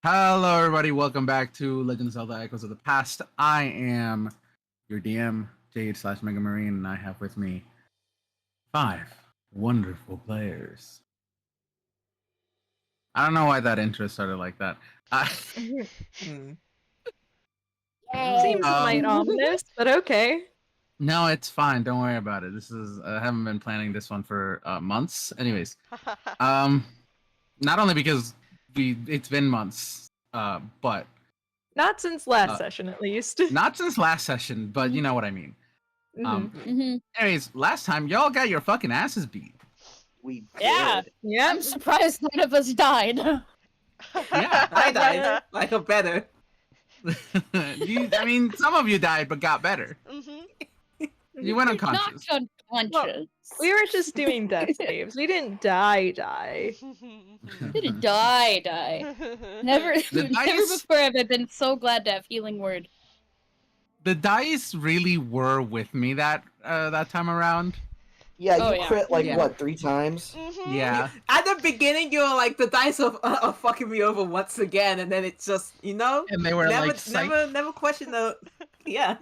Hello, everybody. Welcome back to Legend of Zelda: Echoes of the Past. I am your DM, Jade/Mega Marine, and I have with me 5 wonderful players. I don't know why that intro started like that. Seems Light ominous, but okay. No, it's fine. Don't worry about it. I haven't been planning this one for months. Anyways, not only because it's been months, but Not since last session, at least. not since last session. But you know what I mean. Anyways, last time y'all got your fucking asses beat. we Yeah. did. Yeah. I'm surprised none of us died. Yeah, I died. I got better. I mean, some of you died but got better. You went unconscious. Not unconscious. We were just doing death saves. We didn't die. Didn't die. Never, The never dice- before have I been so glad to have healing word. The dice really were with me that time around. Yeah, Oh, you yeah. crit like Yeah. what, 3 times? Yeah, At the beginning, you were like, the dice are fucking me over once again, and then it's just, and they were never, like, psych. never question the, yeah,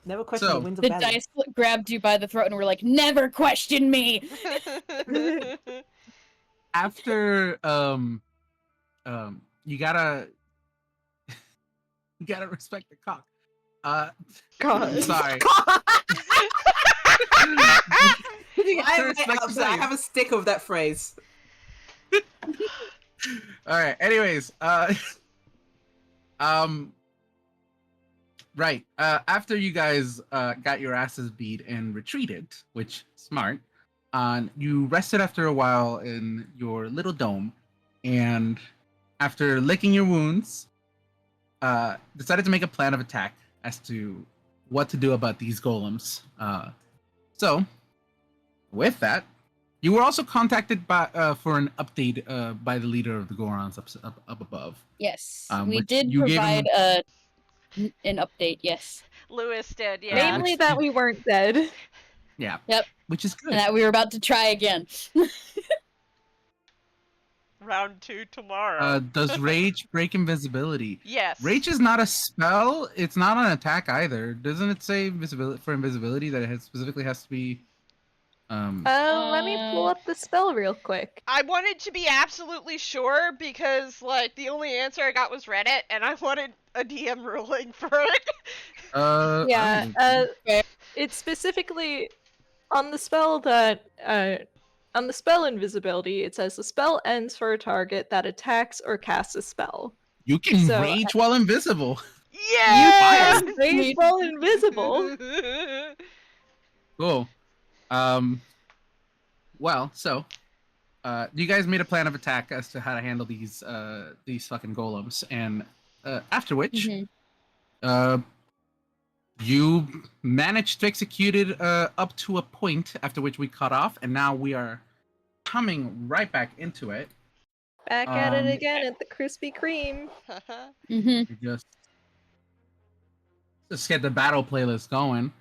never question So, the winds of The battle. dice grabbed you by the throat and were like, "Never question me." after you gotta respect the cock. God. Sorry. I have a stick of that phrase. All right. Anyways, right. After you guys got your asses beat and retreated, which smart, you rested after a while in your little dome, and after licking your wounds, decided to make a plan of attack as to what to do about these golems. So, with that, you were also contacted by for an update by the leader of the Gorons up above. Yes, we Which did you gave provide an update. Yes, Lewis did, yeah. Mainly that we weren't dead. Yeah. Yep. Which is good. and that we were about to try again. Round 2 tomorrow. Does Rage break invisibility? Yes. Rage is not a spell. It's not an attack either. Doesn't it say invisibility that it specifically has to be? Let me pull up the spell real quick. I wanted to be absolutely sure because, like, the only answer I got was Reddit, and I wanted a DM ruling for it. Yeah, it's specifically on the spell that on the spell invisibility. It says the spell ends for a target that attacks or casts a spell. You can So, rage while invisible. Yeah! You can rage while invisible. Cool. Well, so, you guys made a plan of attack as to how to handle these fucking golems, and after which, you managed to execute it up to a point, after which we cut off, and now we are coming right back into it. Back at it again at the Krispy Kreme. We just get the battle playlist going.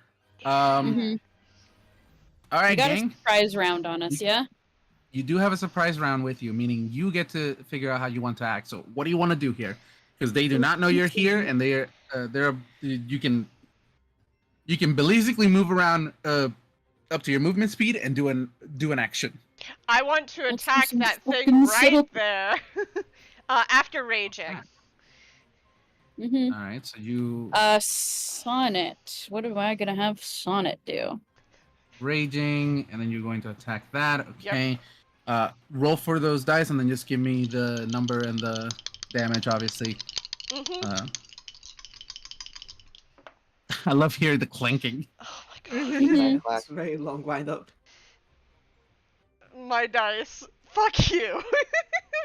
All right, You got gang. a surprise round on us, yeah? You do have a surprise round with you, meaning you get to figure out how you want to act. So, what do you want to do here? Because they do not know you're here, and they're you can basically move around up to your movement speed and do an action. I want to Let's do attack some that thing fucking right setup. there. After raging. All right, so you Sonnet. What am I gonna have Sonnet do? raging, and then you're going to attack that. Okay. Roll for those dice, and then just give me the number and the damage, obviously. I love hearing the clanking. Oh my god. It's a very long wind up. My dice. Fuck you.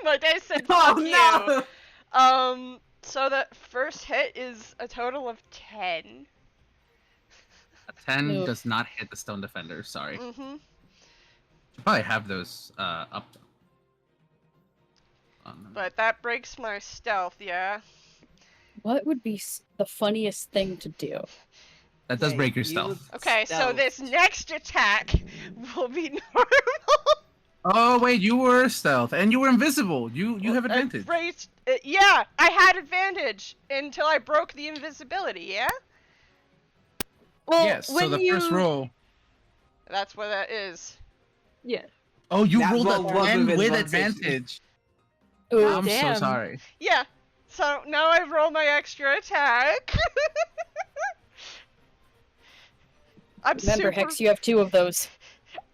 My dice said fuck you. No! So the first hit is a total of 10. A 10 No. does not hit the stone defender. Sorry. Mm-hmm. You probably have those up. But that breaks my stealth, yeah. What would be the funniest thing to do? That does Yeah, break your you stealth. Okay, so stealth. this next attack will be normal. Oh wait, you were stealth and you were invisible. You have advantage. Yeah, I had advantage until I broke the invisibility. Yeah. Well, Yes. So when the you first roll. That's what that is. yeah. Oh, you That rolled roll a was 10 with with advantage. advantage. Oh, I'm so damn. sorry. Yeah. So now I roll my extra attack. Remember, Hex, you have 2 of those.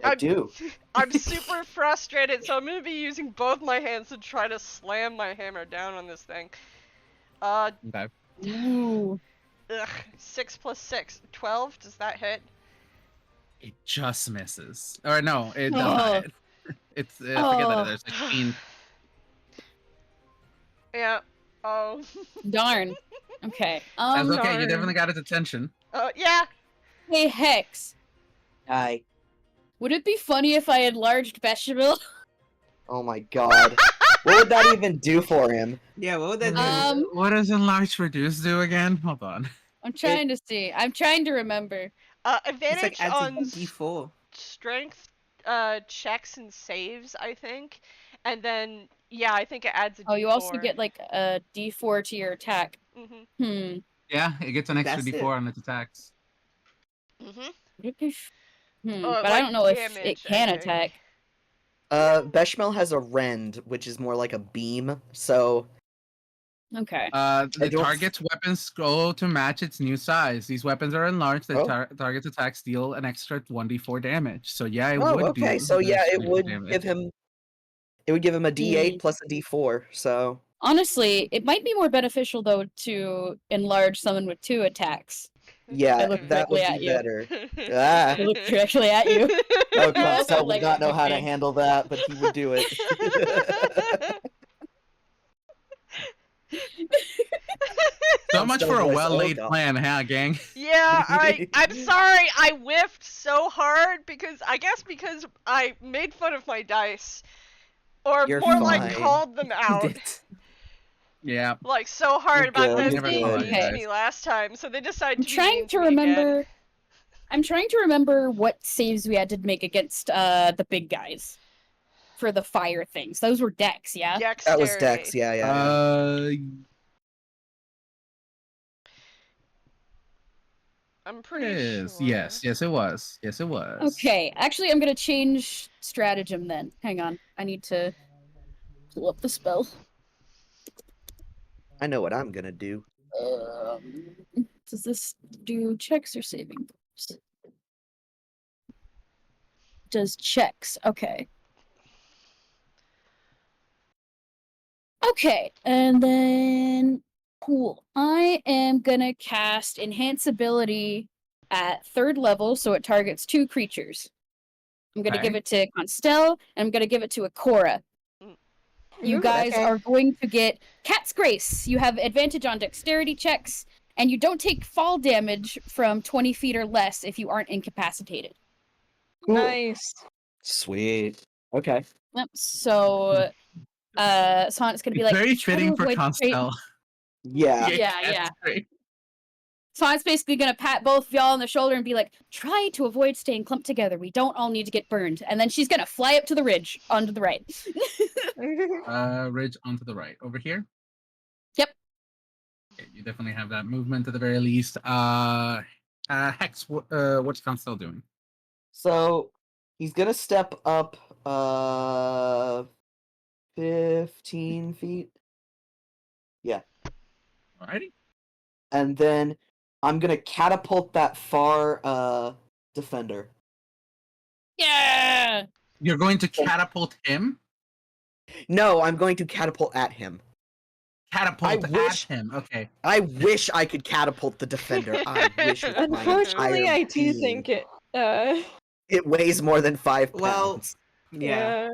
I do. I'm super frustrated, so I'm gonna be using both my hands to try to slam my hammer down on this thing. Okay. Ooh. 6 plus 6, 12. Does that hit? It just misses. Or no, it does Oh. not hit. It's forget that there's 16. Yeah. Oh. Darn. Okay. That's okay. You darn. definitely got its attention. Yeah. Hey, Hex. Hi. Would it be funny if I enlarged Bechamel? Oh my god. What would that even do for him? Yeah, what would that do? What does enlarge reduce do again? Hold on. I'm trying to see. I'm trying to remember. It's Advantage like adds a on D4. strength checks and saves, I think. And then, yeah, I think it adds a Oh, you also D4. get like a D4 to your attack. Mm-hmm. Yeah, it gets an extra That's D4 it. on its attacks. Mm-hmm. Would it be Oh, but I like don't know if damage, it I can think. attack. Beshmel has a rend, which is more like a beam, so Okay. The I don't- target's weapons go to match its new size. These weapons are enlarged. The Oh. target's attacks deal an extra 1d4 damage. So yeah, it Oh, would okay. do. So the yeah, extra it 4 would damage. give him. It would give him a D8 plus a D4. So Honestly, it might be more beneficial though to enlarge someone with 2 attacks. yeah, I look that would directly be at you. better. Ah. I look directly at you. Oh, You're also Constell would like, not know how to okay. handle that, but he would do it. So much for a voice, well-laid oh, God. plan, huh, gang? Yeah, I'm sorry I whiffed so hard because I made fun of my dice. Or You're more like fine. called them out. Yeah. Like so hard You're about good, them you're being good. mean to Okay. me last time, so they decided I'm to be trying mean to me again. remember. I'm trying to remember what saves we had to make against the big guys for the fire things. Those were Dex, yeah. That Dexterity. was Dex, yeah. I'm pretty Yes, sure. yes, it was. Yes, it was. Okay, actually, I'm gonna change stratagem then. Hang on, I need to pull up the spell. I know what I'm gonna do. Does this do checks or saving throws? Does checks? Okay. Okay, and then cool. I am gonna cast Enhance Ability at 3rd level, so it targets 2 creatures. I'm gonna give Okay. it to Constell, and I'm gonna give it to Akora. You Ooh, guys okay. are going to get Cat's Grace. You have advantage on dexterity checks, and you don't take fall damage from 20 feet or less if you aren't incapacitated. Cool. Nice. Sweet. Okay. Yep, so Sonet's gonna be It's like, very "Try to fitting for avoid straight-" Constell. Yeah. Yeah. Great. Sonet's basically gonna pat both of y'all on the shoulder and be like, "Try to avoid staying clumped together. We don't all need to get burned." And then she's gonna fly up to the ridge onto the right. Ridge onto the right. Over here? Yep. Okay, you definitely have that movement at the very least. Hex, what's Constell doing? So he's gonna step up 15 feet. Yeah. Alrighty. And then I'm gonna catapult that far defender. Yeah. You're going to catapult him? No, I'm going to catapult at him. Catapult I wish- at him. Okay. I wish I could catapult the defender. I wish with my Unfortunately, entire I do being. think it. It weighs more than 5 pounds. Well, yeah.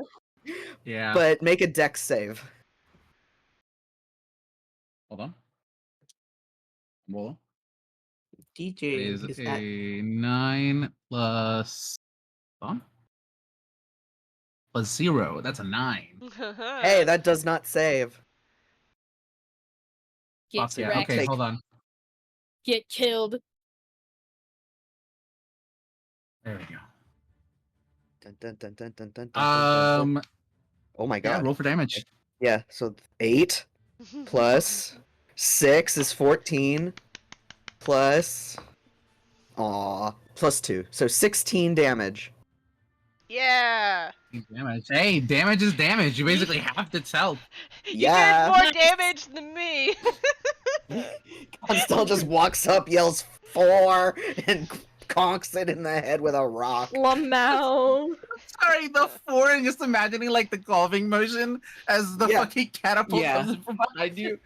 Yeah. But make a dex save. Hold on. Well, DJ is is a at 9 plus. Hold on. Plus 0. That's a 9. Hey, that does not save. Get Fuck yeah. wrecked. Okay, hold on. Get killed. There we go. Dun, dun, dun, dun, dun, dun, dun, dun, dun. Oh my Yeah, god. roll for damage. Yeah, so 8 plus 6 is 14 plus plus 2. So 16 damage. Yeah. Damage. Hey, damage is damage. You basically have to tell. You Yeah. did more Nice. damage than me. Constel just walks up, yells 4, and conks it in the head with a rock. Lamau. Sorry, the 4, and just imagining like the golfing motion as the Yeah. fucking catapult Yeah. comes in from behind you.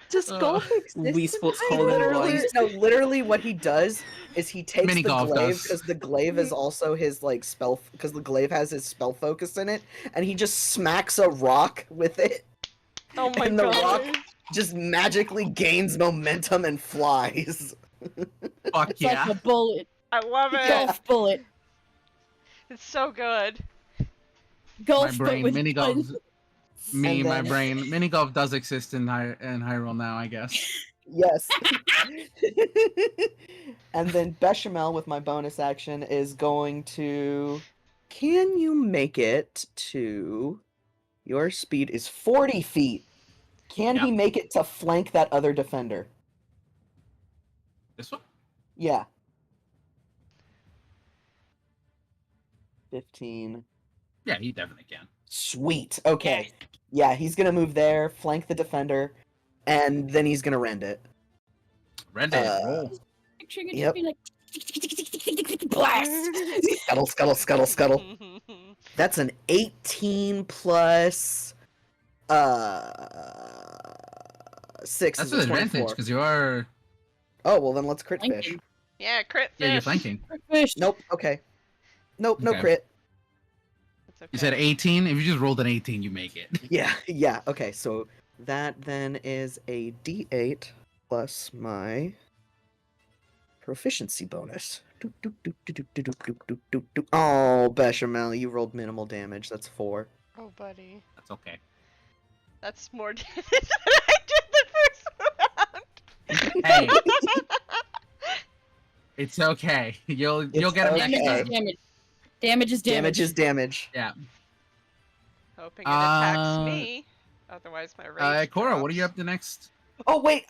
Does golf exist? Wii Sports in hole in literally- one. No, literally what he does is he takes Mini the golf glaive does. because the glaive is also his like spell because the glaive has his spell focus in it, and he just smacks a rock with it, Oh my and the god. rock just magically gains momentum and flies. Fuck It's yeah. like a bullet. I love it. Golf bullet. It's so good. Golf My but brain, with mini guns. golf. Me, And my then- brain. Mini golf does exist in Hyrule now, I guess. Yes. And then Bechamel with my bonus action is going to. Can you make it to? Your speed is 40 feet. Can he Yep. make it to flank that other defender? This one? Yeah. 15. Yeah, he definitely can. Sweet. Okay. Yeah, he's gonna move there, flank the defender, and then he's gonna rend it. Red Dead, Uh, roll. Picturing it Yep. just being like blast. Scuttle, scuttle, scuttle, scuttle. That's an 18 plus 6 That's is an a advantage 24. because you are. Oh, well then let's crit fish. Flanking. Yeah, crit fish. Yeah, you're flanking. Fish. Nope, okay. Nope, no Okay. crit. It's okay. You said 18. If you just rolled an 18, you make it. Yeah, yeah, okay, so that then is a d8 plus my proficiency bonus. Doop, doop, doop, doop, doop, doop, doop, doop, doop, doop. Oh, Bechamel, you rolled minimal damage. That's 4. Oh, buddy. That's okay. That's more damage than I did the first round. Hey, it's okay. You'll It's get him okay. next Damage is time. damage. Damage is damage. Damage is damage. Yeah. Hoping it attacks Uh, me. Otherwise, my rage. Cora, what are you drops. up to next? Oh, wait,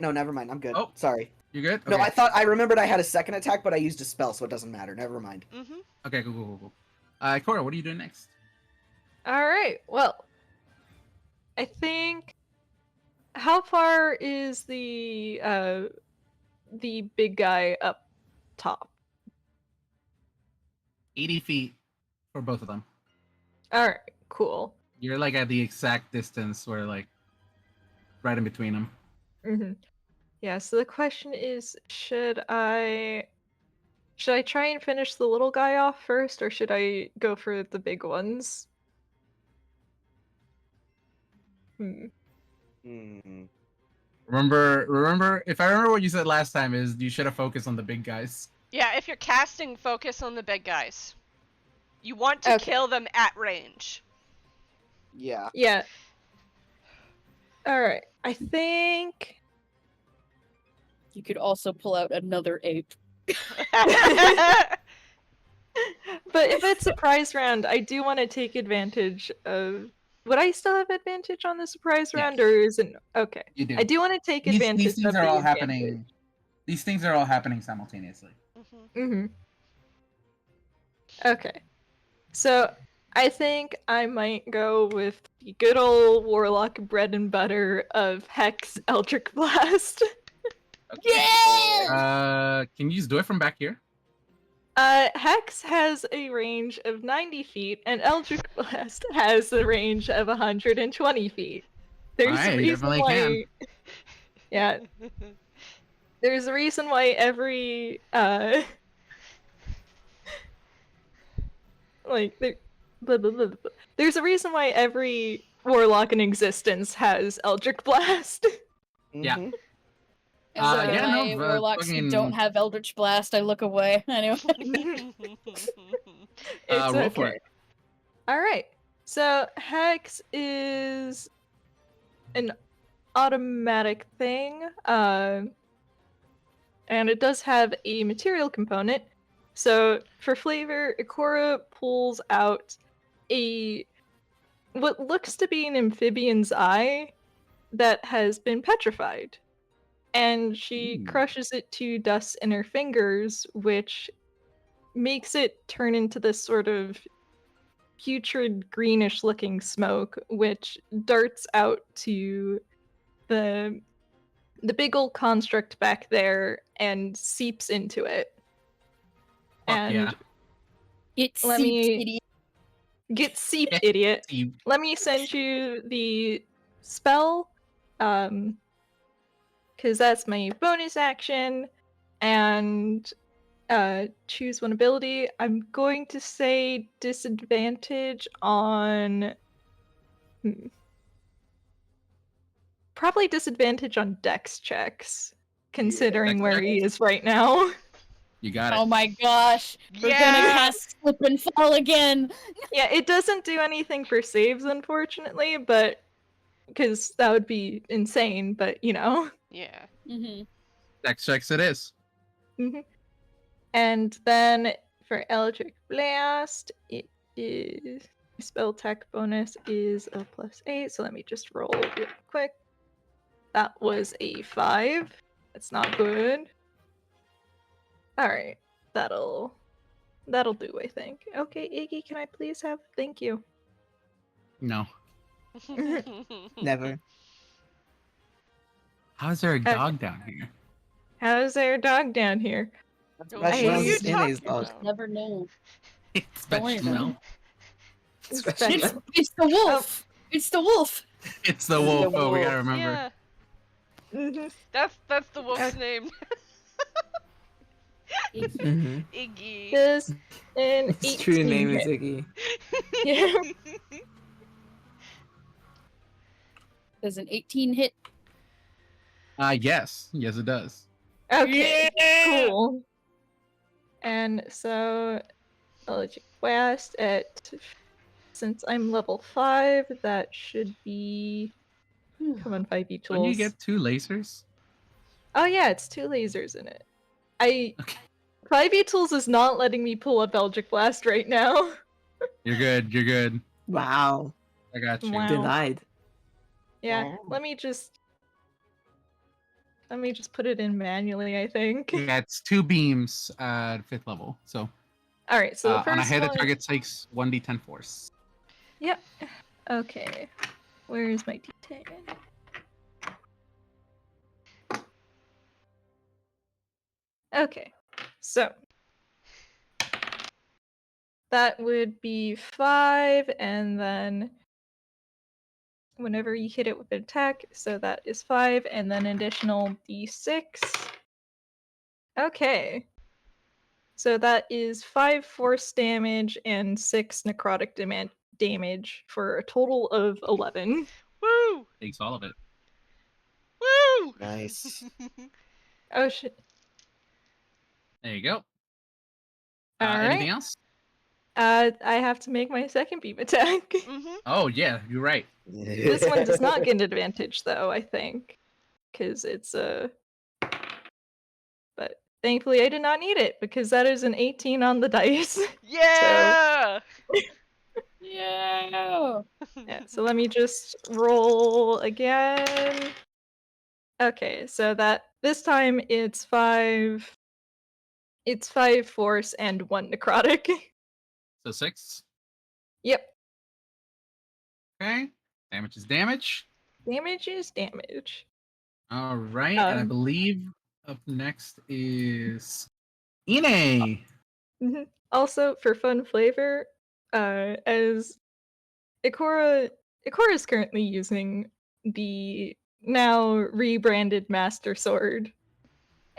no, never mind. I'm good. Oh. Sorry. You good? No, Okay. I remembered I had a second attack, but I used a spell, so it doesn't matter. Never mind. Mhm. Okay, cool. Cora, what are you doing next? Alright, well. I think. How far is the big guy up top? 80 feet for both of them. Alright, cool. You're like at the exact distance where like right in between them. Mm-hmm. Yeah, so the question is, should I try and finish the little guy off first, or should I go for the big ones? Hmm. Remember if I remember what you said last time is you should have focused on the big guys. Yeah, if you're casting, focus on the big guys. You want to Okay. kill them at range. Yeah. Yeah. Alright, I think... You could also pull out another ape. But if it's surprise round, I do want to take advantage of... Would I still have advantage on the surprise round, or is it... Okay. You do. I do want to take advantage These things of are the all advantage. happening. These things are all happening simultaneously. Mhm. Mm-hmm. Okay. So I think I might go with the good old warlock bread and butter of Hex Eldritch Blast. Yeah! Can you just do it from back here? Hex has a range of 90 feet, and Eldritch Blast has a range of 120 feet. There's Alright, a you reason definitely why. can. Yeah, there's a reason why every like there, blah, blah, blah, blah. There's a reason why every warlock in existence has Eldritch Blast. Yeah. Mhm. And when yeah, no, my but warlocks who fucking- don't have Eldritch Blast, I look away. Anyway. It's Roll for okay. it. All right. So Hex is an automatic thing, and it does have a material component. So for flavor, Ikora pulls out what looks to be an amphibian's eye that has been petrified. And she crushes it to dust in her fingers, which makes it turn into this sort of putrid greenish looking smoke, which darts out to the big old construct back there and seeps into it. Fuck And yeah. It let seeps, me idiot. get seeped, idiot. You- Let me send you the spell, because that's my bonus action, and choose one ability. I'm going to say disadvantage on probably disadvantage on dex checks, considering Dex where check? he is right now. You got it. Oh my gosh. We're gonna Yeah. cast Slip and Fall again. Yeah, it doesn't do anything for saves, unfortunately, but because that would be insane, but you know. Yeah. Mm-hmm. Dex checks it is. And then for Eldritch Blast, it is spell tech bonus is a +8. So let me just roll real quick. That was a 5. That's not good. All right, that'll do, I think. Okay, Iggy, can I please have? Thank you. No. Never. How is there a dog down here? How's there a dog down here? What That's what are you I'm talking in dog. about? Never know. It's Don't worry about Smell. it. Especially It's the wolf. It's the wolf. It's the wolf. The Oh, we wolf. gotta remember. Yeah, Mhm. that's the wolf's name. Mhm. Iggy. Does an its 18 true name is hit? Iggy. Yeah. Does an 18 hit? Yes. Yes, it does. Okay. Yeah! Cool. And so, Eldritch Blast at, since I'm level 5, that should be. Come on, 5e Don't you tools. get 2 lasers? Oh yeah, it's 2 lasers in it. Okay. 5e tools is not letting me pull up Eldritch Blast right now. You're good. You're good. Wow. I got you. Wow. Denied. Yeah, Wow. let me just put it in manually, I think. Yeah, it's 2 beams at 5th level. So All right, so the on a first hit, the one. target takes 1d10 force. Yep. Okay. Where is my D10? Okay. So that would be 5, and then whenever you hit it with an attack, so that is 5, and then additional d6. Okay. So that is 5 force damage and 6 necrotic damage for a total of 11. Woo! Takes all of it. Woo! Nice. Oh shit. There you go. All Anything right. else? I have to make my second beam attack. Oh, yeah. You're right. This one does not get an advantage, though, I think. Because it's a. But thankfully, I did not need it, because that is an 18 on the dice. Yeah! Yeah. Yeah, so let me just roll again. Okay, so that this time it's 5. It's 5 force and 1 necrotic. So 6. Yep. Okay. Damage is damage. Damage is damage. All right. And I Um, believe up next is Ine. Also, for fun flavor, as Ikora is currently using the now rebranded Master Sword.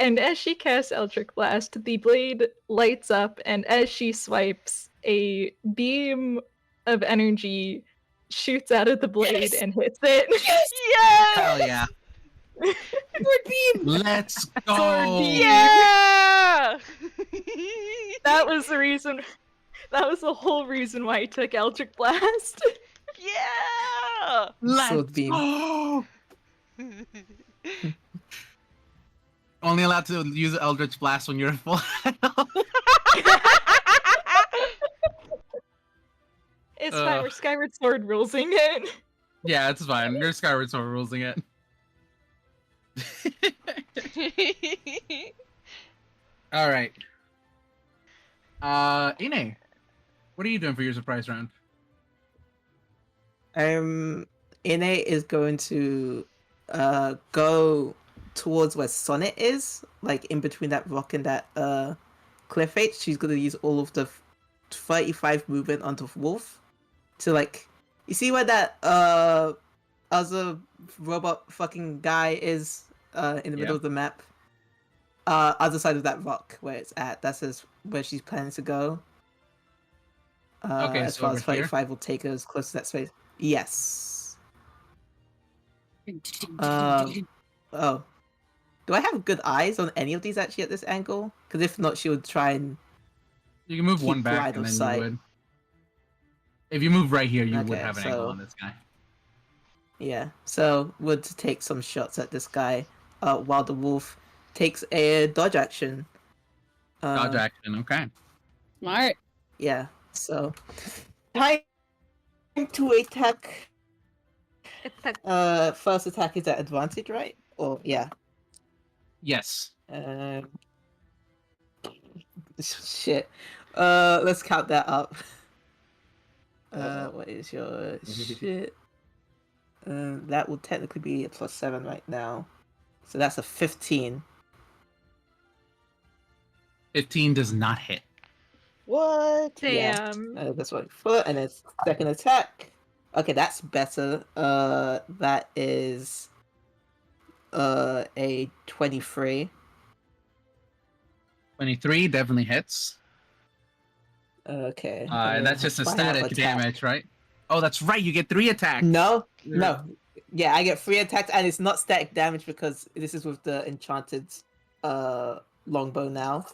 And as she casts Eldritch Blast, the blade lights up, and as she swipes, a beam of energy shoots out of the blade and hits it. Yes! Yes! Hell yeah. Sword beam! Let's go. Sword beam. Yeah! That was the reason. That was the whole reason why I took Eldritch Blast. Yeah! Let's Sword beam. go. Only allowed to use Eldritch Blast when you're full health. It's fine. We're Skyward Sword rulesing it. Yeah, it's fine. You're Skyward Sword rulesing it. All right. Ine, what are you doing for your surprise round? Ine is going to go towards where Sonnet is, like in between that rock and that cliff edge. She's gonna use all of the 35 movement onto Wolf to like, you see where that other robot fucking guy is in the middle of the map, other side of that rock where it's at. That's where she's planning to go. Okay, as so far over as 35 will take her as close to that space. Yes. Oh. Do I have good eyes on any of these actually at this angle? Because if not, she would try and You can move keep one back line and of then sight. you would. If you move right here, you would Okay, have an angle on this guy. Yeah, so would take some shots at this guy while the wolf takes a dodge action. Dodge action, okay. Smart. Yeah, so time to attack. First attack is at advantage, right? Or yeah. Yes. Shit. Let's count that up. What is your shit? That will technically be a +7 right now. So that's a 15. 15 does not hit. What? Damn. Yeah. That's 1 foot, and it's second attack. Okay, that's better. That is a 23. 23 definitely hits. Okay. And that's just a static damage, right? Oh, that's right. You get 3 attacks. No. Yeah, I get 3 attacks, and it's not static damage because this is with the enchanted longbow now.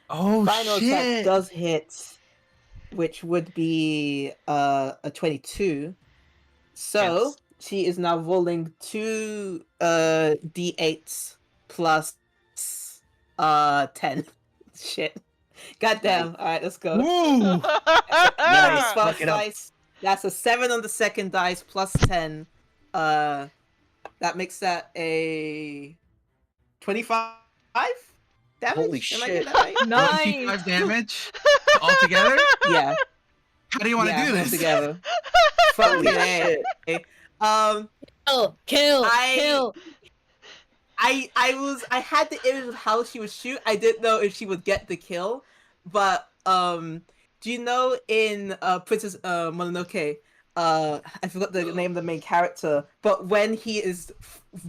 Oh, Final shit. attack does hit, which would be a 22. So Yes. she is now rolling 2 d8s plus 10. Shit. Goddamn. All right, let's go. Woo! Nice. Fuck First it up. dice. That's a 7 on the second dice plus 10. That makes that a 25 damage. Holy Am I shit. getting that right? 25 damage altogether? Yeah. How do you want to do this? Together. Fucking A. Kill. I had the image of how she would shoot. I didn't know if she would get the kill, but do you know in Princess Mononoke, I forgot the name of the main character, but when he is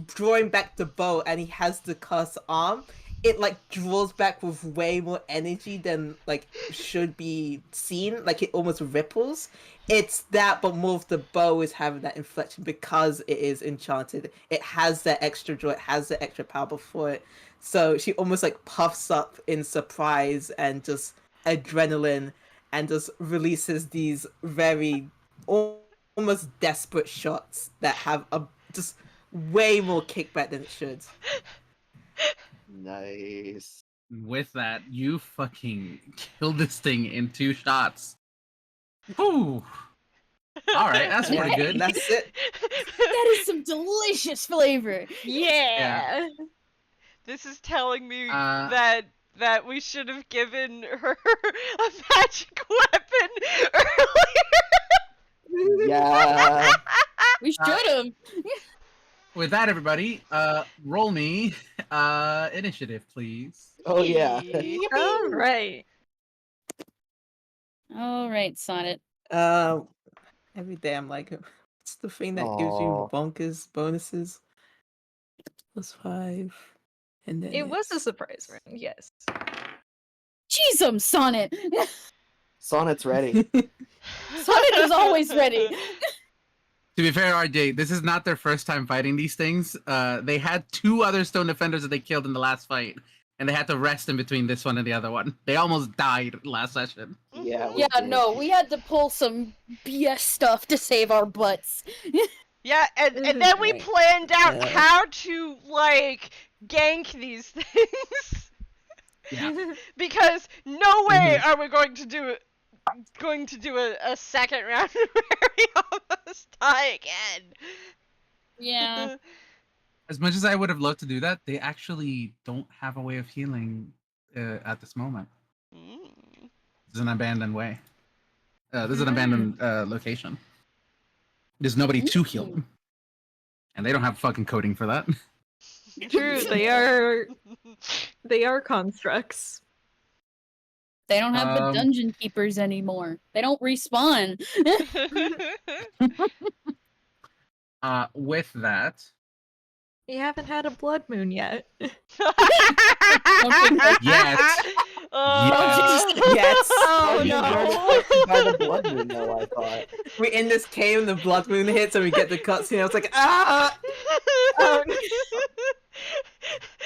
drawing back the bow and he has the cursed arm, it like draws back with way more energy than like should be seen. Like it almost ripples. It's that, but more of the bow is having that inflection because it is enchanted. It has that extra joy. It has the extra power before it. So she almost like puffs up in surprise and just adrenaline, and just releases these very almost desperate shots that have a just way more kickback than it should. Nice. With that, you fucking killed this thing in 2 shots. Whew. Alright, that's pretty good. That's it. That is some delicious flavor. Yeah. This is telling me Uh, that we should have given her a magic weapon earlier. Yeah. We should have. With that, everybody, roll me initiative, please. Oh yeah. All right. All right, Sonnet. Every day I'm like, what's the thing that gives you Aw. bonkers bonuses? +5, and then It was a it's- surprise round, yes. Jeez, Sonnet. Sonnet's ready. Sonnet is always ready. To be fair, RJ, this is not their first time fighting these things. They had 2 other stone defenders that they killed in the last fight, and they had to rest in between this one and the other one. They almost died last session. Yeah. we Yeah, did. no, we had to pull some BS stuff to save our butts. Yeah, and then we Right. planned out Yeah. how to like gank these things. Yeah. Because no way Mhm. are we going to do a second round where we almost die again. Yeah. As much as I would have loved to do that, they actually don't have a way of healing at this moment. Mm. It's an abandoned way. This is an abandoned location. There's nobody to heal them, and they don't have fucking coding for that. True, they are constructs. They don't have the Um, dungeon keepers anymore. They don't respawn. With that, You haven't had a blood moon yet. Yet. Oh. Yes. Oh, You no. weren't affected by the blood moon, though, I thought. We're in this cave, and the blood moon hits, and we get the cutscene. I was like, ah! Oh, no.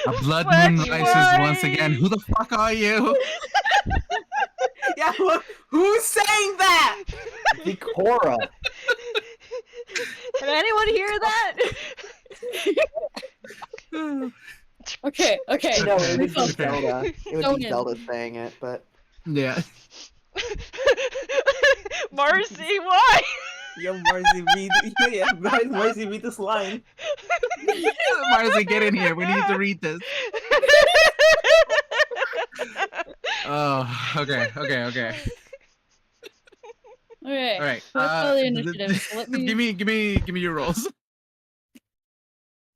a blood Flex moon rises once again. wine. Who the fuck are you? Yeah, who's saying that? Decora. Can anyone hear that? Okay. No, it would be Refocus. Zelda. It would Don't be in. Zelda saying it, but Yeah. Marcy, why? Yo, Marcy, Marcy, read this line. Marcy, get in here. We need to read this. Oh, okay. Okay. All right. What's all the initiatives? Let me give me your rolls.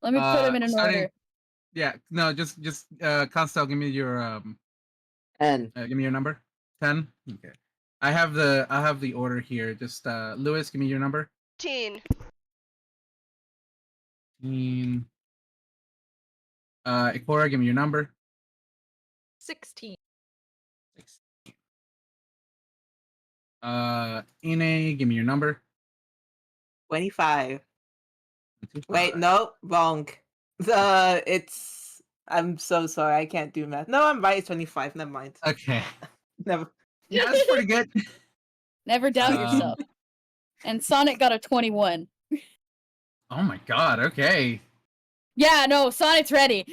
let me put them in an starting- order. Yeah, no, just Constel, give me your and give me your number. 10. Okay. I have the order here. Just Lewis, give me your number. 15. 15. Ikora, give me your number. 16. 16. Ine, give me your number. 25. 25. Wait, no, wrong. It's. I'm so sorry, I can't do math. No, I'm right. It's 25. Never mind. Okay. Never. Yeah, that's pretty good. Never doubt yourself. And Sonic got a 21. Oh my god. Okay. Yeah, no, Sonic's ready.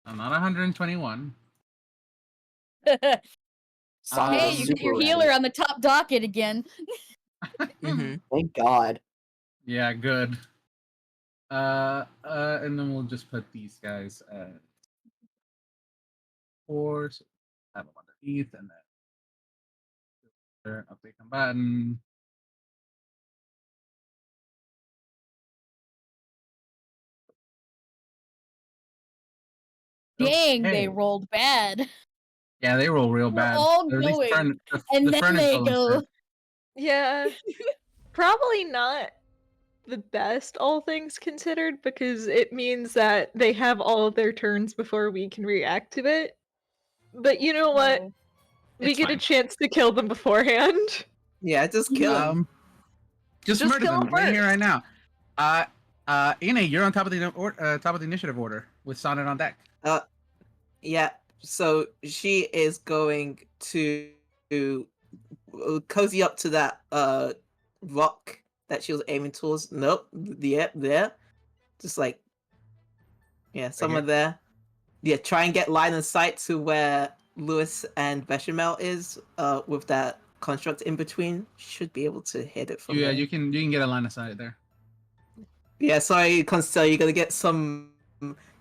I'm not 121. Hey, Sonic you is get your super healer ready. on the top docket again. Thank God. Yeah, good. And then we'll just put these guys at 4. So have them underneath, and then update combatant. Dang, Okay. they rolled bad. Yeah, they roll real We're bad. all Or at least going, the and then furnace they rolling go. shit. Yeah. Probably not the best, all things considered, because it means that they have all of their turns before we can react to it. But you know what? No. We It's get fine. a chance to kill them beforehand. Yeah, just kill him. Just Just murder kill them them right here, right first. now. Ine, you're on top of the initiative order with Sonnet on deck. Yeah. So she is going to cozy up to that rock that she was aiming towards. Nope. Yep, there. Just like somewhere here? there. Yeah, try and get line of sight to where Lewis and Bechamel is, with that construct in between. Should be able to hit it from Yeah, there. you can get a line of sight there. Yeah, sorry, Constel, you're gonna get some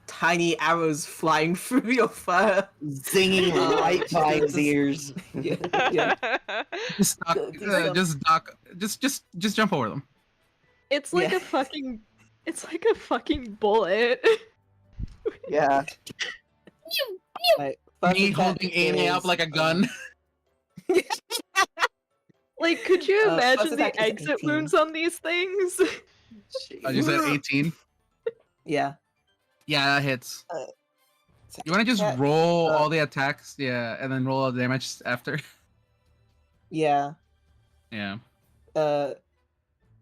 tiny arrows flying through your fur. Zinging right by his ears. Yeah. Just just jump over them. It's like Yeah. a fucking bullet. Yeah. Right, first Me attack holding Ine up is, like a gun. Like, could you first imagine attack the is exit 18. wounds on these things? Oh, you said 18. Yeah. Yeah, that hits. Uh, You want to just attack, roll all the attacks, yeah, and then roll all the damage after. Yeah. Yeah.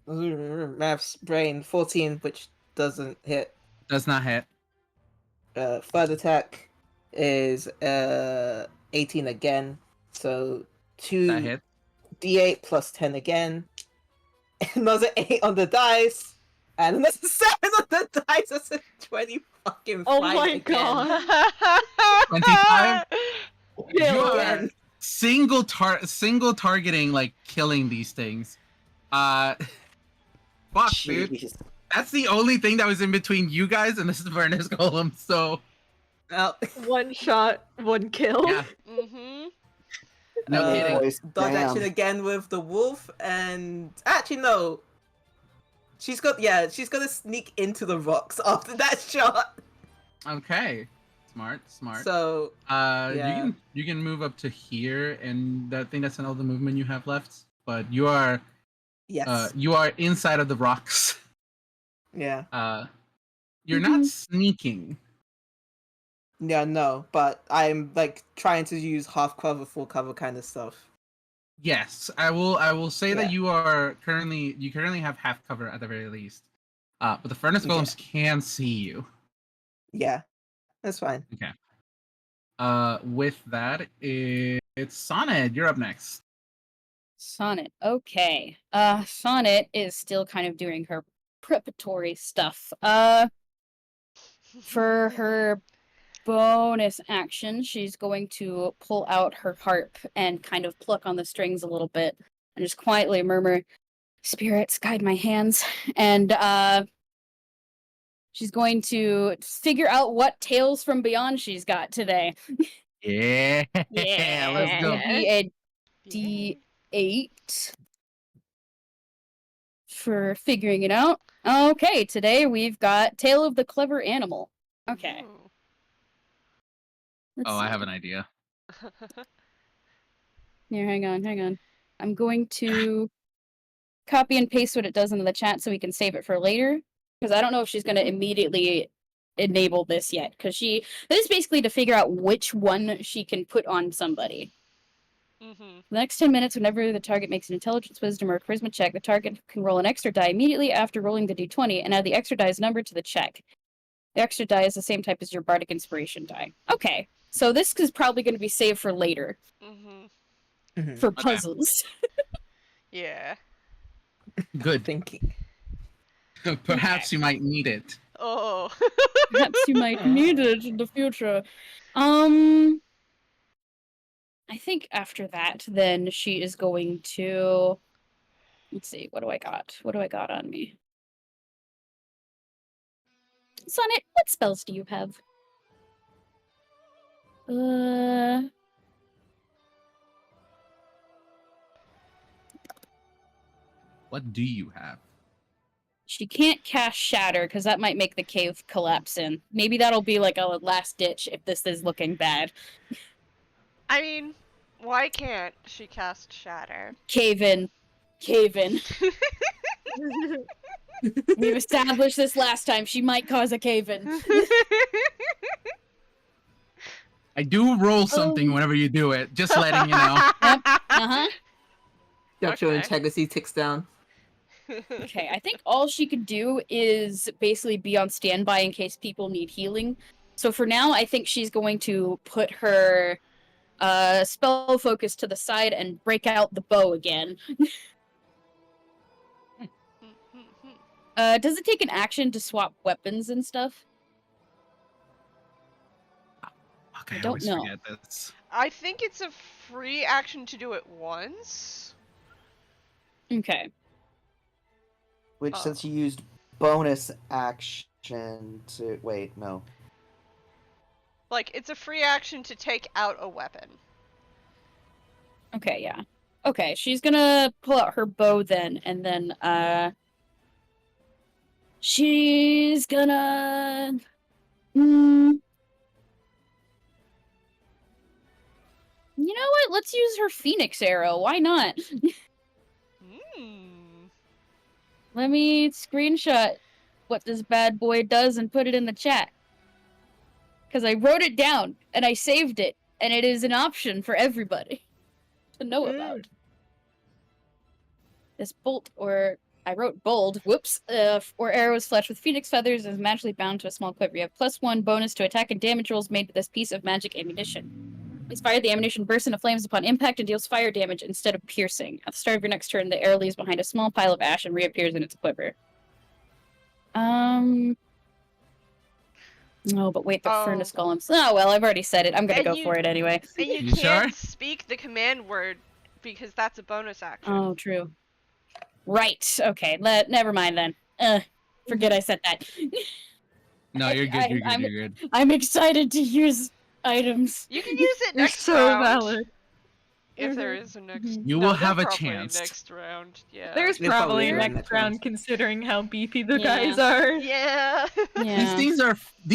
Maths brain 14, which doesn't hit. Does not hit. Third attack is 18 again. So That 2 hit. d8 plus 10 again. Another 8 on the dice. And another 7 on the dice. That's a 25. fucking Oh fight my again. god. 25? You are Again. single targeting, like killing these things. Fuck, dude. Jeez. That's the only thing that was in between you guys and this Avernus Golem. So Oh. One shot, one kill. yeah, Mm-hmm. no kidding. Boys, Dodge damn. action again with the wolf, and actually no. She's gonna sneak into the rocks after that shot. Okay, smart. So yeah. You can move up to here, and I think that's all the movement you have left. But you are Yes. you are inside of the rocks. Yeah. You're not sneaking. Yeah, no, but I'm like trying to use half cover, full cover kind of stuff. Yes, I will say that Yeah. you currently have half cover at the very least. But the furnace golems can see you. Yeah, that's fine. Okay. With that, it's Sonnet. You're up next. Sonnet. Okay. Sonnet is still kind of doing her preparatory stuff. For her bonus action, she's going to pull out her harp and kind of pluck on the strings a little bit and just quietly murmur, "Spirits, guide my hands." And she's going to figure out what Tales from Beyond she's got today. Yeah. Yeah, Let's go. it'll be a D8 for figuring it out. Okay, today we've got Tale of the Clever Animal. Okay. Ooh. Let's Oh, I see. have an idea. Here, hang on. I'm going to copy and paste what it does into the chat so we can save it for later. Because I don't know if she's going to immediately enable this yet. Because this is basically to figure out which one she can put on somebody. Mm-hmm. The next 10 minutes, whenever the target makes an intelligence, wisdom, or charisma check, the target can roll an extra die immediately after rolling the d20 and add the extra die's number to the check. The extra die is the same type as your bardic inspiration die. Okay, so this is probably going to be saved for later. Mm-hmm. For puzzles. Yeah. Good. Thinking. Perhaps you might need it. Oh. Perhaps you might need it in the future. I think after that, then she is going to... Let's see, what do I got? What do I got on me? Sonnet, what spells do you have? What do you have? She can't cast Shatter, because that might make the cave collapse in. Maybe that'll be like a last ditch if this is looking bad. I mean, why can't she cast Shatter? Cave in. We've established this last time. She might cause a cave-in. I do roll something whenever you do it. Just letting you know. Yep. Uh-huh. Structural Okay. integrity ticks down. Okay, I think all she could do is basically be on standby in case people need healing. So for now, I think she's going to put her spell focus to the side and break out the bow again. Does it take an action to swap weapons and stuff? Okay, I I don't always know. forget this. I think it's a free action to do it once. Okay. Which, since you used bonus action to... Wait, no. Like, it's a free action to take out a weapon. Okay, yeah. Okay, she's gonna pull out her bow then, and then, she's gonna... You know what? Let's use her Phoenix Arrow. Why not? Let me screenshot what this bad boy does and put it in the chat. Because I wrote it down, and I saved it, and it is an option for everybody to know about. This bolt, or I wrote bold, whoops, or arrows fletched with phoenix feathers is magically bound to a small quiver. You have +1 bonus to attack and damage rolls made with this piece of magic ammunition. Inspired, the ammunition bursts into flames upon impact and deals fire damage instead of piercing. At the start of your next turn, the arrow leaves behind a small pile of ash and reappears in its quiver. No, but wait, the Oh. furnace golems. Oh, well, I've already said it. I'm gonna And go you- for it anyway. And you You can't sure? speak the command word because that's a bonus action. Oh, true. Right. Okay. Never mind then. Forget I said that. No, you're good. You're good. You're good. I'm excited to use items. You can use it You're next so round. valid. If there is a next. Mhm. You No, will have there's a probably chance. Next round. Yeah. There's There's probably probably a a next next round round. considering how beefy the Yeah. guys are. Yeah. These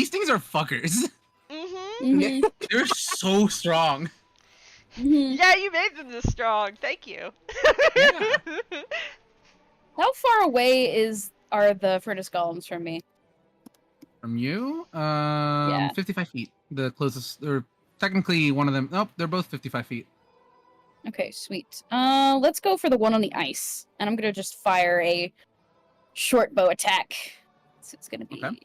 things are fuckers. Mhm. Mhm. They're so strong. Mhm. Yeah, you made them this strong. Thank you. Yeah. How far away are the furnace golems from me? From you, Yeah. 55 feet. The closest, or technically one of them. Nope, they're both 55 feet. Okay, sweet. Let's go for the one on the ice, and I'm gonna just fire a short bow attack. So it's gonna be Okay.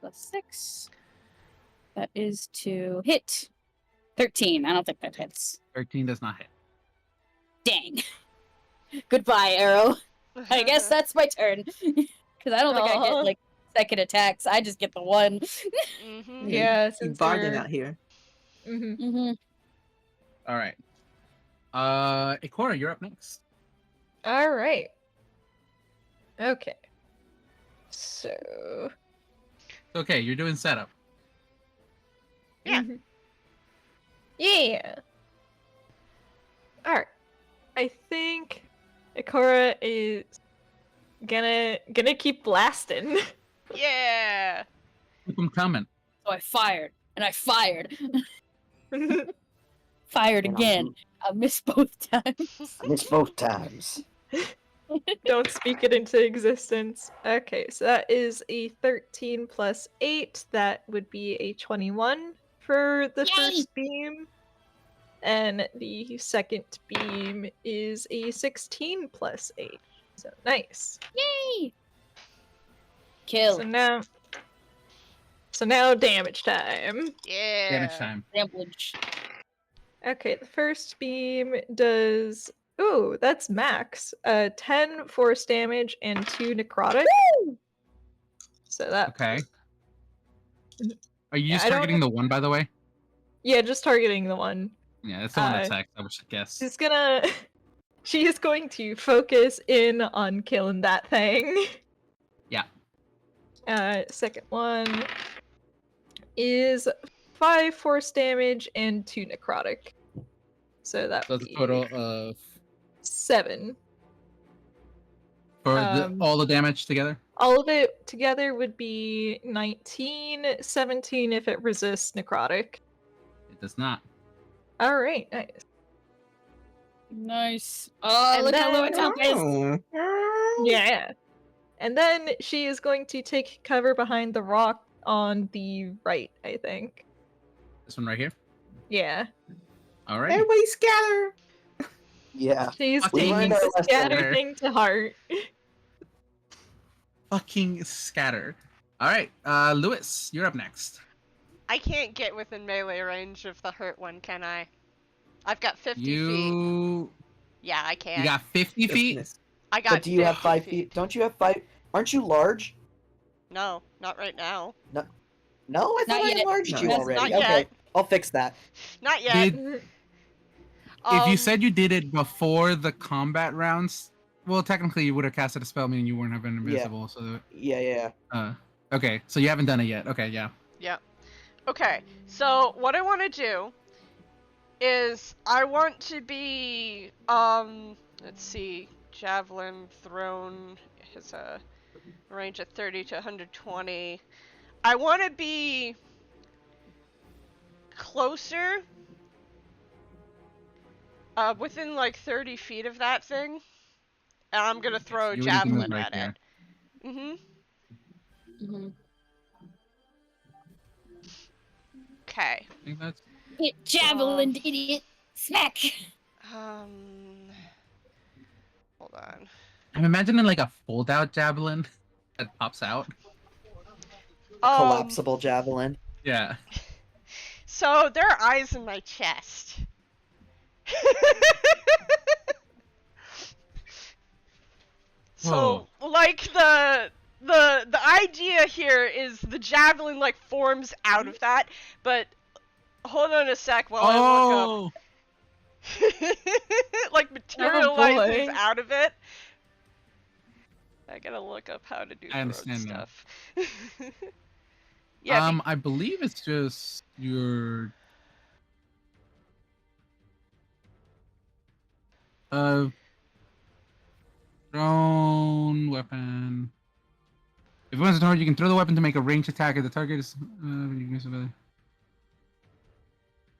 +6. That is to hit 13. I don't think that hits. 13 does not hit. Dang. Goodbye, arrow. I guess that's my turn. Because I don't think I Aw. get like second attacks. I just get the one. Mhm. Yeah, You since bargain we're... out here. Mhm. Mm-hmm. All right. Ikora, you're up next. All right. Okay. So. Okay, you're doing setup. Yeah. Mhm. Yeah. All right. I think Ikora is gonna keep blasting. Yeah. Keep them coming. So I fired, and I fired. Fired again. I missed both times. I missed both times. Don't speak it into existence. Okay, so that is a 13 plus 8. That would be a 21 for the Yay! first beam. And the second beam is a 16 plus 8. So nice. Yay! Kill. So now damage time. Yeah. Damage time. Damage. Okay, the first beam does... Ooh, that's max. 10 force damage and 2 necrotic. So that... Okay. Are you Yeah, just I don't- targeting the one, by the way? Yeah, just targeting the one. Yeah, that's the one Uh, that attacks. I would guess. She's gonna... She is going to focus in on killing that thing. Yeah. Second one is 5 force damage and 2 necrotic. So that So would it's a be total of 7. for Um, all the damage together. All of it together would be 19, 17 if it resists necrotic. It does not. Alright, nice. Nice. Oh, And look how low then- its health is. Oh. Yeah. And then she is going to take cover behind the rock on the right, I think. This one right here. Yeah. All right. Everybody scatter. Yeah. She's Fucking taking the lesson scatter there. thing to heart. Fucking scatter. All right, Lewis, you're up next. I can't get within melee range of the hurt one, can I? I've got 50 feet. You Yeah, I can. got 50 feet. Goodness. I got But do you have 50 5 feet? Don't you have 5? Aren't you large? No, not right now. No, I thought Not I yet. enlarged No. you That's already. not Okay, yet. I'll fix that. Not yet. Did if you said you did it before the combat rounds, well, technically you would have casted a spell, meaning you wouldn't have been invisible. So, Yeah. okay, so you haven't done it yet. Okay, yeah. Yeah. Okay, so what I want to do is I want to be, let's see, javelin thrown has a range of 30 to 120. I want to be closer, within like 30 feet of that thing, and I'm gonna throw a You already moved javelin right at there. it. Mhm. Okay. I think that's Hit javelin, idiot. Smack. Hold on. I'm imagining like a fold-out javelin that pops out. Collapsible javelin. Yeah. So there are eyes in my chest. So like the the idea here is the javelin like forms out of that, but hold on a sec while I look up. Like materializes boy. out of it. I gotta look up how to do I thrown understand now. stuff. Yeah. I believe it's just your thrown weapon. If it wants a target, you can throw the weapon to make a ranged attack at the target is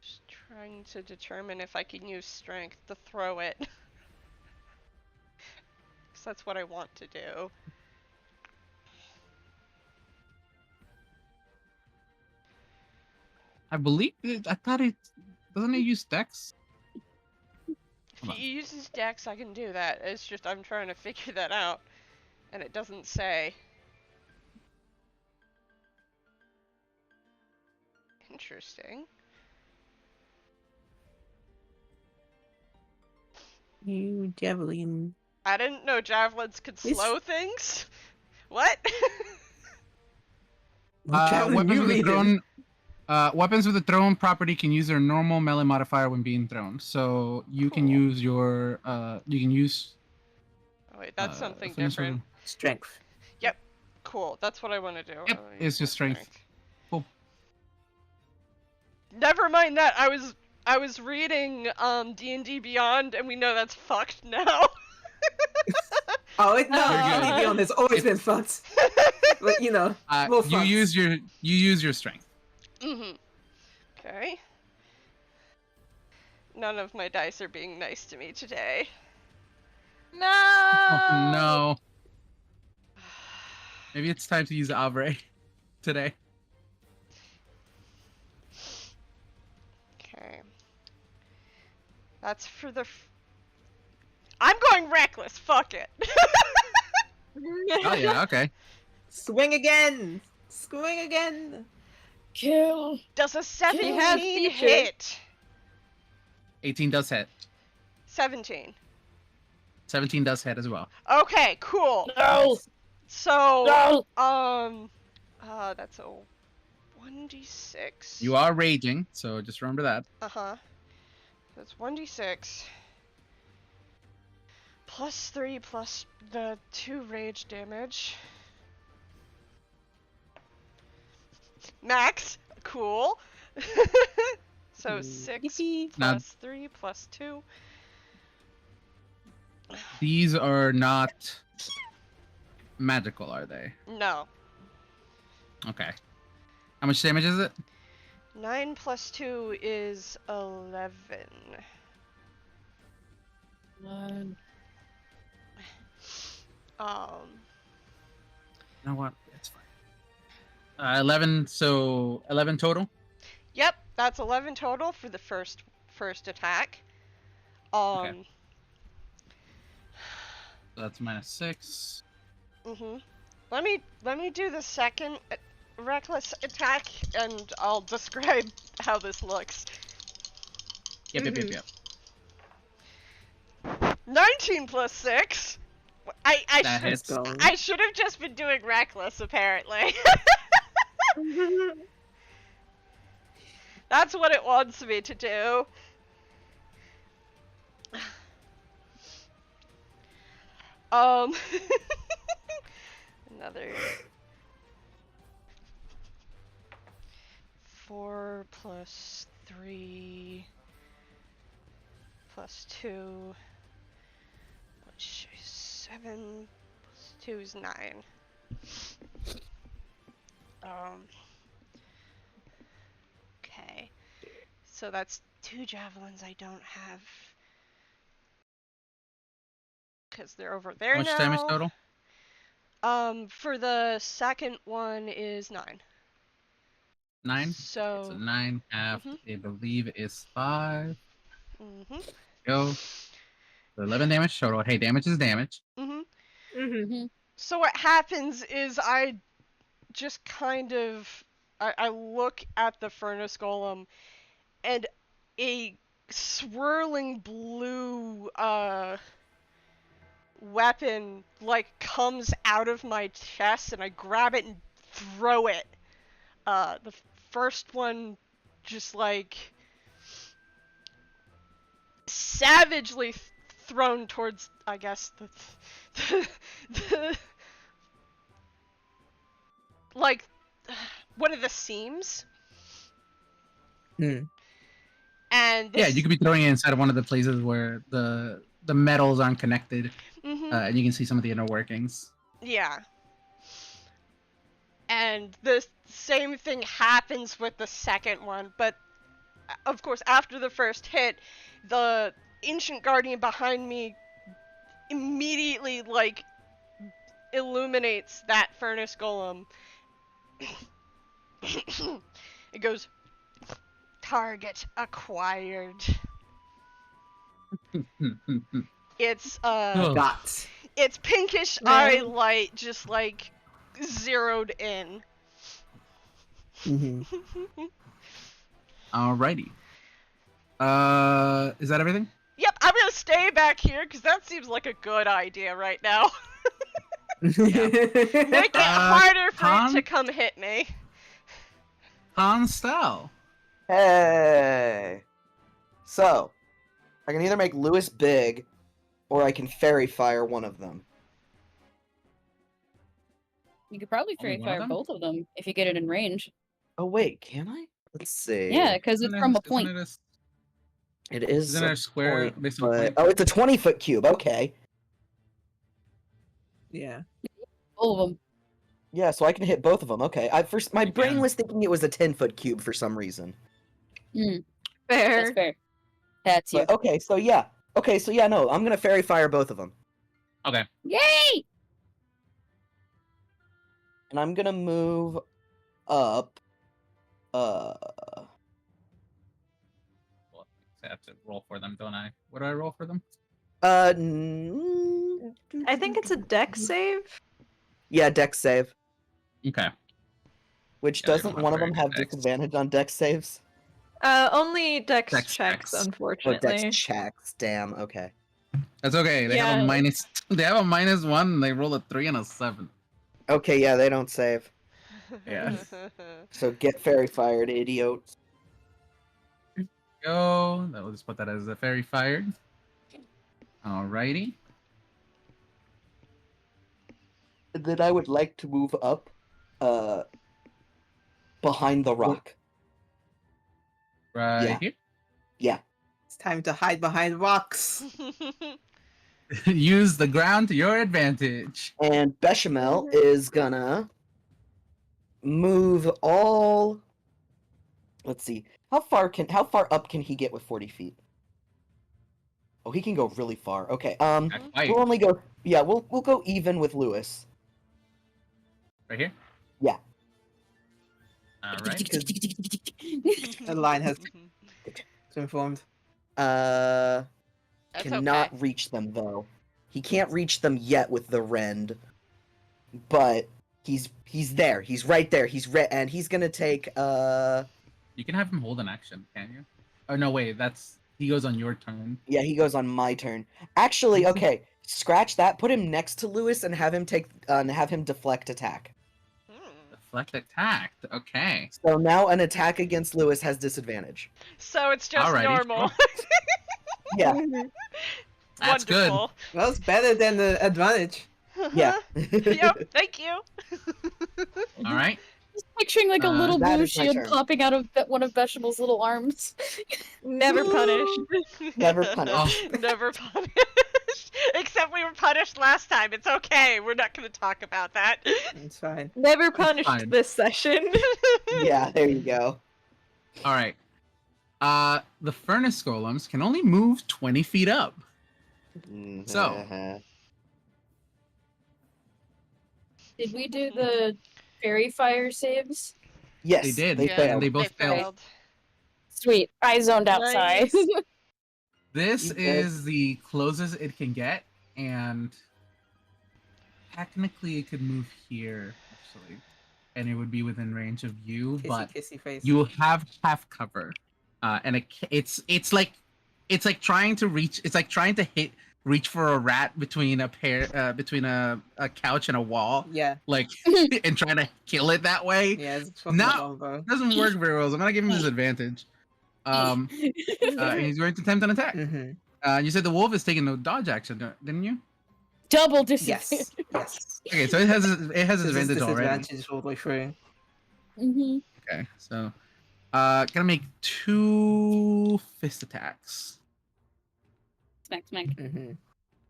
Just trying to determine if I can use strength to throw it. Because that's what I want to do. I believe I thought it doesn't it use dex? If he uses dex, I can do that. It's just I'm trying to figure that out. And it doesn't say. Interesting. You javelin. I didn't know javelins could slow things. What? Weapons with a thrown weapons with a thrown property can use their normal melee modifier when being thrown. So you can use your you can use Oh wait, that's something finish different. Strength. Yep. Cool. That's what I want to do. Yep, it's just strength. Cool. Never mind that. I was reading D&D Beyond, and we know that's fucked now. Oh, it, no, You're good. Beyond has always been fucked. But you know, you use your strength. Okay. None of my dice are being nice to me today. No. Oh, no. Maybe it's time to use Avre today. Okay. That's for the. I'm going reckless. Fuck it. Oh yeah, okay. Swing again. Swing again. Kill. Does a 17 has features. hit? 18 does hit. 17. 17 does hit as well. Okay, cool. No. So, No. that's a 1d6. You are raging, so just remember that. That's 1d6. Plus 3 plus the 2 rage damage. Max. Cool. So 6 plus 3 plus 2. These are not magical, are they? No. Okay. How much damage is it? 9 plus 2 is 11. You know what? It's fine. 11. So 11 total. Yep, that's 11 total for the first attack. Okay. So that's -6. Let me do the second reckless attack, and I'll describe how this looks. Yep. 19 plus 6. That hits. I should have just been doing reckless, apparently. That's what it wants me to do. Another 4 plus 3 plus 2, which is 7 plus 2 is 9. Okay. So that's 2 javelins I don't have. Because they're over there How now. much damage total? For the second one is 9. 9. So 9 half, I believe, is 5. Mm-hmm. Go. So 11 damage total. Hey, damage is damage. So what happens is I just kind of I look at the furnace golem, and a swirling blue weapon like comes out of my chest and I grab it and throw it. The first one just like savagely thrown towards, I guess, the like one of the seams. Hmm. And Yeah, you could be throwing it inside of one of the places where the metals aren't connected, and you can see some of the inner workings. Yeah. And the same thing happens with the second one, but of course, after the first hit, the ancient guardian behind me immediately, like, illuminates that furnace golem. It goes, target acquired. It's, Oh. Dots. it's pinkish Man. eye light just, like, zeroed in. Mhm. Alrighty. Is that everything? Yep, I'm gonna stay back here, because that seems like a good idea right now. Make it harder for it to come hit me. Han style. Hey. So, I can either make Lewis big, or I can fairy fire one of them. You could probably Only fairy one of fire them? both of them if you get it in range. Oh wait, can I? Let's see. Yeah, because it's from a Isn't point. It is Isn't it a square point, based on but... point? Oh, it's a 20-foot cube. Okay. Yeah. All of them. Yeah, so I can hit both of them. Okay. My You brain can. was thinking it was a 10-foot cube for some reason. That's Fair. fair. That's you. But, okay, so yeah. No, I'm gonna fairy fire both of them. Okay. Yay! And I'm gonna move up. Well, I have to roll for them, don't I? What do I roll for them? I think it's a deck save. Yeah, dex save. Okay. Which Yeah, they doesn't don't have one of very them good have dex. disadvantage on dex saves? Only dex Dex checks, checks. Oh, unfortunately. dex checks. Damn. Okay. That's okay. They have a Yeah. minus. They have a -1. And they roll a 3 and a 7. Okay. Yeah, they don't save. Yeah. So get fairy fired, idiot. Go. We'll just put that as a fairy fired. Alrighty. And then I would like to move up, behind the rock. Right Yeah. here. Yeah. It's time to hide behind rocks. Use the ground to your advantage. And Bechamel is gonna move all. Let's see. How far up can he get with 40 feet? Oh, he can go really far. Okay. Not quite. We'll only go. Yeah, we'll go even with Lewis. Right here. Yeah. Alright. The line has been formed. That's Cannot okay. reach them though. He can't reach them yet with the rend, but he's there. He's right there. And he's gonna take You can have him hold an action, can't you? Oh no, wait. He goes on your turn. Yeah, he goes on my turn. Actually, okay, scratch that. Put him next to Lewis and have him deflect attack. Deflect attacked. Okay. So now an attack against Lewis has disadvantage. So it's just Alrighty, normal. Yeah, That's good. Wonderful. Well, it's better than the advantage. yeah. Yep, thank you. All right. Just picturing like a little that blue is my shield turn. popping out of one of Bechamel's little arms. Never punished. Never punish. Oh, Never punished. Except we were punished last time. It's okay. We're not going to talk about that. It's fine. Never punished fine. this session. Yeah, there you go. all right. The furnace golems can only move 20 feet up. So. Did we do the fairy fire saves? Yes, They did. They Yeah, failed. And they both failed. Sweet. I zoned outside. Nice. This You did. is the closest it can get, and technically it could move here, actually, and it would be within range of you, but Kissy face. you have half cover, and it's like trying to reach. It's like trying to hit reach for a rat between a couch and a wall, Yeah. like, and try to kill it that way. Yeah, it's fucking No. combo. Doesn't work very well. So I'm gonna give him disadvantage. And he's going to attempt an attack. Mm-hmm. You said the wolf is taking no dodge action, didn't you? Double disadvantage. Yes. Yes. Okay, so it has This is advantage already. disadvantage all the way through. Mm-hmm. Okay, so gonna make 2 fist attacks. Smack, smack. Mm-hmm.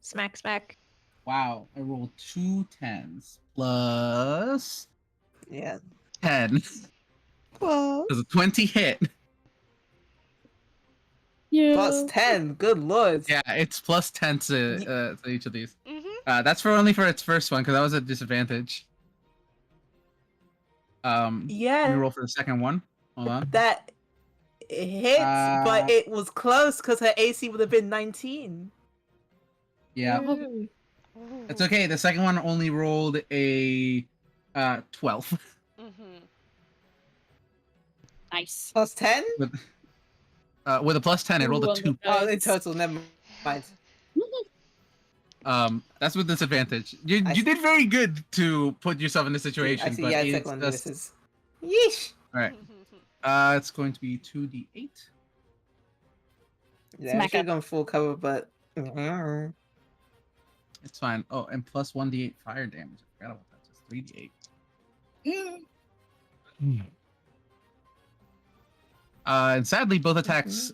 Smack, smack. Wow, I rolled 2 10s plus Yeah. 10. Well, Does a 20 hit? Yeah. plus 10. Good lord. Yeah, it's plus 10 to each of these. Mm-hmm. That's only for its first one because that was a disadvantage. Let me Yeah. roll for the second one. Hold on. That hits, but Uh, it was close because her AC would have been 19. Yeah, Mm. it's okay. The second one only rolled a 12. Mm-hmm. Nice. Plus 10? With a plus 10, it rolled Ooh, a on the 2. Oh, in dice. total, never mind. That's with disadvantage. You I did very good to put yourself in this situation, I see, but yeah, it's second one just... misses. Yeesh! Alright. It's going to be 2d8. Yeah, I Smack should have it. gone full cover, but. It's fine. Oh, and plus 1d8 fire damage. I forgot about that. Just 3d8. And sadly, both attacks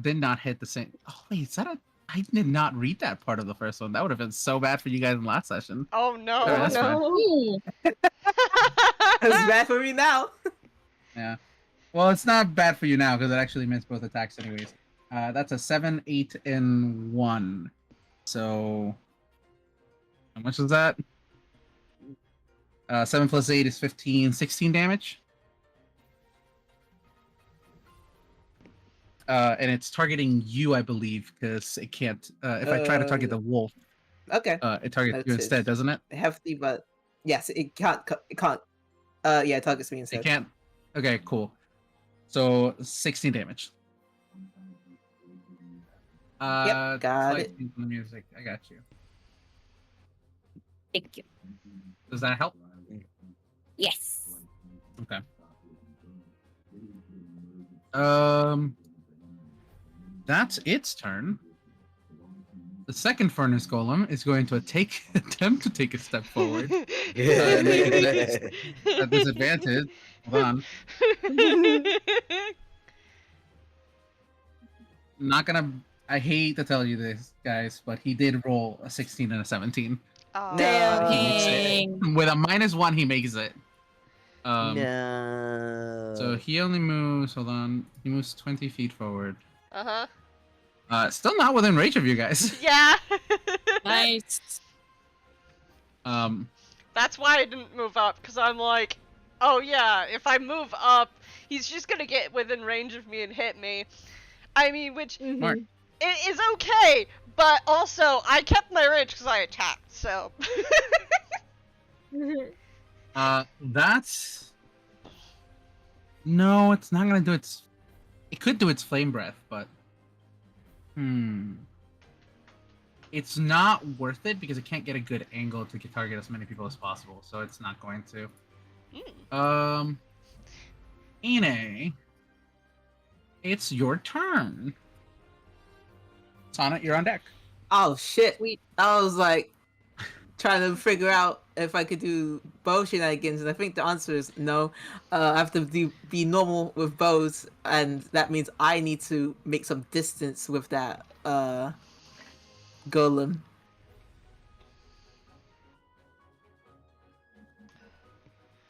did not hit the same. Oh wait, is that a? I did not read that part of the first one. That would have been so bad for you guys in the last session. Oh no. Sorry, that's fine. Ooh. It's bad for me now. Yeah. Well, it's not bad for you now because it actually missed both attacks, anyways. That's a 7, 8, and 1. So, how much is that? 7 plus 8 is 15, 16 damage. And it's targeting you, I believe, because it can't. If I try to target the wolf, Okay. it targets you That's instead, doesn't it? Hefty, but. Yes, it can't. It can't. Yeah, it targets me instead. It can't. Okay, cool. So 16 damage. Yep, got slight it. change in the music. I got you. Thank you. Does that help? Yes. Okay. That's its turn. The second furnace golem is going to attempt to take a step forward. A disadvantage. Hold on. Not gonna. I hate to tell you this, guys, but he did roll a 16 and a 17. Oh. Damn. He makes Dang. it. With a -1, he makes it. No. So he only moves. Hold on. He moves 20 feet forward. Uh-huh. Still not within range of you guys. Yeah. Nice. That's why I didn't move up, because I'm like, oh yeah, if I move up, he's just gonna get within range of me and hit me. I mean, which Smart. it is okay, but also I kept my range because I attacked, so. That's. No, it's not gonna do its. It could do its flame breath, but. It's not worth it because it can't get a good angle to target as many people as possible, so it's not going to. Ine, it's your turn. Sonnet, you're on deck. Oh shit! Sweet. I was like trying to figure out if I could do bow shenanigans, and I think the answer is no. I have to be normal with bows, and that means I need to make some distance with that golem.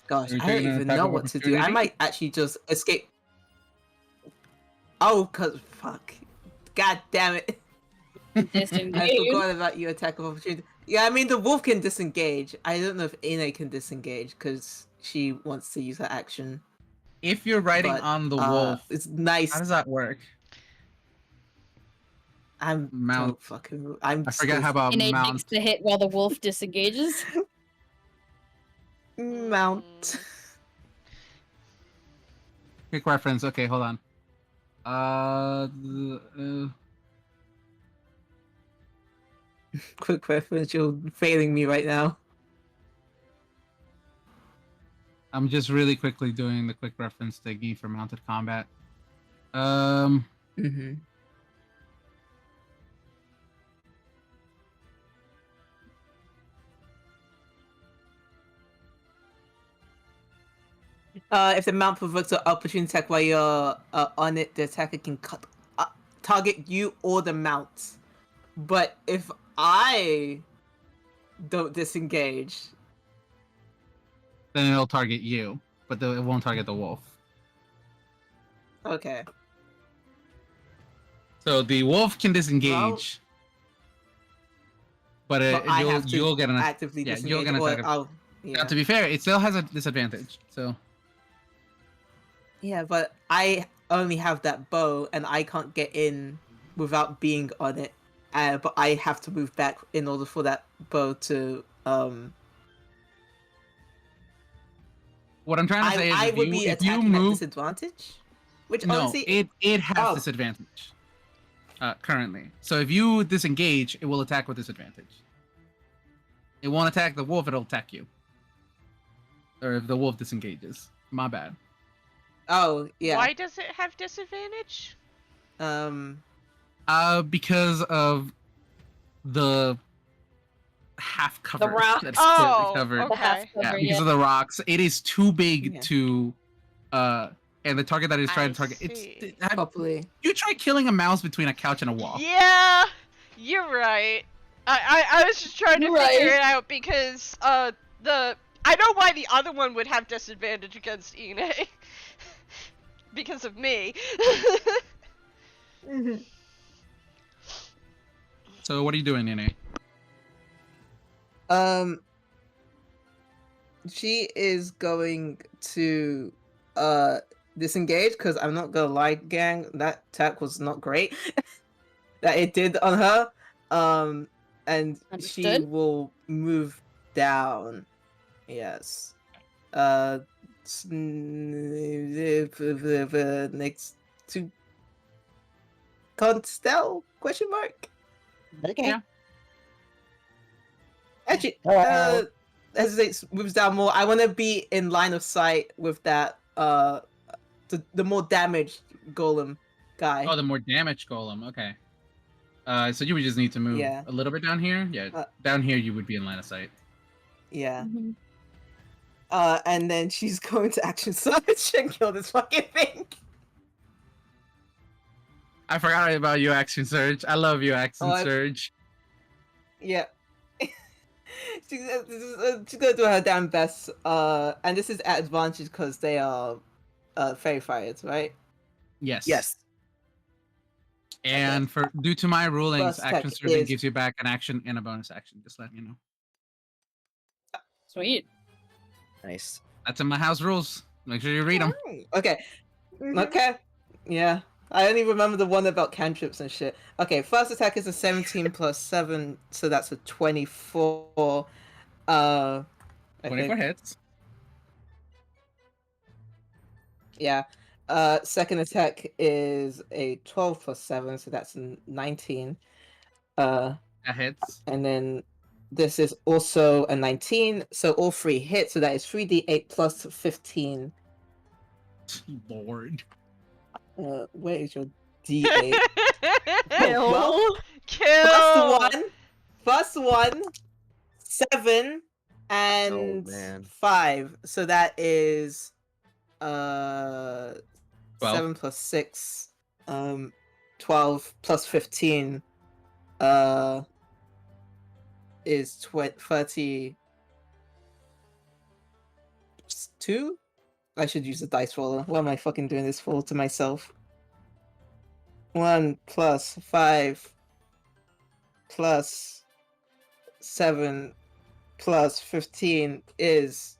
Gosh, Are you I don't taking an even attack know of what to do. I opportunity? might actually just escape. Oh, cause fuck! God damn it! I Disengage. forgot about your attack of opportunity. Yeah, I mean the wolf can disengage. I don't know if Ine can disengage because she wants to use her action. If you're riding But, on the wolf, it's nice. how does that work? I'm Mount. don't fucking. I'm. I forget how about Innate mount. takes the hit while the wolf disengages. Mount. Quick reference. Okay, hold on. quick reference. You're failing me right now. I'm just really quickly doing the quick reference thingy for mounted combat. Mm-hmm. If the mount provokes an opportunity attack while you're on it, the attacker can target you or the mount. But if I don't disengage, then it'll target you, but it won't target the wolf. okay. So the wolf can disengage, but I have to you'll get an actively yeah, disengage. you'll get an Or attack. I'll, yeah. Now, to be fair, it still has a disadvantage. So Yeah, but I only have that bow, and I can't get in without being on it. But I have to move back in order for that bow to what I'm trying to say is, I would be if you attacking at move, disadvantage. Which no, honestly, it has Oh. disadvantage currently. So if you disengage, it will attack with disadvantage. It won't attack the wolf; it'll attack you. Or if the wolf disengages, my bad. oh yeah. Why does it have disadvantage? Because of the half cover. rock. That's Oh, covered. okay. The half Yeah, cover, because yeah. of the rocks. It is too big Yeah. to and the target that is trying I to target see. Probably. you try killing a mouse between a couch and a wall. Yeah, you're right. I was just trying to You're figure right. it out because I know why the other one would have disadvantage against Ine. Because of me. So what are you doing, Nene? She is going to disengage because I'm not gonna lie, gang. That attack was not great. That it did on her. And she Understood. will move down. Yes. Next to Constel? Question mark. Okay. Yeah. Actually, Hello. as it moves down more, I want to be in line of sight with that. The more damaged golem guy. Oh, the more damage golem. Okay. So you would just need to move Yeah. a little bit down here. Yeah, down here you would be in line of sight. Yeah. Mhm. And then she's going to action surge and kill this fucking thing. I forgot about you, Action Surge. I love you, Action Surge. Yeah. she's gonna do her damn best. And this is at advantage because they are fairy fires, right? Yes. Yes. And for due to my rulings, First Action tech Surging is- gives you back an action and a bonus action. Just letting you know. Sweet. Nice. That's in my house rules. Make sure you read them. Okay. Okay. Yeah. I only remember the one about cantrips and shit. Okay, first attack is a 17 plus 7, so that's a 24. I 24 think. hits. Yeah. Second attack is a 12 plus 7, so that's a 19. That hits. And then this is also a 19, so all three hit, so that is 3d8 plus 15. Lord. Where is your d8? Kill. well, Kill. Plus one, 7, and Oh, man. 5. So that is 12. 7 plus 6, 12 plus 15 is 32. I should use a dice roller. What am I fucking doing this for to myself? 1 plus 5 plus 7 plus 15 is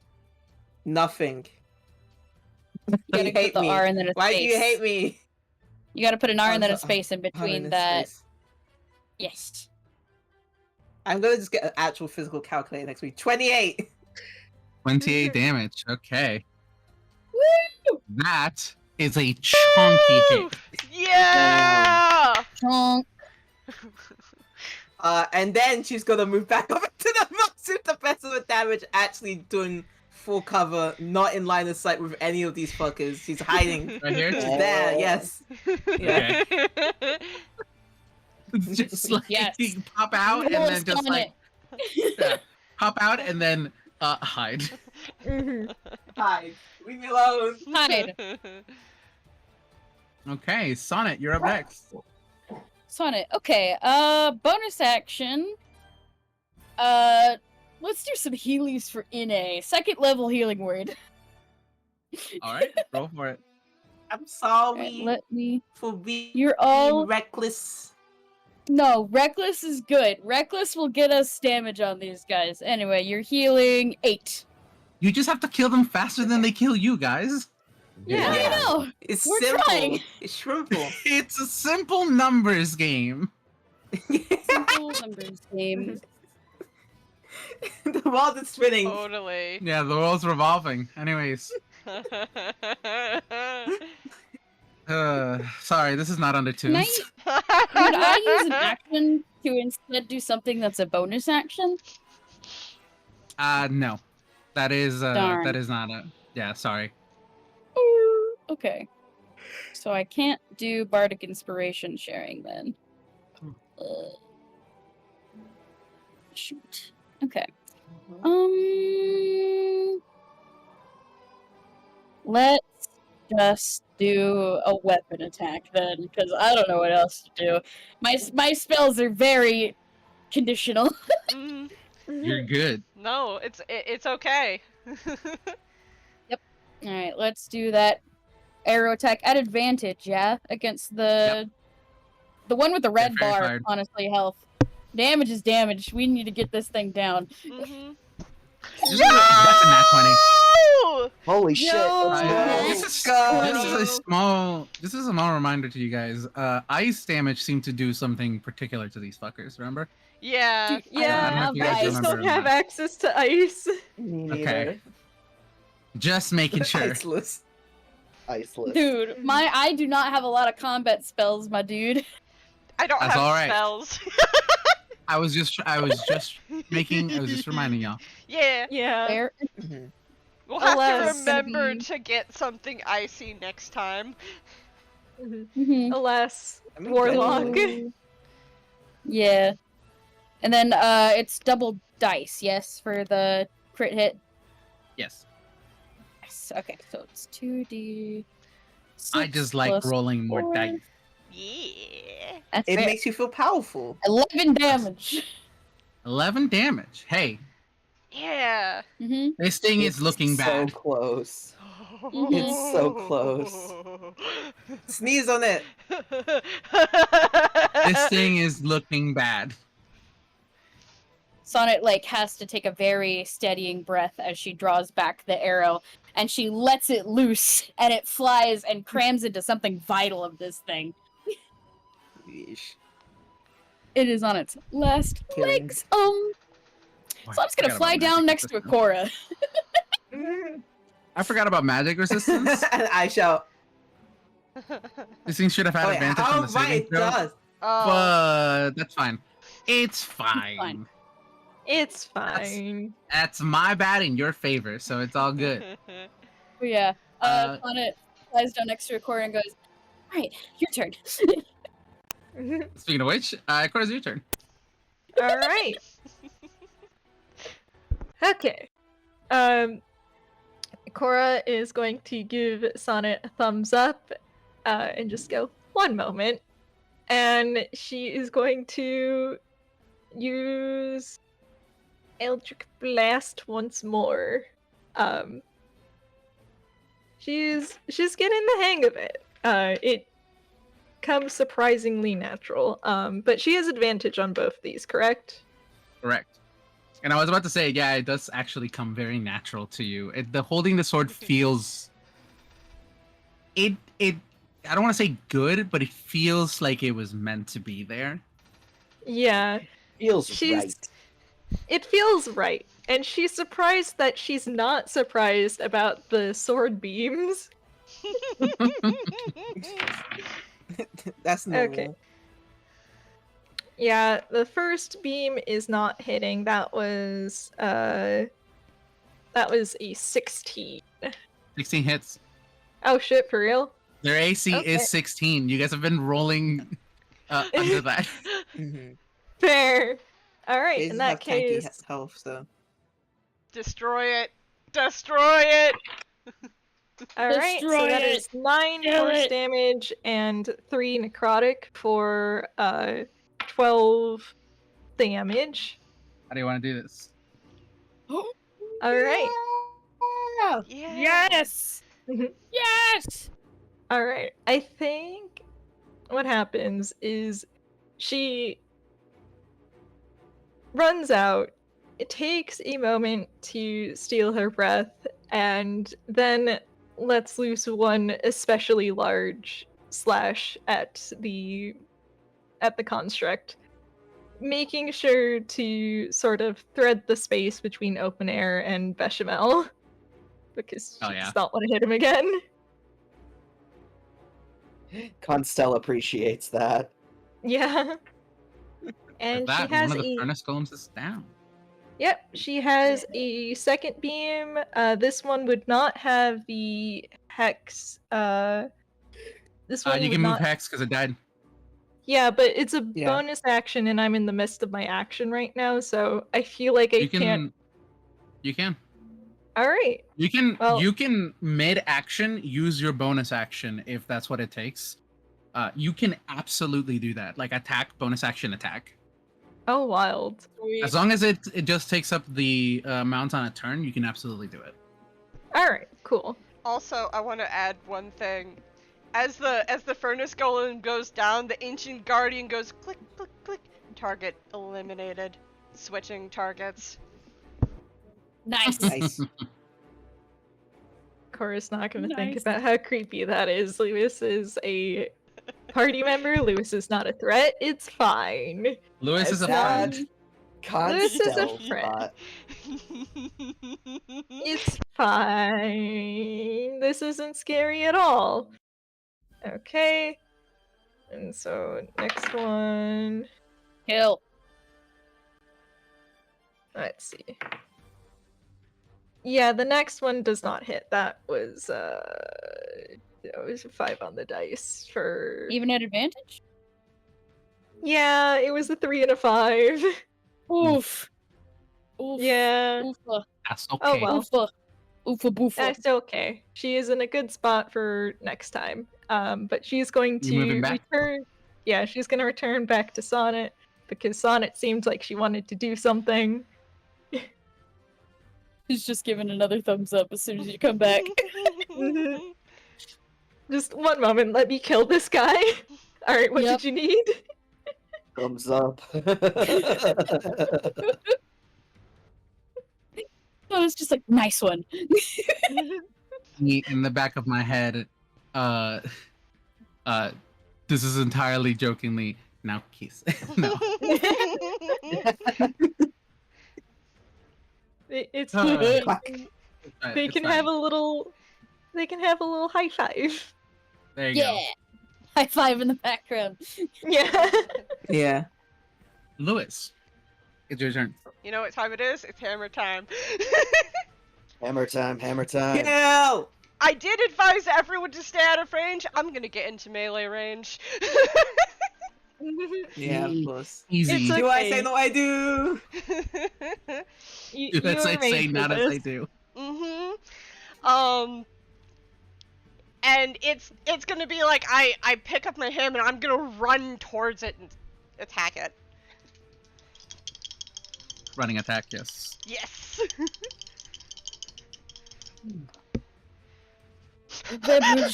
nothing. You gotta You put hate the me. R and then a Why do space. you hate me? You gotta put an R and then a Oh, space in hold on, between this that. space. Yes. I'm gonna just get an actual physical calculator next week. 28. 28 damage. Okay. Woo! That is a chunky Woo! hit. Yeah. Chonk. And then she's gonna move back over to the box with the best of the damage, actually doing full cover, not in line of sight with any of these fuckers. She's hiding. Right here? She's there, yes. Yeah. It's just like Yes. you pop out and then just like pop out and then hide. Hide. Leave me alone. Hide. Okay, Sonnet, you're up next. Sonnet. Okay. Bonus action. Let's do some healies for NA. Second level healing word. All right, roll for it. I'm sorry Alright, let me. for being You're all. reckless. No, reckless is good. Reckless will get us damage on these guys. Anyway, you're healing 8. You just have to kill them faster than they kill you, guys. Yeah. I know. It's We're simple. trying. It's simple. It's a simple numbers game. Simple numbers game. The world is spinning. Totally. Yeah, the world's revolving. Anyways, sorry, this is not under Can I, tunes. could I use an action to instead do something that's a bonus action? No, that is Darn. that is not a. Yeah, sorry. Okay. So I can't do bardic inspiration sharing then. Shoot. Okay. Let's just do a weapon attack then, because I don't know what else to do. My spells are very conditional. Mm, You're good. no, it's okay. Alright, let's do that arrow attack at advantage, yeah? Against the one with the red very bar, tired. honestly, health. Damage is damage. We need to get this thing down. Mhm. That's a nat 20. No! Holy shit! Yo! Let's Right. go. This is a small reminder to you guys. Ice damage seemed to do something particular to these fuckers. Remember? Yeah. Dude, Yeah, I don't know if you guys I just remember don't or have not. access to ice. Me Okay. neither. Just making sure. Iceless. Iceless. Dude, I do not have a lot of combat spells, my dude. I don't That's have all right. spells. I was just reminding y'all. Yeah. Yeah. Fair. Mhm. We'll have Alas. to remember Gonna be- to get something icy next time. Mhm. Mhm. Alas, I mean, Warlock. Yeah. And then it's double dice, yes, for the crit hit. Yes. Yes. Okay, so it's 2d. I just like rolling more 4. dice. Yeah. That's It fair. makes you feel powerful. 11 damage. 11 damage. Hey, Yeah. Mm-hmm. this thing is It's looking so bad. close. It's so close. Sneeze on it. This thing is looking bad. Sonnet has to take a very steadying breath as she draws back the arrow, and she lets it loose, and it flies and crams into something vital of this thing. Yeesh. It is on its last Killing. legs. So I'm just gonna fly down next to Akora. I forgot about magic resistance. And I shall. This thing should have had Wait, advantage how on the saving right throw, does? Oh. but that's fine. It's fine. fine. It's fine. That's my bad in your favor, so it's all good. But yeah, Uh, Sonnet flies down next to Akora and goes, "Right, your turn." Speaking of which, Cora's your turn. All right. Okay. Cora is going to give Sonnet a thumbs up and just go, one moment. And she is going to use Eldritch Blast once more. She's getting the hang of it. It comes surprisingly natural. But she has advantage on both these, correct? Correct. And I was about to say, yeah, it does actually come very natural to you. The holding the sword feels. I don't want to say good, but it feels like it was meant to be there. Yeah. Feels She's- right. It feels right. And she's surprised that she's not surprised about the sword beams. That's normal. Okay. Yeah, the first beam is not hitting. That was a 16. 16 hits. Oh shit, for real? Their AC Okay. is 16. You guys have been rolling under that. Mm-hmm. Fair. All right, They in just that have tanky case, health, so. Destroy it. Destroy it. all right. So Destroy that it. is 9 Kill force it. damage and 3 necrotic for 12 damage. How do you want to do this? All right. Yeah. Yes. Yes. All right. I think what happens is she runs out. It takes a moment to steal her breath and then lets loose one especially large slash at the construct, making sure to sort of thread the space between open air and bechamel because Oh, she yeah. does not want to hit him again. Constel appreciates that. Yeah. And With that, she has one of the a furnace golems is down. Yep, she has a second beam. This one would not have the hex. This one You would can move not. Hex because it died. Yeah, but it's a Yeah. bonus action, and I'm in the midst of my action right now, so I feel like I You can't. can. You can. All right. You can. Well- You can mid action use your bonus action if that's what it takes. You can absolutely do that. Like attack, bonus action, attack. Oh, wild. As long as it just takes up the amount on a turn, you can absolutely do it. All right. Cool. Also, I want to add one thing. As the furnace golem goes down, the ancient guardian goes click click click. Target eliminated. Switching targets. Nice. Nice. Cora's not going to think Nice. about how creepy that is. Lewis is a party member. Lewis is not a threat. It's fine. Lewis is a That friend. This is a Constel friend. thought. It's fine. This isn't scary at all. Okay. And so next one, Kill. let's see. Yeah, the next one does not hit. That was a 5 on the dice for Even at advantage. Yeah, it was a 3 and a 5. Oof. Oof. Yeah. Oofa. That's Oh, okay. well. Oofa. Oofa boofa. That's okay. She is in a good spot for next time. But she's going You moving to back? return. Yeah, she's going to return back to Sonnet because Sonnet seemed like she wanted to do something. He's just giving another thumbs up as soon as you come back. Just one moment, let me kill this guy. All right, what Yep. did you need? Thumbs up. Oh, it's just like nice one. In the back of my head, this is entirely jokingly. Now kiss. No. It's Uh, fine. They It's can fine. have a little. They can have a little high five. There you Yeah. go. High five in the background. Yeah. Yeah. Lewis, it's your turn. You know what time it is? It's hammer time. Hammer time, hammer time. Kill! I did advise everyone to stay out of range. I'm gonna get into melee range. Yeah, of course. Easy. It's Do I okay. say no? I do. You That's are I say, made for not as I this. do. And it's gonna be like I pick up my hammer and I'm gonna run towards it and attack it. Running attack, yes. Yes. Damage.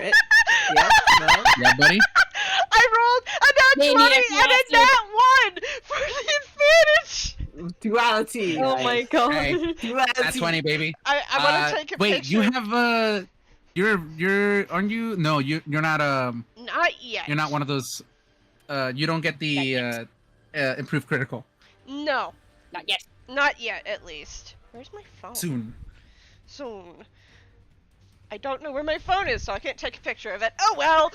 Right? Yeah. No. Yeah, buddy. I rolled a nat 20 Maniac and a bastard. nat 1 for the advantage. Duality. Oh my god. Hey. Duality. That's 20, baby. I want to take a wait, picture. you have you're aren't you? No, you're not Not yet. you're not one of those. You don't get the improved critical No, Not yet. not yet. At least. Where's my phone? soon. Soon. I don't know where my phone is, so I can't take a picture of it. Oh well.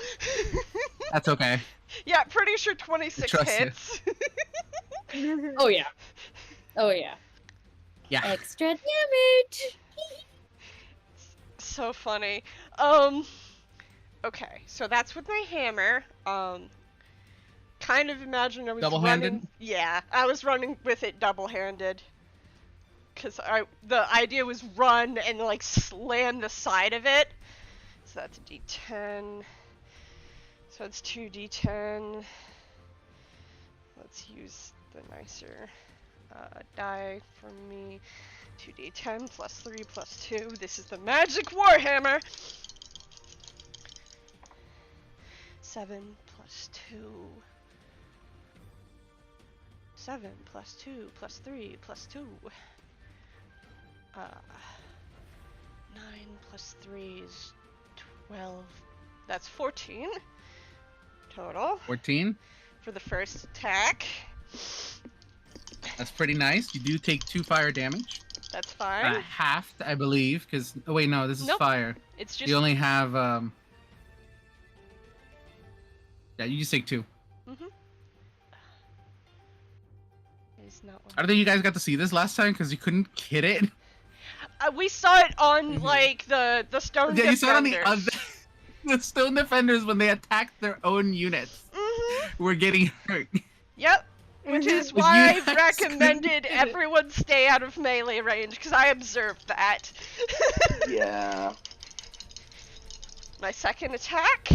That's okay. Yeah, pretty sure 26 Trust you. hits. Oh yeah. Oh yeah. Yeah. Extra damage. So funny. Okay, so that's with my hammer. Kind of imagine I was Double-handed? running. Yeah, I was running with it double-handed. Cause the idea was run and like slam the side of it. So that's a D10. So it's 2D10. Let's use the nicer die for me. 2D10 plus 3 plus 2. This is the magic warhammer. 7 plus 2. 7 plus 2 plus 3 plus 2. 9 plus 3 is 12. That's 14 total 14. for the first attack. That's pretty nice. You do take 2 fire damage. That's fine. Halved, I believe, because oh wait, no, this is Nope. fire. It's just You only have yeah, you just take 2. It's not one. I don't think you guys got to see this last time because you couldn't hit it. We saw it on like the stone. Yeah, you saw it on the defenders. other. The stone defenders when they attacked their own units were getting hurt. Yep. Which is But why you I've guys recommended couldn't hit it. everyone stay out of melee range, because I observed that. Yeah. My second attack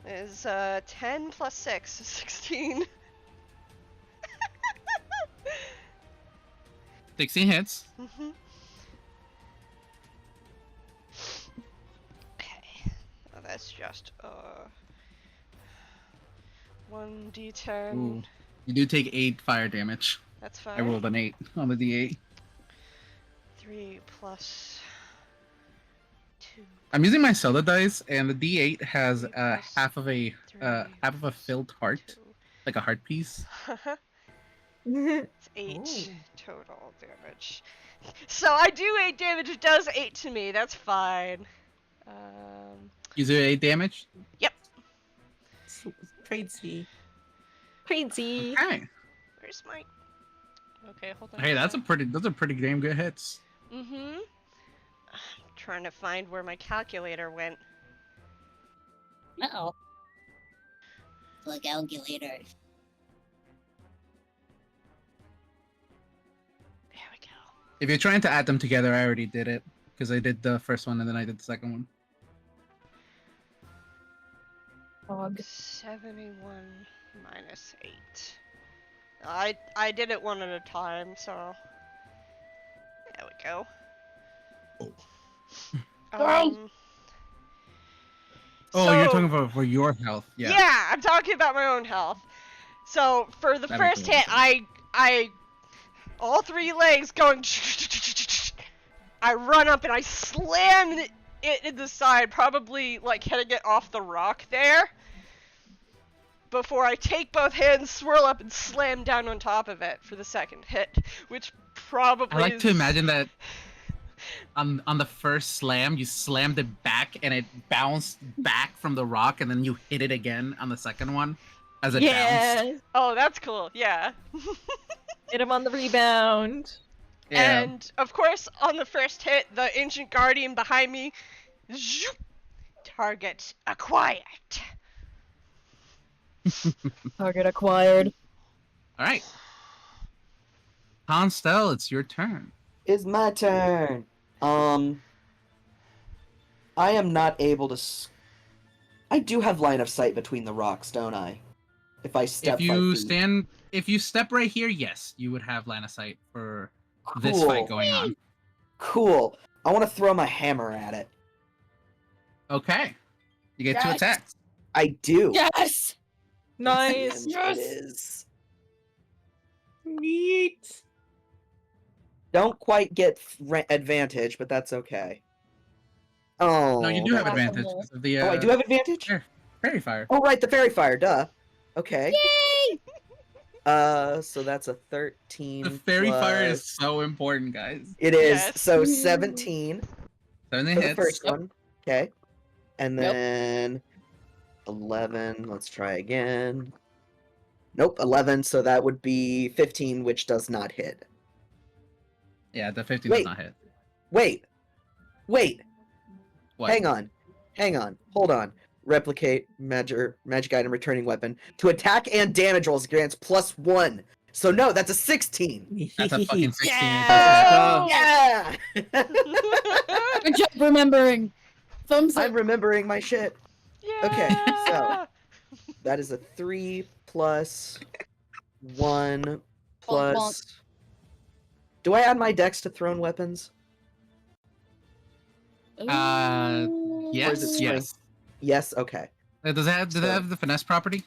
is 10 plus 6 is 16. 16 hits. Okay. Well, that's just 1d10. Ooh. You do take 8 fire damage. That's fine. I rolled an 8 on the d8. 3 plus 2. I'm using my Zelda dice, and the d8 has 3 plus half of a 3 filled heart, like a heart piece. It's 8 total damage. So I do 8 damage, it does 8 to me, that's fine. You do 8 damage. Crazy. Crazy. Okay. Where's my... Okay, hold on. Hey, those are pretty damn good hits. I'm trying to find where my calculator went. Uh-oh. The calculator. There we go. If you're trying to add them together, I already did it because I did the first one and then I did the second one. 71 minus 8. I did it one at a time, so there we go. Oh, you're talking about for your health. Yeah. Yeah, I'm talking about my own health. So for the That first makes hit, I all 3 legs going. I run up and I slam it in the side, probably like hitting it off the rock there. Before I take both hands, swirl up, and slam down on top of it for the second hit, which probably I like is... to imagine that on the first slam, you slammed it back and it bounced back from the rock, and then you hit it again on the second one as it bounced. Yeah. Oh, that's cool. Yeah. Hit him on the rebound. Yeah. And of course, on the first hit, the ancient guardian behind me, zoop, target acquired. Target acquired. All right. Constel, it's your turn. It's my turn. I am not able to. I do have line of sight between the rocks, don't I? If I step. If you step right here, yes, you would have line of sight for this Cool. fight going on. Cool. I want to throw my hammer at it. Okay. You get 2 Yes. attacks. I do. Yes! Nice. And Yes. It is. Neat. Don't quite get advantage, but that's okay. Oh. No, you do have that- advantage because of the Oh, I do have advantage? Sure. Fairy fire. Oh, right, the fairy fire, duh. Okay. Yay! So that's a 13. The fairy fire plus- is so important, guys. It is. Yes. So 17. Certainly for the hits. first Yep. one. Okay. And Yep. then 11. Let's try again. Nope, 11. So that would be 15, which does not hit. Yeah, the 15 Wait. does not hit. Wait. What? Hang on. Hold on. Replicate magic item returning weapon. To attack and damage rolls grants +1. So no, that's a 16. That's a fucking 16. Yeah! Yeah! Good job remembering. Thumbs up. I'm remembering my shit. Yeah. Okay, so that is a 3 plus 1 plus. Do I add my dex to thrown weapons? Yes. it Yes. Yes, okay. Does it So- have the finesse property?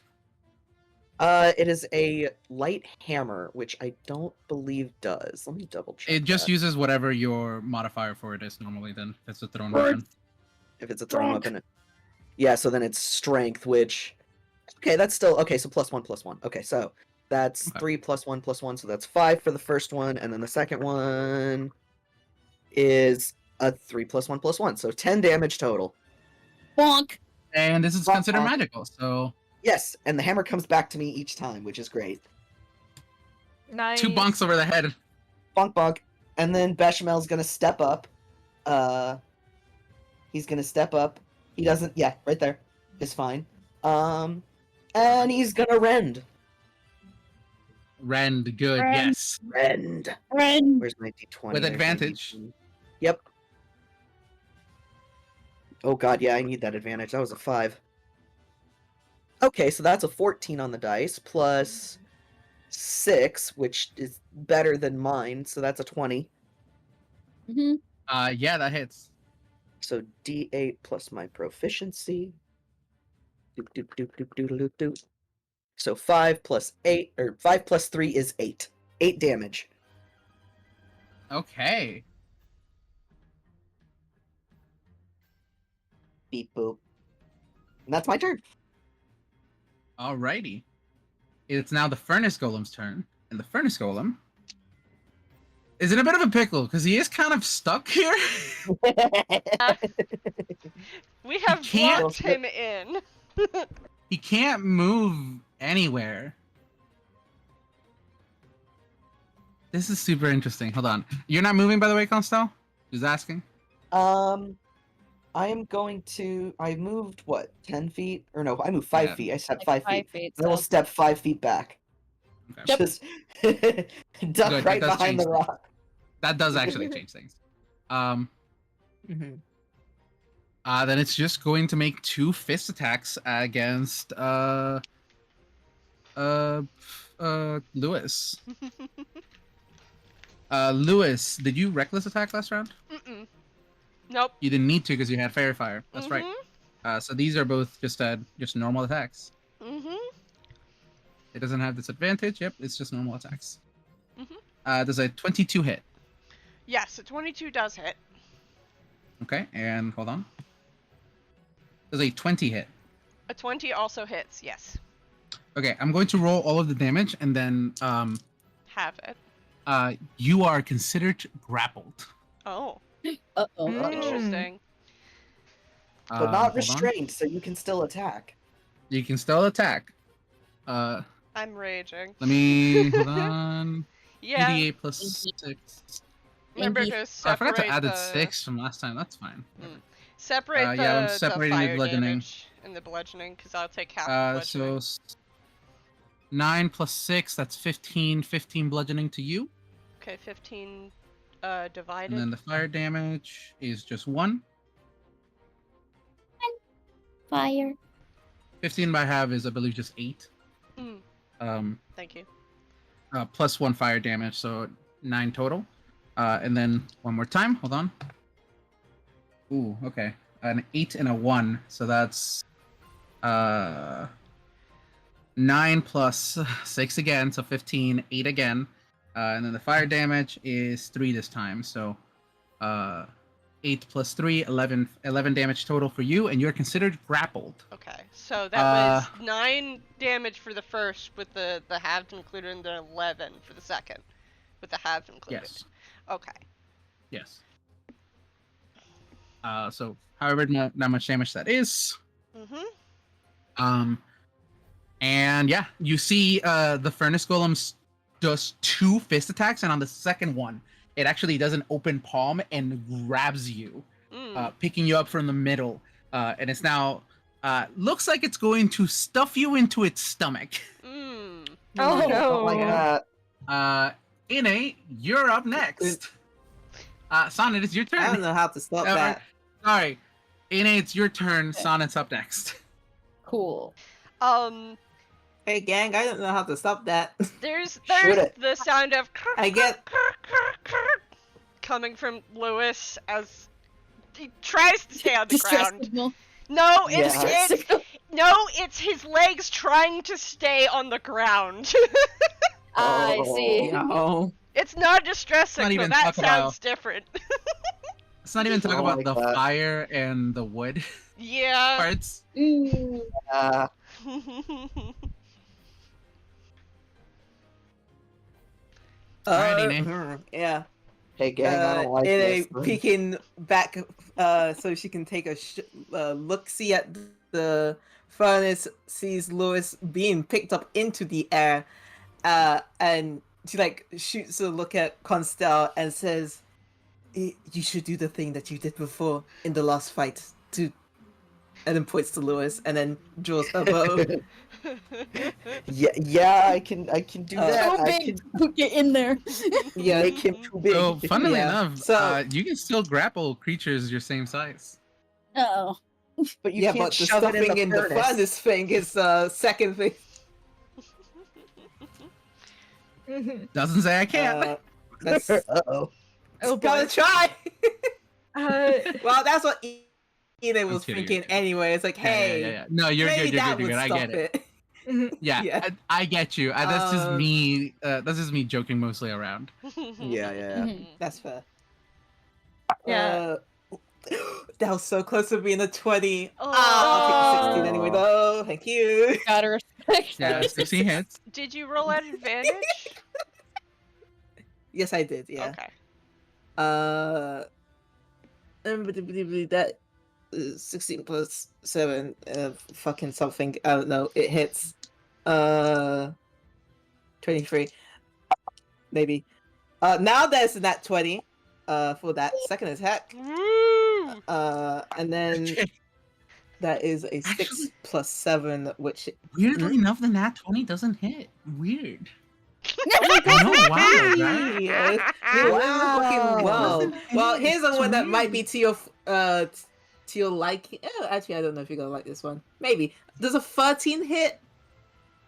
It is a light hammer, which I don't believe does. Let me double check. It just that. uses whatever your modifier for it is normally. Then if it's a thrown Word. weapon. If it's a thrown weapon. Yeah, so then it's strength, which. Okay, that's still. Okay, so +1. Okay, so that's Okay. 3 + 1 + 1, so that's 5 for the first one, and then the second one is a 3 + 1 + 1, so 10 damage total. Bonk. And this is Bonk, considered bonk. magical, so Yes, and the hammer comes back to me each time, which is great. Nice. 2 bonks over the head. Bonk bonk. And then Bechamel's gonna step up. He's gonna step up. He doesn't. Yeah, right there. Is fine. And he's gonna rend. Rend, good, Rend. yes. Rend. Ren. Where's my d20? With There's my advantage. D20. Yep. Oh god, yeah, I need that advantage. That was a 5. Okay, so that's a 14 on the dice, plus 6, which is better than mine, so that's a 20. Mm-hmm. Yeah, that hits. So d8 plus my proficiency. Doop, doop, doop, doop, doodle, doop, doop. So 5 plus 8, or 5 plus 3 is 8. 8 damage. Okay. Beep boop. And that's my turn. Alrighty. It's now the Furnace Golem's turn. And the Furnace Golem is in a bit of a pickle, because he is kind of stuck here. We have can't- blocked him in. He can't move anywhere. This is super interesting. Hold on. You're not moving, by the way, Constel? Just asking. I am going to. I moved what? 10 feet? Or no, I moved 5 Yeah. feet. I stepped Like 5 feet. 5 feet. And then we'll So. step 5 feet back. Okay. Yep. Just duck that right does behind change the things. rock. That does actually change things. Then it's just going to make 2 fist attacks against Lewis. Lewis, did you reckless attack last round? Mm-mm. Nope. You didn't need to because you had fairy fire. That's right. Mhm. So these are both just normal attacks. Mhm. It doesn't have disadvantage. Yep, it's just normal attacks. Mhm. Does a 22 hit? Yes, a 22 does hit. Okay, and hold on. Does a 20 hit? A 20 also hits. Yes. Okay, I'm going to roll all of the damage, and then Have it. you are considered grappled. Oh, Uh-oh. interesting. But Hold not on. restrained, so you can still attack. You can still attack. I'm raging. Let me hold on. Yeah. 88 plus 6. Remember Indeed. to I separate forgot to add the 6 from last time. That's fine. separate the, yeah, I'm the separating the fire bludgeoning. damage and the bludgeoning because I'll take half the So bludgeoning. 9 plus 6, that's 15. 15 bludgeoning to you. Okay, 15 divided. And then the fire damage is just 1. Fire. 15 by half is, I believe, just 8. Mm, thank you. Plus 1 fire damage, so 9 total. And then one more time. Hold on. Ooh, okay. An 8 and a 1, so that's 9 plus 6 again, so 15. 8 again. And then the fire damage is 3 this time, so 8 plus 3, 11 damage total for you, and you're considered grappled. Okay, so that was 9 damage for the first with the halved included, and then 11 for the second with the halved included. Yes. Okay. Yes. So however not much damage that is. Mhm. And yeah, you see the furnace golem does 2 fist attacks, and on the second one, it actually does an open palm and grabs you, picking you up from the middle. And it's now looks like it's going to stuff you into its stomach. Mm. Oh Oh no! my god. Ine, you're up next. Sonnet, it's your turn. I don't know how to stop that. Sorry, Ine, it's your turn. Sonnet's up next. Cool. Hey gang, I don't know how to stop that. There's Shoot it. the sound of I get coming from Lewis as he tries to stay on the Distress ground. signal. No, Yeah. it's his legs trying to stay on the ground. I see. No. It's not a distress Not signal. even That talk about- sounds different. Let's not even talk Oh about my the God. fire and the wood Yeah. parts. Ooh. Alrighty, Nate. Yeah. Hey gang, I don't like in this. a peeking back, so she can take a look see at the furnace, sees Lewis being picked up into the air, and she like shoots a look at Constel and says, "You should do the thing that you did before in the last fight." And then points to Lewis, and then draws her bow. Yeah, I can do that. So I big. can Get in there. Yeah. make him too big. So, funnily Yeah. enough, So- you can still grapple creatures your same size. Oh. But you Yeah, can't but the shove it stuffing in the furnace thing is second thing. Doesn't say I can't. That's Uh-oh. Oh gotta boy. try. Uh, Well, that's what Ine was kidding, thinking I'm kidding. anyway. It's like, Yeah, hey, yeah. No, you're maybe good. You're that good. You're would good. I stop get it. it. Yeah, Yeah. I get you. That's just Um, me. That's just me joking mostly around. Yeah. That's fair. Yeah. That was so close to being a 20. Oh. I'll take the 16 anyway, though. Thank you. Gotta respect. Yeah, that. 16 hits. Did you roll at advantage? Yes, I did. Yeah. Okay. That 16 plus 7, fucking something. I don't know. It hits. 23. Maybe. Now there's a nat 20. For that second attack. Woo! And then that is a 6 Actually- plus 7, which Weirdly enough, the nat 20 doesn't hit. Weird. oh my know why, right? Yeah, you're fucking well. Doesn't Well, hit. here's the It's one that might weird. be to your liking. Oh, actually, I don't know if you're gonna like this one. Maybe. Does a 13 hit?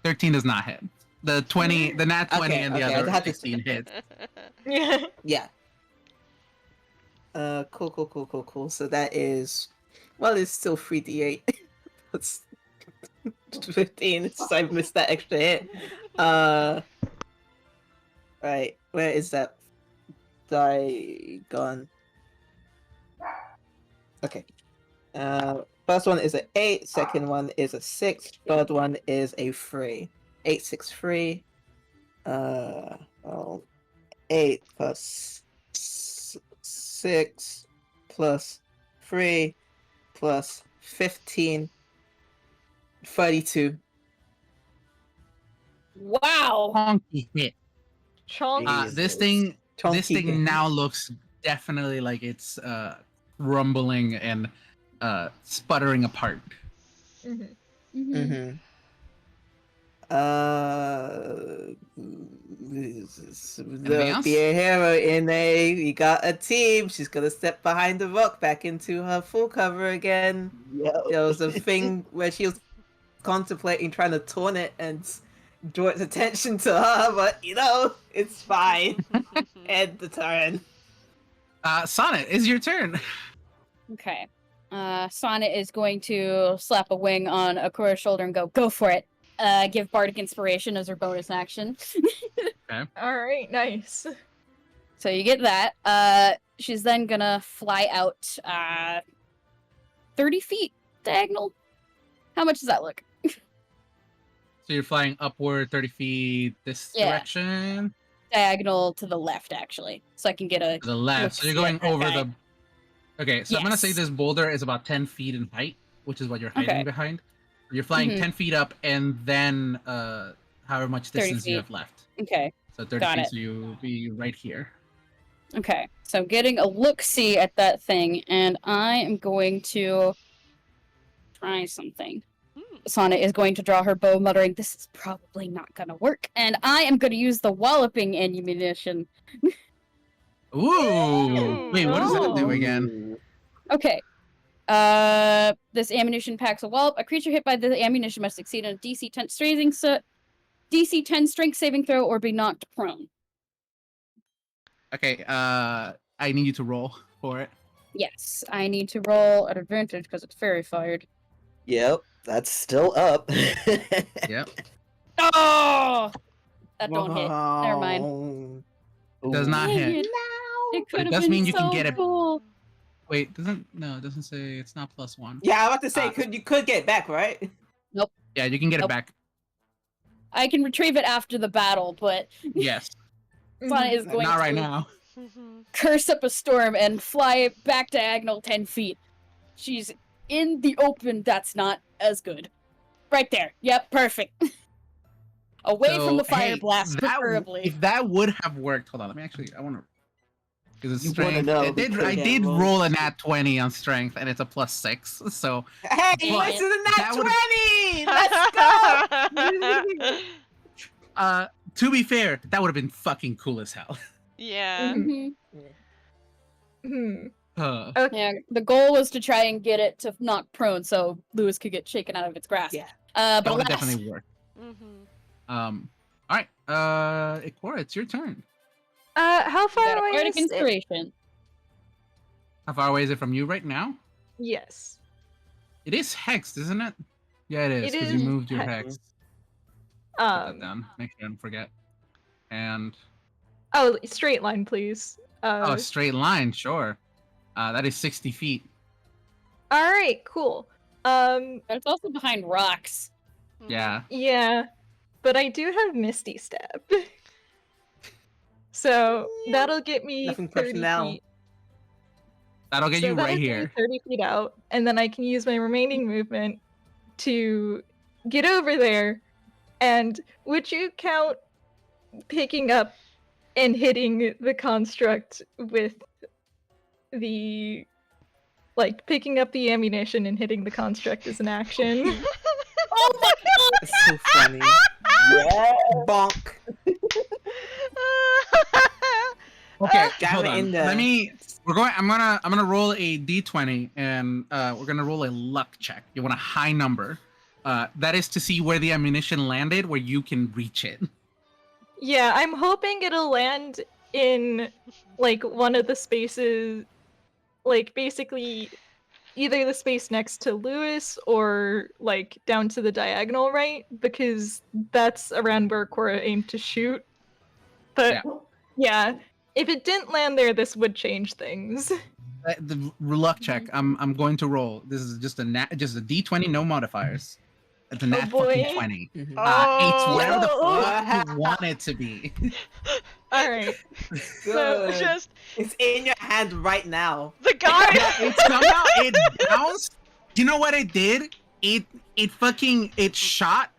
13 does not hit. The 20, the nat 20 Okay, and the okay, I other had to- 16 hit. yeah. Yeah. Cool. So that is, well, it's still 3d8. That's 15. So I missed that extra hit. Right. Where is that die gone? Okay. First one is an 8. Second one is a 6. Third one is a 3. 8, 6, 3. 8 plus 6 plus 3 plus 15. 32. Wow. Honky hit. Chonk. This thing Chunky this thing game. now looks definitely like it's rumbling and sputtering apart. Mhm. Mm-hmm. else? Be a hero in a. We got a team. She's gonna step behind the rock back into her full cover again. There was a thing where she was contemplating trying to taunt it and draw its attention to her, but it's fine. End the turn. Sonnet, is your turn. Okay. Sonnet is going to slap a wing on Akura's shoulder and go for it. Give Bardic Inspiration as her bonus action. All right, nice. So you get that. She's then gonna fly out 30 feet diagonal. How much does that look? So you're flying upward 30 feet this Yeah. direction. Diagonal to the left, actually. So I can get a To the left. So you're Let's going see, over okay. the Okay, so I'm gonna say Yes. this boulder is about 10 feet in height, which is what you're hiding Okay. behind. You're flying Mhm. 10 feet up, and then however much 30 distance you feet. have left. Okay. So 30 Got feet, it. so you'll be right here. Okay. So getting a look-see at that thing, and I am going to try something. Sana is going to draw her bow, muttering, "This is probably not gonna work." And I am going to use the walloping ammunition. Ooh! Wait, what does that do Oh. again? Okay. This ammunition packs a wallop. A creature hit by the ammunition must succeed on a DC 10 DC 10 strength saving throw or be knocked prone. Okay, I need you to roll for it. Yes, I need to roll at advantage because it's fairy fired. Yep, that's still up. Yep. Oh! That don't hit. Never mind. It does not Dang hit. it. It But it could have does been mean you so can get it- cool. Wait, it doesn't say it's not +1. Yeah, I was about to say, Uh, you could get it back, right? Yeah, you can get Nope. it back. I can retrieve it after the battle, but Yes. Sana is going Not to right now. curse up a storm and fly back diagonal 10 feet. She's in the open. That's not as good. Right there. Yep, perfect. Away from the So, fire hey, blast, that- preferably. If that would have worked, hold on. Let me actually. I want to. Because You it's wanna strength. know I because- did Yeah, roll a nat 20 on strength, and it's a +6. So Hey, Dang what's it. in the That nat would've- 20? Let's go! to be fair, that would have been fucking cool as hell. Yeah. Mhm. Yeah, the goal was to try and get it to knock prone so Lewis could get shaken out of its grasp. Yeah. That But would have alas, definitely worked. Mm-hmm. All right. Ikora, it's your turn. How you far got a away bardic is it? inspiration. How far away is it from you right now? Yes. It is hexed, isn't it? Yeah, it is. It Because is you moved your hexed. hex. Put that Um. down. Make sure I don't forget. And Oh, straight line, please. oh, a straight line, sure. That is 60 feet. All right, cool. But it's also behind rocks. Yeah. Yeah, but I do have Misty Step, so that'll get me Nothing 30 personnel. feet. That'll get So you that'll right get me here. 30 feet out, and then I can use my remaining movement to get over there. And would you count picking up and hitting the construct with the picking up the ammunition and hitting the construct as an action? Oh my god! It's so funny. Yeah. Bonk. Okay, Got hold it on. in there. Let me. I'm gonna roll a d20, and we're gonna roll a luck check. You want a high number. That is to see where the ammunition landed, where you can reach it. Yeah, I'm hoping it'll land in one of the spaces, basically either the space next to Lewis or down to the diagonal right, because that's around where Cora aimed to shoot. But yeah, if it didn't land there, this would change things. The luck check. I'm going to roll. This is just a d20, no modifiers. It's a nat boy. fucking 20. Mhm. It's whatever the Oh. fuck you want it to be. All right. Good. Just It's in your hand right now. the guy. It bounced. You know what it did? It shot,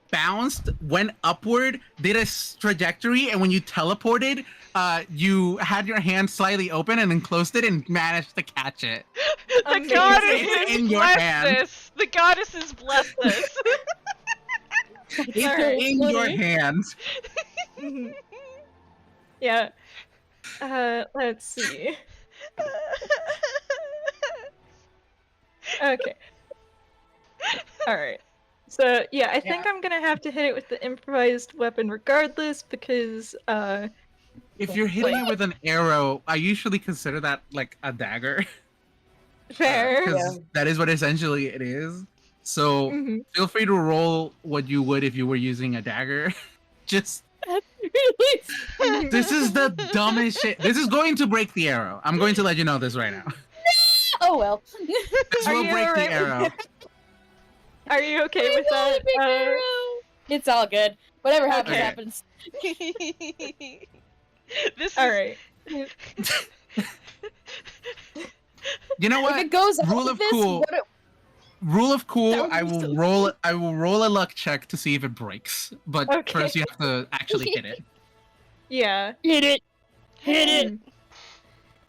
bounced, went upward, did a trajectory, and when you teleported, you had your hand slightly open and then closed it and managed to catch it. The Amazing. goddesses It's in your bless hand. this. The goddesses bless this. It's Alright. in your hands. Mhm. Yeah. Let's see. Okay. Alright. So, yeah, I think I'm gonna have to hit it with the improvised weapon regardless, because, If you're hitting it with an arrow, I usually consider that like a dagger. fair. Because that is what essentially it is. So Mhm. feel free to roll what you would if you were using a dagger. Just this is the dumbest shit. This is going to break the arrow. I'm going to let you know this right now. Oh well. This Are will you break the alright with arrow. Are you okay with that? It's all good. Whatever happens, Okay. happens. This is Alright. You know If what? it goes Rule off of this, cool. what Rule of That cool. would I be will so roll. cute. I will roll a luck check to see if it breaks. But Okay. first, you have to actually hit it. Yeah. hit it. Hit it. Mm.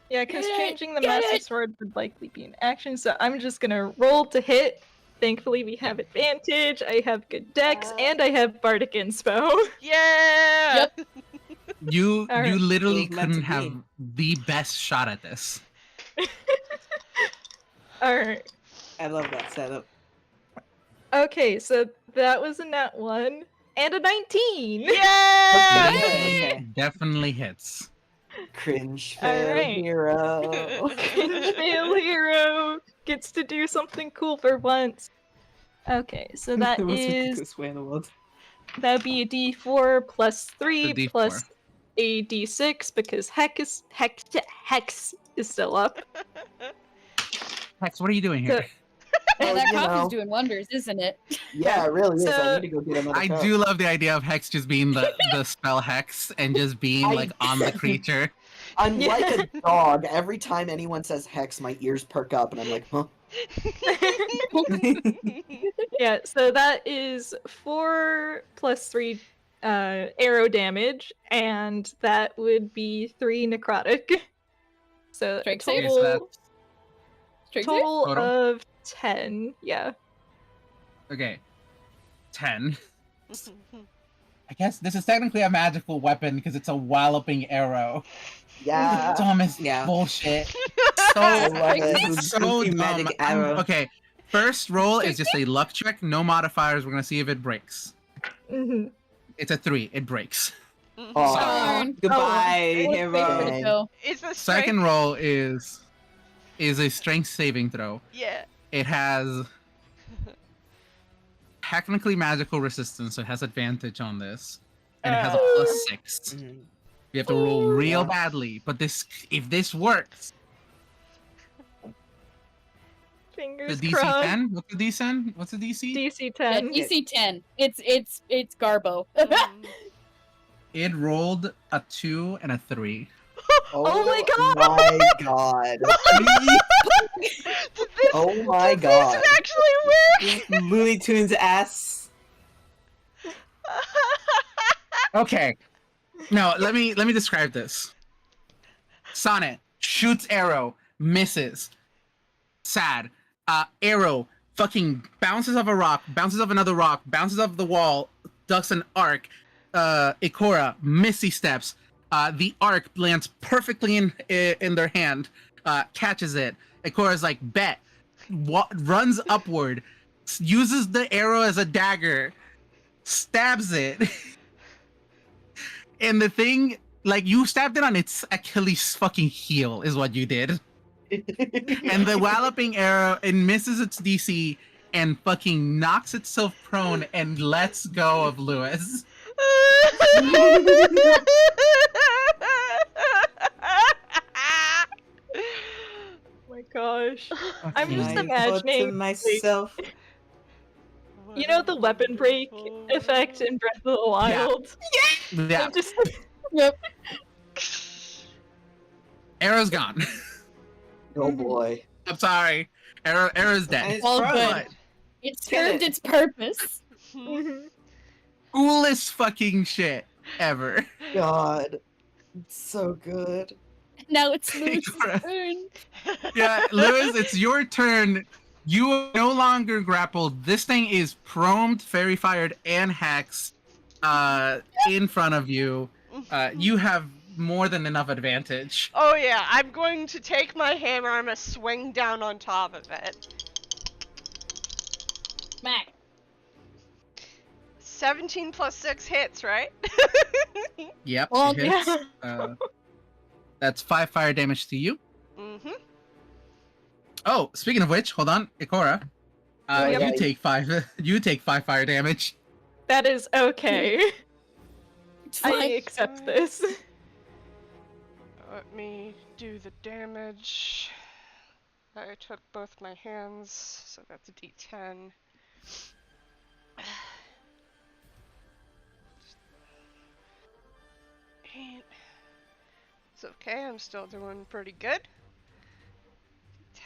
Yeah, because Get it, changing the get Master it. Sword would likely be an action, so I'm just gonna roll to hit. Thankfully, we have advantage. I have good dex, and I have Bardic Inspo. Yeah. Yep. You Alright. literally It was meant to couldn't have be. the best shot at this. Alright. I love that setup. Okay, so that was a nat 1 and a 19. Yeah. Okay. Definitely hits. Cringe All fail right. hero. Cringe fail hero gets to do something cool for once. Okay, so that The most is ridiculous way in the world. that'd be a D4 plus 3 The D4. plus a D6 because hex is still up. Hex, what are you doing So, here? Man, Oh, that you coffee's know. doing wonders, isn't it? Yeah, it really is. I So- need to go get another I cup. do love the idea of Hex just being the spell Hex and just being I- like on the creature. I'm Yeah. like a dog. Every time anyone says hex, my ears perk up, and I'm like, huh? yeah, so that is 4 plus 3 arrow damage, and that would be 3 necrotic. So Strength save? Okay, so total, that's Strength total Total? of 10. Yeah. okay. 10. I guess this is technically a magical weapon because it's a walloping arrow. Yeah. Dumbest Yeah. bullshit. I So love it. This is so goofy dumb. magic arrow. Okay, first roll is just a luck check, no modifiers. We're gonna see if it breaks. hmm It's a 3. It breaks. Aw. Darn. Goodbye, Oh, Wait for it hero. to Dang. go. It's a Second roll is a strength saving throw. Yeah. It has technically magical resistance, so it has advantage on this, and it has a +6. Mhm. You have to roll real Yeah. badly, but if this works, the Fingers DC crossed. 10. What's the DC? What's the DC? DC Yeah, 10. DC 10. It's Garbo. Mm. It rolled a 2 and a 3. Oh my god! My god. Oh my Did god. this actually work? Looney Tunes ass. Okay. No, let me describe this. Sonnet shoots arrow, misses. Sad. Arrow fucking bounces off a rock, bounces off another rock, bounces off the wall, ducks an arc. Ikora missy steps. The arc lands perfectly in their hand. Catches it. Ikora's like bet. Runs upward, uses the arrow as a dagger, stabs it. And the thing, like, you stabbed it on its Achilles fucking heel, is what you did. And the walloping arrow, it misses its DC and fucking knocks itself prone and lets go of Lewis. Oh my gosh. I'm just I thought imagining, to myself. you know, the weapon break effect in Breath of the Wild? Yeah, I'm just Yep. arrow's gone. Oh boy. I'm sorry. Arrow's And dead. it's All prone. good. It Get served it. its purpose. Mhm. Coolest fucking shit ever. God. It's so good. Now it's Lewis's Ikora. turn. Yeah, Lewis, it's your turn. You are no longer grappled. This thing is promed, fairy fired, and hex in front of you. You have more than enough advantage. Oh yeah, I'm going to take my hammer. I'm gonna swing down on top of it. Smack. 17 plus 6 hits, right? Yep, Well, it hits. That's 5 fire damage to you. Mm-hmm. Oh, speaking of which, hold on, Ikora. Yeah. You take 5. You take 5 fire damage. That is okay. It's I fine. accept this. Let me do the damage. I took both my hands, so that's a d10. Eight. It's okay, I'm still doing pretty good.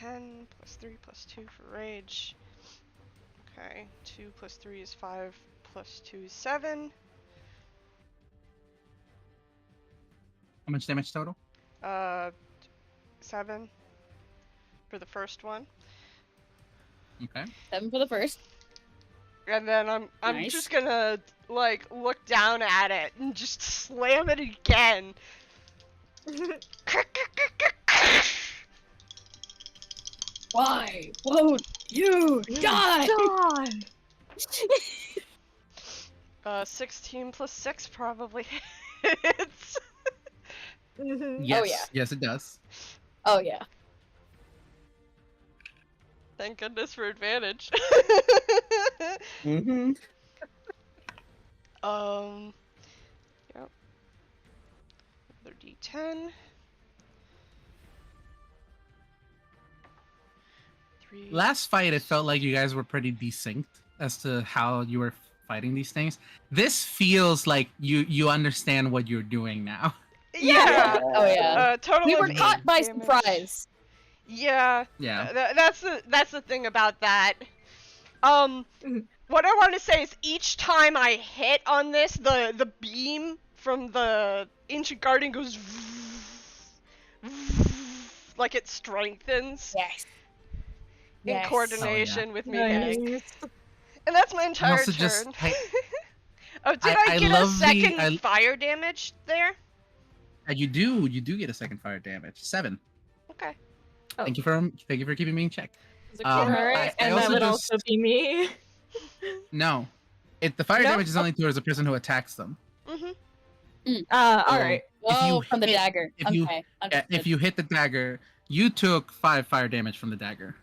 10 plus 3 plus 2 for rage. Okay, 2 plus 3 is 5 plus 2 is 7. How much damage total? 7 for the first one. Okay. 7 for the first. And then I'm Nice. just gonna like look down at it and just slam it again. Why won't you die? God. 16 plus 6 probably hits. Yes. yeah. Yes, it does. Oh yeah. Thank goodness for advantage. Mm-hmm. Yep. Another D10. 3. Last fight, it felt like you guys were pretty desynced as to how you were fighting these things. This feels like you understand what you're doing now. Yeah. Oh yeah. Total We were of caught 8 by damage. surprise. Yeah. Yeah. That's the thing about that. What I want to say is each time I hit on this, the beam from the ancient guardian goes like it strengthens Yes. in Yes. coordination with me hitting. Nice. And that's my entire also turn. just- Oh, did I I get a love the- second I- fire damage there? You do get a second fire damage. 7. Okay. Oh. Thank you for keeping me in check. Okay, Um, alright, I and also that would just- also be me. No. The fire No? damage is only towards the person who attacks them. Mm-hmm. Alright. Oh, from the hit- dagger. if you- Okay. Yeah, Understood. if you hit the dagger, you took 5 fire damage from the dagger.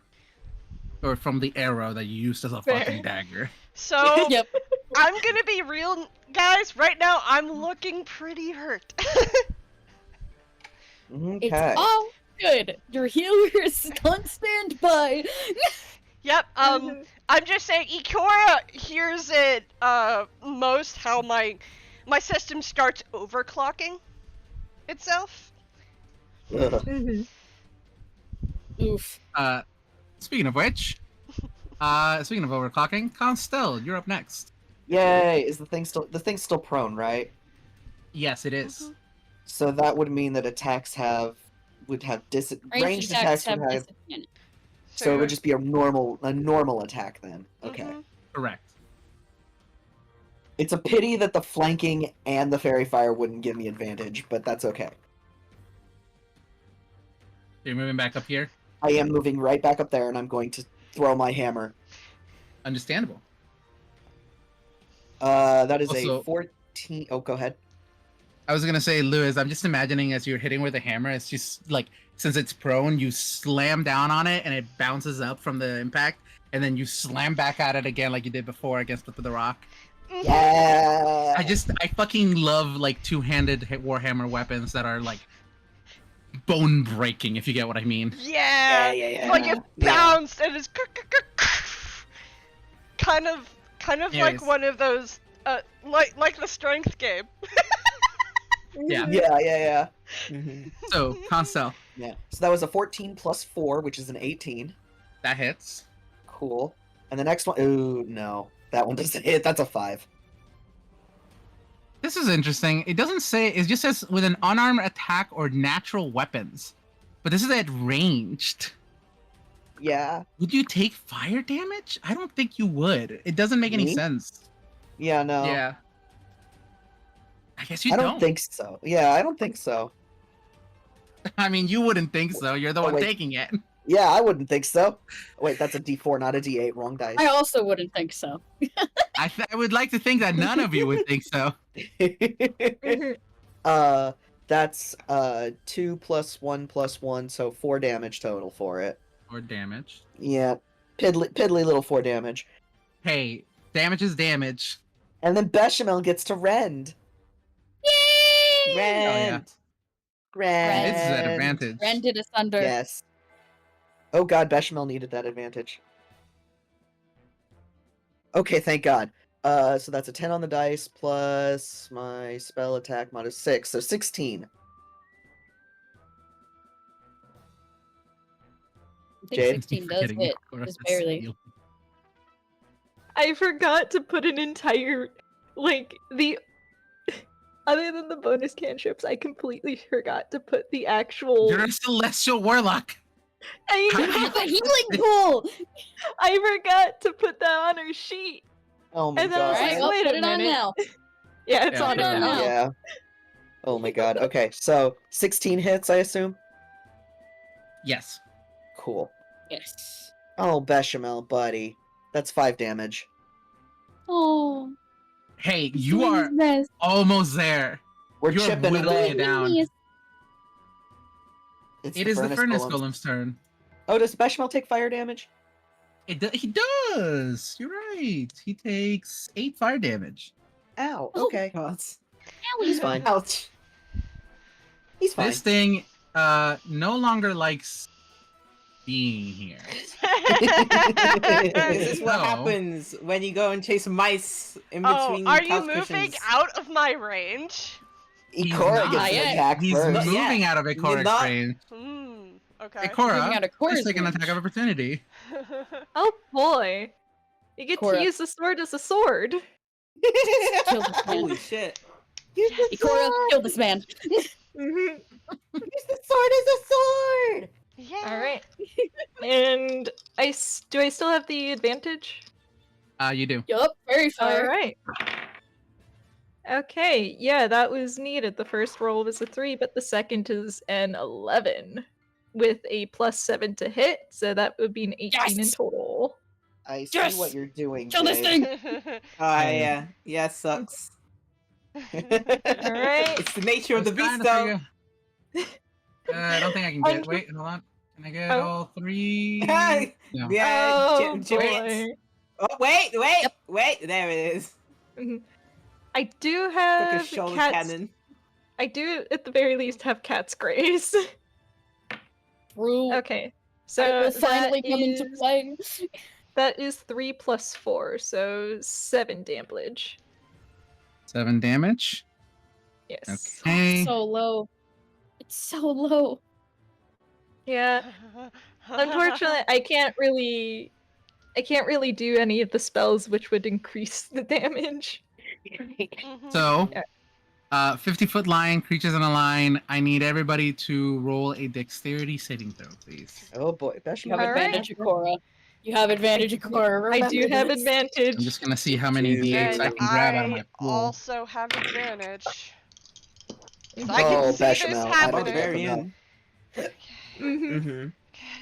Or from the arrow that you used as a Fair. fucking dagger. So Yep. I'm gonna be real, guys. Right now, I'm looking pretty hurt. It's Okay. all good. Your healer is on standby. Yep. I'm just saying, Ikora hears it most how my system starts overclocking itself. Ugh. Oof. Speaking of which, speaking of overclocking, Constell, you're up next. Yay! Is the thing still prone, right? Yes, it is. Mhm. So that would mean that attacks would have ranged attacks would have. disadvantage. So it would just be a normal attack then. Okay. Mhm. Correct. It's a pity that the flanking and the fairy fire wouldn't give me advantage, but that's okay. You're moving back up here. I am moving right back up there, and I'm going to throw my hammer. Understandable. That is Also- a 14. Oh, go ahead. I was gonna say, Lewis, I'm just imagining as you're hitting with a hammer, it's just like, since it's prone, you slam down on it and it bounces up from the impact, and then you slam back at it again like you did before against the rock. Mhm. Yeah. I fucking love like two-handed Warhammer weapons that are like bone breaking, if you get what I mean. Yeah. Yeah. Like it Yeah. bounced and it's kind of like Anyways. one of those like the strength game. Yeah. Yeah. Mhm. So, Constell, Yeah. So that was a 14 plus 4, which is an 18. that hits. Cool. And the next one, ooh, no. That one doesn't hit. That's a 5. This is interesting. It doesn't say, it just says with an unarmed attack or natural weapons. But this is at ranged. Yeah. Would you take fire damage? I don't think you would. It doesn't make any Me? sense. Yeah, no. Yeah. I guess you I don't think so. Yeah, I don't think so. I mean, you wouldn't think so. You're the Oh, one wait. taking it. Yeah, I wouldn't think so. Wait, that's a D4, not a D8. Wrong dice. I also wouldn't think so. I would like to think that none of you would think so. That's 2 plus 1 plus 1, so 4 damage total for it. Or damage. Yeah, piddly little 4 damage. Hey, damage is damage. And then Bechamel gets to rend. Yay! Rend. Rend. It's at advantage. Rended asunder. Yes. Oh god, Bechamel needed that advantage. Okay, thank god. So that's a 10 on the dice plus my spell attack mod is 6, so 16. I think Jade? 16 does Forgetting hit, Ikora just has barely. healed. I forgot to put an entire, like, the... Other than the bonus cantrips, I completely forgot to put the actual... You're a celestial warlock. I, How do Have a healing pool! I forgot to put that on her sheet. Oh my And then I was god. like, Alright, well, wait put a it on minute. now. Yeah, it's Yeah, on put it it on now. now. Yeah. Oh my god. Okay, so 16 hits, I assume? Yes. Cool. Yes. Oh, Bechamel, buddy. That's 5 damage. Oh, Hey, he's you doing are his best. almost there. We're You're chipping whittling away. it down. It's It is the furnace golem. golem's turn. Oh, does Bechamel take fire damage? He does. You're right. He takes 8 fire damage. Ow, Oh. okay. God. He's fine. Ouch. He's fine. This thing no longer likes being here. This is what No. happens when you go and chase mice in Oh, between are you couch moving cushions. out of my range? He's Ikora not gets an yet. attack He's first. Not yet. moving out of You're Ikora's not- range. Okay. Ikora, Moving out of please Cora's take an range. attack of opportunity. Oh boy. You get Cora. to use the sword as a sword. Kill this man. Holy shit. Use the Ikora, sword! kill this man. Mhm. Use the sword as a sword! Yeah. Alright. And do I still have the advantage? You do. Yup, very fair. Alright. Okay, yeah, that was needed. The first roll was a 3, but the second is an 11. With a +7 to hit, so that would be an 18 in Yes! total. I see Yes! what you're doing, Kill this Jade. thing! Yeah. Yeah, sucks. Alright. It's the nature of the I was beast, trying though. to figure- I don't think I can get. Wait, hold on. Can I get Oh. all 3? No. Yeah, Oh Jim boy. Oh, wait, there it is. I do Like a have shoulder cat's... cannon. I do, at the very least, have cat's grace. True. Okay, So so it will finally that come into is- play. That is 3 + 4, so 7 damage. 7 damage. Yes. Okay. So low. It's so low. Yeah. Unfortunately, I can't really do any of the spells which would increase the damage. Mhm. So, Yeah. 50-foot line, creatures in a line. I need everybody to roll a dexterity saving throw, please. Oh boy, You Bechamel. have Alright. advantage, Ikora. You have advantage, Ikora. I do Remember have this. advantage. I'm just gonna see how many Dude. d8s I And can grab out of my I pool. also have advantage. So Mhm. I can Oh, see this Bechamel, I Oh, don't happening. care. very end. Mhm. Mm-hmm.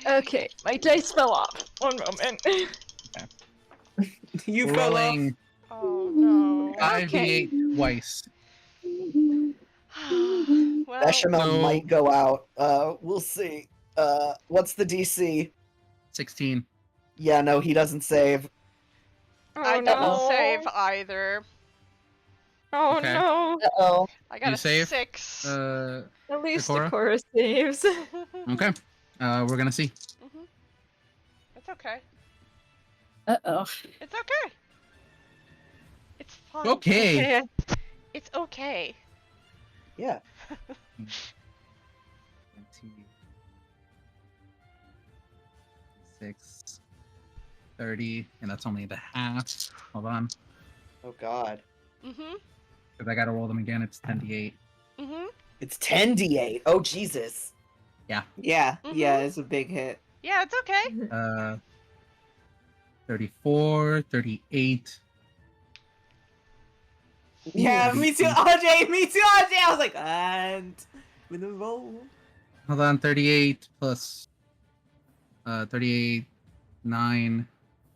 Okay, my dice fell off. One moment. You fell off. Rolling Oh no. 5d8 twice. Well, Bechamel So- might go out. We'll see. What's the DC? 16. Yeah, no, he doesn't save. I Oh, don't no. save either. Oh Okay. no. Uh-oh. I got You a save? 6. At least Ikora? Ikora saves. Okay. We're gonna see. Mhm. It's okay. Uh-oh. It's okay. It's fine. Okay. Okay. It's okay. Yeah. 6, 30, and that's only the half. Hold on. Oh god. Mhm. Because I gotta roll them again. It's 10d8. Mhm. It's 10d8. Oh Jesus. Yeah, Mhm. yeah, it's a big hit. Yeah, it's okay. 34, 38. Yeah, me too, RJ, me too, RJ. I was like, and with the roll. Hold on, 38 plus 38, 9,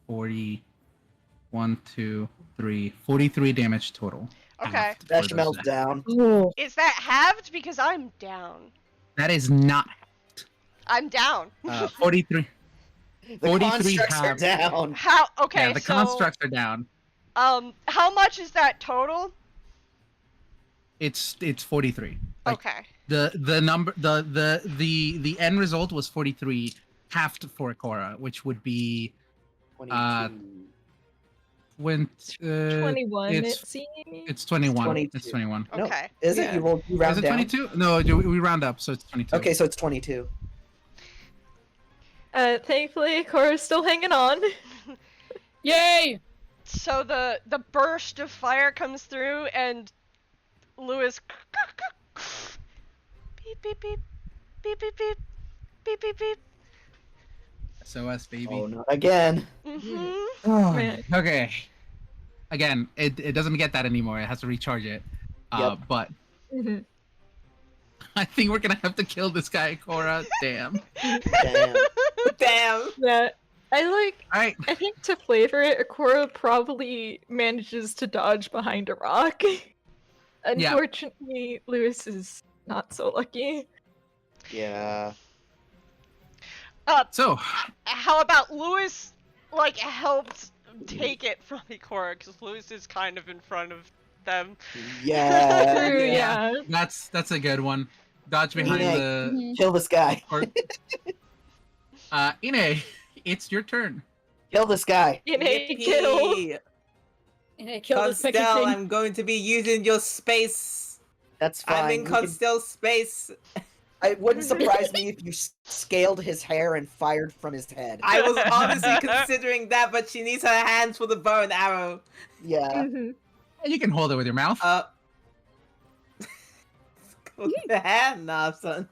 40, 1, 2, 3, 43 damage total. Okay. Halved for those Bechamel's attacks. down. Ooh. Is that halved? Because I'm down. That is not I'm down. 43. The 43 constructs are halved. down. How? Okay, Yeah, the so constructs are down. how much is that total? It's 43. Like, Okay. the number the end result was 43 halved for Ikora, which would be 22. when 21, it's- it seems. it's 21. 22. It's 21. No, Okay. is it? Yeah. You Is round it down? 22? No, we round up, so it's 22. Okay, so it's 22. Thankfully, Cora's still hanging on. Yay! So the burst of fire comes through, and Lewis beep beep beep beep beep beep beep beep beep. SOS, baby. Oh, not again. Man. Okay. Again, it doesn't get that anymore. It has to recharge it. Yep. But Mhm. I think we're gonna have to kill this guy, Cora. Damn. Damn. Damn. Yeah, I Alright. think to flavor it, Akora probably manages to dodge behind a rock. Unfortunately, Lewis is not so lucky. Yeah. So How about Lewis, like, helped take it from Ikora, because Lewis is kind of in front of them. Yeah. True, yeah. that's a good one. Dodge behind Yeah. the Kill this guy. Ine, it's your turn. Kill this guy. Yippee kill. Yippee. And I killed the second Constel, thing. I'm going to be using your space. That's fine. I'm in You can- Constel's space. It wouldn't surprise me if you scaled his hair and fired from his head. I was honestly considering that, but she needs her hands for the bow and arrow. Yeah. Mhm. And you can hold it with your mouth. With the hand now, son.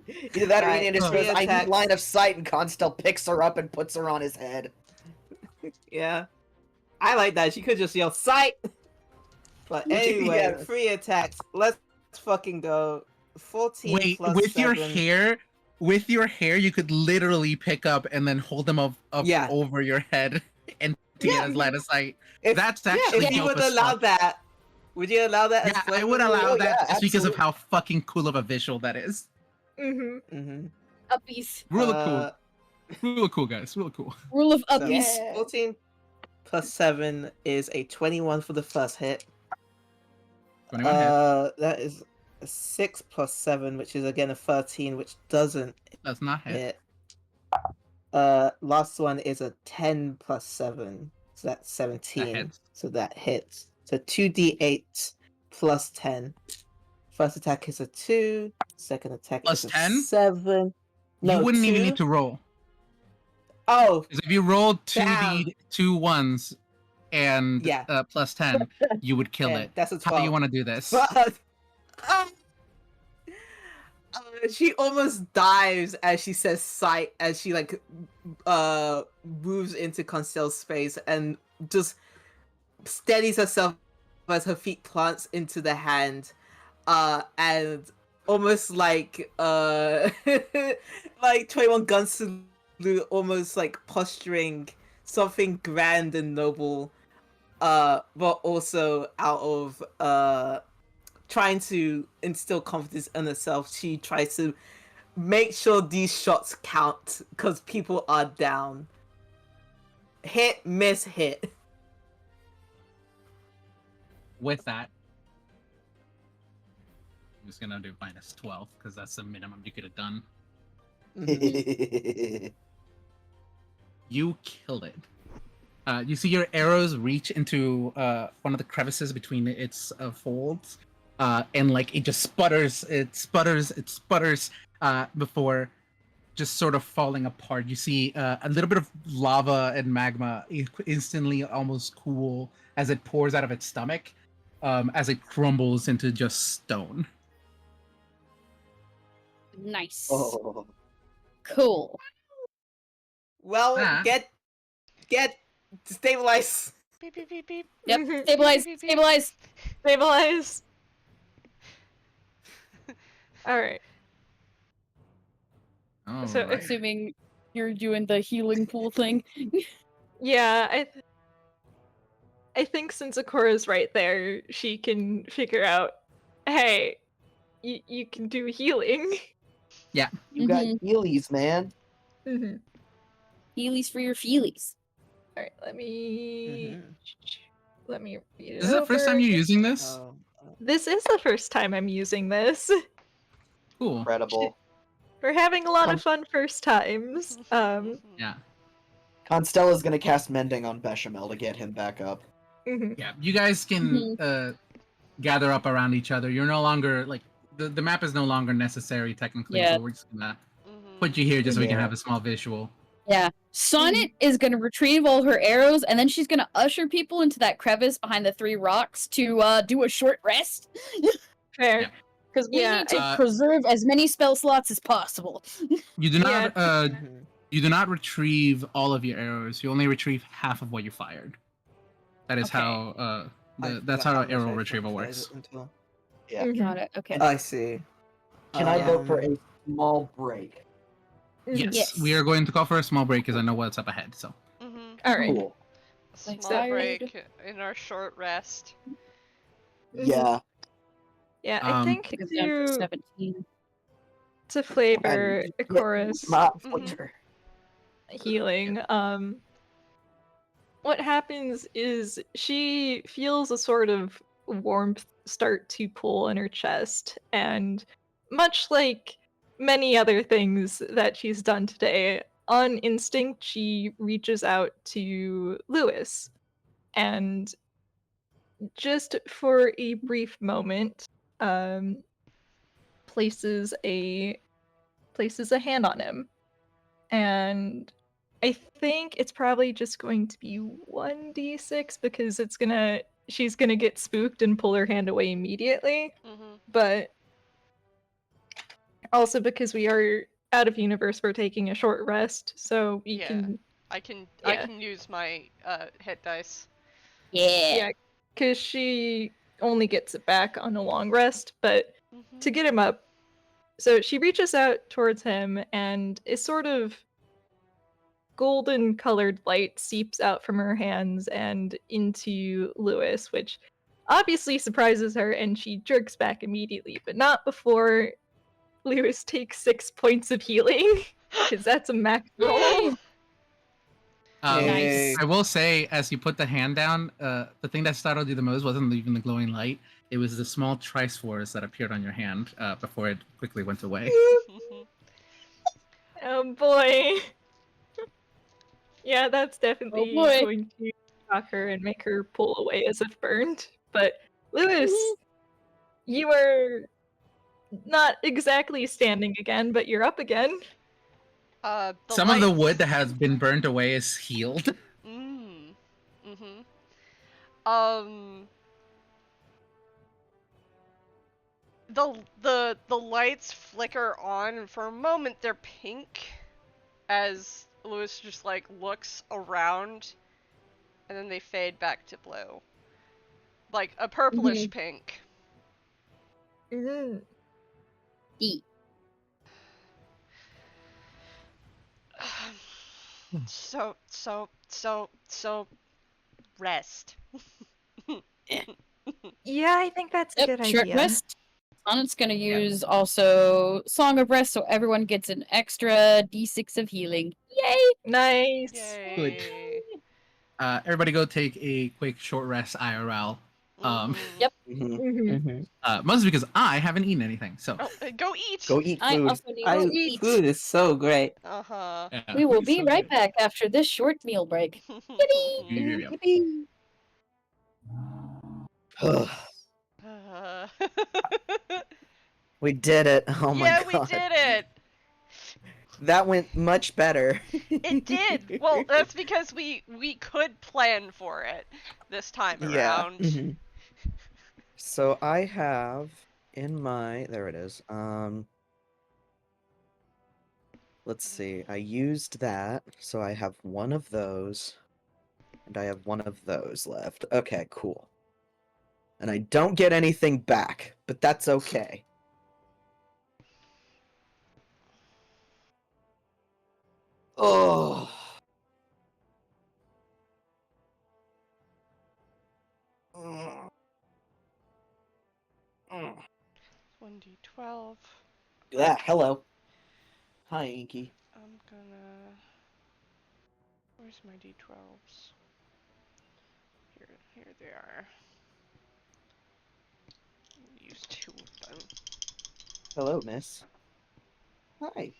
Either that or Alright, Ian just three goes, I need attacks. line of sight, and Constel picks her up and puts her on his head. Yeah. I like that. She could just yell sight. But anyway, Yeah. 3 attacks. Let's fucking go. 14 Wait, plus with your 7. hair, you could literally pick up and then hold them up Yeah. over your head and to get as line of sight. If, That's actually if you dope would as allow fuck. that, would you allow that? Yeah, I would allow Oh, that yeah, just because of absolutely. how fucking cool of a visual that is. Mhm. Mm-hmm. Uppies. Real cool. Real cool, guys. Real cool. Rule of So, uppies. Yeah. 14 plus 7 is a 21 for the first hit. 21 hit. That is a 6 plus 7, which is again a 13, which doesn't That's not hit. hit. Last one is a 10 plus 7, so that's 17. hits. So that hits. So 2d8 plus 10. First attack is a 2. Second attack Plus is a 10? 7. No, You wouldn't even 2? need to roll. Oh, Because if you rolled Damn. 2 ones and Yeah. plus 10, you would kill yeah, it. that's a How do 12. you want to do this? But she almost dives as she says sight, as she like moves into Constel's space and just steadies herself as her feet plants into the hand, and almost like like 21 Guns Salute, almost like posturing something grand and noble, but also out of trying to instill confidence in herself. She tries to make sure these shots count because people are down. Hit, miss, hit. With that, I'm just gonna do minus 12 because that's the minimum you could have done. You killed it. You see your arrows reach into one of the crevices between its folds, and like it just sputters, it sputters before just sort of falling apart. You see a little bit of lava and magma instantly almost cool as it pours out of its stomach, as it crumbles into just stone. Nice. Oh. Cool. Well, Ah. get stabilize. Beep beep beep beep. Yep. Mhm. Stabilize. Beep, beep, beep. Stabilize. Stabilize. Alright. So, Alright. Assuming you're doing the healing pool thing. Yeah, I think since Akora's right there, she can figure out, hey, you can do healing. You got Mhm. healies, man. Mm-hmm. Healies for your feelies. Alright, let me read it. Is this the first time over. you're using this? Oh, This is the first time I'm using this. Cool. Incredible. We're having a lot of fun first times. Yeah. Constella's gonna cast Mending on Bechamel to get him back up. Mhm. Yeah. You guys can gather up around each other. You're no longer like the map is no longer necessary technically. Yeah. So we're just gonna put you here just so we can Yeah. have a small visual. Yeah. Sonnet is gonna retrieve all her arrows, and then she's gonna usher people into that crevice behind the 3 rocks to do a short rest. Fair. Yeah. Because we Yeah, need to I- preserve as many spell slots as possible. You do Yeah. not you do not retrieve all of your arrows. You only retrieve half of what you fired. That is Okay. how I that's forgot how much arrow I retrieval utilized works. it until- Yeah. Mhm. Got it. Okay. I see. Can I go for Um, a small break? Mhm. Yes, we are going to call for a small break because I know what's up ahead. So Mm-hmm. All right. Cool. A Like small tired. break in our short rest. Yeah. Yeah, I Um, think I think it's down to to 17. flavor And Ikora's not Mhm. flavor. healing, what happens is she feels a sort of warmth start to pull in her chest, and much like many other things that she's done today, on instinct she reaches out to Lewis and just for a brief moment um places a hand on him, and I think it's probably just going to be 1d6 because she's gonna get spooked and pull her hand away immediately, Mm-hmm. but also because we are out of universe, we're taking a short rest, so you Yeah. can I can Yeah. use my hit dice. Yeah. because she only gets it back on a long rest, but Mm-hmm. to get him up, so she reaches out towards him and a sort of golden colored light seeps out from her hands and into Lewis, which obviously surprises her, and she jerks back immediately, but not before Lewis takes 6 points of healing, because that's a max roll. Nice. I will say, as you put the hand down, the thing that startled you the most wasn't even the glowing light. It was the small trispores that appeared on your hand before it quickly went away. Oh boy. Yeah, that's definitely boy. going to shock her and make her pull away as if burned. But Lewis, you are not exactly standing again, but you're up again. The Some of the lights. wood that has been burnt away is healed. Mm. Mm-hmm. Um. The lights flicker on, and for a moment they're pink, as Lewis just like looks around, and then they fade back to blue, like a purplish pink. Mhm. E. So rest. Yeah, I think that's a Yep, good short idea. rest. Sonnet's gonna use also Song of Rest, so everyone gets an extra d6 of healing. Yay! Nice. Yay. Everybody go take a quick short rest IRL. Mhm. Yep. Mhm. Mostly because I haven't eaten anything. So Oh, go eat. Go eat I food. also need to eat. Food is so great. Uh-huh. yeah, We will it's be so right good. back after this short meal break. Yippee! Yeah. Yippee. We did it. Oh my Yeah, god. we did it. That went much better. It did. Well, that's because we could plan for it this time Yeah. around. Mhm. So I have in my there it is. Let's see. I used that, so I have one of those, and I have one of those left. Okay, cool. And I don't get anything back, but that's okay. Oh. 1d12. Yeah, hello. Hi, Inky. I'm gonna. Where's my d12s? Here they are. Use 2 of them. Hello, miss. Hi.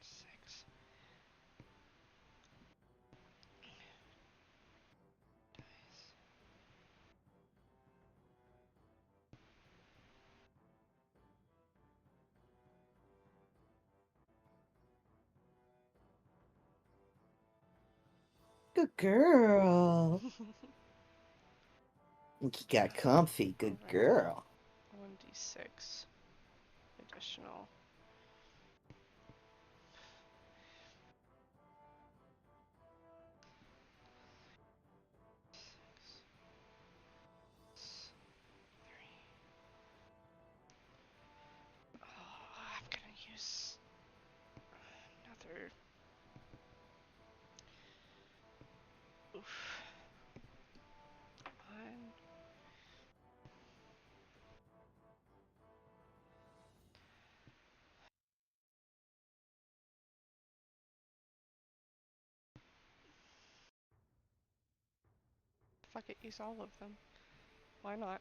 6. Good girl. Inky got comfy. Good Alright. girl. 1d6 additional. Oh, I'm gonna use another. Oof. One. Fuck it, use all of them. Why not?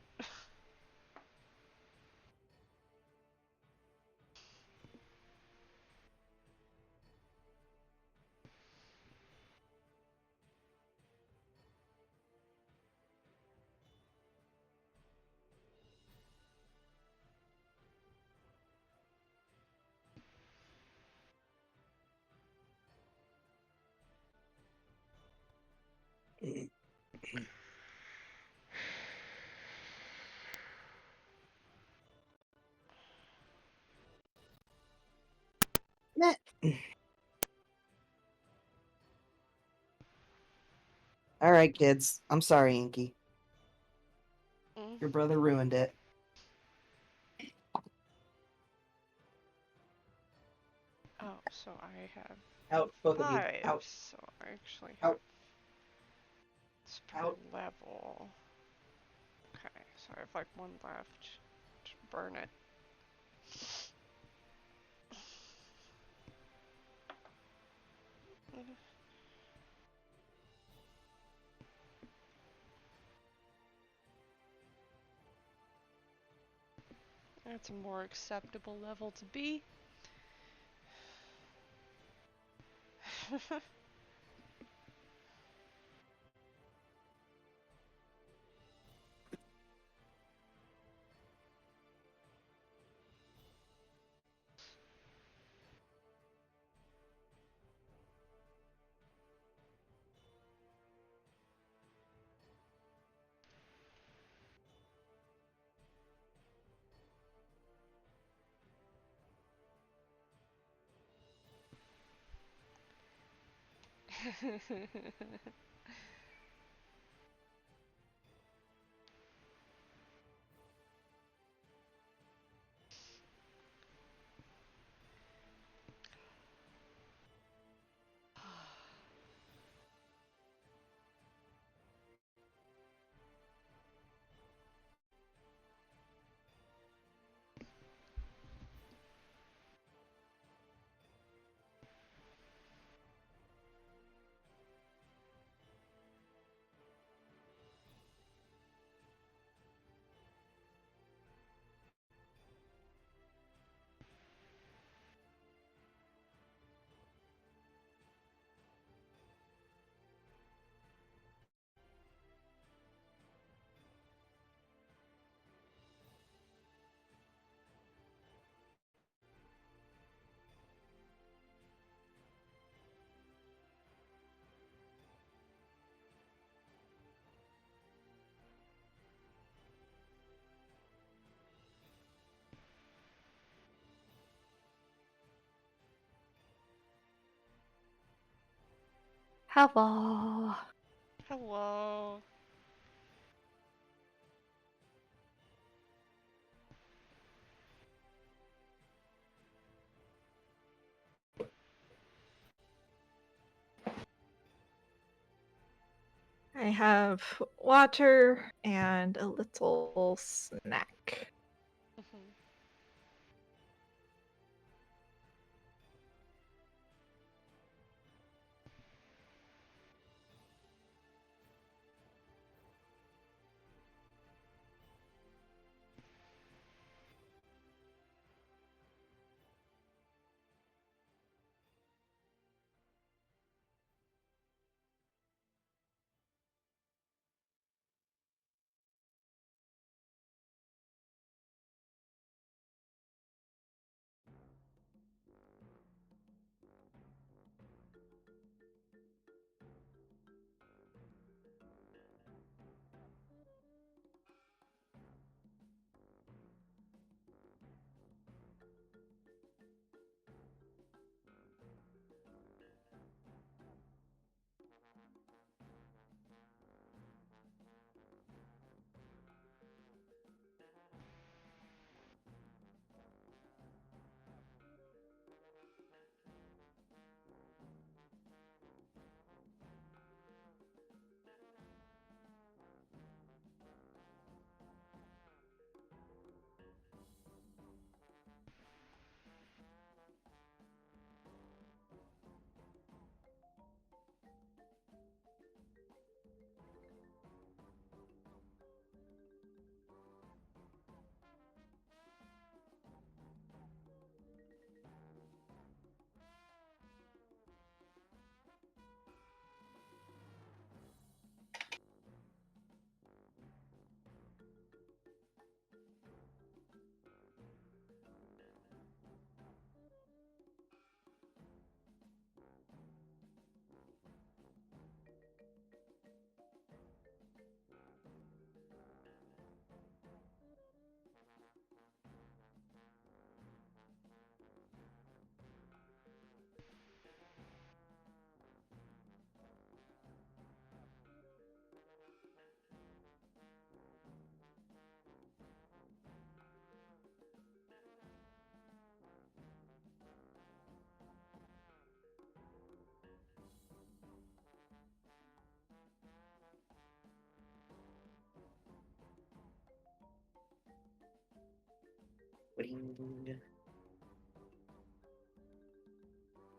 Nah. All right, kids. I'm sorry, Inky. Your brother ruined it. Oh, so I have Out, both of you. 5, Out. so I actually have. Out. It's per Out. level. Okay, so I have like 1 left. Just burn it. That's a more acceptable level to be. Hello. Hello. I have water and a little snack. Mhm.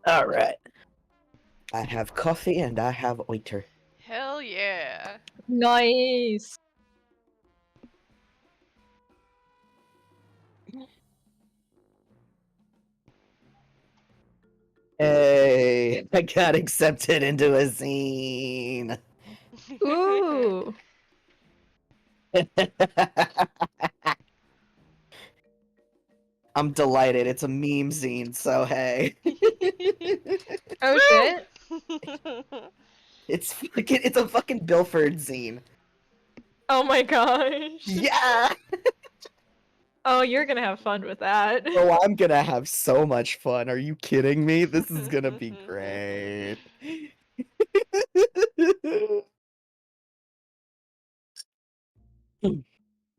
All right. I have coffee and I have oiter. Hell yeah. Nice. Hey, I got accepted into a zine. Ooh. I'm delighted. It's a meme zine, so hey. Oh shit. It's a fucking Bilford zine. Oh my gosh. Yeah. Oh, you're gonna have fun with that. Oh, I'm gonna have so much fun. Are you kidding me? This is gonna be great.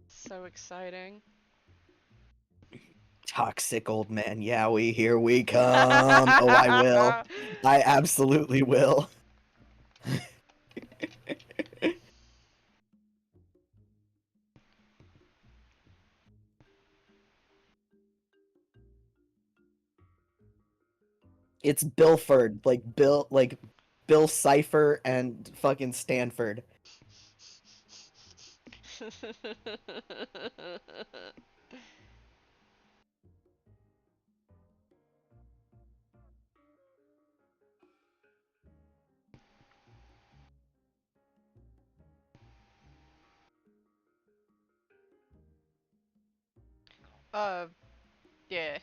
So exciting. Toxic old man Yowie, here we come. Oh, I will. I absolutely will. It's Bilford, like Bill Cipher and fucking Stanford. uh, yeah.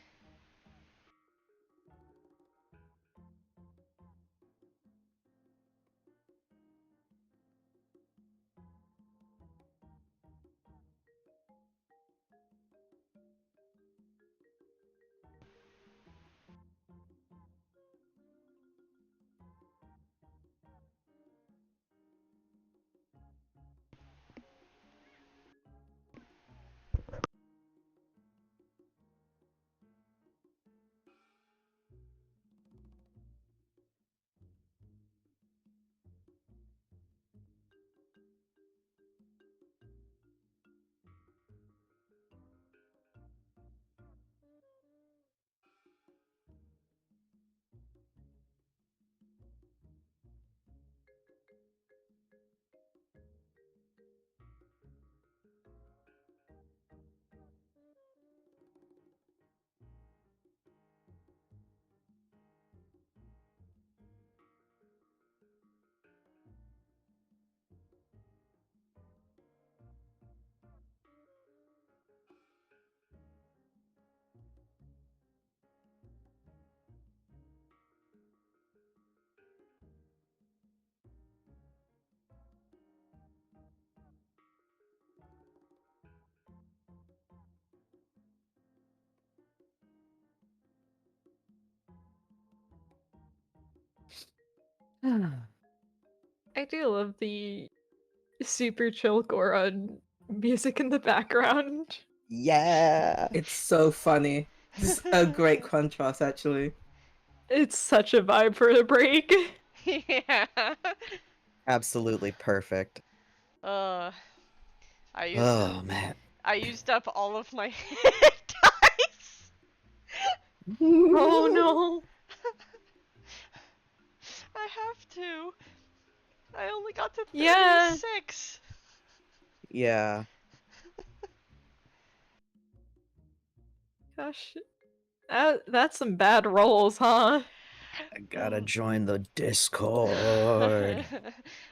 I do love the super chill Goron music in the background. Yeah. It's so funny. Just a great contrast, actually. It's such a vibe for the break. Yeah. Absolutely perfect. Uh, I used Oh man. I used up all of my hit dice. Oh no. I have to. I only got to Yeah. 36. Yeah. Gosh. That's some bad rolls, huh? I gotta join the Discord.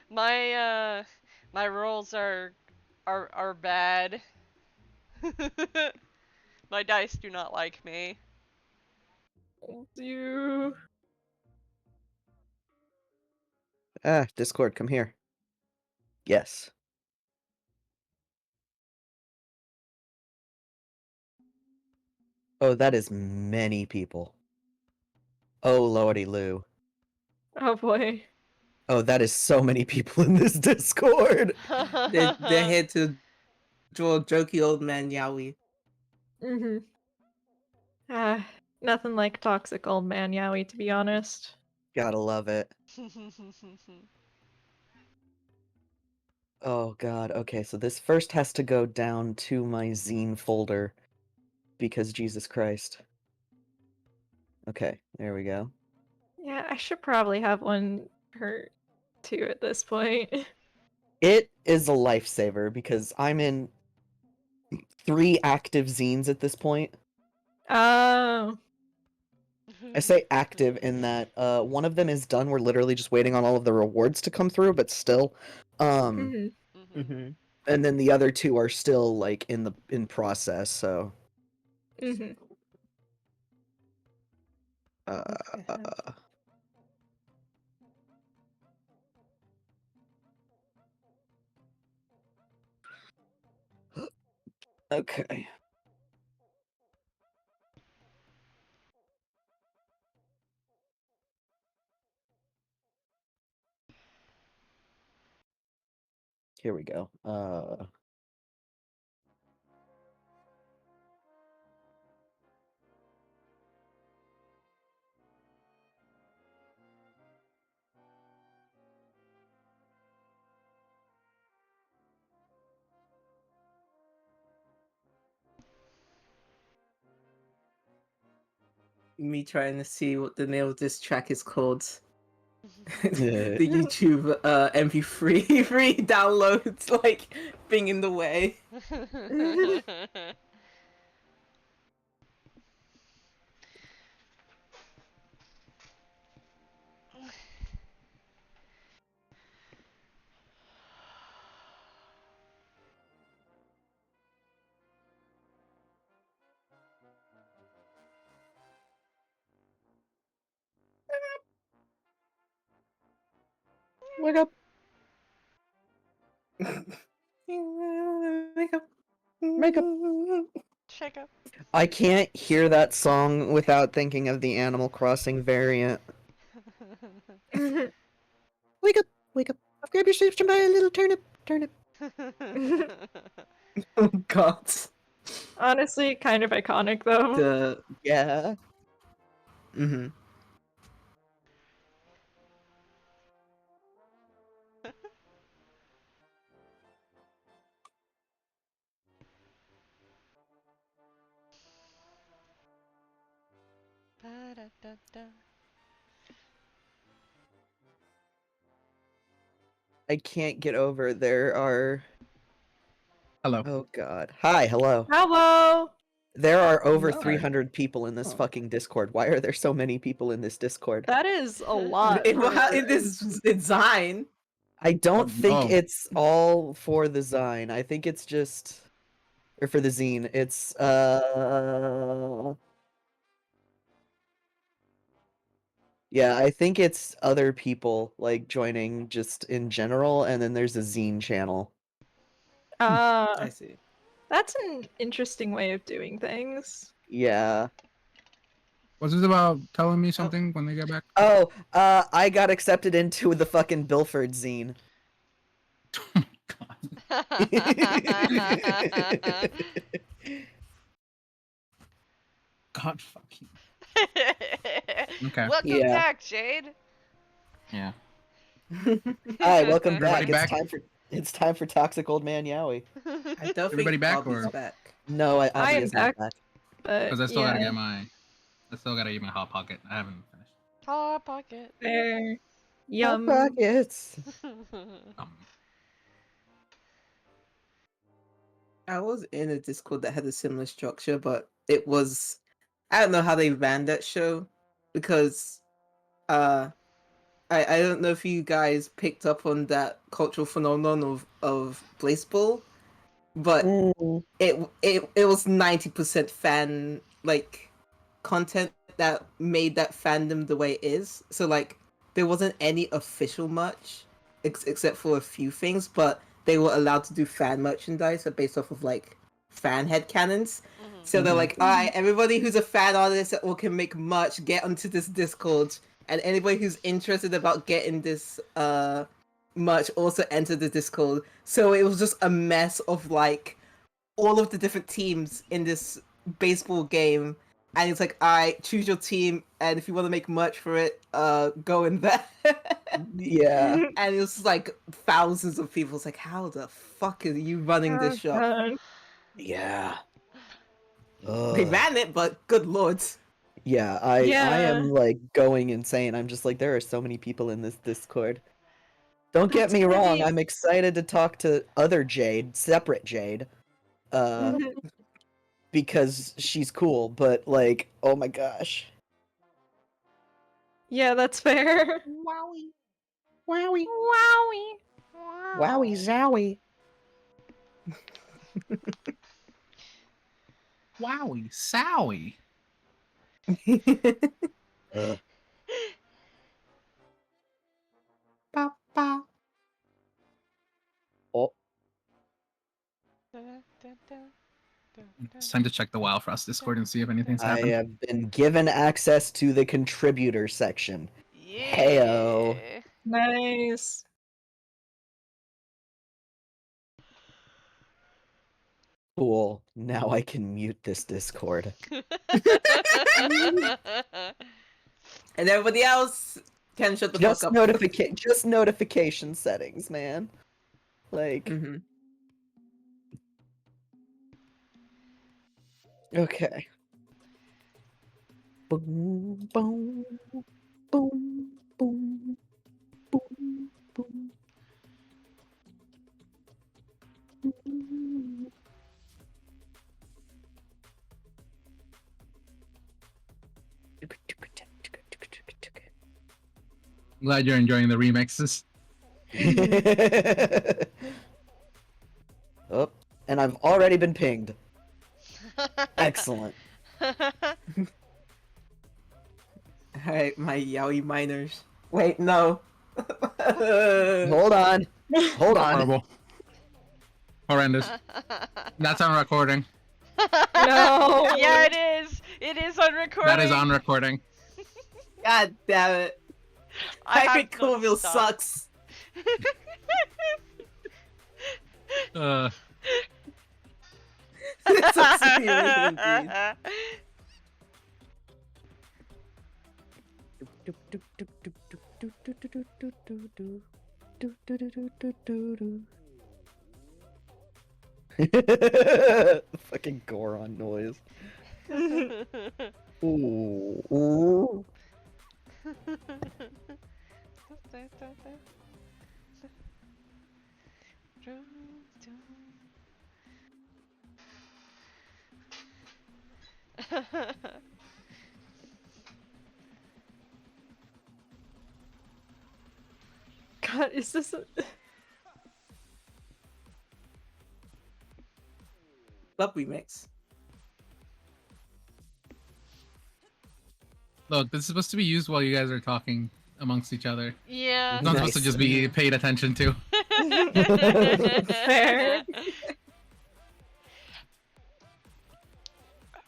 My rolls are bad. My dice do not like me. You. Ah, Discord, come here. Yes. Oh, that is many people. Oh, lordy Lou. Oh boy. Oh, that is so many people in this Discord. They're here to draw jokey old man Yowie. Mm-hmm. Ah, nothing like toxic old man Yowie, to be honest. Gotta love it. Oh god, okay, so this first has to go down to my zine folder. because Jesus Christ. Okay, there we go. Yeah, I should probably have one per two at this point. It is a lifesaver because I'm in 3 active zines at this point. Oh. I say active in that one of them is done. We're literally just waiting on all of the rewards to come through, but still. Mhm. And then the other 2 are still like in process. So. Mhm. Okay. Here we go. Me trying to see what the name of this track is called. Yeah. The YouTube MP3 free downloads like being in the way. Wake up. Wake up. Wake up. Shake up. I can't hear that song without thinking of the Animal Crossing variant. Wake up, wake up. Grab your soup and buy a little turnip, turnip. Oh god. Honestly, kind of iconic though. Yeah. Mm-hmm. Ba-da-da-da. I can't get over there are Hello. oh god. Hi, hello. Hello. There are over Hi. 300 people in this Oh. fucking Discord. Why are there so many people in this Discord? That is a lot. In this design. I don't think Oh. it's all for the Zine. I think it's just or for the zine. It's yeah, I think it's other people like joining just in general, and then there's a zine channel. I see. That's an interesting way of doing things. Yeah. Was this about telling me something when they get back? Oh, I got accepted into the fucking Bilford zine. Oh my god. God fucking. Okay. Welcome Yeah. back, Jade. Yeah. Hi, welcome Everybody back. back? It's time for Toxic Old Man Yowie. I don't Everybody think back, Bobby's or- back. No, I Abby am is not back. back. But Because I still yeah, gotta get my. I still gotta eat my hot pocket. I haven't finished. Hot pocket. there. Hot Yum. Pockets. Um, I was in a Discord that had a similar structure, but it was I don't know how they ran that show because I don't know if you guys picked up on that cultural phenomenon of baseball, but Mm. it was 90% fan like content that made that fandom the way it is. So like there wasn't any official merch except for a few things, but they were allowed to do fan merchandise based off of like fan headcanons. So they're like, all right, everybody who's a fan artist or can make merch, get onto this Discord, and anybody who's interested about getting this merch also enter the Discord. So it was just a mess of like all of the different teams in this baseball game, and it's like, all right, choose your team, and if you want to make merch for it, go in there. Yeah. And it was like thousands of people. It's like, how the fuck are you running this Oh, shop? God. Yeah. They Ugh. ran it, but good lord. Yeah, I Yeah. am like going insane. I'm just like, there are so many people in this Discord. Don't get That's me wrong, great. I'm excited to talk to other Jade, separate Jade, because she's cool, but like, oh my gosh. Yeah, that's fair. Wowie. Wowie. Wowie. Wowie zowie. Wowie, sowie. Ugh. Ba, ba. Oh, It's time to check the Wild Frost Discord and see if anything's I happened. have been given access to the contributor section. Heyo. Yeah. Nice. Cool. Now I can mute this Discord. And everybody else can shut the fuck up. Just notification settings, man. Like, Mm-hmm. okay. Boom, boom, boom, boom, boom, boom. I'm glad you're enjoying the remixes. Oh, and I've already been pinged. Excellent. Alright, my yaoi miners. Wait, no. Hold on. Hold on. Horrible. Horrendous. That's on recording. No. Yeah, it is. It is on recording. That is on recording. God damn it. I have Typing to Colville stop. sucks. It sucks really indeed. Fucking Goron noise. Ooh, ooh. God, is this? Love remix. Look, this is supposed to be used while you guys are talking amongst each other. Yeah. It's not supposed to Nice. just be paid attention to. Fair. I'm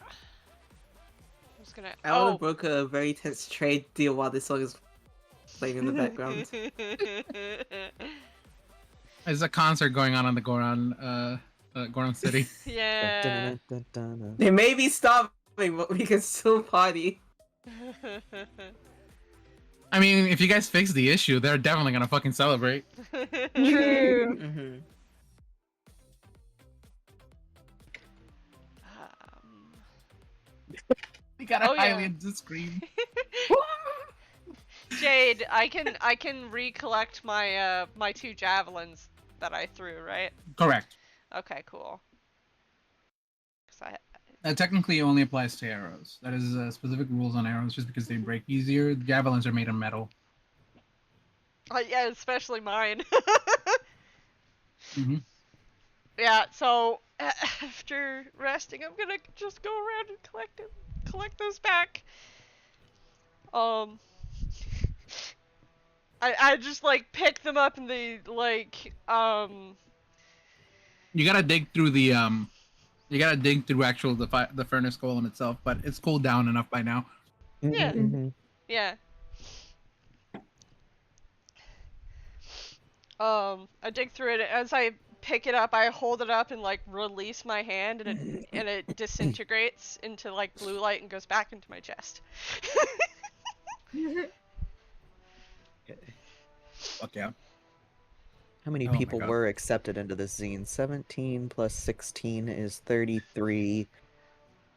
just gonna. Alan broke a very tense trade deal while this song is playing in the background. There's a concert going on in the Goron City. Yeah. They may be starving, but we can still party. I mean, if you guys fix the issue, they're definitely gonna fucking celebrate. True. Mm-hmm. You gotta Oh, yeah. Hylian to scream. Jade, I can recollect my my 2 javelins that I threw, right? Correct. Okay, cool. 'Cause Technically, it only applies to arrows. That is specific rules on arrows, just because they break easier. Javelins are made of metal. yeah, especially mine. Mm-hmm. Yeah, so after resting, I'm gonna just go around and collect those back. I just like pick them up and they like You gotta dig through the You gotta dig through the furnace golem itself, but it's cooled down enough by now. Yeah. Mm-hmm. yeah. I dig through it. As I pick it up, I hold it up and like release my hand, and it disintegrates into like blue light and goes back into my chest. Fuck yeah. How many Oh my people God. were accepted into this zine? 17 plus 16 is 33.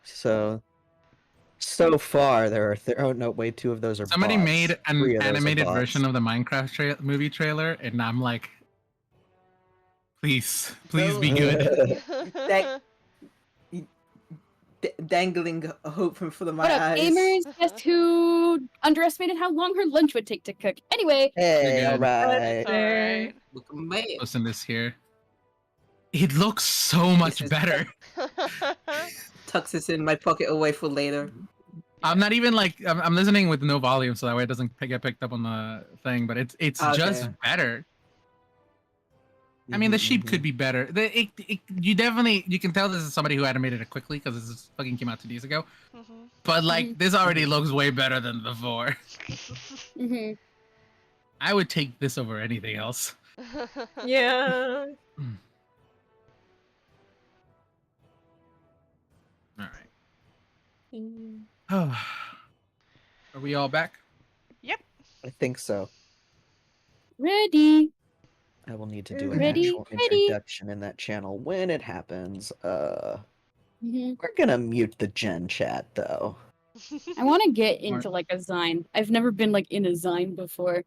So far oh no, wait, 2 of those are Somebody bots. made 3 an of those are animated bots. version of the Minecraft movie trailer, and I'm like, please be good. Dangling a hope for my What up, eyes. gamers? Guess who underestimated how long her lunch would take to cook? Anyway, Hey, You're good. alright. Alright. Look at me. Listen, this here. It looks so much is- better. Tucks this in my pocket away for later. I'm not even like I'm listening with no volume, so that way it doesn't get picked up on the thing. But it's just Okay. better. I mean, the sheep could be better. You can tell this is somebody who animated it quickly because this fucking came out 2 days ago. Mhm. But like, this already looks way better than before. mhm. I would take this over anything else. Yeah. All right. Oh, are we all back? I think so. Ready. I will need to do an Ready, actual ready. introduction in that channel when it happens. Mhm. We're gonna mute the gen chat though. I want to get Smart. into like a Zine. I've never been like in a Zine before.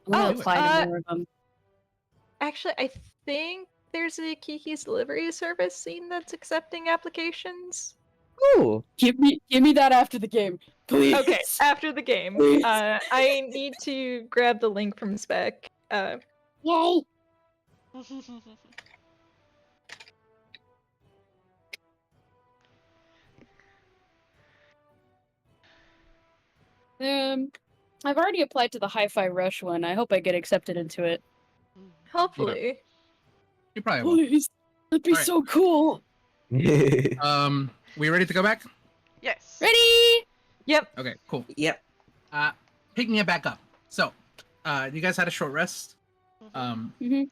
I want Oh, to apply to more of them. Actually, I think there's a Kiki's delivery service scene that's accepting applications. Ooh. Give me that after the game, please. Okay, after the game. Please. I need to grab the link from Spec. Yay. I've already applied to the Hi-Fi Rush one. I hope I get accepted into it. Hopefully. You probably will. Please. That'd be Alright. so cool. We ready to go back? Yes. Ready? Yep. Okay, cool. Yep. Picking it back up. So, you guys had a short rest. Mhm.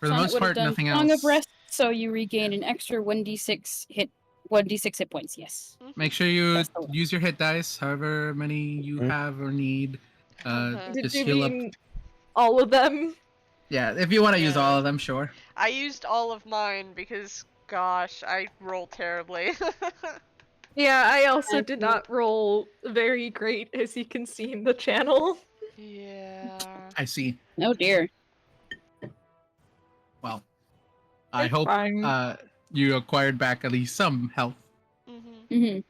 For the Sonnet most would have part, done nothing Song else. of Rest, so you regain an extra 1d6 hit points. Yes. Make sure you That's the one. use your hit dice, however many you have or need. Mhm. Did Just you heal up. mean all of them? Yeah, if you want to use Yeah. all of them, sure. I used all of mine because, gosh, I roll terribly. Yeah, I also Thank did you. not roll very great, as you can see in the channel. Yeah. I see. Oh dear. Well, I It's hope fine. you acquired back at least some health. Mm-hmm.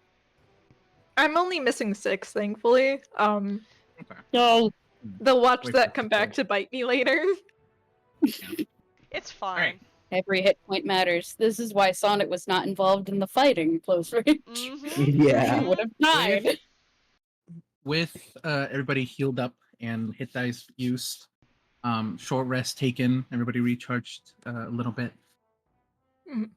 I'm only missing 6, thankfully. Okay. No. They'll watch Wait that for come it. back to bite me later. It's fine. Alright. Every hit point matters. This is why Sonnet was not involved in the fighting close range. Yeah. He would have died. With everybody healed up and hit dice used, short rest taken, everybody recharged a little bit. Mhm.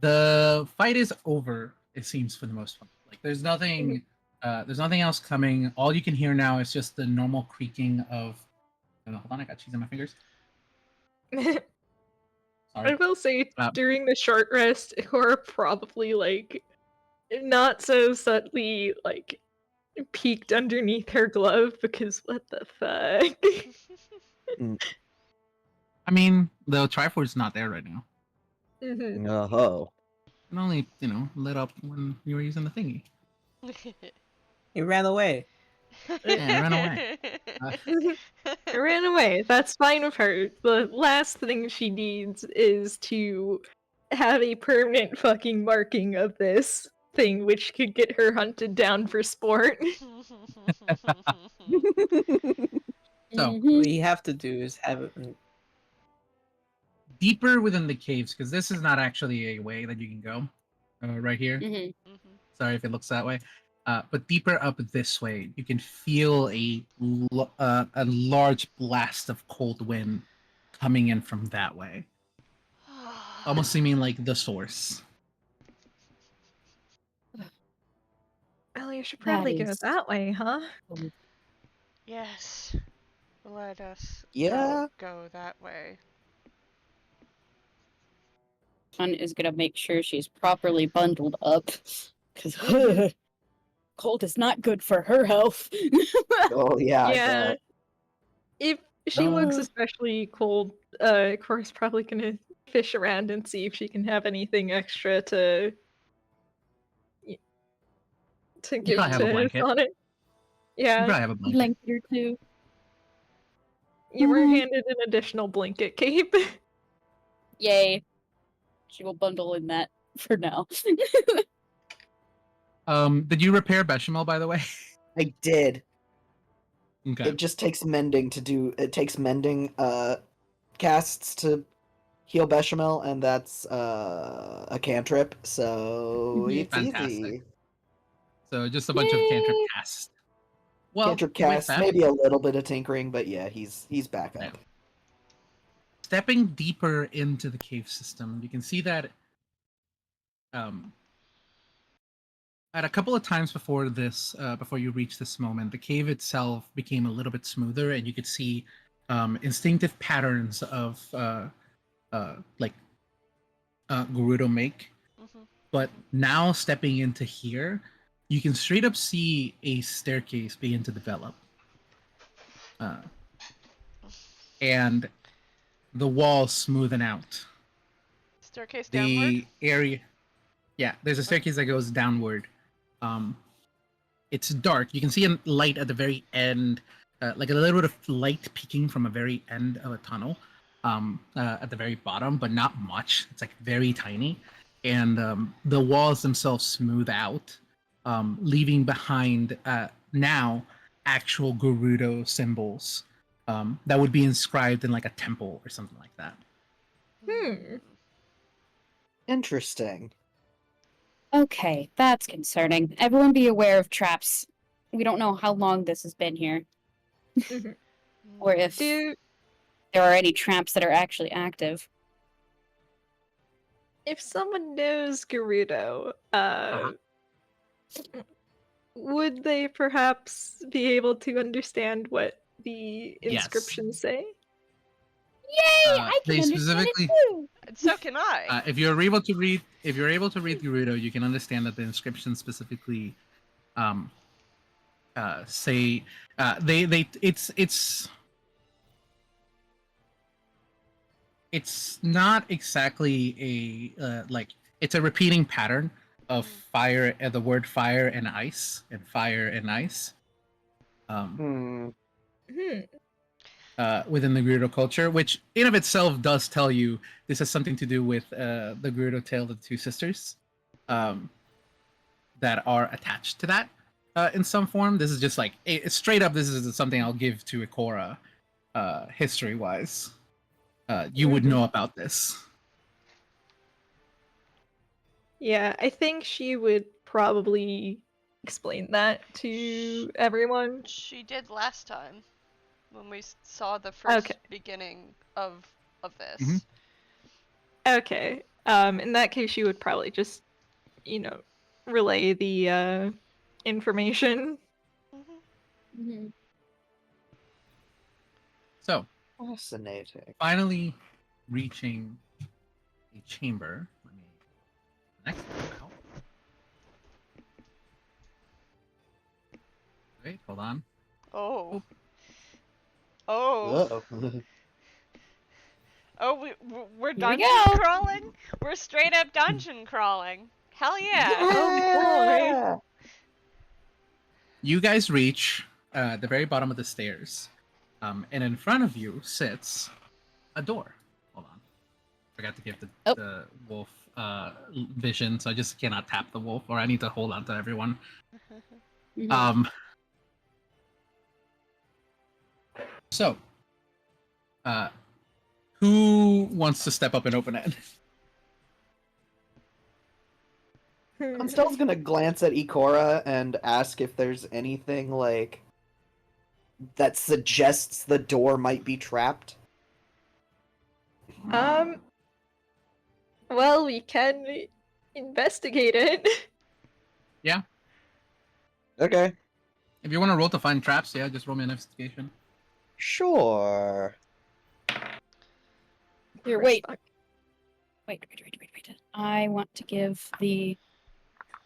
The fight is over. It seems for the most part. Like there's nothing else coming. All you can hear now is just the normal creaking of. Hold on, I got cheese on my fingers. I Sorry. will say, Uh, during the short rest, Ikora probably, like, not so subtly, like, peeked underneath her glove, because what the fuck? I mean, the Triforce's not there right now. Mhm. Oh. It only, lit up when you were using the thingy. He ran away. Yeah, it ran away. I ran away. That's fine with her. The last thing she needs is to have a permanent fucking marking of this thing, which could get her hunted down for sport. So, Mhm. What you have to do is have it. deeper within the caves, because this is not actually a way that you can go. Right here. Mhm. Sorry if it looks that way. But deeper up this way, you can feel a large blast of cold wind coming in from that way. Almost seeming like the source. Well, you should That probably go is- that way, huh? Yes. Let us Yeah. go that way. Fun is gonna make sure she's properly bundled up. Because cold is not good for her health. Oh yeah. I Yeah. bet. If she looks Uh. especially cold, Cora's probably gonna fish around and see if she can have anything extra to, to You give probably have a to blanket. Sonic. You Yeah, probably have a blanket. Blanket or two. you were handed an additional blanket cape. Yay. She will bundle in that for now. Did you repair Bechamel, by the way? I did. Okay. It just takes mending to do. It takes mending casts to heal Bechamel, and that's a cantrip, so Mhm. it's Fantastic. easy. So just a bunch of cantrip Yay! casts. Well, Cantrip with casts, that, maybe a little bit of tinkering, but yeah, he's back up. Yeah. Stepping deeper into the cave system, you can see that at a couple of times before this, before you reach this moment, the cave itself became a little bit smoother, and you could see instinctive patterns of like Gerudo make. Mhm. But now stepping into here, you can straight up see a staircase begin to develop. And the walls smoothen out. Staircase downward. The area, yeah, there's a staircase that goes downward. It's dark. You can see a light at the very end, like a little bit of light peeking from a very end of a tunnel, at the very bottom, but not much. It's like very tiny, and the walls themselves smooth out, leaving behind now actual Gerudo symbols that would be inscribed in like a temple or something like that. Hmm. Interesting. Okay, that's concerning. Everyone be aware of traps. We don't know how long this has been here, Mhm. or if Do there are any traps that are actually active. if someone knows Gerudo, would they perhaps be able to understand what the Yes. inscriptions say? Yay! I They can understand it specifically- too! And so can I. If you're able to read Gerudo, you can understand that the inscriptions specifically say it's not exactly a like it's a repeating pattern of fire, the word fire and ice, and fire and ice. Hmm. Within the Gerudo culture, which in of itself does tell you this has something to do with the Gerudo tale of the two sisters, that are attached to that in some form. This is just like straight up. This is something I'll give to Ikora, history wise. You would know about this. Yeah, I think she would probably explain that to everyone. She did last time when we saw the first Okay. beginning of this. Mhm. Okay. In that case, she would probably just, relay the information. Mm-hmm. So, Fascinating. finally reaching a chamber. Let me next one out. Wait, hold on. Oh. Oh. Uh-oh. Oh, we're Here we dungeon go. crawling? We're straight up dungeon crawling. Hell yeah. Yeah! You guys reach the very bottom of the stairs, and in front of you sits a door. Hold on, forgot to give the wolf vision, so I just cannot tap the wolf, or I need to hold on to everyone. Mhm. So, who wants to step up and open it? Constell's gonna glance at Ikora and ask if there's anything like that suggests the door might be trapped. Well, we can investigate it. Yeah. Okay. If you want to roll to find traps, yeah, just roll me an investigation. Sure. Here, wait. Wait. I want to give the...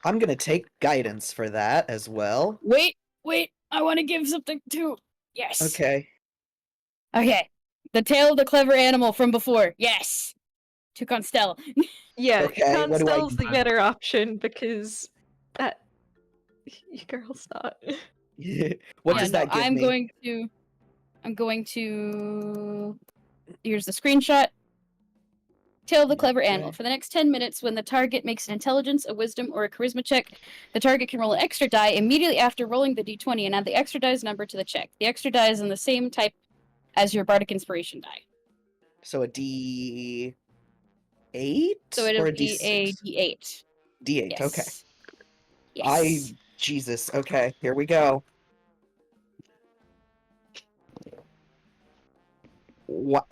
I'm gonna take guidance for that as well. Wait. I want to give something too. Yes. Okay. Okay. The tail of the clever animal from before. Yes. To Constell. Yeah, Okay, what do I Constell's the do? better option because You girls not. What does that give I'm me? going to. Here's the screenshot. Tale of the Clever Animal. Okay. For the next 10 minutes, when the target makes an intelligence, a wisdom, or a charisma check, the target can roll an extra die immediately after rolling the d20 and add the extra die's number to the check. The extra die is in the same type as your Bardic Inspiration die. So a D8 So or it'll a be a D6? d8. D8. Okay. Yes. Yes. Jesus. Okay, here we go. What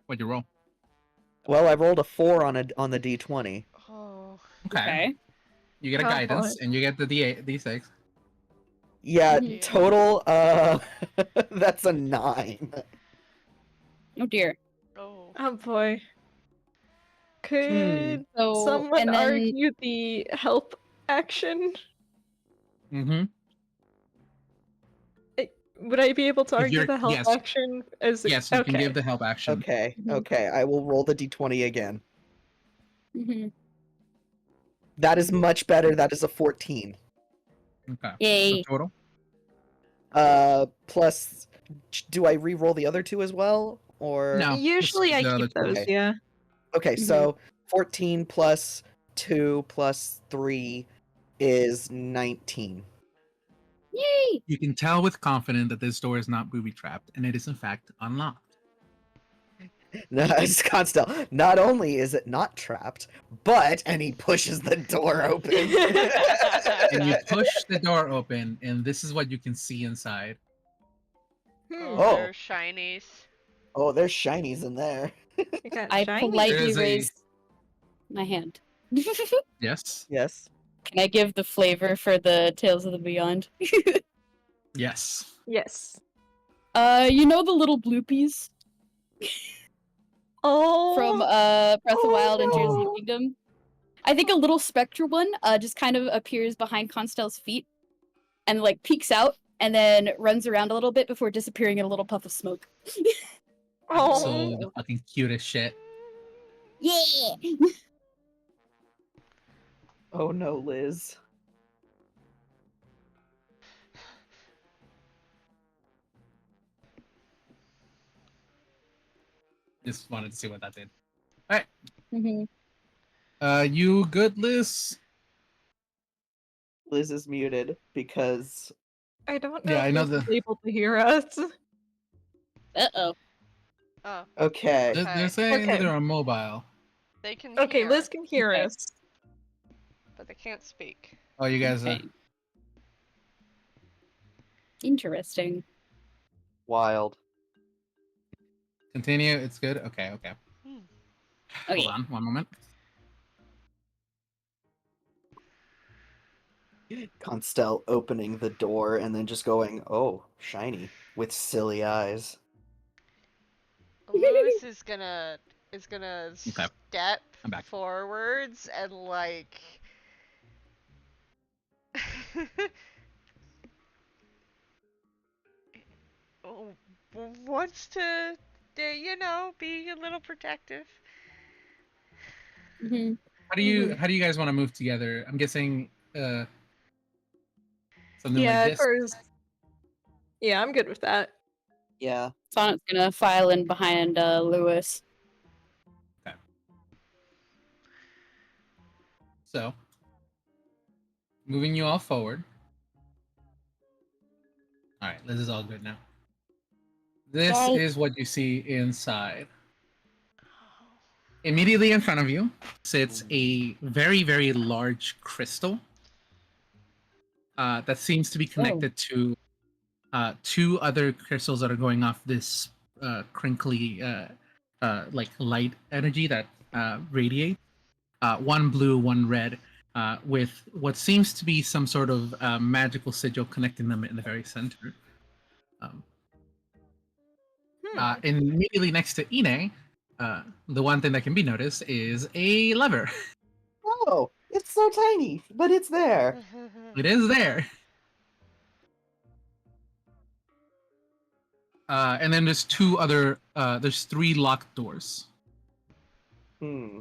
What'd you roll? Well, I rolled a 4 on the D20. Oh. Okay. You get a Oh, guidance, boy. and you get the D8, D6. Yeah, Mhm. total that's a 9. Oh dear. Oh. Oh boy. Could So someone and then argue the help action? Mm-hmm. Would I be able to If argue you're the help yes, action as a... yes, you can okay. give the help action. Okay, Mhm. okay. I will roll the D20 again. Mhm. That is much better. That is a 14. Okay. Yay. So Plus, do I re-roll the other 2 as well? Or no. Usually I the other keep those, Okay. yeah. Okay, Mhm. so 14 plus 2 plus 3 is 19. Yay! You can tell with confidence that this door is not booby trapped, and it is in fact unlocked. No, it's Constel. Not only is it not trapped, but and he pushes the door open. And you push the door open, and this is what you can see inside. Oh, Oh. they're shinies. Oh, there's shinies in there. You got I shiny. politely There's a- raise my hand. Yes. Yes. Can I give the flavor for the Tales of the Beyond? Yes. Yes. You know the little bloopies Oh. from Breath of the Oh, Wild and Tears of the no. Kingdom? I think a little spectral one just kind of appears behind Constel's feet and like peeks out and then runs around a little bit before disappearing in a little puff of smoke. Oh. So the fucking cutest shit. Yeah. Oh no, Liz. Just wanted to see what that did. All right. Mm-hmm. You good, Liz? Liz is muted because I don't know Yeah, I if know Liz the. is able to hear us. Uh-oh. Oh, okay. They're saying that Okay. they're on mobile. they can Okay, hear, Liz can hear Okay. us. but they can't speak. Oh, you guys. Okay. Interesting. Wild. Continue. It's good. Okay. Okay. Hmm. Oh, Hold yeah. on. One moment. Constel opening the door and then just going, "Oh, shiny," with silly eyes. Lewis is gonna Okay. step I'm back. forwards and like oh, wants to you know, be a little protective. Mm-hmm. How do you guys want to move together? I'm guessing something Yeah, like of this. course. Yeah, I'm good with that. Yeah. Sonnet's gonna file in behind Lewis. So, moving you all forward. All right, this is all good now. This Yay. is what you see inside. Immediately in front of you sits a very, very large crystal that seems to be connected to two other crystals that are going off this crinkly, like light energy that radiates. One blue, one red, with what seems to be some sort of magical sigil connecting them in the very center. And immediately next to Ine, the one thing that can be noticed is a lever. Oh, it's so tiny, but it's there. It is there. And then there's there's three locked doors. Hmm.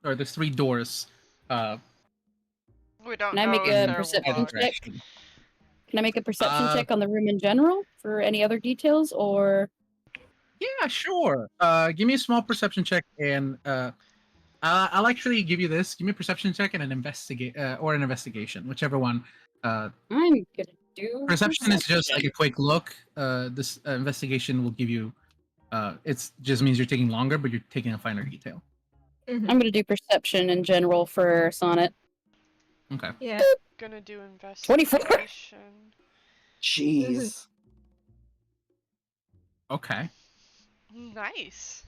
or there's 3 doors. We don't Can I know make if a they're perception locked. check? Can I make a perception Uh, check on the room in general for any other details, or Yeah, sure. Give me a small perception check, and I'll actually give you this. Give me a perception check and an investigation, whichever one. I'm gonna do Perception is just like perception. a quick look. This investigation will give you. It's just means you're taking longer, but you're taking a finer detail. Mhm. I'm gonna do perception in general for Sonnet. Okay. Yeah. Gonna do 24. investigation. Jeez. Okay. Nice.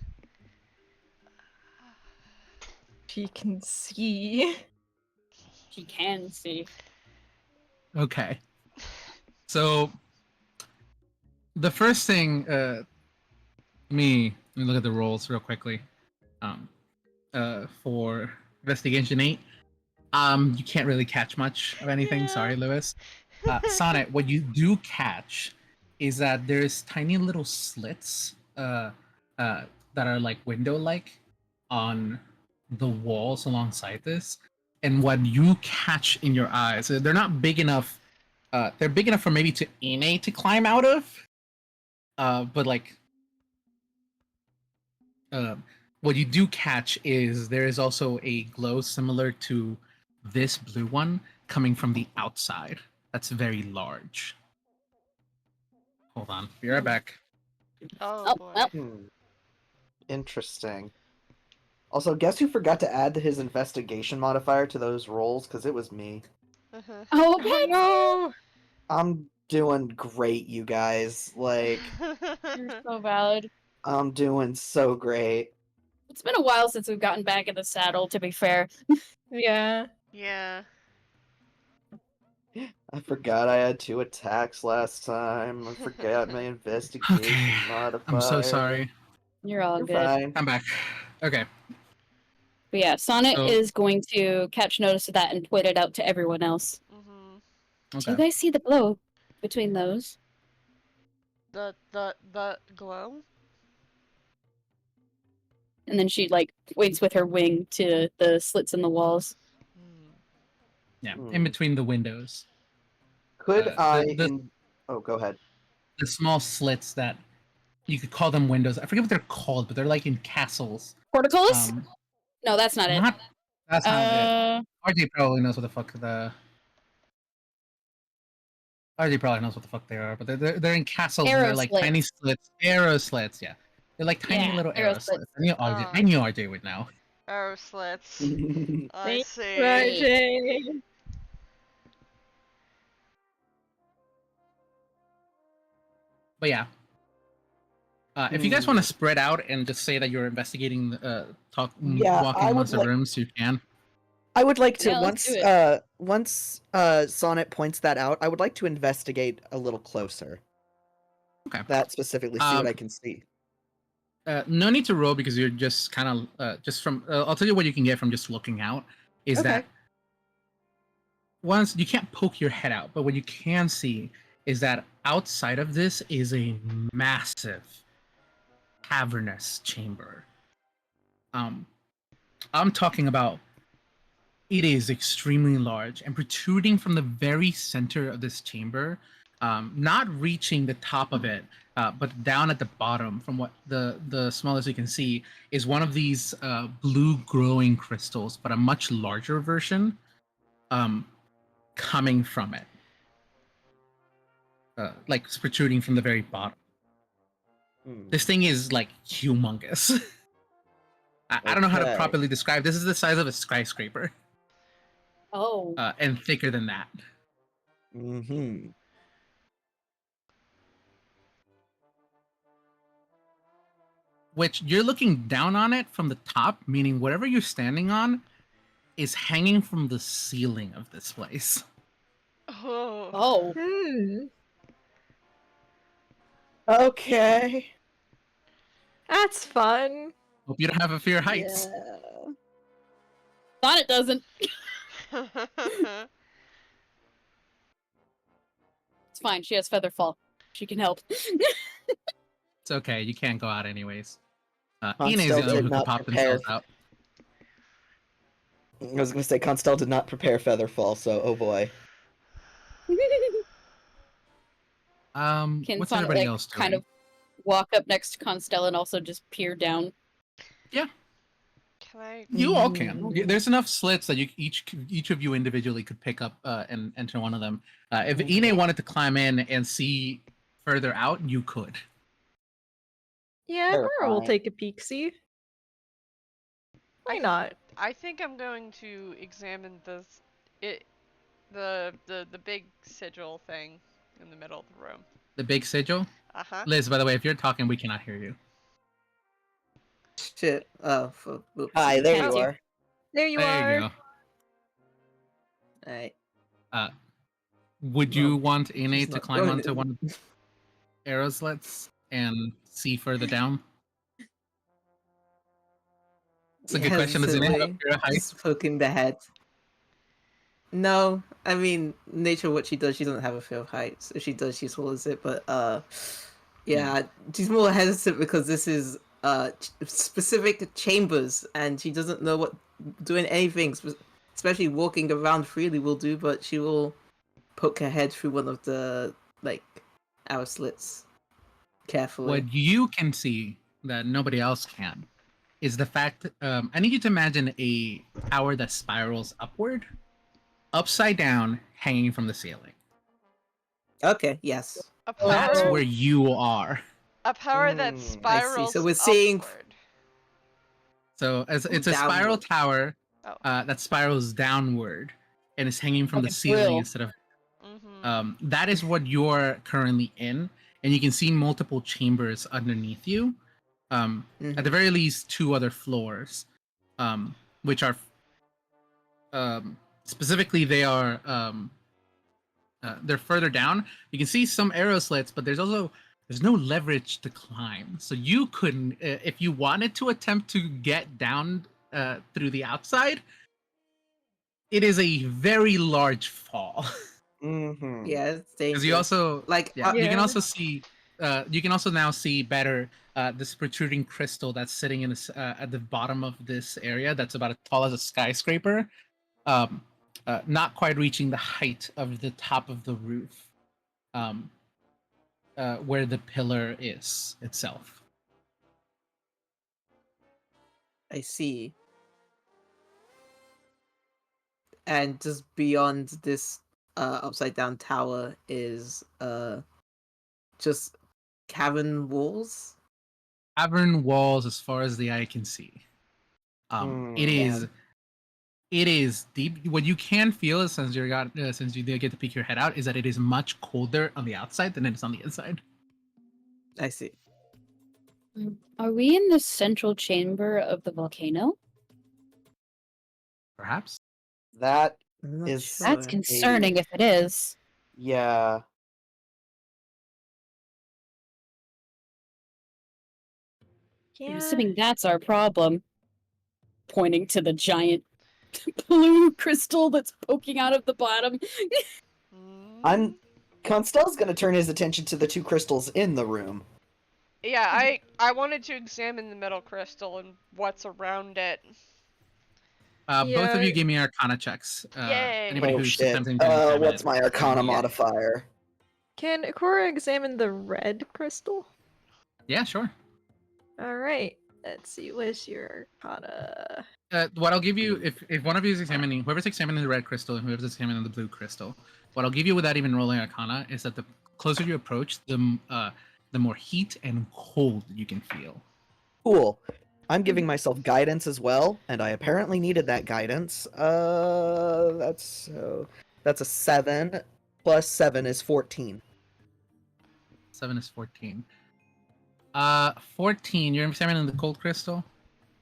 She can see. She can see. Okay. So the first thing, let me look at the rolls real quickly. For investigation 8, you can't really catch much of anything. Yeah. Sorry, Lewis. Sonnet, what you do catch is that there's tiny little slits, that are like window-like on the walls alongside this, and what you catch in your eyes, they're not big enough. They're big enough for maybe to Ine to climb out of, but like, uh, what you do catch is there is also a glow similar to this blue one coming from the outside. That's very large. Hold on, be right back. Oh Oh, boy. well. Interesting. Also, guess who forgot to add his investigation modifier to those rolls? Because it was me. Uh-huh. Oh, Oh no! I'm doing great, you guys. Like, you're so valid. I'm doing so great. It's been a while since we've gotten back in the saddle, to be fair. Yeah. Yeah. I forgot I had 2 attacks last time. I forgot my investigation Okay, modifier. I'm so sorry. You're all You're good. fine. I'm back. Okay. But yeah, Sonnet So- is going to catch notice of that and point it out to everyone else. Mm-hmm. Do you Okay. guys see the glow between those? The glow? And then she like points with her wing to the slits in the walls. Hmm. Yeah, Hmm. in between the windows. Could I? the Oh, go ahead. the small slits that you could call them windows. I forget what they're called, but they're like in castles. Portcullis? No, that's not it. That's not it. RJ probably knows what the fuck they are, but they're in castles and Arrow they're like slits. tiny slits, arrow slits. Yeah, they're like tiny Yeah, little arrow arrow slits. slits. I knew RJ would know. Arrow slits. Hmm. I Thank see. RJ. But yeah, if you guys want to spread out and just say that you're investigating, Yeah, walking I would amongst the like- rooms, you can. I would like to Yeah, let's do it. once Sonnet points that out, I would like to investigate a little closer. Okay. That specifically, see what Um, I can see. No need to roll because you're just kind of just from. I'll tell you what you can get from just looking out. Is Okay. that once you can't poke your head out, but what you can see is that outside of this is a massive cavernous chamber. I'm talking about. It is extremely large and protruding from the very center of this chamber, not reaching the top of it, but down at the bottom, from what the smallest you can see, is one of these blue glowing crystals, but a much larger version, coming from it, like protruding from the very bottom. Hmm. This thing is like humongous. I don't know how to Okay. properly describe. This is the size of a skyscraper, Oh. and thicker than that. Mm-hmm. Which you're looking down on it from the top, meaning whatever you're standing on is hanging from the ceiling of this place. Oh. Oh. Hmm. Okay. That's fun. Hope you don't have a fear of heights. Yeah. Sonnet doesn't. It's fine. She has feather fall. She can help. It's okay, you can't go out anyways. Han Ine is still the only one did who can not pop prepare. themselves out. I was gonna say Constel did not prepare Featherfall, so oh boy. Can What's Son everybody like else doing? kind of walk up next to Constel and also just peer down? Yeah, Can I? you all can. Mm. There's enough slits that you each of you individually could pick up and enter one of them. If Okay. Ine wanted to climb in and see further out, you could. Yeah, Cora will Terrifying. take a peek. See, why not? I think I'm going to examine the big sigil thing in the middle of the room. The big sigil. Uh huh. Liz, by the way, if you're talking, we cannot hear you. Shit. Oh, oops. Hi, there Can't you you? are. There you There are. you go. Alright. Would Well, you want she's Ine to not climb going onto to- one of the arrow slits and see further down? It's a good question. Does Ine have a Hesitantly, fear of heights? just poking the head. No, I mean, nature, what she does, she doesn't have a fear of heights. If she does, she swallows it. But yeah, she's more hesitant because this is specific chambers, and she doesn't know what doing anything, especially walking around freely, will do. But she will poke her head through one of the arrow slits carefully. What you can see that nobody else can is the fact. I need you to imagine a tower that spirals upward, upside down, hanging from the ceiling. Okay, yes, A That's power, where you are. a power that Mm, I see. spirals So we're seeing- upward. So it's a spiral Downward. tower Oh. that spirals downward and is hanging from Like the a ceiling quill. instead of. Mm-hmm. That is what you're currently in, and you can see multiple chambers underneath you. At the very least, 2 other floors, which are specifically they're further down. You can see some arrow slits, but there's no leverage to climb. So you couldn't, if you wanted to attempt to get down through the outside, it is a very large fall. Mm-hmm. yeah, it's Because dangerous. you also like yeah, you can Yeah. also see you can also now see better this protruding crystal that's sitting in this, at the bottom of this area that's about as tall as a skyscraper, not quite reaching the height of the top of the roof, where the pillar is itself. I see. And just beyond this upside down tower is just cavern walls. Cavern walls as far as the eye can see. It is. It is deep. What you can feel is since you did get to peek your head out, is that it is much colder on the outside than it is on the inside. I see. Are we in the central chamber of the volcano? Perhaps. That I'm not is sure. That's concerning if it is. yeah. I'm Yeah. assuming that's our problem. Pointing to the giant blue crystal that's poking out of the bottom. I'm Constel's gonna turn his attention to the 2 crystals in the room. Yeah, I wanted to examine the metal crystal and what's around it. Both of Yeah. you give me Arcana checks. Yay. Anybody Oh who's shit. attempting to examine What's it. my Arcana Yeah. modifier? Can Cora examine the red crystal? Yeah, sure. All right. Let's see. Where's your Arcana? What I'll give you, if one of you is examining, whoever's examining the red crystal and whoever's examining the blue crystal, what I'll give you without even rolling Arcana is that the closer you approach, the more heat and cold you can feel. Cool. I'm giving myself guidance as well, and I apparently needed that guidance. That's a 7 plus 7 is 14. 7 is 14. 14. You're examining the cold crystal,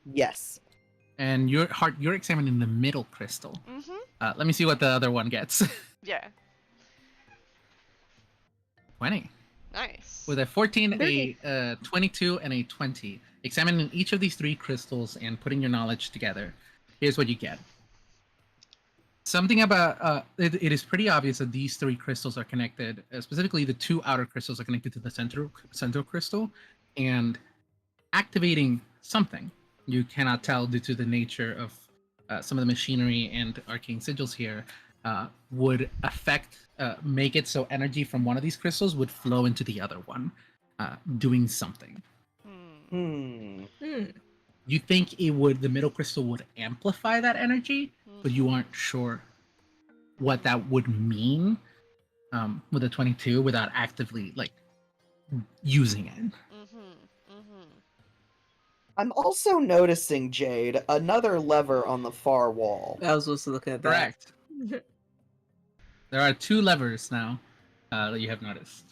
Yes. and you're examining the middle crystal. Mm-hmm. Let me see what the other one gets. Yeah. 20. Nice. With a 14, Very- a 22, and a 20. Examining each of these 3 crystals and putting your knowledge together, here's what you get. Something about it is pretty obvious that these 3 crystals are connected. Specifically, the 2 outer crystals are connected to the central crystal, and activating something. You cannot tell due to the nature of some of the machinery and arcane sigils here would make it so energy from one of these crystals would flow into the other one, doing something. Hmm. You think the middle crystal would amplify that energy, but you aren't sure what that would mean with a 22 without actively using it. I'm also noticing, Jade, another lever on the far wall. I was also looking at that. Correct. There are 2 levers now that you have noticed.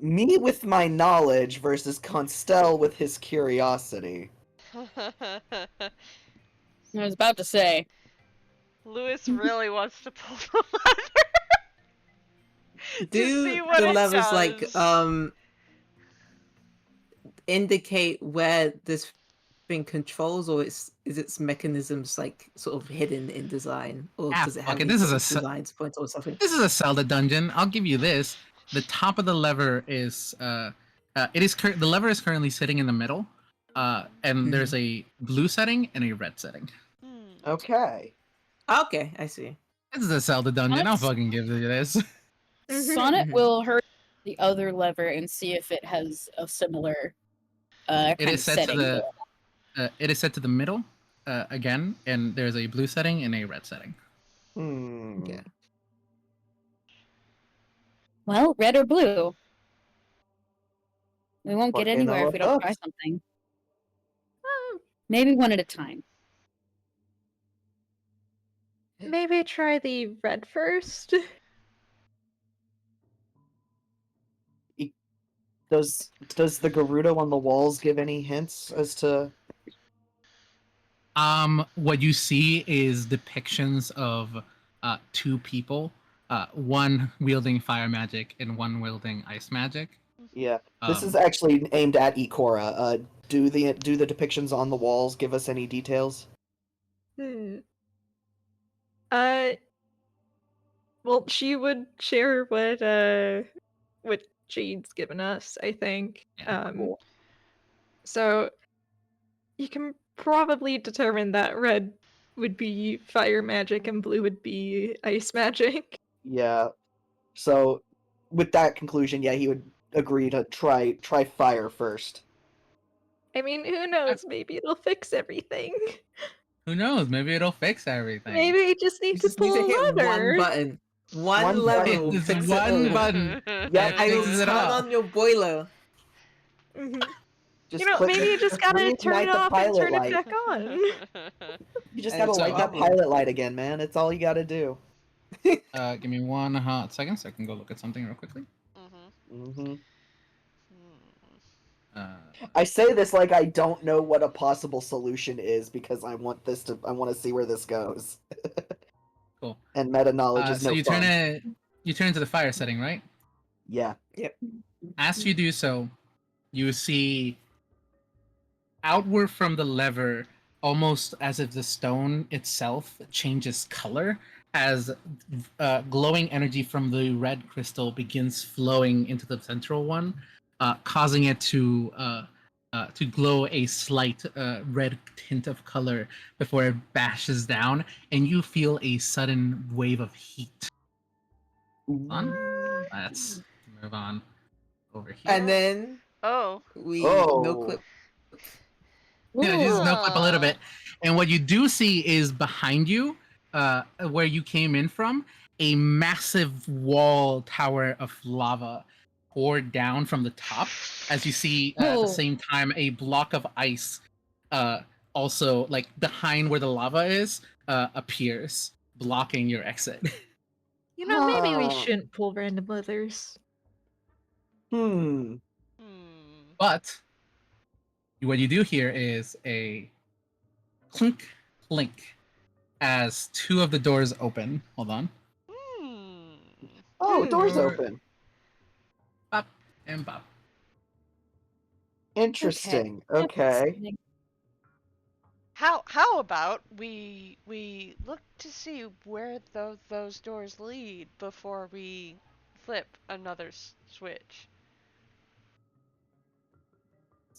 Me with my knowledge versus Constel with his curiosity. I was about to say. Lewis really wants to pull the lever. Do see what the it levers does. indicate where this thing controls, or is its mechanisms sort of hidden in design, or does it have fuck it. any This is sort a of design points or something? This is a Zelda dungeon. I'll give you this. The top of the lever is the lever is currently sitting in the middle, and there's a blue setting and a red setting. Okay. Okay, I see. This is a Zelda dungeon. I'll fucking give you this. Sonnet will hurt the other lever and see if it has a similar kind It is of set setting. to the it is set to the middle again, and there's a blue setting and a red setting. Okay. Well, red or blue. We won't get Fucking anywhere if we don't try both. something. Maybe one at a time. Maybe try the red first. Does the Gerudo on the walls give any hints as to? What you see is depictions of 2 people, one wielding fire magic and one wielding ice magic. Yeah, this is actually aimed at Ikora. Do the depictions on the walls give us any details? Well, she would share what Jade's given us, I think. Cool. So you can probably determine that red would be fire magic and blue would be ice magic. Yeah. So, with that conclusion, yeah, he would agree to try fire first. I mean, who knows? Maybe it'll fix everything. Who knows? Maybe it'll fix everything. Maybe we just You need to just need pull to hit a lever. one button. One One lever button. will It's fix one it. button. Yep, I will fixes it turn all. on your boiler. Just You know, click- maybe you just gotta reignite turn it the off and pilot turn light. it back on. You just And gotta so light that up. pilot light again, man. It's all you gotta do. Give me one hot second so I can go look at something real quickly. Mm-hmm. I say this like I don't know what a possible solution is because I want to see where this goes. Cool. And meta knowledge is So no you fun. turn into the fire setting, right? Yeah. As you do so, you see outward from the lever, almost as if the stone itself changes color as glowing energy from the red crystal begins flowing into the central one, causing it to glow a slight red tint of color before it bashes down, and you feel a sudden wave of heat. Let's move on over here. And then Oh. we Oh. no clip. Yeah, just no clip a little bit. And what you do see is behind you, where you came in from, a massive wall tower of lava poured down from the top. As you see at the same time, a block of ice, also like behind where the lava is, appears, blocking your exit. You know, maybe we Huh. shouldn't pull random levers. But what you do here is a clink, clink, as 2 of the doors open. Hold on. Oh, doors Door- open. Bop and bop. Interesting. Okay. How about we look to see where those doors lead before we flip another switch?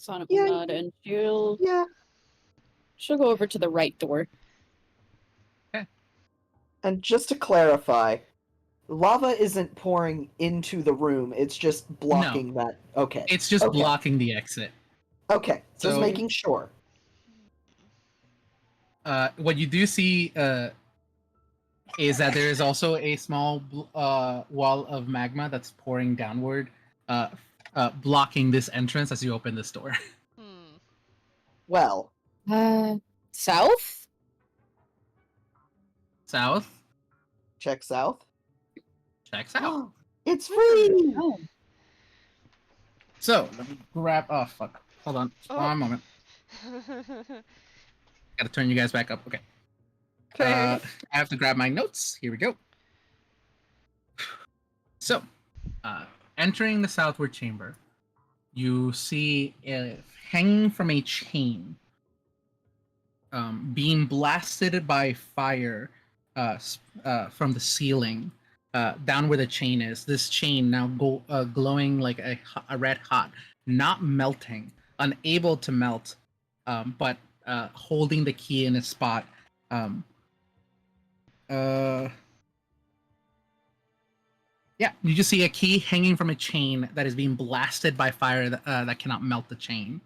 Sonic Yeah, will nod, and she'll Yeah. go over to the right door. And just to clarify, lava isn't pouring into the room, it's just blocking that. Okay. It's just Okay. blocking the exit. Okay. Just So- making sure. What you do see is that there is also a small wall of magma that's pouring downward, blocking this entrance as you open this door. Hmm. Well, South? South, check south. checks out. It's free! Oh. So let me grab. Oh fuck! Hold on. Oh. One moment. Gotta turn you guys back up. Okay. Fair. I have to grab my notes. Here we go. So, entering the southward chamber, you see hanging from a chain, being blasted by fire from the ceiling down where the chain is. This chain now glowing like a red hot, not melting, unable to melt, but holding the key in its spot. Yeah, you just see a key hanging from a chain that is being blasted by fire that cannot melt the chain.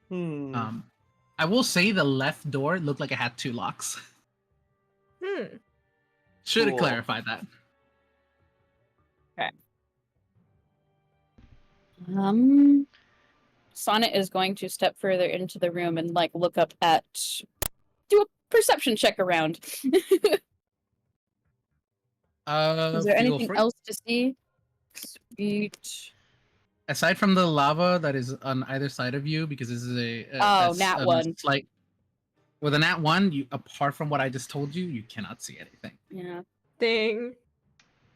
I will say the left door looked like it had 2 locks. Should have Cool. clarified that. Sonnet is going to step further into the room and like look up at, do a perception check around. Is there feel anything free. else to see? Sweet. Aside from the lava that is on either side of you, because this is Oh, nat on a 1. slight. With a nat 1, you apart from what I just told you, you cannot see anything. Yeah. Dang.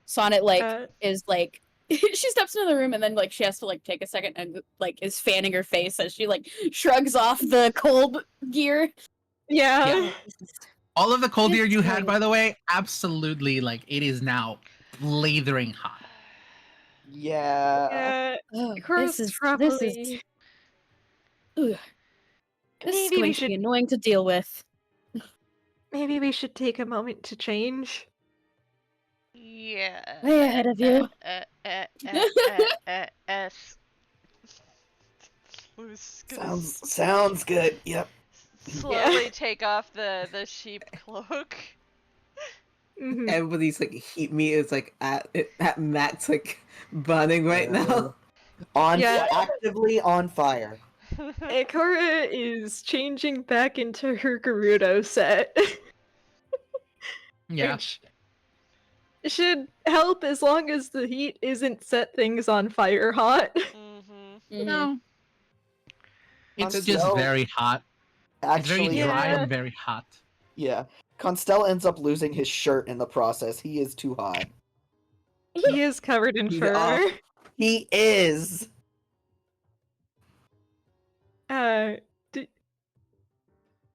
Sonnet like Uh, is like she steps into the room and then like she has to like take a second and like is fanning her face as she like shrugs off the cold gear. yeah. All of the cold It's gear you had, going- by the way, absolutely, like, it is now blathering hot. Yeah. Oh, Chris this is probably. Ugh. This is Maybe we going to should. be annoying to deal with. Maybe we should take a moment to change. Yeah. Way ahead of you. S. Lou's gonna Sounds good. Yep. slowly take off the sheep cloak. Mhm. Everybody's like heat meter is like at max, like burning right now. Yeah. Actively on fire. Ikora is changing back into her Gerudo set. Yeah. Which should help as long as the heat isn't set things on fire hot. Mm-hmm. No. It's Constell just very hot. It's very Actually, dry Yeah. and very hot. yeah. Constell ends up losing his shirt in the process. He is too hot. He is covered in He's fur. off. He is.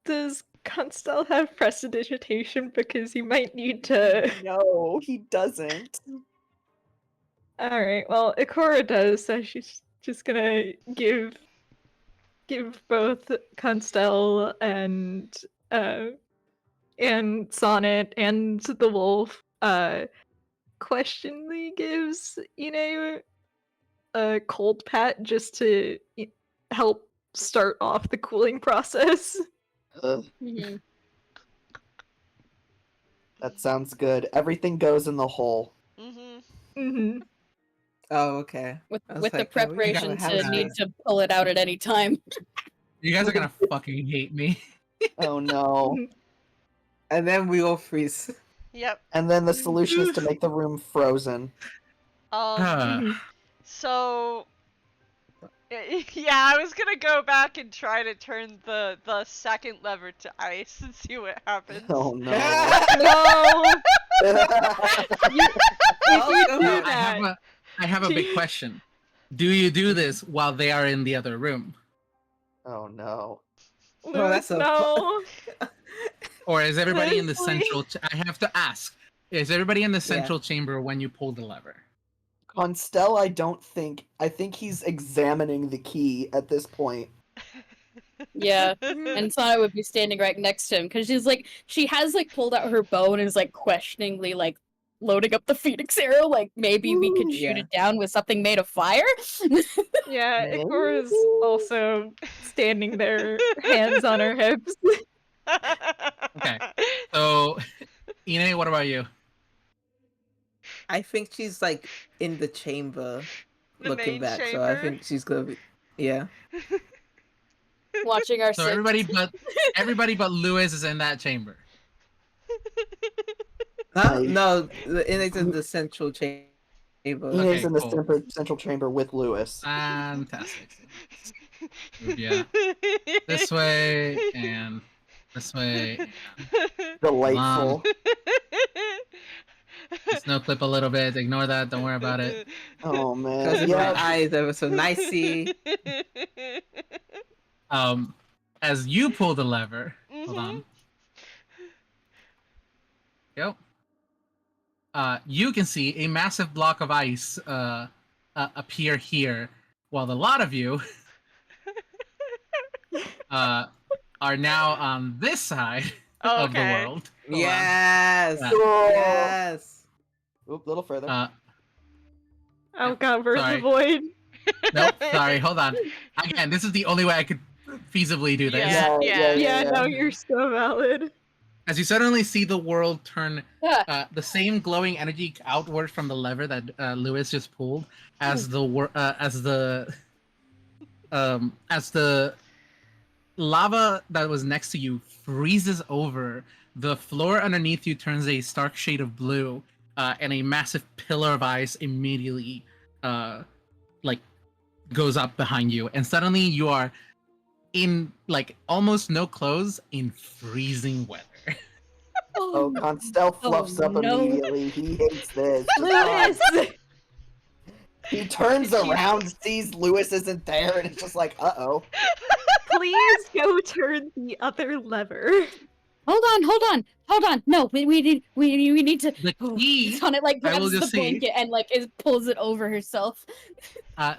Does Constell have prestidigitation because he might need to? No, he doesn't. All right. Well, Ikora does, so she's just gonna give both Constell and Sonnet and the wolf questionly gives a cold pat just to help start off the cooling process. Mhm. That sounds good. Everything goes in the hole. Mm-hmm. Mm-hmm. Oh, okay. With I was with the like, oh, we gotta preparation have to that. need to pull it out at any time. You guys are gonna fucking hate me. Oh no. And then we all freeze. Yep. And then the solution is to make the room frozen. Mhm. So yeah, I was gonna go back and try to turn the second lever to ice and see what happens. Oh no. No. If you Oh, do no, that, I have a big question. Do you do this while they are in the other room? Oh no. Oh, that's Luke, a no. Or is everybody in the Leslie. central I have to ask. Is everybody in the central chamber when you pull the lever? Constell, I think he's examining the key at this point. Yeah, and Sana would be standing right next to him because she has pulled out her bow and is questioningly loading up the phoenix arrow. Maybe we could shoot Yeah. it down with something made of fire. Yeah, Maybe. Ikora's also standing there, hands on her hips. Okay. So, Ine, what about you? I think she's in the chamber, The looking main back. So I chamber? think she's gonna be. Yeah. Watching our So six. everybody but Lewis is in that chamber. Huh? Nice. No, it's in the central chamber. Ine's Okay, in the cool. central chamber with Lewis. Fantastic. Move ya this way and this way. And Delightful. just no clip a little bit. Ignore that. Don't worry about it. Oh Because man. in my Yeah. eyes, they were so nicey. As you pull the lever, hold on. Yep. You can see a massive block of ice appear here, while the lot of you are now on this side Oh, of the okay. world. Hold on. Yes. Yeah. Yes. Oop, a little further. Oh god, where's Sorry. the void? Nope, sorry, hold on. Again, this is the only way I could feasibly do this. Yeah. Yeah, no, you're so valid. As you suddenly see the world turn Yeah. the same glowing energy outward from the lever that Lewis just pulled, as the lava that was next to you freezes over, the floor underneath you turns a stark shade of blue, and a massive pillar of ice immediately goes up behind you, and suddenly you are in almost no clothes in freezing weather. Oh, Constel fluffs up no. immediately. He hates this. Lewis! He turns around, sees Lewis isn't there, and it's just like, uh-oh. Please go turn the other lever. Hold on. No, we need to. The key, Sana I will grabs the just say- blanket and pulls it over herself.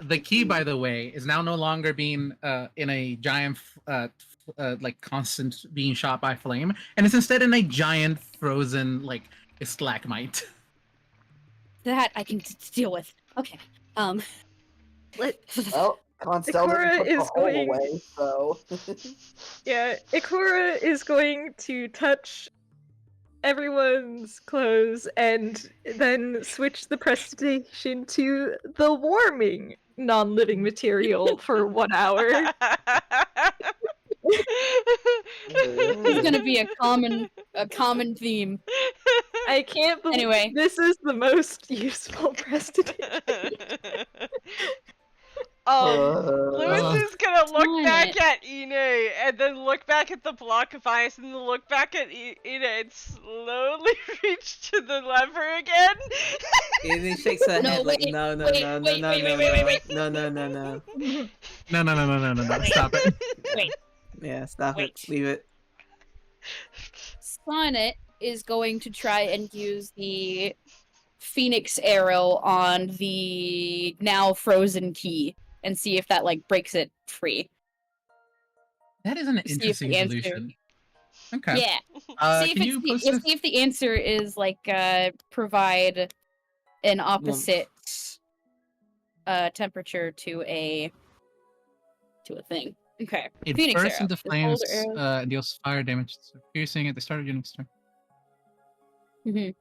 The key, by the way, is now no longer being in a giant, constant being shot by flame, and it's instead in a giant frozen stalagmite. That I can deal with. Okay. Well, Constel Ikora didn't put the is hole going- away, so... Yeah, Ikora is going to touch everyone's clothes and then switch the prestation to the warming non-living material for 1 hour. It's gonna be a common theme. I can't believe Anyway. this is the most useful prestidigitation. Lewis is gonna look Darn back it. at Ine, and then look back at the block of ice, and then look back at Ine, and slowly reach to the lever again. And then shakes her No, head wait, no, no, wait, no, no, wait, no, wait, no, wait, no, wait, no, no, no, no. No, stop it. Wait. Yeah, stop Wait. it. Leave it. Sonnet is going to try and use the Phoenix arrow on the now frozen key and see if that breaks it free. That is an See if interesting the answer- solution. Okay. Yeah. Can you post See this? if the answer is provide an opposite temperature to a thing. Okay. It Phoenix bursts arrow. into This flames, older arrow- and deals fire damage, piercing at the start of your next turn. Mhm.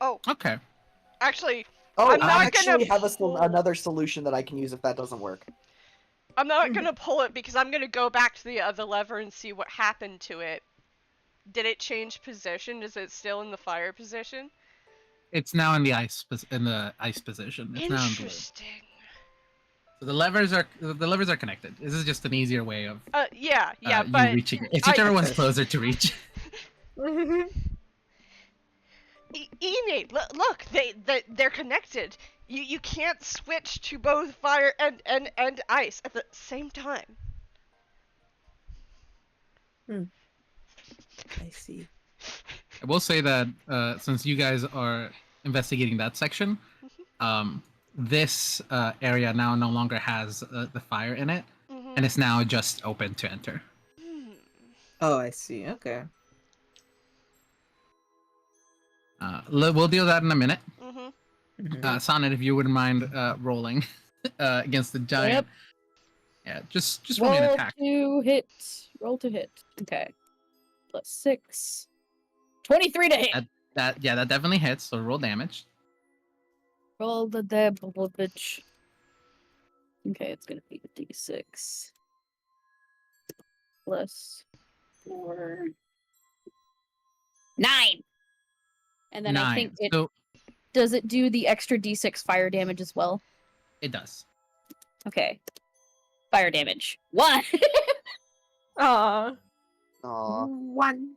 Oh, Okay. actually, Oh, I'm I not actually gonna have pull- another solution that I can use if that doesn't work. I'm not gonna pull it because I'm gonna go back to the other lever and see what happened to it. Did it change position? Is it still in the fire position? It's now in the ice position. It's now in blue. Interesting. So the levers are connected. This is just an easier way of Yeah, you but reaching it. It's whichever one's Okay. closer to reach. Enid, look, they're connected. You can't switch to both fire and ice at the same time. I see. I will say that since you guys are investigating that section, this area now no longer has the fire in it, and it's now just open to enter. Oh, I see. Okay. We'll deal with that in a minute. Mm-hmm. Sonnet, if you wouldn't mind rolling against the giant. Yeah, just roll me an attack. To hit. Roll to hit. Okay. Plus 6. 23 to hit. That definitely hits. So roll damage. Roll the damage. Okay, it's gonna be a d6 plus 4. 9. And then 9. I think it So does it do the extra d6 fire damage as well? it does. Okay. Fire damage. 1. Aw. Aw. 1.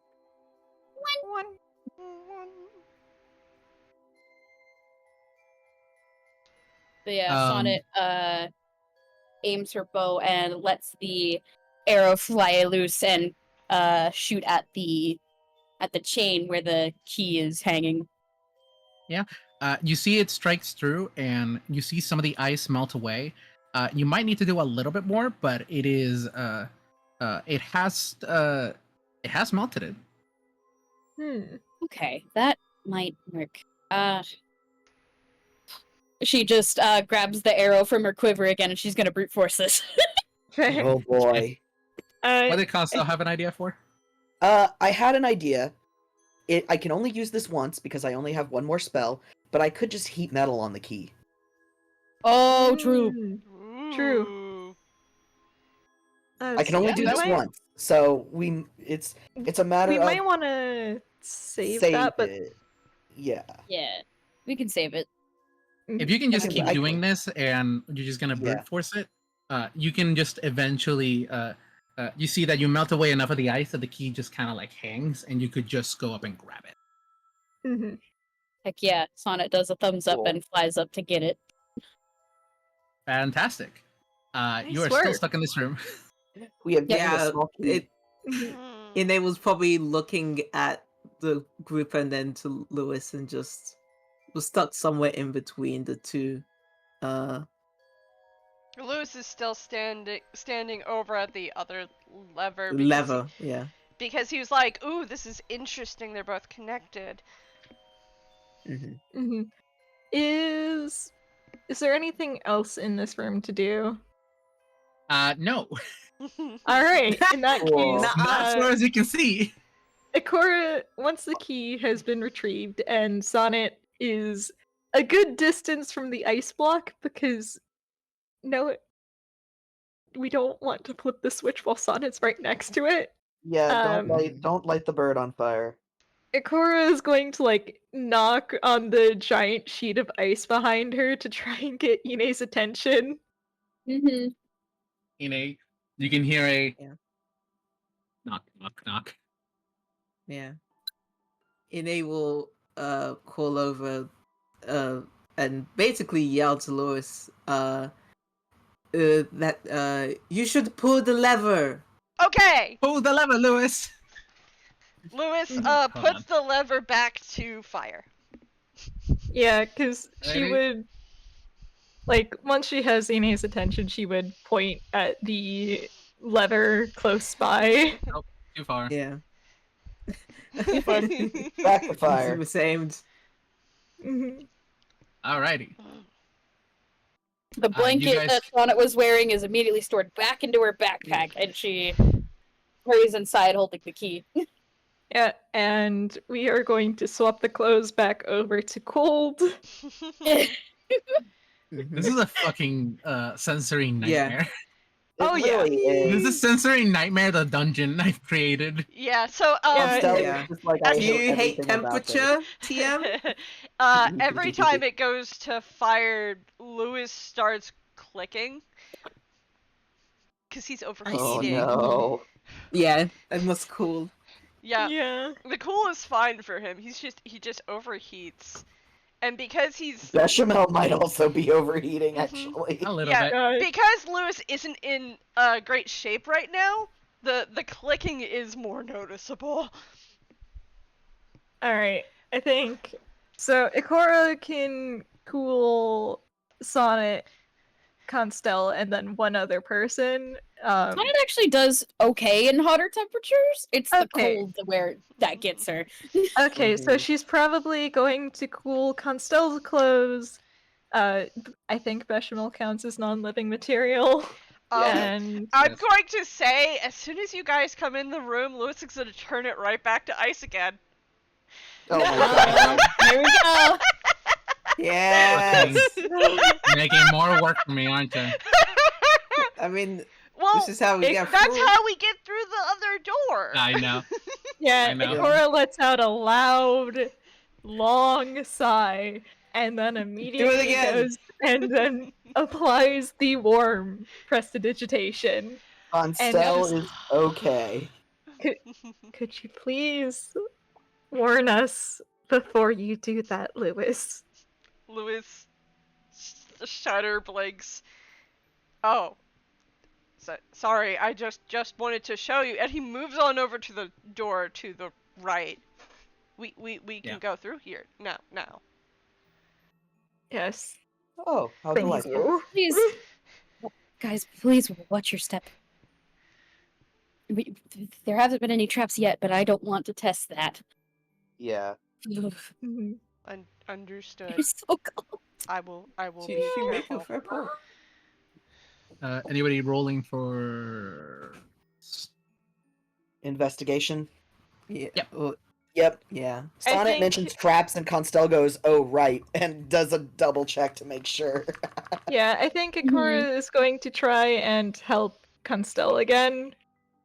But yeah, Sonnet aims her bow and lets the arrow fly loose and shoot at the chain where the key is hanging. You see it strikes through, and you see some of the ice melt away. You might need to do a little bit more, but it is it has melted it. Okay, that might work. She just grabs the arrow from her quiver again, and she's gonna brute force this. Oh boy. What did Costello have an idea for? I had an idea. I can only use this once because I only have one more spell, but I could just heat metal on the key. Oh, true. True. Ooh. I can only do that this might- once, so it's a matter We of might want to save that, but it. Yeah. Yeah, we can save it. If you can just Okay, keep I doing can- this and you're just gonna brute Yeah. force it, you can just eventually you see that you melt away enough of the ice that the key just kind of like hangs, and you could just go up and grab it. Mhm. Heck yeah, Sonnet does a thumbs up Cool. and flies up to get it. Fantastic. You are Nice still work. stuck in this room. We have given a Yeah, small key. it Mhm. Ine was probably looking at the group and then to Lewis and just was stuck somewhere in between the two. Lewis is still standing over at the other lever Yeah. because he was like, "Ooh, this is interesting. They're both connected." hmm Mhm. Is there anything else in this room to do? No, All right. In that Cool. case, not as far as you can see. Ikora, once the key has been retrieved and Sonnet is a good distance from the ice block, because no, we don't want to flip the switch while Sonnet's right next to it. Yeah, Um, don't light the bird on fire. Ikora is going to like knock on the giant sheet of ice behind her to try and get Ine's attention. Mm-hmm. Ine, you can hear a Yeah. knock, knock, knock. Yeah. Ine will call over and basically yell to Lewis that you should pull the lever. Okay, Pull the lever, Lewis. Lewis Hold puts on. the lever back to fire. Yeah, because she Ready? would, like, once she has Ine's attention, she would point at the lever close by. Too far. Yeah. Back to fire. Was aimed. Mhm. Alrighty. The blanket guys- that Sonnet was wearing is immediately stored back into her backpack, and she hurries inside holding the key. Yeah, and we are going to swap the clothes back over to cold. This is a fucking sensory nightmare. Oh, yeah. really This is a is. sensory nightmare, the dungeon I've created. Yeah, so Yeah, Estelle yeah. is just like, Do I Do you hate everything about this. temperature, TM? every time it goes to fire, Lewis starts clicking. Because he's Oh overheating. no. Yeah, that was cool. Yeah, Yeah. the cool is fine for him. He just overheats. And because he's Bechamel might also be overheating, Mhm. actually. A little yeah, bit. God. because Lewis isn't in great shape right now, the clicking is more noticeable. Alright, I think. So, Ikora can cool Sonnet, Constel, and then one other person. Sonnet actually does okay in hotter temperatures. It's the Okay. cold where that gets her. Okay, so Mhm. she's probably going to cool Constell's clothes. I think bechamel counts as non-living material. And I'm Yes. going to say, as soon as you guys come in the room, Lewis is going to turn it right back to ice again. Oh my god. There we go. Yes. Making more work for me, aren't you? I mean, Well, this is how we get that's food. how we get through the other door. I know. yeah, I know. Ikora lets out a loud, long sigh, and then immediately again. goes and then applies the worm prestidigitation. Constel just- is okay. Could you please warn us before you do that, Lewis? Lewis shudder blinks. Oh. Sorry, I just wanted to show you. And he moves on over to the door to the right. We can Yeah. go through here. Now. Yes. Oh, how Thank delightful. you. Please, guys, please watch your step. There haven't been any traps yet, but I don't want to test that. Yeah. Mhm. Understood. It's so cold. I will She be make a careful. fair point. Anybody rolling for? Investigation. Yeah. Yep. Well, Yep. yeah. I Sonnet think- mentions traps and Constel goes, oh right, and does a double check to make sure. Yeah, I think Ikora is going to try and help Constel again,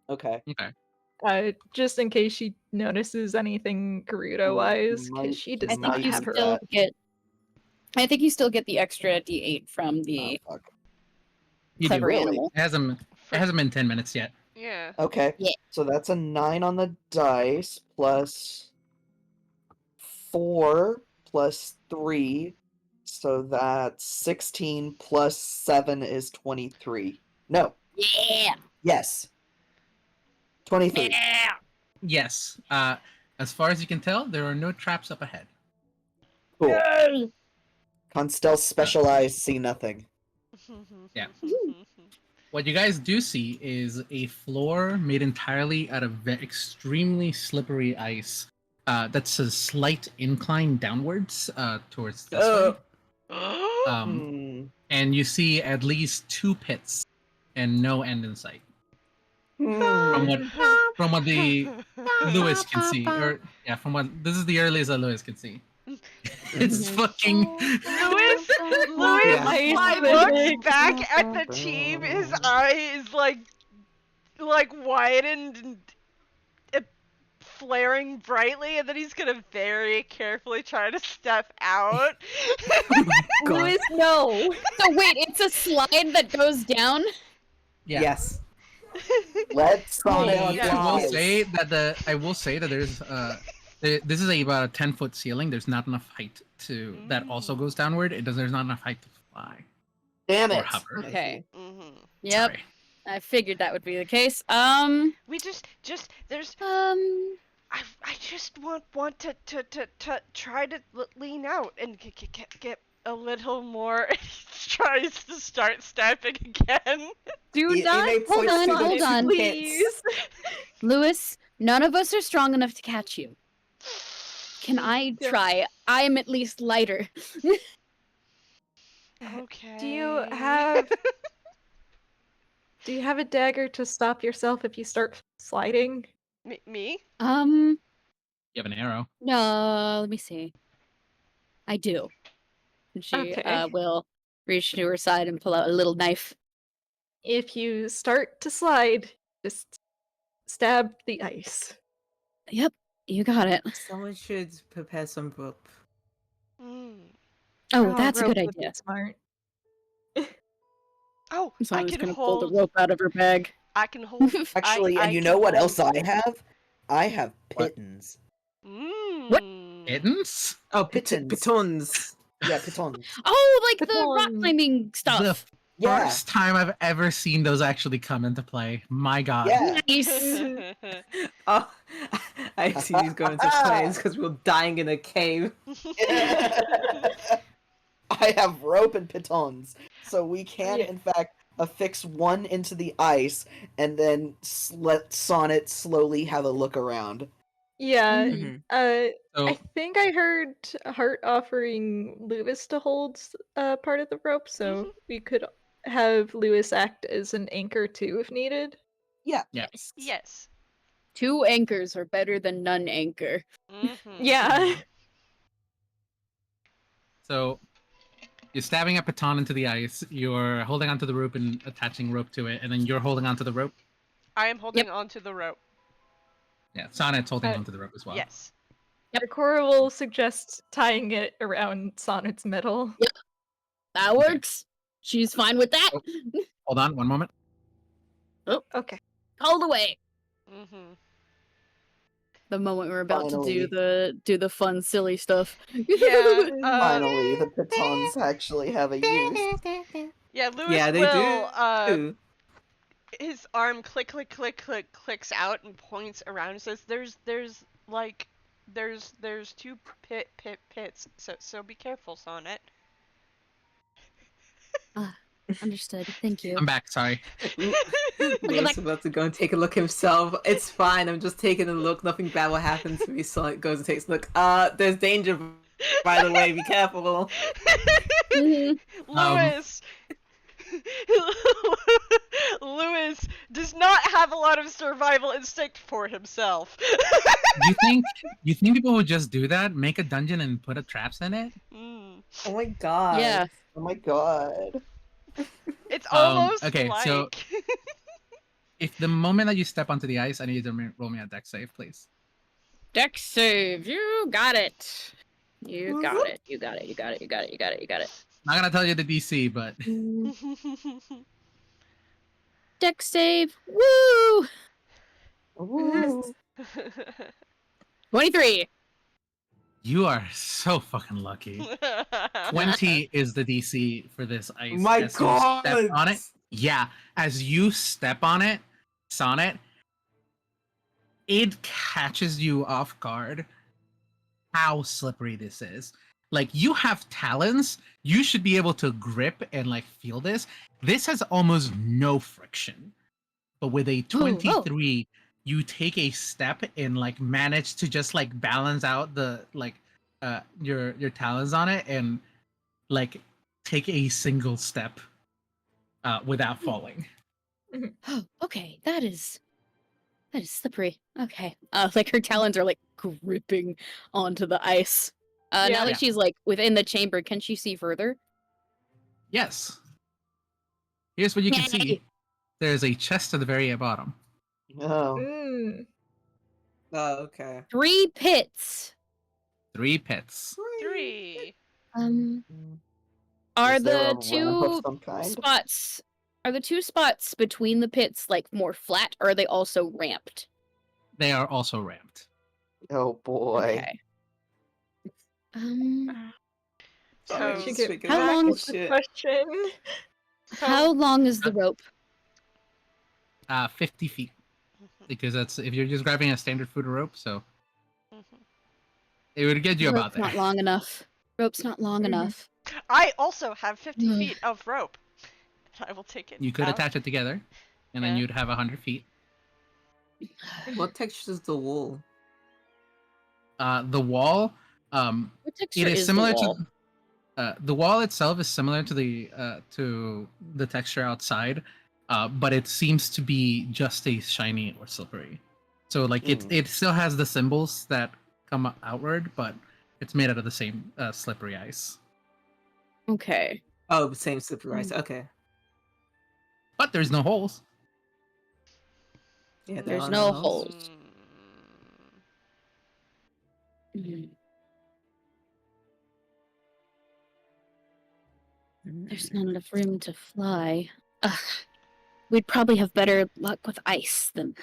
Okay. Okay. just in case she notices anything Gerudo-wise, Might- because she I does might not think you have her still up. get. I think you still get the extra D8 from the Oh, fuck. You clever do. Really? animal. It hasn't been 10 minutes yet. Yeah. Okay. Yeah. So that's a 9 on the dice plus 4 plus 3. So that's 16 plus 7 is 23. No. Yeah. Yes. 23. Yeah. Yes. As far as you can tell, there are no traps up ahead. Cool. Yay! Constel specialized see nothing. Yeah. What you guys do see is a floor made entirely out of extremely slippery ice. That's a slight incline downwards towards this way. And you see at least 2 pits and no end in sight. From what the Lewis can see, or yeah, from what this is the earliest that Lewis can see. It's fucking Louis Yeah. looks back at the team. His eyes like widened and flaring brightly, and then he's gonna very carefully try to step out. Lewis, no! So wait, it's a slide that goes down? yeah. Yes. Let Sonnet I will flies. say that there's this is about a 10-foot ceiling. There's not enough height to that also goes downward. There's not enough height to fly Damn or it. hover. Okay. Mm-hmm. Yep. Sorry. I figured that would be the case. We just there's I just want to try to lean out and get a little more. He tries to start stepping again. Do He not may hold point on, to the hold two on. pits. please! Lewis, none of us are strong enough to catch you. Can I Yeah. try? I'm at least lighter. Okay. Do you have a dagger to stop yourself if you start sliding? Me? You have an arrow. No, let me see. I do. And she Okay. will reach to her side and pull out a little knife. If you start to slide, just stab the ice. Yep, you got it. Someone should prepare some rope. Mm. Oh, that's a rope good would be idea. Smart. Oh, I Someone's can gonna pull hold. the rope out of her bag. I can hold. Actually, I and you can know what hold- else I have? I have What? pitons. Mm. Kittens? Oh, Pitons. pitons. Yeah, pitons. Oh, like the rock Pitons. climbing stuff. The Yeah. first time I've ever seen those actually come into play. My God. Yeah. Nice. Oh, I see these going into planes because we were dying in a cave. I have rope and pitons. So we can, Yeah. in fact, affix one into the ice, and then let Sonnet slowly have a look around. Yeah. Mhm. I So think I heard Hart offering Lewis to hold part of the rope, so we could have Lewis act as an anchor too if needed. Yeah. Yes. Yes. 2 anchors are better than none anchor. Yeah. so you're stabbing a baton into the ice. You're holding onto the rope and attaching rope to it, and then you're holding onto the rope. I am holding onto the rope. Yeah, Sonnet's holding Uh, onto the rope as well. Yes. Cora will suggest tying it around Sonnet's middle. Yep. That Okay. works. She's fine with that. Oh. Hold on, one moment. Okay. Called away. Mm-hmm. The moment we're about to Finally. do the fun silly stuff. Yeah. Finally, the pitons actually have a use. Yeah. Lewis Yeah, they will. do. His arm clicks out and points around and says, "There's two pits. So be careful, Sonnet." Understood. Thank you. I'm back. Sorry. Lewis is about to go and take a look himself. It's fine. I'm just taking a look. Nothing bad will happen to me. Sonic goes and takes a look. There's danger. By the way, be careful. Mhm. Lewis. Lewis does not have a lot of survival instinct for himself. You think people would just do that? Make a dungeon and put a traps in it? Mm. Oh my god. Yeah. Oh my god. It's almost okay, like. so- If the moment that you step onto the ice, I need you to roll me a dex save, please. Dex save. You got it. You got it. You got it. You got it. You got it. You got it. You got it. Not gonna tell you the DC, but Dex save. Woo! Ooh. 23. you are so fucking lucky. 20 is the DC for this ice. My As you god. step on it, yeah, as you step on it, Sonnet, it catches you off guard how slippery this is. Like, you have talons, you should be able to grip and like feel this. This has almost no friction. But with a 23, you take a step and like manage to just like balance out the like your talons on it and like take a single step without falling. Oh, okay. That is slippery. Okay. Like her talons are like gripping onto the ice. Now Yeah. that she's like within the chamber, can she see further? Yes. Here's what you can see. There's a chest at the very bottom. No. Mm. Oh, okay. 3 pits. 3 pits. 3. Are Is there a the ramp of 2 some kind? spots between the pits like more flat, or are they also ramped? They are also ramped. Oh boy. Okay. So, She get How back long- with the question? How long is the rope? 50 feet. Because that's if you're just grabbing a standard food rope, so it would get you about Rope's there. not long enough. Rope's not long Mhm. enough. I also have 50 Mm. feet of rope. I will take it. You could out. attach it together, and then Yeah. you'd have 100 feet. What texture is the wool? The wall, What texture it is is similar the wall? to the wall itself is similar to the texture outside, but it seems to be just as shiny or slippery. So like it still has the symbols that come outward, but it's made out of the same slippery ice. Okay. Oh, the same slippery rice. Okay. But there's no holes. Yeah, there There's are no holes. holes. Mm. There's not enough room to fly. Ugh. We'd probably have better luck with ice than.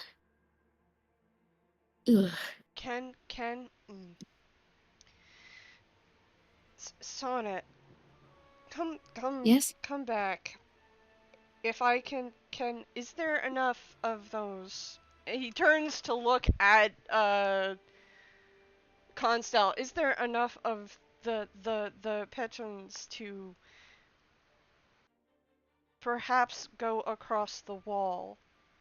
Ugh. Can Sonnet, come Yes? come back. If I can is there enough of those? He turns to look at Constel. Is there enough of the patrons to perhaps go across the wall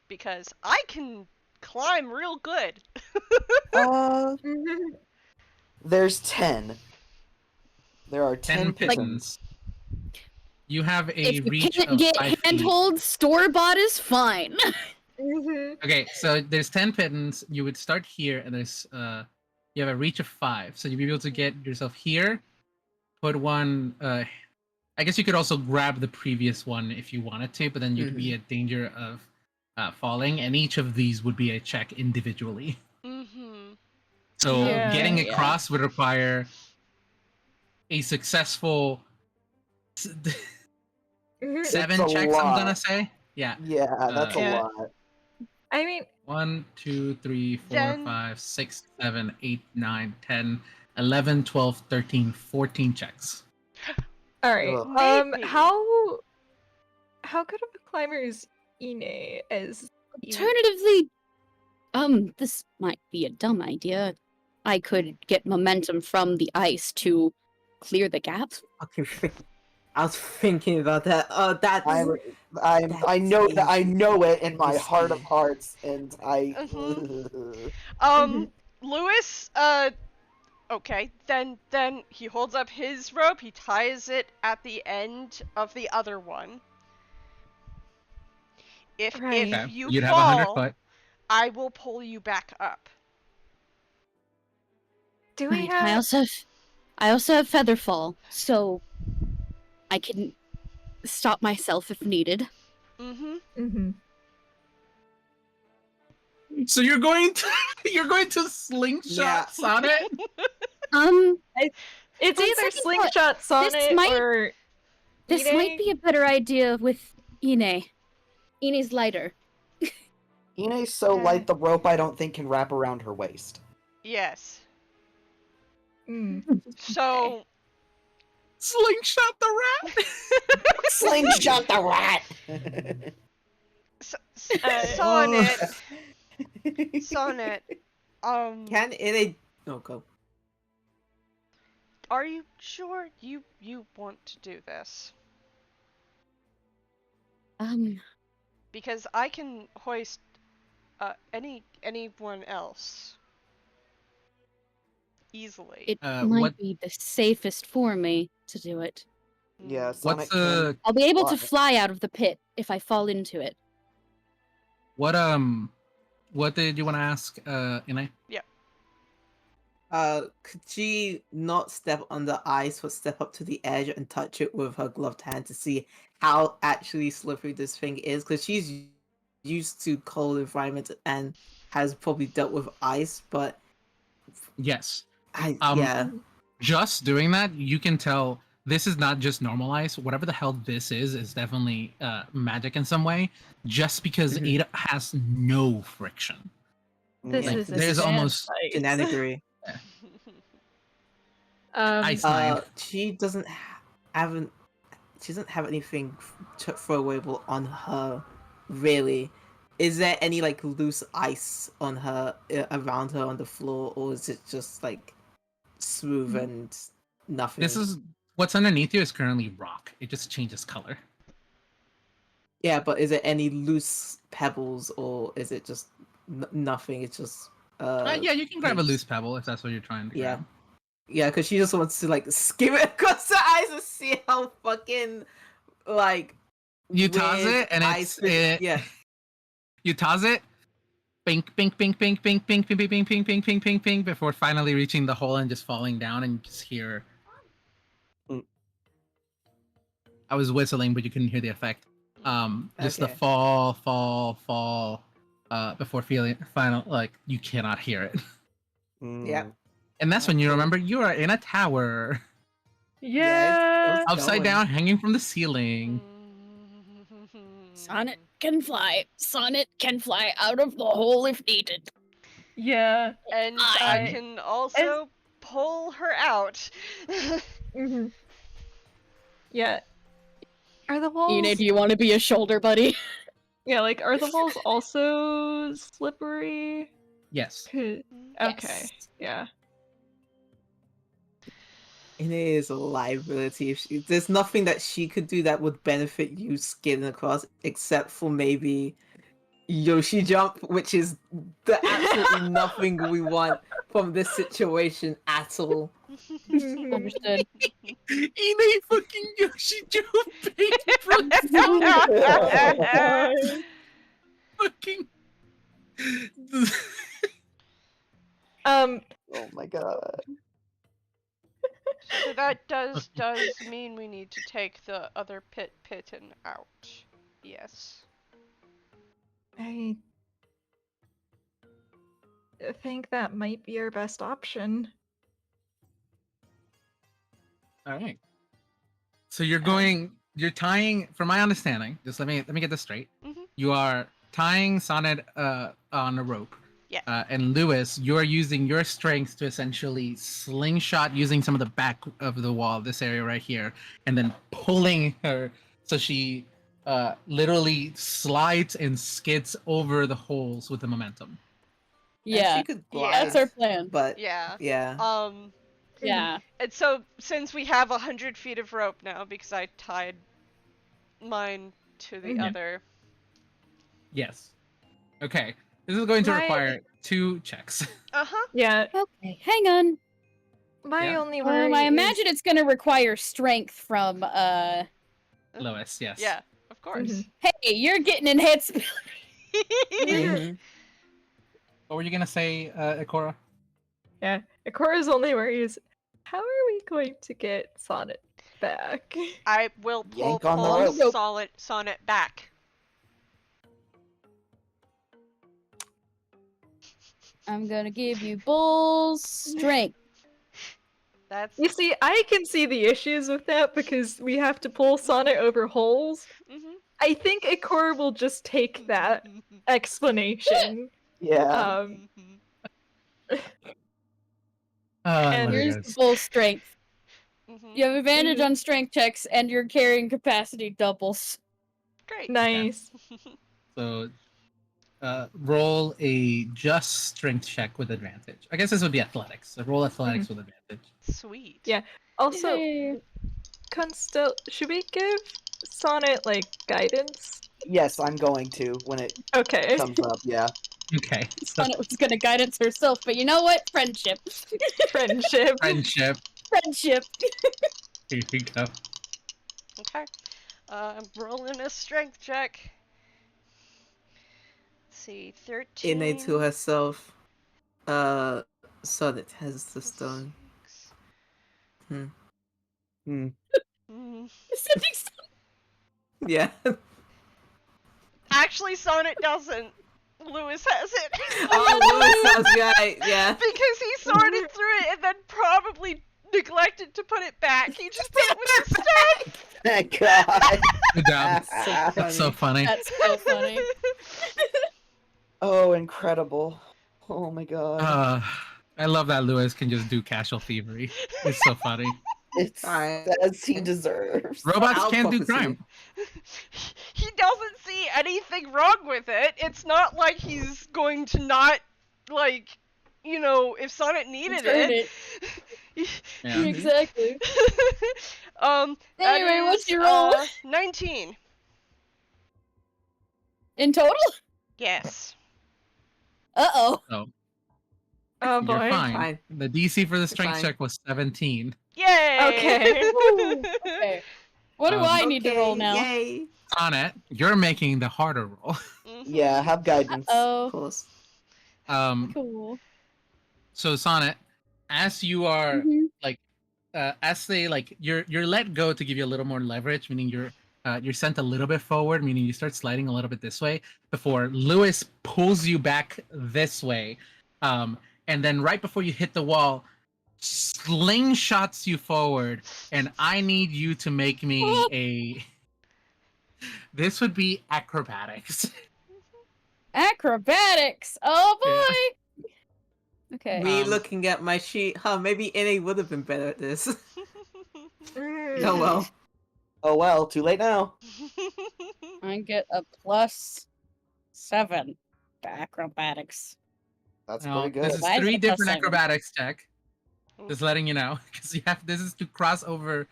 because I can climb real good. There's 10. There are 10 10 pigeons. pittons. You have a If you reach can't of get 5 feet. handhold, store-bought is fine. Okay, so there's 10 pittons. You would start here, and there's you have a reach of 5, so you'd be able to get yourself here. Put one. I guess you could also grab the previous one if you wanted to, but then you'd be at danger of falling, and each of these would be a check individually. Mm-hmm. So Yeah. getting Yeah. across would require a successful 7 a checks. I'm lot. gonna say, yeah. Yeah, that's Yeah. a lot. I mean, 1, 2, 3, 4, Then- 5, 6, 7, 8, 9, 10, 11, 12, 13, 14 checks. all right. Ugh. Maybe. How good of a climber is Ine as you? Alternatively, this might be a dumb idea. I could get momentum from the ice to clear the gap. I was thinking about that. Oh, that's. I know that I know it in my Risky. heart of hearts, and I. Lewis, okay, then he holds up his rope, he ties it at the end of the other one. If Right. Okay. you You'd have 100 fall, foot. I will pull you back up. Do we Right, have? I also have feather fall, so I can stop myself if needed. Mm-hmm. Mm-hmm. So you're going to slingshot Sonnet? It's On either second slingshot Sonnet might- or This Ine? might be a better idea with Ine. Ine's lighter. Ine's so Okay. light the rope I don't think can wrap around her waist. Yes. Mm. So, Slingshot the rat? Slingshot the rat! Sonnet, Sonnet, Can it? Oh, go. are you sure you want to do this? Because I can hoist anyone else easily. It Uh, might what- be the safest for me to do it. Yeah, Mm. Sonic What's the I'll be able to Fly. fly out of the pit if I fall into it. what did you want to ask, Inai? Could she not step on the ice, but step up to the edge and touch it with her gloved hand to see how actually slippery this thing is? Because she's used to cold environments and has probably dealt with ice, but Yes. yeah. Just doing that, you can tell this is not just normal ice. Whatever the hell this is definitely magic in some way. Just because it has no friction. This Like, is there's advanced almost ice. Shenanigery. Ice nine. She doesn't she doesn't have anything throwable on her, really. Is there any like loose ice on her around her on the floor, or is it just like smooth and nothing? This is what's underneath you is currently rock. It just changes color. Yeah, but is it any loose pebbles, or is it just nothing? It's just Yeah, you can grab a things. loose pebble if that's what you're trying to Yeah. grab. Yeah, because she just wants to like skim it across the ice and see how fucking like You toss weird it, and ice it's it, yeah. You toss it, pink, pink, pink, pink, pink, pink, pink, pink, pink, pink, pink, pink, pink, pink, before finally reaching the hole and just falling down, and you just hear. I was whistling, but you couldn't hear the effect. Just the Okay. fall, before feeling final, like you cannot hear it. Yeah. And that's when you Cool. remember you are in a tower, Yeah. it's upside going. down, hanging from the ceiling. Sonnet can fly. Sonnet can fly out of the hole if needed. Yeah. And I I- can also pull her out. Mm-hmm. Yeah. Are the walls? Ine, do you want to be a shoulder buddy? Yeah, like are the walls also slippery? Yes. Okay. Yes. Yeah. It is a liability. There's nothing that she could do that would benefit you skidding across, except for maybe Yoshi jump, which is the absolutely nothing we want from this situation at all. Understood. Ine fucking Yoshi jumping from fucking. Um, Oh my god. So that does mean we need to take the other pitten out. Yes. I think that might be our best option. All right. So you're tying. From my understanding, just let me get this straight. Mhm. You are tying Sonnet on a rope. Yeah. And Lewis, you're using your strength to essentially slingshot using some of the back of the wall, this area right here, and then pulling her so she literally slides and skids over the holes with the momentum. And Yeah, she could glide, that's our plan. but Yeah. yeah. Yeah. And so since we have 100 feet of rope now, because I tied mine to the Mhm. other. Yes. Okay. This is going to My- require 2 checks. Uh-huh. Yeah, Okay, hang on. my Yeah. only worry I is- imagine it's gonna require strength from Lois, yes. Yeah, of course. Mhm. Hey, you're getting in hits. Mhm. What were you gonna say, Ikora? Yeah, Ikora's only worry is how are we going to get Sonnet back? I will Yank on the pull rope. Sonnet back. I'm gonna give you bull's strength. That's. You see, I can see the issues with that because we have to pull Sonnet over holes. Mhm. I think Ikora will just take that explanation. Yeah. Mhm. I And love you Here's guys. the bull strength. Mhm. You have advantage Mhm. on strength checks, and your carrying capacity doubles. Great. Nice. So, roll a just strength check with advantage. I guess this would be athletics. So roll athletics with advantage. Sweet. Yeah. Also, Yay. should we give Sonnet like guidance? Yes, I'm going to when it Okay. comes up. Yeah. Okay. So Sonnet was gonna guidance herself, but you know what? Friendship. Friendship. friendship. Friendship. Here we go. Okay. I'm rolling a strength check. Let's see, 13. Innate to herself. Sonnet has the stone. Hmm. Mm. Yeah. Actually, Sonnet doesn't. Lewis has it. Oh, Lewis sounds right. Yeah. Because he sorted through it and then probably neglected to put it back. He just did it with his staff. Thank God. Good job. So That's so funny. That's so funny. Oh, incredible. Oh my God. I love that Lewis can just do casual thievery. It's so funny. It's Alright. as he deserves. Robots I'll can't do focus crime. He doesn't see anything wrong with it. It's not like he's going to not, like, you know, if Sonnet needed Turn it. Yeah. Exactly. That Anyway, what's is, your roll? 19. In total? Yes. Uh-oh. So Oh you're boy. fine. Fine. The DC for the strength fine. check was 17. Yay! Okay. Okay. What do I need to roll now? Yay. On it, you're making the harder roll. Mhm. Yeah, have guidance. Of Oh, course. cool. So Sonnet, as you are Mhm. like, as they like, you're let go to give you a little more leverage, meaning you're sent a little bit forward, meaning you start sliding a little bit this way before Lewis pulls you back this way, and then right before you hit the wall, slingshots you forward, and I need you to make me a. This would be acrobatics. Acrobatics! Oh boy! Okay. Me Um, looking at my sheet. Huh, maybe NA would have been better at this. Mm. Oh well. Oh well, too late now. I get a +7 to acrobatics. That's Now, pretty this good. is Why is it 3 a plus different 7? acrobatics check. Just letting you know, because you have this is to cross over.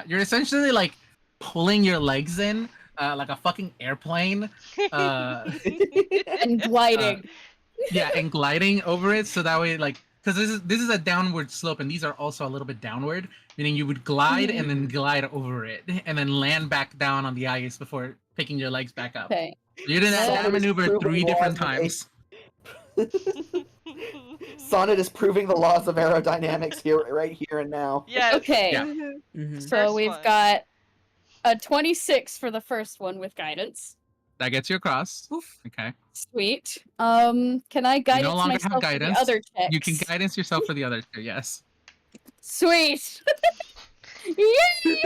You're essentially like pulling your legs in, like a fucking airplane. And gliding. Yeah, and gliding over it, so that way, like, because this is a downward slope, and these are also a little bit downward, meaning you would glide and then glide over it, and then land back down on the ice before picking your legs back up. Okay. You did that Sonnet is maneuver proving 3 laws different of times. Sonnet is proving the laws of aerodynamics here, right here and now. Yes. Okay. Yeah. Mhm. So First we've one. got a 26 for the first one with guidance. That gets you across. Oof. Okay. Sweet. Can I guidance no longer have myself for guidance. the other checks? You can guidance yourself for the other 2. Yes. Sweet. Yay!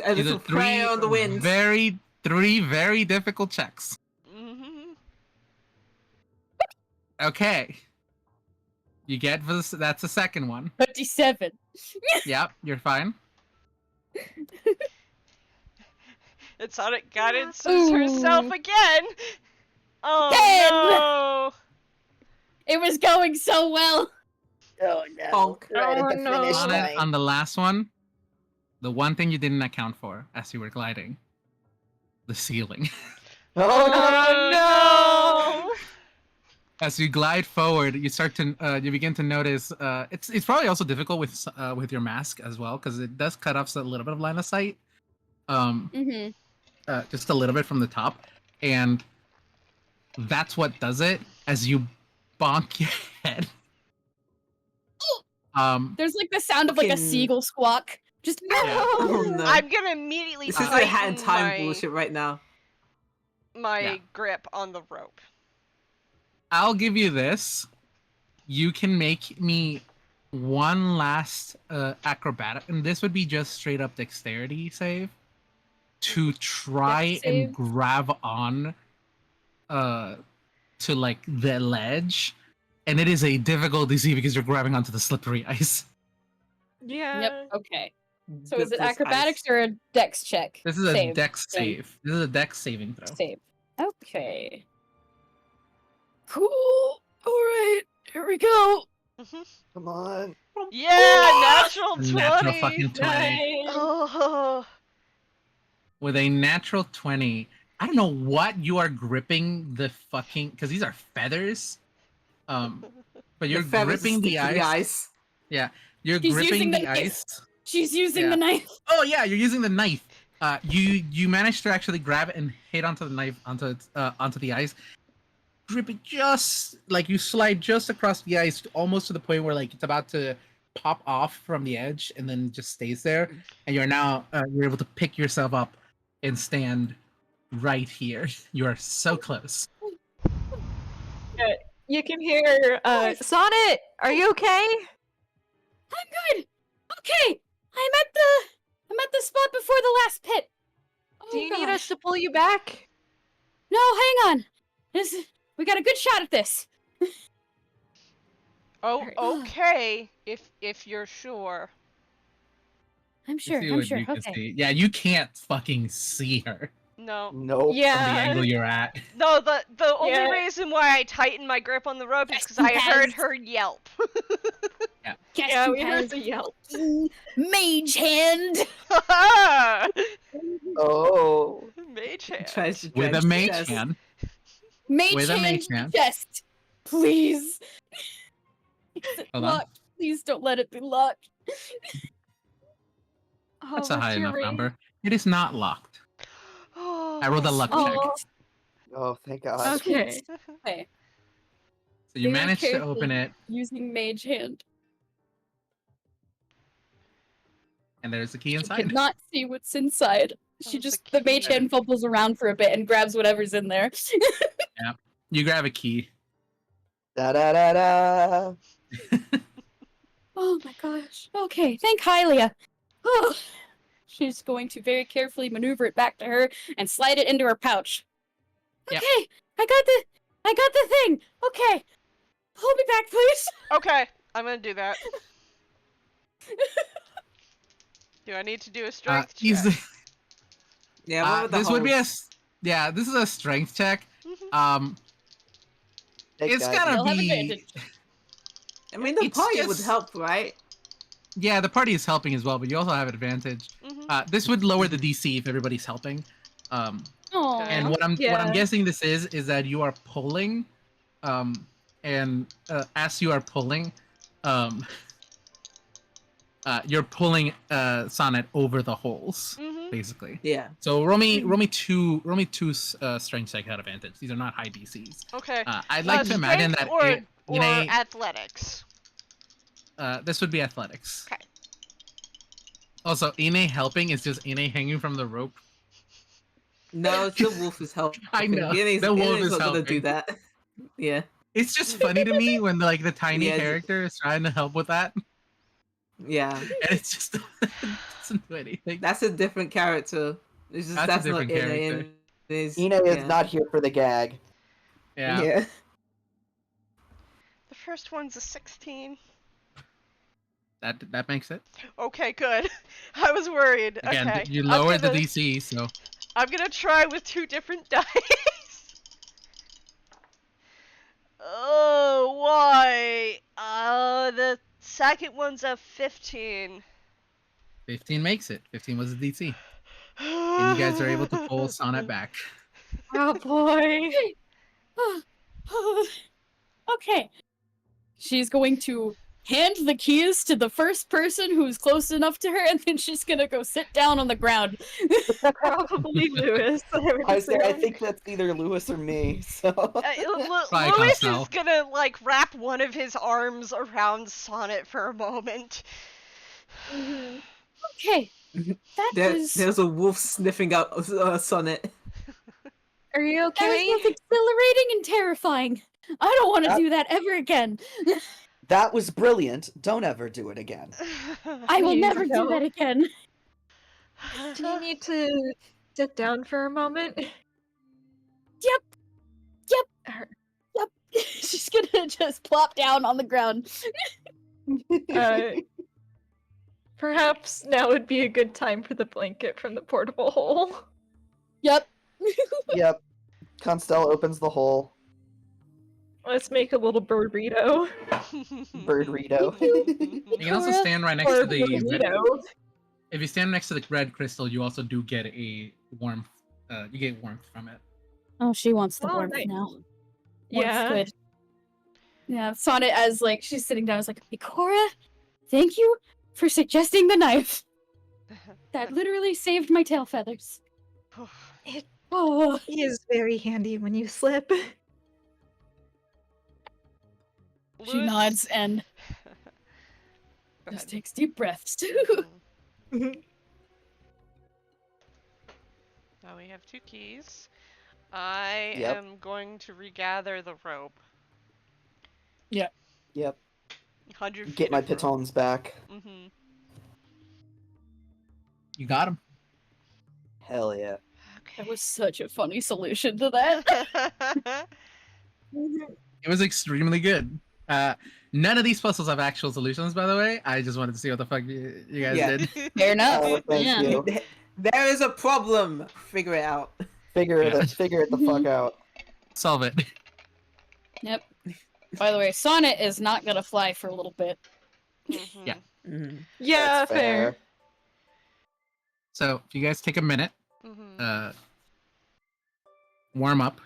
A These little are prey on the wind. 3 very difficult checks. Mhm. Okay. You get this. That's the second one. 57. Yep, you're fine. It's Sonic guidances herself again. Oh Again! no! It was going so well. Oh no! Bonk. Right at the Oh, finish no. On it, line. on the last one, the one thing you didn't account for as you were gliding, the ceiling. Oh Oh no! As you glide forward, you start to you begin to notice it's probably also difficult with your mask as well because it does cut off a little bit of line of sight, Mm-hmm. just a little bit from the top, and that's what does it as you bonk your head. There's like the sound of like a Fucking- seagull squawk. Just Oh no! I'm gonna immediately This is the hat tighten and time my, bullshit right now. my Yeah. grip on the rope. I'll give you this. You can make me one last acrobatic, and this would be just straight up dexterity save to try Dex save? and grab on to like the ledge, and it is a difficult DC because you're grabbing onto the slippery ice. Yeah. Yep. Okay. So is it This acrobatics ice. or a dex check? This is a Save dex thing. save. This is a dex saving throw. Save. Okay. Cool. All right. Here we go. Mhm. Come on! Yeah, natural 20. Natural fucking 20. Nice. Oh. With a natural 20, I don't know what you are gripping the fucking because these are feathers. But you're The feathers gripping the stick to ice. Yeah, you're She's gripping using the the knife. ice. She's using Yeah. the knife. Oh yeah, you're using the knife. You managed to actually grab it and hit onto the knife onto the ice. Grip it just like you slide just across the ice, almost to the point where like it's about to pop off from the edge, and then just stays there. And you're now you're able to pick yourself up and stand right here. You are so close. You can hear Sonnet, are you okay? I'm good. Okay. I'm at the spot before the last pit. Oh, Do you need gosh. us to pull you back? No, hang on. We got a good shot at this. Oh, Alright. okay. If you're sure. I'm You sure. see I'm what sure. you can Okay. see. Yeah, you can't fucking see her No. Nope. from the Yeah. angle you're at. No, the only Yeah. reason why I tightened my grip on the rope is Yes, because I you heard has. her yelp. Guess Yeah, who we heard has the yelp. mage hand. Oh. Mage hand. Tries to With a dredge mage chest. hand. Mage With a hand mage in hand. the chest. Please. Is it Hold on. locked? Please don't let it be locked. That's Oh, a high what's your enough range? number. It is not locked. I rolled a luck Oh. check. Oh, thank God. Okay. Okay. So you Very managed to open carefully it, Using mage hand. and there's the key She inside. cannot see what's inside. She There's just the the mage key. hand fumbles around for a bit and grabs whatever's in there. You grab a key. Da da da da. Oh my gosh. Okay, thank Hylia. Oh. She's going to very carefully maneuver it back to her and slide it into her pouch. Yep. Okay, I got the thing. Okay. Hold me back, please. Okay, I'm gonna do that. Do I need to do a strength check? Easy. Yeah, what with the This would be a holes? yeah. This is a strength check. Mhm. Um, Thank it's God. gonna You'll have be advantage. I mean, the It's party would just- help, right? Yeah, the party is helping as well, but you also have advantage. This would lower the DC if everybody's helping. Oh. And what I'm guessing this is that you are pulling, and as you are pulling, you're pulling Sonnet over the holes, basically. Yeah. So roll me two strength check at advantage. These are not high DCs. Okay. I'd like to imagine that or Ine, athletics. this would be athletics. Okay. Also, Ine helping is just Ine hanging from the rope. No, it's the wolf is helping. I know, Ine's the wolf is not gonna helping. do that. Yeah. It's just funny to me when the tiny Yeah, character is trying to help with that, Yeah. and it's just it doesn't do anything. That's a different character. It's just That's a not different Ine. character. Ine is not here for the gag. Yeah. The first one's a 16. That makes it. Okay, good. I was worried. Again, okay. you lowered I'm gonna, the DC, so I'm gonna try with 2 different dice. Oh, why? The second one's a 15. 15 makes it. 15 was the DC, and you guys are able to pull Sonnet back. Oh boy. Okay. She's going to hand the keys to the first person who's close enough to her, and then she's gonna go sit down on the ground. Probably Lewis. I think that's either Lewis or me. So Probably Lewis Costello. is gonna wrap one of his arms around Sonnet for a moment. Okay. That was There's a wolf sniffing out Sonnet. Are you that was okay? both exhilarating and terrifying. I don't want to That- do that ever again. that was brilliant. Don't ever do it again. I will Please never do don't. that again. Do you need to sit down for a moment? Yep. She's gonna just plop down on the ground. Perhaps now would be a good time for the blanket from the portable hole. Yep. Yep. Constell opens the hole. Let's make a little burrito. Birdrito. You can also stand right next Or to the red, burrito. if you stand next to the red crystal, you also do get a warmth. You get warmth from it. Oh, she wants the Oh, warmth nice. now. Yeah. Good. Yeah, Sonnet, as she's sitting down, is like, Ikora, thank you for suggesting the knife. That literally saved my tail feathers. Oh, He is very handy when you slip. she nods and Go just ahead. takes deep breaths. Now we have 2 keys. I Yep. am going to regather the rope. Yep. 100 feet Get my of rope. pitons back. Mm-hmm. You got him. Hell yeah. That was such a funny solution to that. It was extremely good. None of these puzzles have actual solutions, by the way. I just wanted to see what the fuck you guys Yeah. did. Fair enough. Oh, thank Yeah. you. There is a problem. Figure it out. Figure it the Mm-hmm. fuck out. Solve it. Yep. By the way, Sonnet is not gonna fly for a little bit. Mhm. Yeah. Yeah, That's fair. So if you guys take a minute, Mhm. warm up.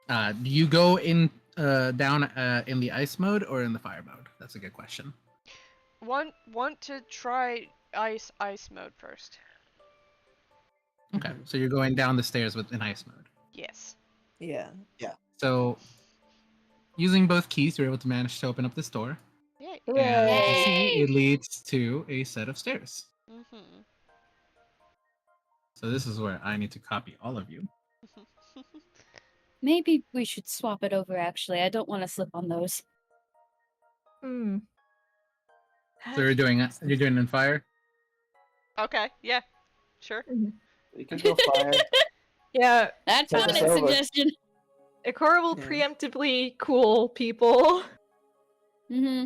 Do you go in down in the ice mode or in the fire mode? That's a good question. Want to try ice mode first? Okay, so you're going down the stairs in ice mode. Yes. Yeah. So using both keys, you're able to manage to open up this door. Yay. And as you Yay! see, it leads to a set of stairs. Mhm. So this is where I need to copy all of you. Maybe we should swap it over, actually. I don't want to slip on those. Hmm. So you're doing it in fire. Okay. Yeah. Sure. We can go fire. Yeah, That's Take not us a over. suggestion. Ikora will Yeah. preemptively cool people. Mm-hmm.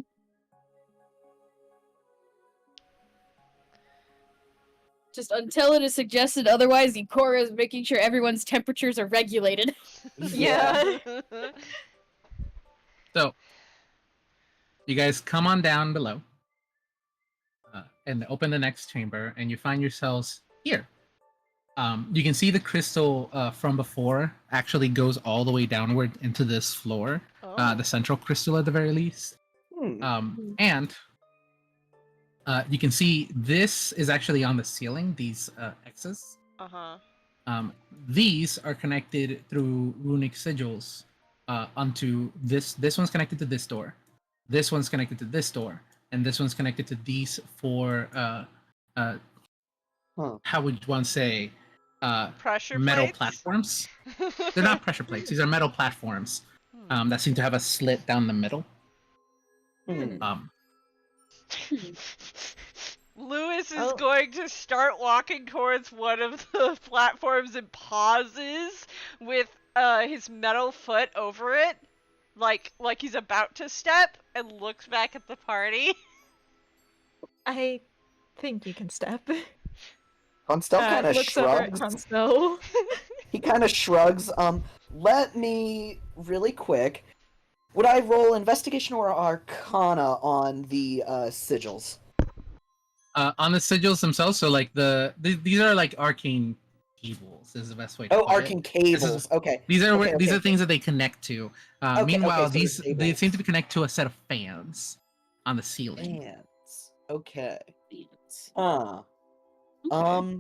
Just until it is suggested otherwise, Ikora is making sure everyone's temperatures are regulated. Yeah. So You guys come on down below and open the next chamber, and you find yourselves here. You can see the crystal from before actually goes all the way downward into this floor, Oh. the central crystal at the very least. And you can see this is actually on the ceiling, these X's. Uh-huh. These are connected through runic sigils onto this. This one's connected to this door. This one's connected to this door. And this one's connected to these four, how would one say, Pressure metal plates? platforms. They're not pressure plates. These are metal platforms that seem to have a slit down the middle. Lewis is going to start walking towards one of the platforms and pauses with his metal foot over it, like he's about to step, and looks back at the party. I think you can step. Constel kind of looks over at shrugs. Constel. He kind of shrugs. Let me really quick. Would I roll investigation or arcana on the sigils? On the sigils themselves, so like these are like arcane cables is the best way to put arcane it. cables. Okay. These are Okay, these okay, are things that they connect to. Okay, Meanwhile, okay, so they're they seem cables. to be connected to a set of fans on the ceiling. Fans. Okay. So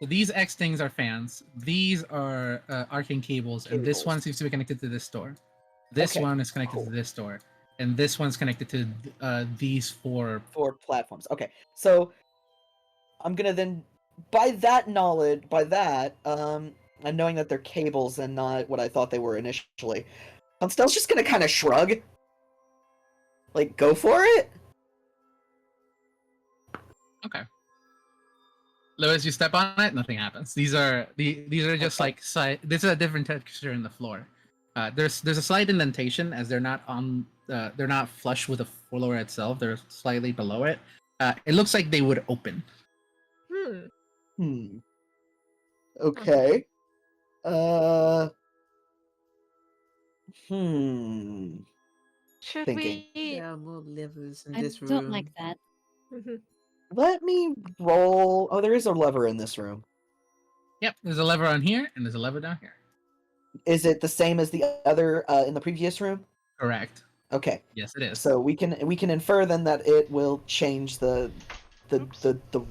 these X things are fans. These are arcane cables, and this one seems to be connected to this door. This Okay, one is connected to this door, and this one's connected to these four platforms. Okay, so I'm gonna then, by that, and knowing that they're cables and not what I thought they were initially, Constel's just gonna kind of shrug. Like, go for it. Okay. Lewis, you step on it, nothing happens. These are just like this is a different texture in the floor. There's a slight indentation as they're not flush with the floor itself. They're slightly below it. It looks like they would open. Okay. Should Thinking. we? There are more levers in I this room. don't like that. Let me roll. Oh, there is a lever in this room. Yep, there's a lever on here and there's a lever down here. Is it the same as the other in the previous room? Correct. Okay. Yes, it is. So we can infer then that it will change the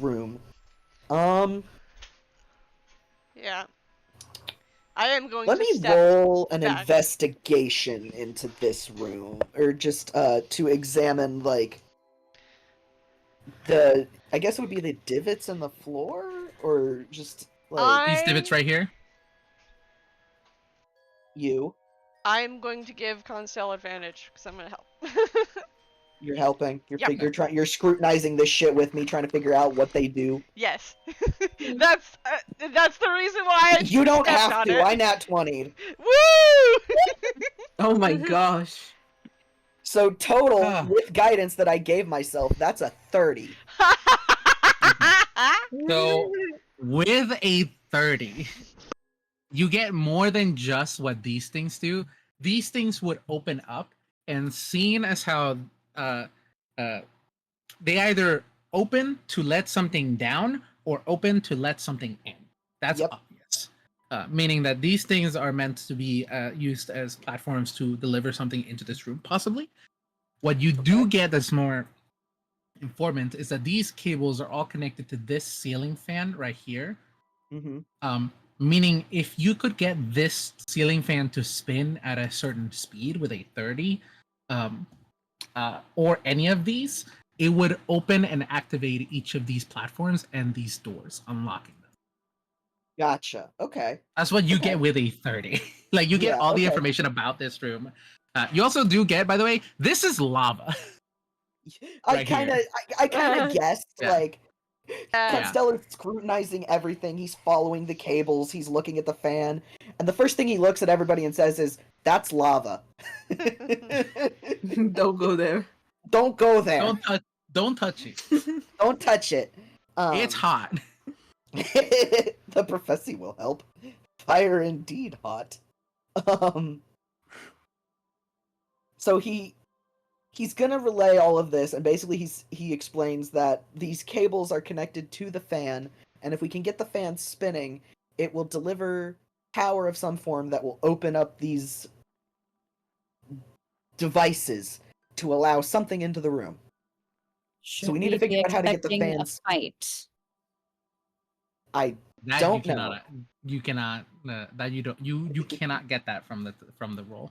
room. Yeah. I am going Let to me step roll an back. investigation into this room, or just to examine like I guess it would be the divots in the floor, or just like These divots right here. you. I'm going to give Constel advantage because I'm going to help. You're helping. Yep. You're scrutinizing this shit with me, trying to figure out what they do. Yes. That's the reason why I You don't stepped have on to. it. I nat 20'd. Woo! Oh my gosh. So total with guidance that I gave myself, that's a 30. So with a 30, you get more than just what these things do. These things would open up, and seeing as how they either open to let something down or open to let something in. That's obvious. Meaning that these things are meant to be used as platforms to deliver something into this room, possibly. What you do get that's more informant is that these cables are all connected to this ceiling fan right here. Meaning if you could get this ceiling fan to spin at a certain speed with a 30, or any of these, it would open and activate each of these platforms and these doors, unlocking them. Gotcha. Okay. That's what you get with a 30. Like, you get all the information about this room. You also do get, by the way, this is lava. I kind of guessed, like, Constella's scrutinizing everything. He's following the cables. He's looking at the fan. And the first thing he looks at everybody and says is, "That's lava." Don't go there. Don't go there. Don't touch it. Don't touch it. It's hot. The prophecy will help. Fire indeed hot. So he he's gonna relay all of this, and basically he explains that these cables are connected to the fan, and if we can get the fan spinning, it will deliver power of some form that will open up these devices to allow something into the room. Should we need to be figure out how to get the expecting fans- a fight. I That don't you cannot. know. You cannot. That you don't. You cannot get that from the roll.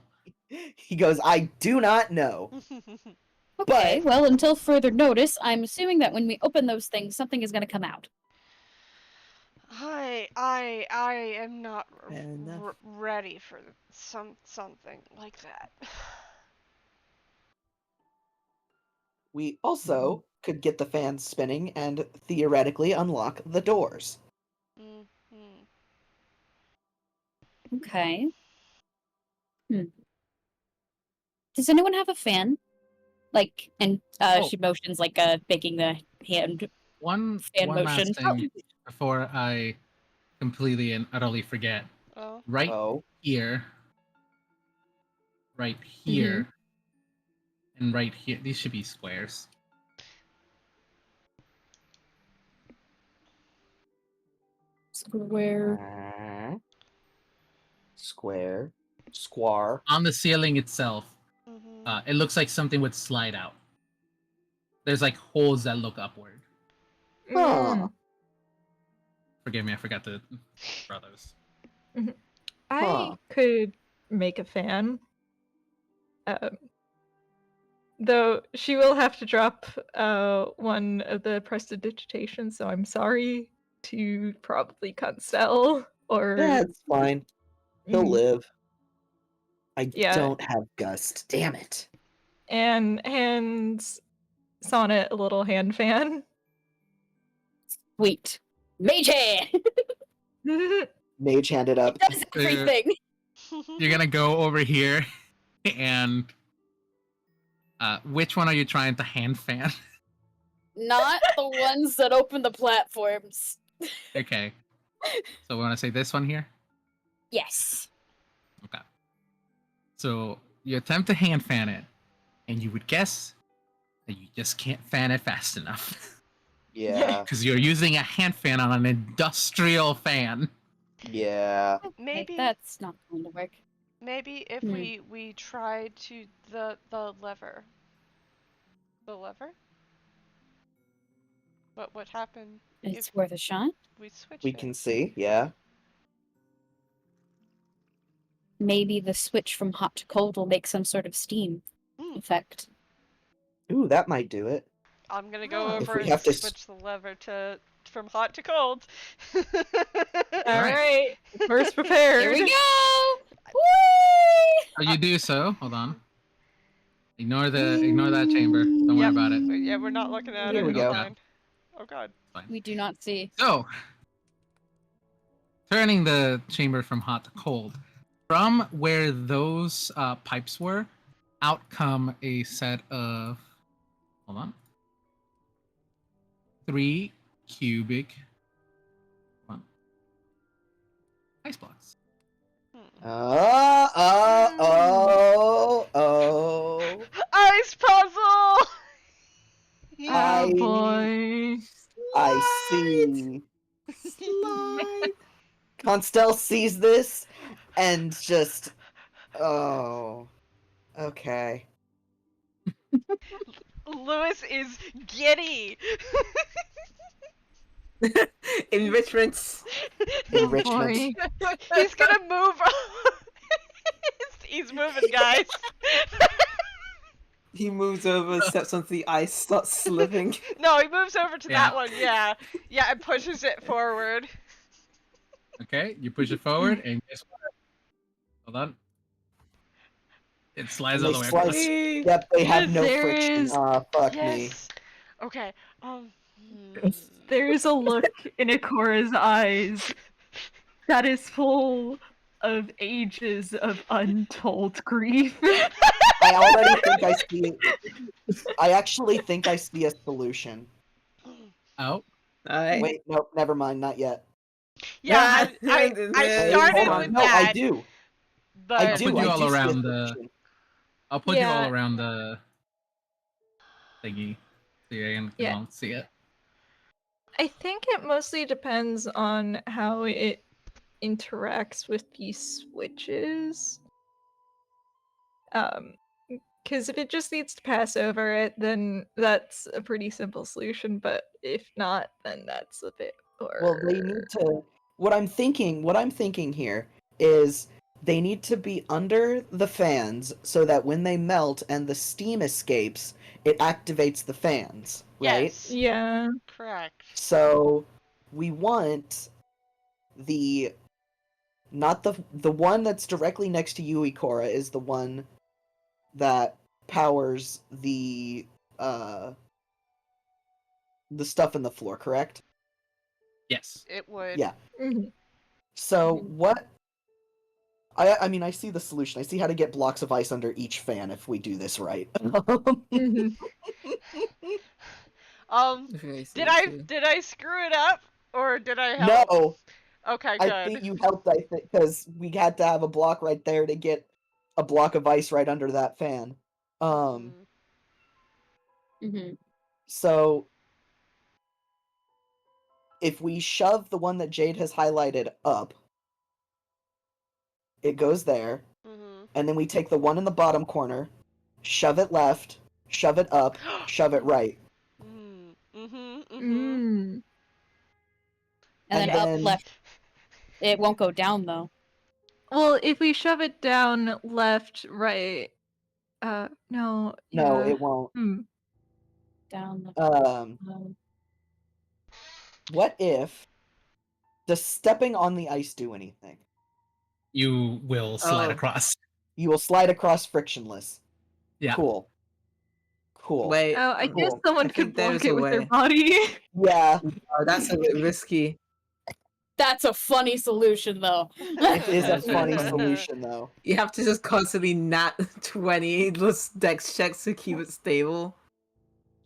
He goes, I do not know. Okay, But- well, until further notice, I'm assuming that when we open those things, something is going to come out. I am not Fair enough. ready for something like that. We also could get the fans spinning and theoretically unlock the doors. Mhm. Okay. Does anyone have a fan? Like, and Oh. she motions like making the hand One fan motion. last thing before I completely and utterly forget. Oh. Right Oh. here, right here, and right here. These should be squares. Square. Square. Square. On the ceiling itself, Mhm. it looks like something would slide out. There's like holes that look upward. Huh. Forgive me, I forgot to draw those. I Huh. could make a fan. Though she will have to drop one of the prestidigitation, so I'm sorry to probably Constell or That's fine. He'll Mhm. live. I Yeah. don't have Gust. Damn it. and hands Sonnet a little hand fan. Sweet. Mage hand! Mage handed up. It does everything! You're gonna go over here, and which one are you trying to hand fan? Not the ones that open the platforms. Okay. So we want to say this one here. Yes. Okay. So you attempt to hand fan it, and you would guess that you just can't fan it fast enough. Yeah. Because you're using a hand fan on an industrial fan. Yeah. Maybe That's not going to work. maybe if we try to the lever. The lever? What happened It's if worth a shot. we switch We it? can see. Yeah. Maybe the switch from hot to cold will make some sort of steam effect. Ooh, that might do it. I'm gonna go If over we and have to switch the lever to from hot to cold. Alright, first prepared. Here we go! Whee! So you do so. Hold on. Ignore that chamber. Don't worry Yep. about it. Yeah, we're not looking at Here it. we It's go. fine. Oh god. Fine. We do not see. So, turning the chamber from hot to cold, from where those pipes were, out come a set of, hold on, 3 cubic ice blocks. Oh. Ice puzzle! Oh boy. I see. Slide. Constell sees this and just. Oh. Okay. Lewis is giddy. Enrichments. Enrichment. Boy. He's gonna move. He's moving, guys. He moves over, steps onto the ice, starts slipping. No, he moves over to Yeah. that one. Yeah, yeah, and pushes it forward. Okay, you push it forward, and guess what? Hold on. It slides all They the way slide- across. Yep, they have no There friction. is- Fuck me. Yes. Okay. There's a look in Ikora's eyes that is full of ages of untold grief. I already think I see. I actually think I see a solution. Oh, Alright. Wait, nope, never mind, not yet. Yeah, I Wait, started hold on. with No, that, I do. but I I'll do. put you I all do see a around solution. I'll put you Yeah. all around the thingy. So you can Yeah. all see it. I think it mostly depends on how it interacts with these switches. Because if it just needs to pass over it, then that's a pretty simple solution. But if not, then that's a bit more. Well, they need to. What I'm thinking here is they need to be under the fans so that when they melt and the steam escapes, it activates the fans, right? Yes. Yeah. Correct. So we want the not the one that's directly next to you, Ikora, is the one that powers the stuff in the floor, correct? Yes. It would. Yeah. Mhm. So Mhm. what? I mean, I see the solution. I see how to get blocks of ice under each fan if we do this right. Mhm. Did I screw it up or did I help? No, Okay, I good. think you helped. I think because we had to have a block right there to get a block of ice right under that fan. Mm. Mhm. So if we shove the one that Jade has highlighted up, it goes there, Mhm. and then we take the one in the bottom corner, shove it left, shove it up, shove it right. Mhm. Mhm. Mhm. Mm. And then And up then- left. It won't go down though. Well, if we shove it down, left, right. No. No, Yeah. it won't. Down left. What if does stepping on the ice do anything? You will slide Oh. across. You will slide across frictionless. Yeah. Cool. Wait. Oh, I guess Cool. someone I think could block there's it a with their way. body. Yeah, Oh, that's a bit risky. That's a funny solution though. it is a That's very funny funny. solution though. You have to just constantly nat 20 those dex checks to keep it stable.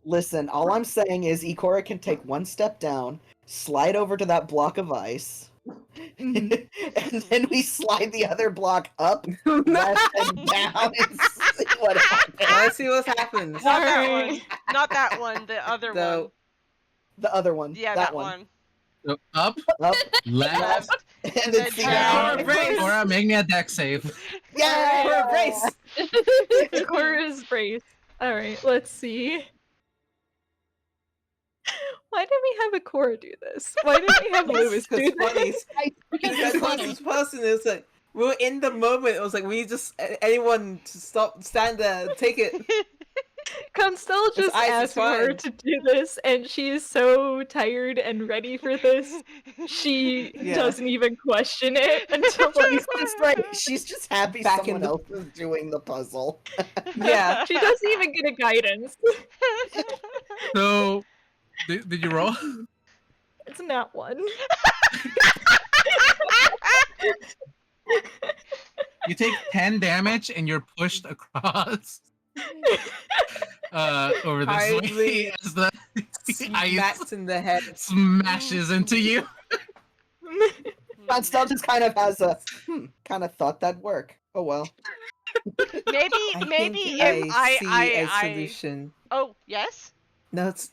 Listen, all I'm saying is Ikora can take one step down, slide over to that block of ice, Mhm. and then we slide the other block up, left, and down and see what happens. Let's see what happens. Not that Alright. one. Not that one. The other The- one. The other one. Yeah, that that one. So up, Up, left, Left. and And then then see down. what Brace! happens. Cora, make me a deck save. Yeah! For a race! Cora's brace. Alright, let's see. Why didn't we have a Cora do this? Why didn't we have Lewis do Because funny. this? Because Because it's once funny. this person is like, we were in the moment. It was like, we just anyone to stop, stand there, take it. Constell It's just ice, it's asked her fine. to do this, and she is so tired and ready for this. She Yeah. doesn't even question it until She's just like, she's just happy Back in someone the- else is doing the puzzle. Yeah. she doesn't even get a guidance. So, did you roll? It's not one. You take 10 damage and you're pushed across over this way Hardly as the ice Smacked in the head. smashes into you. Constell just kind of has a, kind of thought that'd work. Oh well. Maybe I maybe think if I see a I solution. Oh, yes? No, it's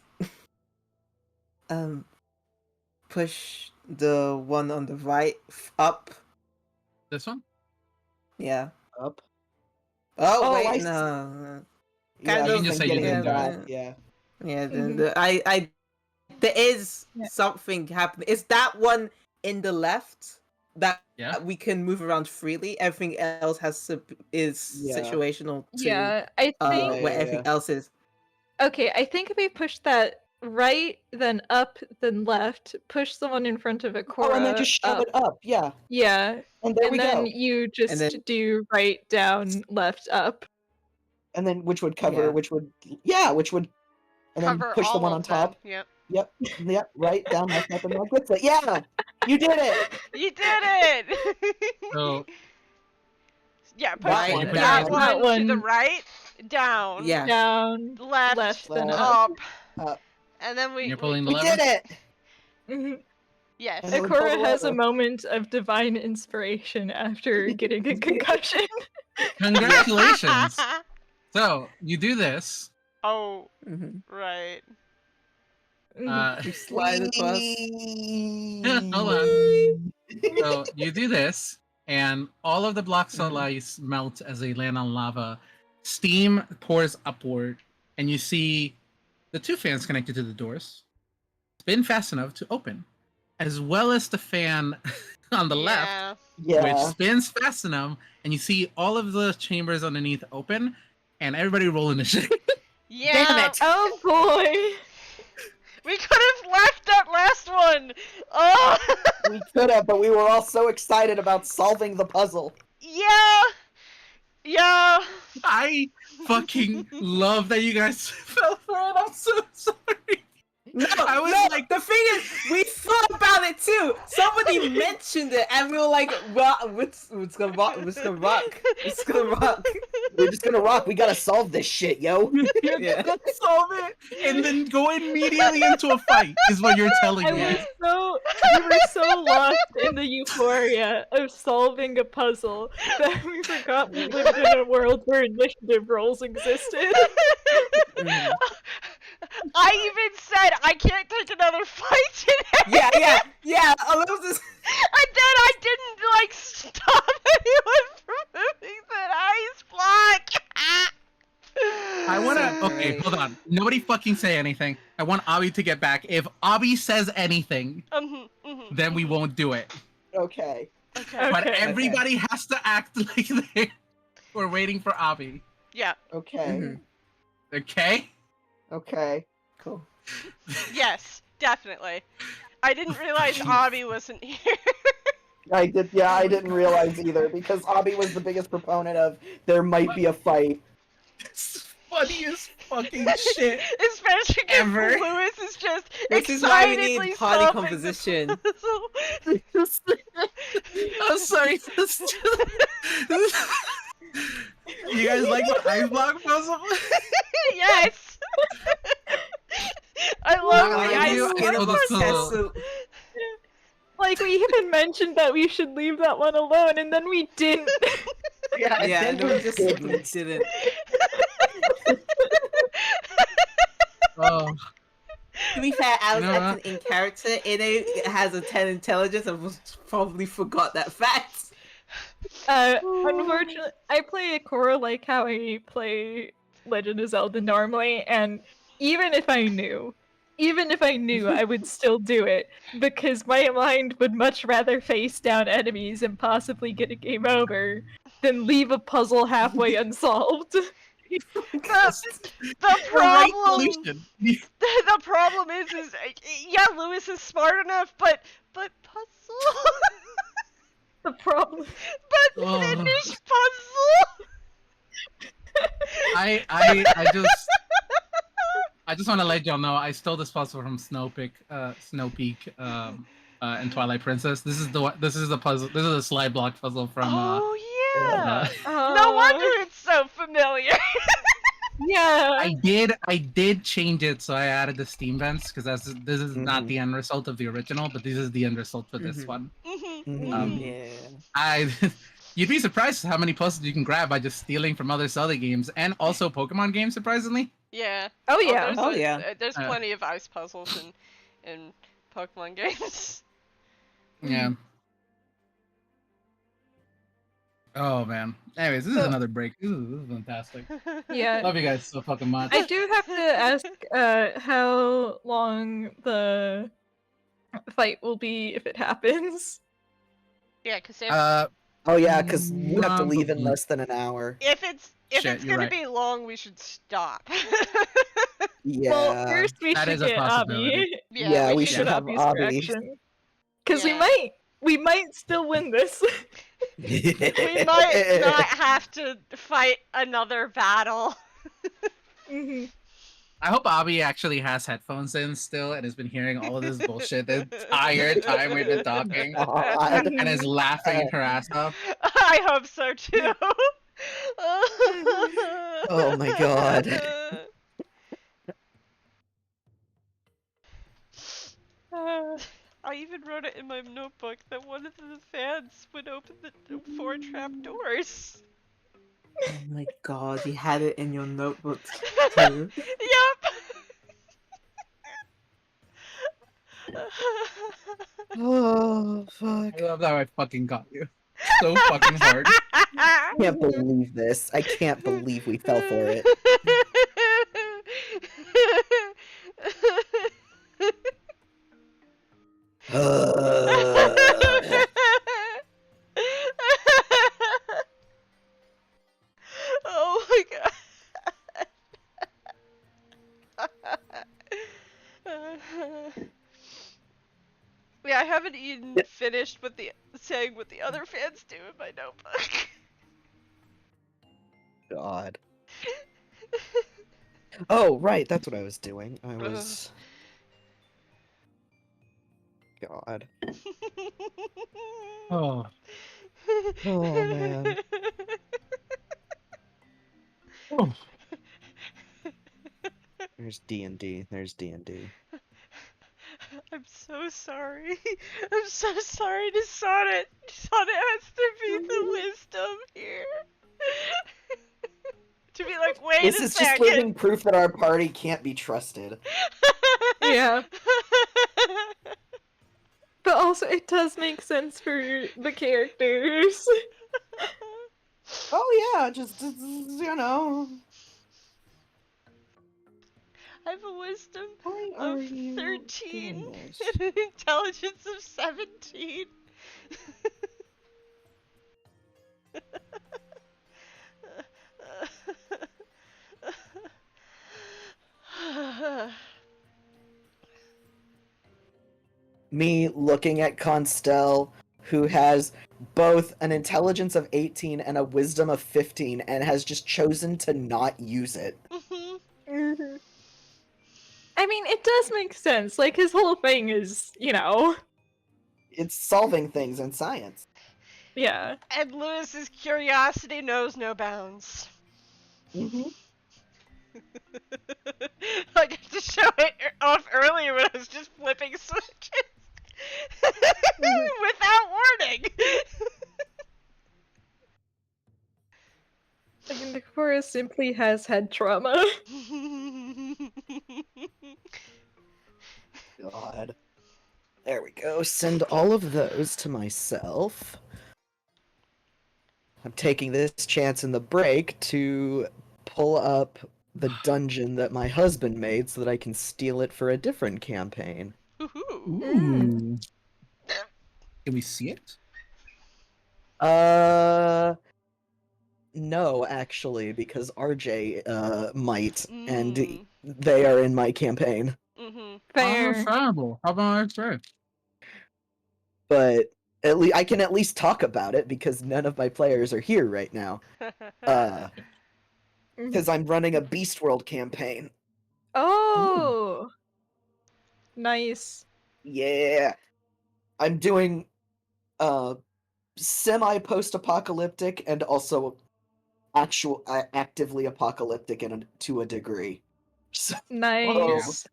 push the one on the right up. This one? Yeah. Up. Oh, Oh, I wait, see. no. Yeah, Kind you of can just say you getting didn't do that, it. yeah. Yeah, Mhm. I there is Yeah. something happening. Is that one in the left that Yeah. we can move around freely? Everything else is Yeah. situational to Yeah, I think. Yeah, where everything else is. Okay, I think if we push that right, then up, then left, push the one in front of a Cora Oh, and then just shove up. it up, yeah. Yeah, And there and we then go. you just then- do right, down, left, up. And then which would cover, Yeah. which would, and then Cover push the all one of on them. top. Yep. Yep, right, down, left, up, and like this. Yeah! You did it! You did it! So, yeah, push That one that down. one to the One. right, down, Yeah. Down, left, then Left. up. up, and then and you're pulling the We lever? did it! Mhm. Yes. And then we pull Akora the has a lever. moment of divine inspiration after getting a concussion. Congratulations! So, you do this, Oh, Mm-hmm. right. You slide across. Hold on. So you do this, and all of the blocks of ice melt as they land on lava. Steam pours upward, and you see the two fans connected to the doors spin fast enough to open, as well as the fan on the left, Yeah. which Yeah. spins fast enough, and you see all of the chambers underneath open, and everybody roll initiative. Yeah. Damn it! Oh boy! We could have left that last one. Oh. We could have, but we were all so excited about solving the puzzle. Yeah. Yeah. I fucking love that you guys fell for it. I'm so sorry. No, I was no, like- the thing is, we thought about it too. Somebody mentioned it, and we were like, "Well, it's gonna rock. It's gonna rock. It's gonna rock." We're just gonna rock. We gotta solve this shit, yo. Yeah. Solve it, and then go immediately into a fight is what you're telling I me. we were so lost in the euphoria of solving a puzzle that we forgot we lived in a world where initiative rolls existed. I even said I can't take another fight today. Yeah. A little just. And then I didn't like stop anyone from moving that ice block. I want to. So Okay, great. hold on. Nobody fucking say anything. I want Abby to get back. If Abby says anything, then we won't do it. Okay. Okay. But Okay. everybody has to act like we're waiting for Abby. Yeah. Okay. Okay? Okay. Cool. Yes. Definitely. I didn't realize Abby wasn't here. I didn't realize either because Abby was the biggest proponent of there might be a fight. It's funniest fucking shit. Especially because Ever. Lewis is just This is why we excitedly need party solving the composition. puzzle. I'm sorry. You guys like my ice block puzzle? Yes. I love Not the like ice you, I block told us to- puzzle. Like, we even mentioned that we should leave that one alone, and then we didn't. Yeah, then no, we we just didn't. didn't. Oh, To be fair, I was You know what? acting in character. It has a 10 intelligence. I probably forgot that fact. Unfortunately, I play Korra like how I play Legend of Zelda normally, and even if I knew, I would still do it, because my mind would much rather face down enemies and possibly get a game over than leave a puzzle halfway unsolved. The right problem, solution. the problem is, yeah, Lewis is smart enough, but puzzle, The problem. but Oh. finish puzzle. I just want to let y'all know I stole this puzzle from Snowpeak, and Twilight Princess. This is the puzzle. This is a slide block puzzle from. Oh yeah. Uh, No wonder it's so familiar. Yeah. I did change it, so I added the steam vents because this is not the end result of the original, but this is the end result for this one. Yeah. You'd be surprised how many puzzles you can grab by just stealing from other Zelda games and also Pokemon games, surprisingly. Yeah. Oh yeah. There's Oh, yeah. There's plenty of ice puzzles in Pokemon games. Yeah. Oh man. Anyways, this is another break. This is fantastic. Yeah. Love you guys so fucking much. I do have to ask how long the fight will be if it happens. Yeah, because Oh yeah, because we have to leave in Probably. less than an hour. if it's Shit, gonna you're right. be long, we should stop. Yeah. Well, first we That should is a get possibility. Abby. Yeah, we should have Abby's Abby. reaction. Because Yeah. we might still win this. We might not have to fight another battle. Mhm. I hope Abby actually has headphones in still and has been hearing all of this bullshit the entire time we've been talking God. and is laughing her ass off. I hope so too. Oh my God. I even wrote it in my notebook that one of the fans would open the 4 trap doors. Oh my god, you had it in your notebook too. Yep. Oh fuck! I love how I fucking got you. So fucking hard. I can't believe this. I can't believe we fell for it. Oh my god. Yeah, I haven't even finished with the saying what the other fans do in my notebook. God. Oh, right, that's what I was doing. I was. God. Oh. Oh man. Oh. There's D&D. There's D&D. I'm so sorry. I'm so sorry to Sonnet. Sonnet has to be the wisdom here. To be like, wait This a is second. just living proof that our party can't be trusted. Yeah. But also, it does make sense for the characters. Oh yeah, just you know. I have a wisdom Why of are you 13 doing this? and an intelligence of 17. Me looking at Constel, who has both an intelligence of 18 and a wisdom of 15, and has just chosen to not use it. Mhm. I mean, it does make sense. Like, his whole thing is, It's solving things in science. yeah. And Lewis's curiosity knows no bounds. Mm-hmm. I got to show it off earlier when I was just flipping switches. Without warning. I mean, Nakura simply has had trauma. God. There we go. Send all of those to myself. I'm taking this chance in the break to pull up the dungeon that my husband made so that I can steal it for a different campaign. Woohoo. Ooh. Can we see it? No, actually, because RJ might, and Mm. they are in my campaign. Mm-hmm. Fair. Understandable. How about I say? But at least I can at least talk about it because none of my players are here right now. Because I'm running a Beast World campaign. Oh! Nice. Yeah. I'm doing semi post-apocalyptic and also actively apocalyptic to a degree. So, Nice.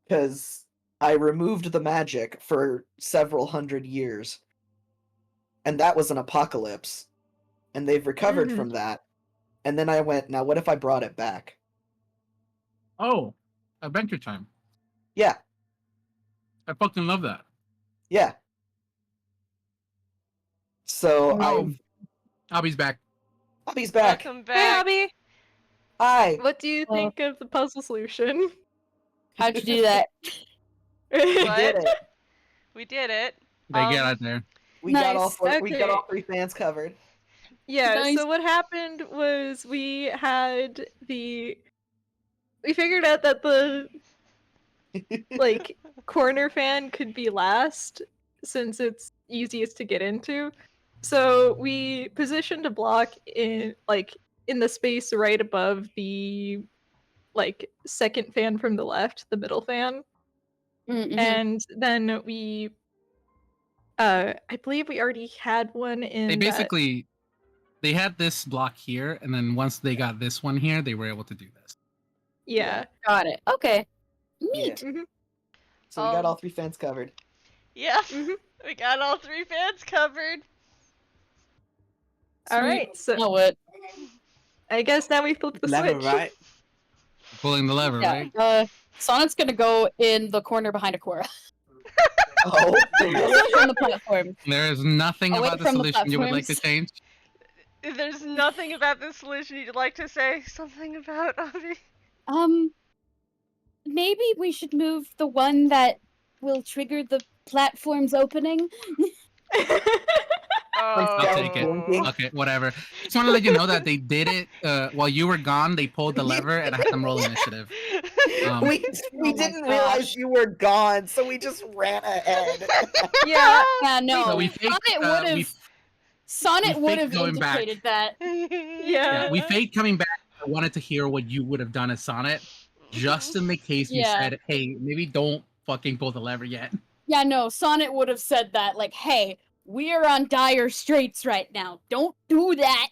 because I removed the magic for several hundred years, and that was an apocalypse, and they've recovered Mhm. from that. And then I went, now what if I brought it back? Oh, Adventure Time. Yeah, I fucking love that. yeah. So Oh, Abby's back. Abby's back. Welcome Hey, back. Abby! Hi. What do you think of the puzzle solution? How'd you do that? We What? did it. We did it. They get out there. We got all Nice. four, we got Okay. all 3 fans covered. Yeah, Nice. so what happened was we figured out that the like corner fan could be last since it's easiest to get into. So we positioned a block in the space right above the second fan from the left, the middle fan. Mm-hmm. And then we I believe we already had one in They that. basically they had this block here, and then once they got this one here, they were able to do this. Yeah. Got it. Okay. Yeah. Neat. Mhm. So we got all 3 fans covered. Yeah. Mhm. We got all 3 fans covered. All Sweet. right, so Now what? I guess now we flip the Lever, switch. right? Pulling the lever, Yeah. right? Sonnet's gonna go in the corner behind Akora. Oh, Away from the platform. There is nothing Away about the from the solution you would like to platforms. change. There's nothing about this solution you'd like to say something about, Avi. Maybe we should move the one that will trigger the platform's opening. I'll take it. Oh. Okay, whatever. Just want to let you know that they did it while you were gone. They pulled the lever, and I had them roll initiative. we my didn't gosh. realize you were gone, so we just ran ahead. Yeah. Yeah, no. So we faked. Sonnet would have going back. indicated that. Yeah, we faked coming back. I wanted to hear what you would have done as Sonnet, just in the case you Yeah. said, "Hey, maybe don't fucking pull the lever yet." Yeah, no, Sonnet would have said that, like, hey, we are on dire straits right now. Don't do that.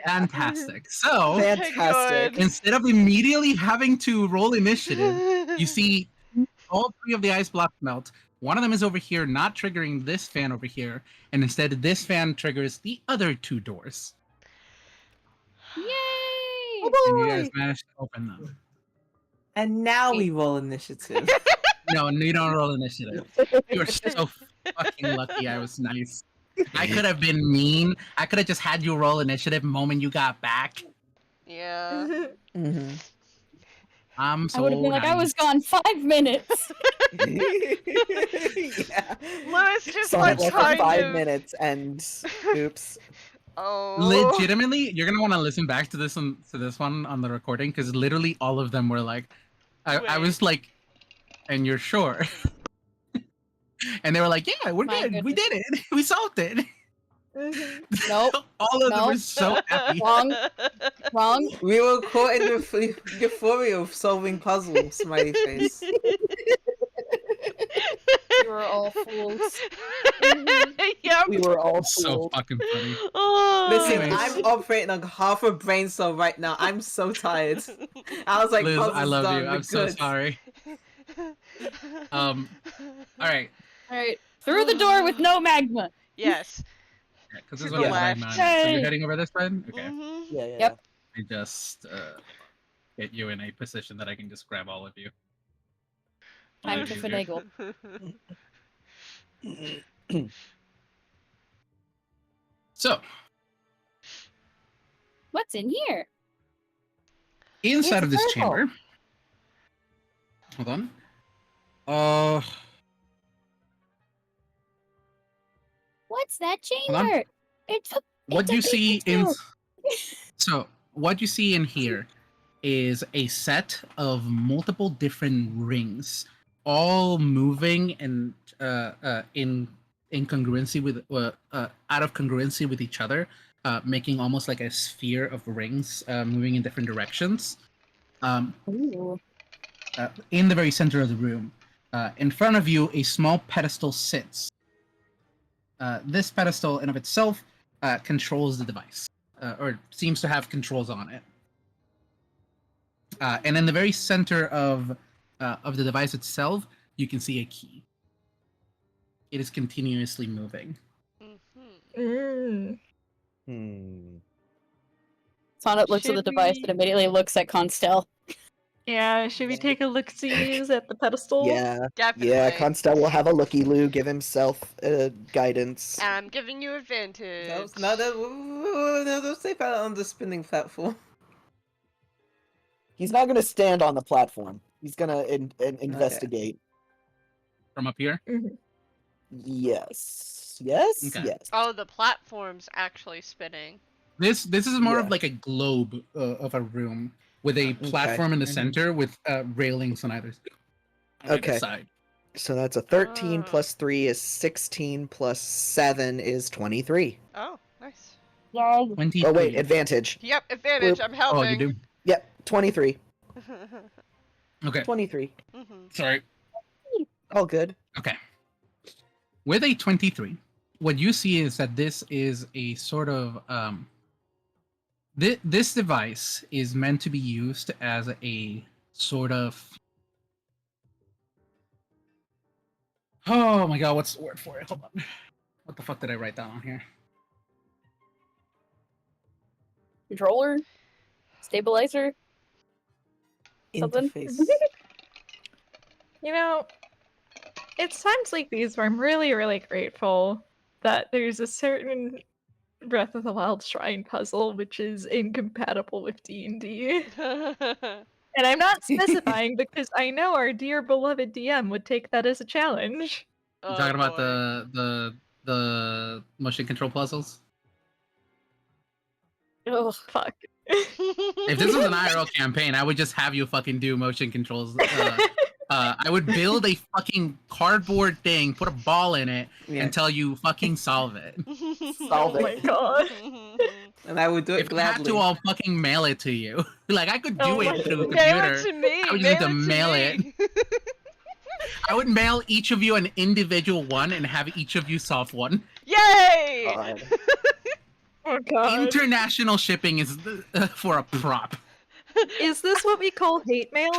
Fantastic. So Fantastic. Good. instead of immediately having to roll initiative, you see all three of the ice blocks melt. One of them is over here, not triggering this fan over here, and instead this fan triggers the other two doors. Yay! And you guys managed to open them. And now we roll initiative. No, you don't roll initiative. You're so fucking lucky I was nice. I could have been mean. I could have just had you roll initiative the moment you got back. Yeah. Mhm. I'm I so would have been like, I was nice. gone 5 minutes. Yeah. Lewis just Saw like it like for kind 5 of. minutes and oops. Oh. Legitimately, you're gonna want to listen back to this one on the recording because literally all of them were like, I Wait. was like, and you're sure? And they were like, yeah, we're My good. We did it. We solved it. Nope. All of them were Nope. so happy. Wrong. We were caught in the euphoria of solving puzzles, smiley face. You were all fools. Yep. We were all So fooled. fucking funny. Oh. Listen, Anyways. I'm operating on half a brain cell right now. I'm so tired. I was like, Liz, puzzle's I love done. you. We're I'm so good. sorry. All right. Alright. Through the door with no magma. Yes. Because To this the one left. So you're Yay. heading over this side? Okay. Mhm. Yeah, yeah. Yep. I just get you in a position that I can just grab all of you. All Time of to you here. finagle. So, What's in here? inside It's of this purple. chamber. Hold on. What's that Hold on. chamber? It's a What It's a you see in Pikachu. so what you see in here is a set of multiple different rings, all moving and in incongruency with out of congruency with each other, making almost like a sphere of rings moving in different directions. Ooh. In the very center of the room, in front of you, a small pedestal sits. This pedestal, in of itself, controls the device, or seems to have controls on it. And in the very center of the device itself, you can see a key. It is continuously moving. Mhm. Sonnet looks at the Should device we- and immediately looks at Constel. Yeah, should we take a look-sees at the pedestal? Yeah. Definitely. Yeah, Constel will have a looky-loo, give himself guidance. I'm giving you advantage. No, don't say that on the spinning platform. He's not gonna stand on the platform. He's gonna investigate. From up here? Yes. Yes? Okay. Yes. Oh, the platform's actually spinning. This is more of Yeah. like a globe of a room with a Okay. platform in the center with railings on either Okay. side. So that's a 13 Ah. plus 3 is 16 plus 7 is 23. Oh, nice. 23. Oh wait, advantage. Yep, advantage. Bloop. I'm Oh, you helping. do? Yep, 23. Okay. 23. Sorry. All good. Okay. With a 23, what you see is that this is a sort of this device is meant to be used as a sort of oh my god, what's the word for it? Hold on. What the fuck did I write down on here? controller, stabilizer, something. Interface. You know, it's times like these where I'm really, really grateful that there's a certain Breath of the Wild shrine puzzle which is incompatible with D&D. And I'm not specifying because I know our dear beloved DM would take that as a challenge. You talking about boy. the motion control puzzles? Oh, Fuck. If this was an IRL campaign, I would just have you fucking do motion controls. I would build a fucking cardboard thing, put a ball in it, Yeah. until you fucking solve it. Solve Oh my god. And I would do it If I had gladly. to, I'll fucking mail it to you. Like, I could do Oh my it through a Mail computer. it to me. I would just Mail need to it to mail me. I would mail each of you an individual one and have each of you solve one. Yay! God. Oh god. International shipping is for a prop. Is this what we call hate mail?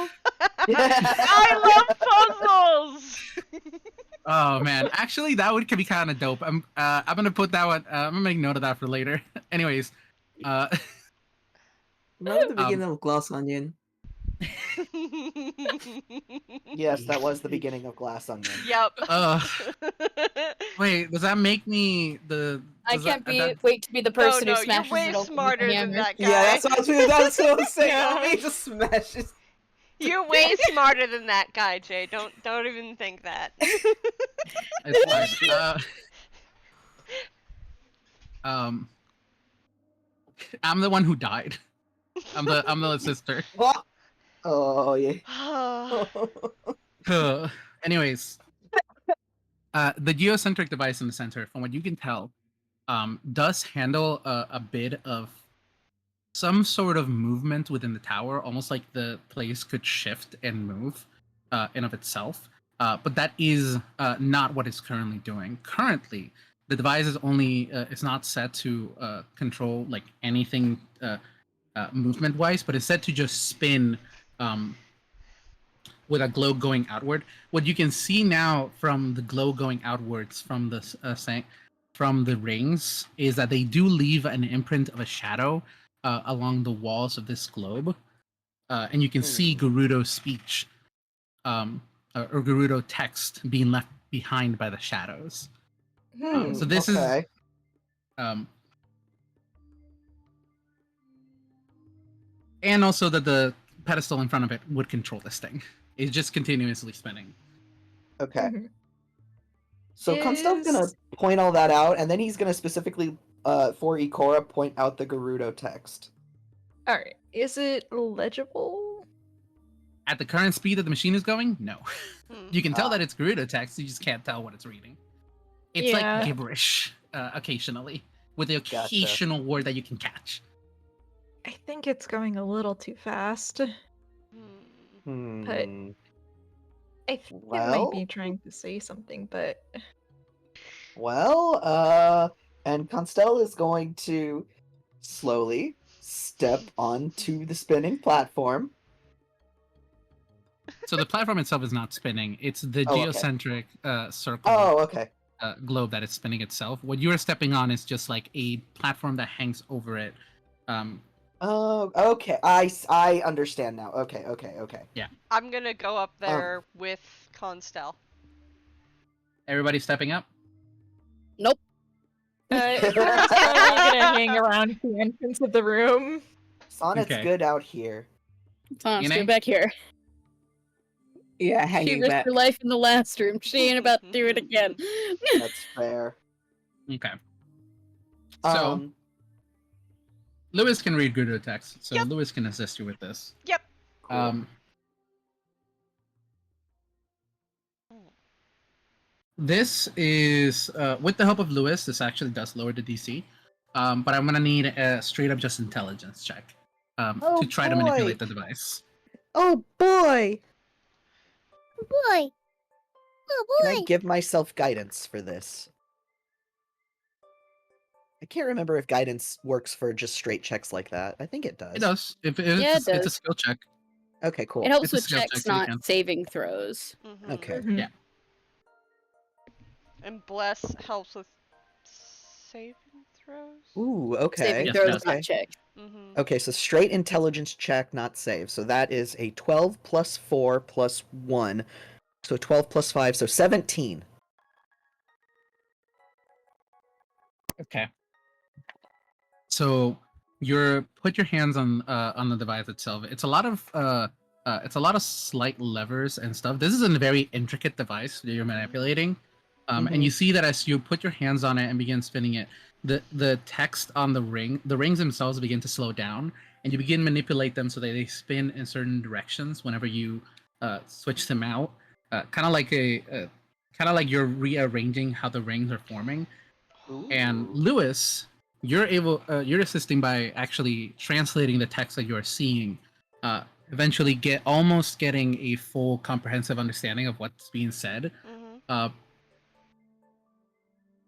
I love puzzles. Oh man, actually, that would could be kind of dope. I'm gonna put that one. I'm gonna make note of that for later. Anyways, Remember the beginning of Glass Onion? Yes, that was the beginning of Glass Onion. Yep. wait, does that make me the? I does can't that- wait to be the person no, who you're smashes way it open with smarter a than hammer. that guy. Yeah, that's what I was saying. Yeah. Oh, he just smashes. You're way smarter than that guy, Jay. Don't even think that. It's fine. I'm the one who died. I'm the sister. What? Oh yeah. Anyways, the geocentric device in the center, from what you can tell, does handle a bit of some sort of movement within the tower, almost like the place could shift and move in of itself. But that is not what it's currently doing. Currently, the device is only it's not set to control like anything movement-wise, but it's set to just spin with a glow going outward. What you can see now from the glow going outwards from the from the rings is that they do leave an imprint of a shadow along the walls of this globe, and you can see Gerudo's speech or Gerudo text being left behind by the shadows. So this okay. is and also that the pedestal in front of it would control this thing. It's just continuously spinning. Okay. Mhm. So Constell's gonna point all that out, and then he's gonna specifically, for Ikora, point out the Gerudo text. Alright. Is it legible? At the current speed that the machine is going, no. You can tell Ah. that it's Gerudo text, you just can't tell what it's reading. It's Yeah. like gibberish occasionally, with the Gotcha. occasional word that you can catch. I think it's going a little too fast. Hmm. But- I think it Well- might be trying to say something, but Well, and Constell is going to slowly step onto the spinning platform. So the platform itself is not spinning, it's the Oh, okay. geocentric circle Oh, okay. globe that is spinning itself. What you're stepping on is just like a platform that hangs over it. Oh, okay. I understand now. Okay. I'm gonna go up there with Constel. Everybody stepping up? Ikora's probably gonna hang around the entrance of the room. Sonnet's Okay. good out here. Thomas, You know? get back here. Yeah, She hanging risked back. her life in the last room. She ain't about to do it again. That's fair. Okay. So- Um, Lewis can read Gerudo text, so Yep. Lewis can assist you with this. Yep. Um, this is, with the help of Lewis, this actually does lower the DC, but I'm gonna need a straight up just intelligence check Oh, to try to boy. manipulate the device. oh boy! Boy. Oh Can I boy. give myself guidance for this? I can't remember if guidance works for just straight checks like that. I think it does. It does. If Yeah, it's, it it's a does. skill check. Okay, cool. It helps It's a with skill check, checks, so you not can- saving throws. Okay. Mhm. Yeah. And bless helps with saving throws? Ooh, okay. Saving Yes, throws, it does. not check. Mm-hmm. Okay, so straight intelligence check, not save. So that is a 12 plus 4 plus 1. So 12 plus 5, so 17. Okay. So you're put your hands on the device itself. It's a lot of slight levers and stuff. This is a very intricate device that you're manipulating. And you see that as you put your hands on it and begin spinning it, the text on the rings themselves begin to slow down, and you begin manipulate them so that they spin in certain directions whenever you switch them out. Kind of like you're rearranging how the rings are forming. And Lewis, you're assisting by actually translating the text that you're seeing. Eventually, getting a full comprehensive understanding of what's being said. Mm-hmm.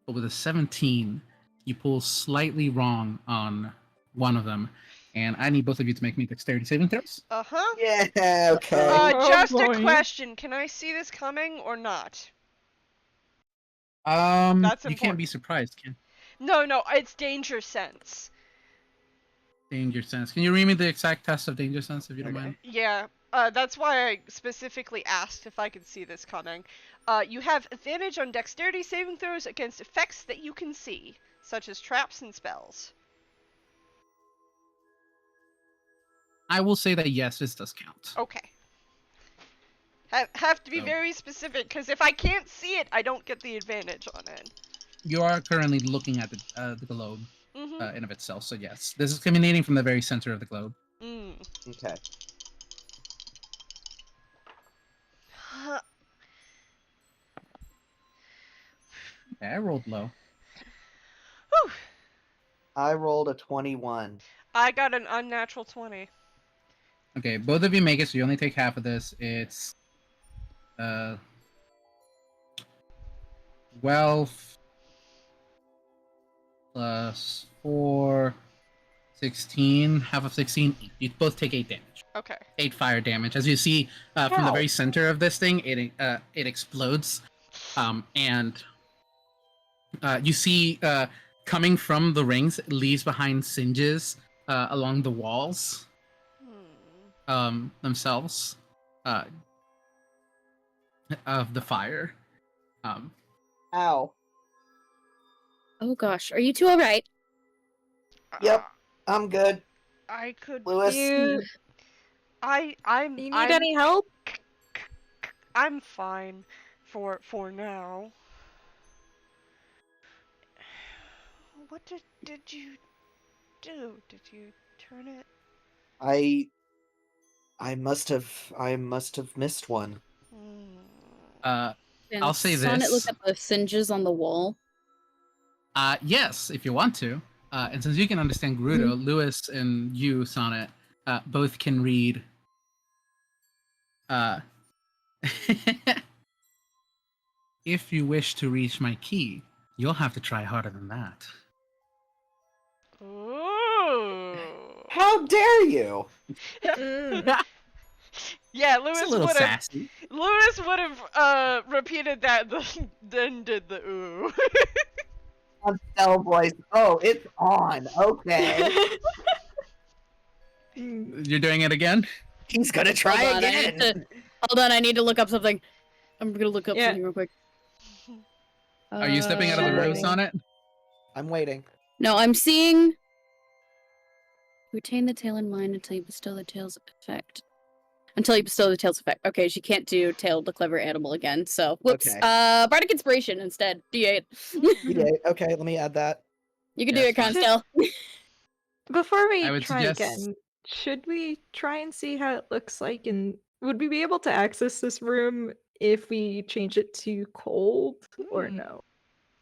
But with a 17, you pull slightly wrong on one of them, and I need both of you to make me dexterity saving throws. Uh-huh. Yeah, okay. Just a boy. question. Can I see this coming or not? You That's can't important. be surprised, can No, it's danger sense. Danger sense. Can you read me the exact test of danger sense if you don't Okay. mind? Yeah, that's why I specifically asked if I could see this coming. You have advantage on dexterity saving throws against effects that you can see, such as traps and spells. I will say that yes, this does count. Okay. Have to be So- very specific, because if I can't see it, I don't get the advantage on it. You are currently looking at the globe Mm-hmm. in of itself, so yes, this is emanating from the very center of the globe. Okay. Okay, I rolled low. Whew. I rolled a 21. I got an unnatural 20. Okay, both of you make it, so you only take half of this. It's 12 plus 4, 16. Half of 16. You both take 8 damage. Okay. 8 fire damage. As you see from the Ow. very center of this thing, it explodes, and you see coming from the rings, it leaves behind singes along the walls themselves of the fire. Ow. Oh gosh, are you two alright? Yep. I'm good. I could. Lewis. You I'm. need I'm, any help? I'm fine for now. What did you do? Did you turn it? I must have missed one. I'll And say Sonnet this. look at the singes on the wall. Yes, if you want to. And since you can understand Gerudo, Lewis and you, Sonnet, both can read. If you wish to reach my key, you'll have to try harder than that. Ooh. How dare you? Yeah, It's Lewis a little would have. sassy. Lewis would have repeated that, then did the ooh. On cell voice. Oh, it's on. Okay. You're doing it again? He's gonna try Hold on, again. Hold on, I need to look up something. I'm gonna look up Yeah. something real quick. Are you stepping out of the room, waiting. Sonnet? I'm waiting. No, I'm seeing. Retain the tail in mind until you bestow the tail's effect. Until you bestow the tail's effect. Okay, she can't do tail the clever animal again. So whoops. Okay. Bardic inspiration instead. D8. Yeah, okay, let me add that. You can Yeah, do it, fine. Constel. Before we I would try suggest- again, should we try and see how it looks like? And would we be able to access this room if we change it to cold or no?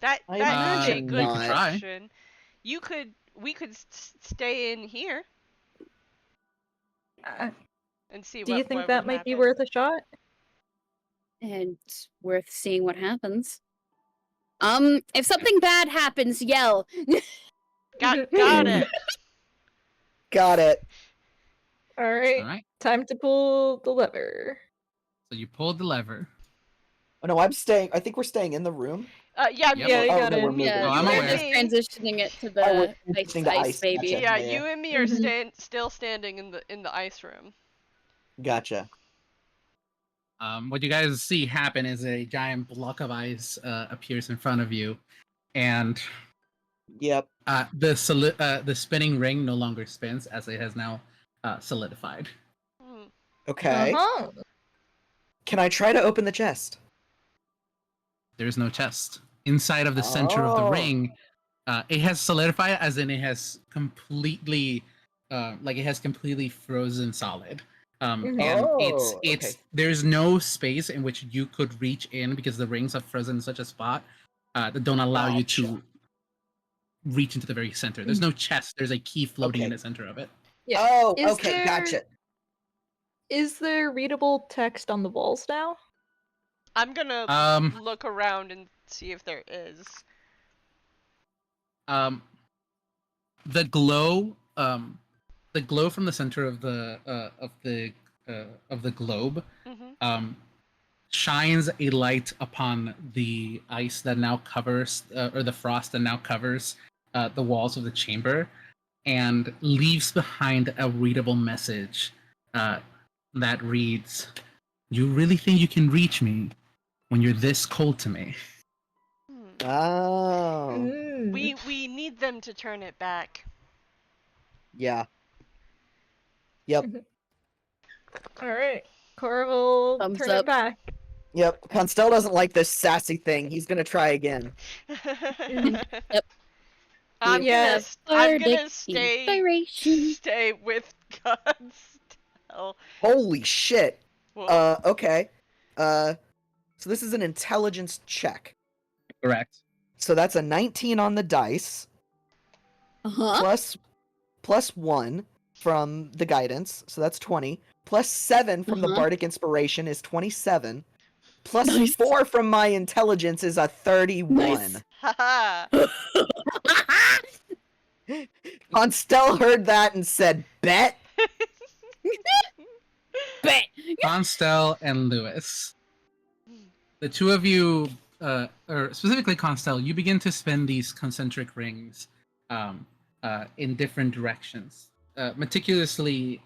That I is a imagine good not. question. We could stay in here Uh, and see do what. you think what that would might be happen. worth a shot? And it's worth seeing what happens. If something bad happens, yell. Got it. Got it. All right, All right. time to pull the lever. So you pulled the lever. Oh no, I'm staying. I think we're staying in the room. Yeah, Yep. Yeah, you Oh, got no, we're in. moving. Yeah, Oh, I'm you we're aware. and just me. transitioning it to Oh, we're the transitioning to ice, baby. gotcha. Yeah, Yeah. you and me are Mhm. still standing in the ice room. Gotcha. What you guys see happen is a giant block of ice appears in front of you, and Yep. the spinning ring no longer spins as it has now solidified. Hmm. Okay. Uh-huh. Can I try to open the chest? There is no chest inside of the center of the Oh. ring. It has solidified, as in it has completely, like it has completely frozen solid. Mhm. And Oh, okay. there's no space in which you could reach in because the rings have frozen in such a spot that don't allow you Gotcha. to reach into the very center. There's no chest. There's a key floating in Okay. the center of it. Yeah. Oh, Is okay, there gotcha. is there readable text on the walls now? I'm gonna Um, look around and see if there is. um, the glow, the glow from the center of the globe, Mm-hmm. um, shines a light upon the ice that now covers, or the frost that now covers the walls of the chamber, and leaves behind a readable message that reads, "You really think you can reach me when you're this cold to me?" Hmm. Oh, Mm. We need them to turn it back. yeah. Yep. All right. Cora will Thumbs turn it up. back. Yep. Constel doesn't like this sassy thing. He's gonna try again. Yep. I'm Yeah. gonna Inspiration. stay with guns. Still. Holy shit. Whoa. Okay. So this is an intelligence check. Correct. So that's a 19 on the dice, Uh-huh. plus 1 from the guidance, so that's 20. Plus 7 from the Uh-huh. bardic inspiration is 27. Plus Nice. 4 from my intelligence is a 31. Nice. Haha. Constel heard that and said, bet. Bet. Constel and Lewis, the two of you, or specifically Constel, you begin to spin these concentric rings in different directions, meticulously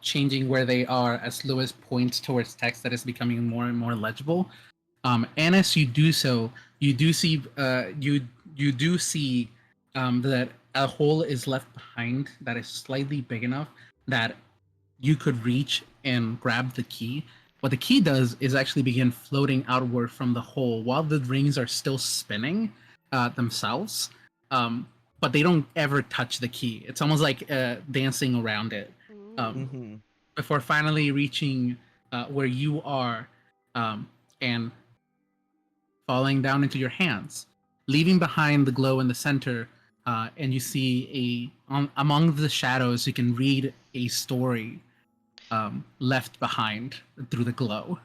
changing where they are as Lewis points towards text that is becoming more and more legible. And as you do so, you do see that a hole is left behind that is slightly big enough that you could reach and grab the key. What the key does is actually begin floating outward from the hole while the rings are still spinning themselves, but they don't ever touch the key. It's almost like dancing around it Mm-hmm. before finally reaching where you are and falling down into your hands, leaving behind the glow in the center. And you see among the shadows, you can read a story left behind through the glow.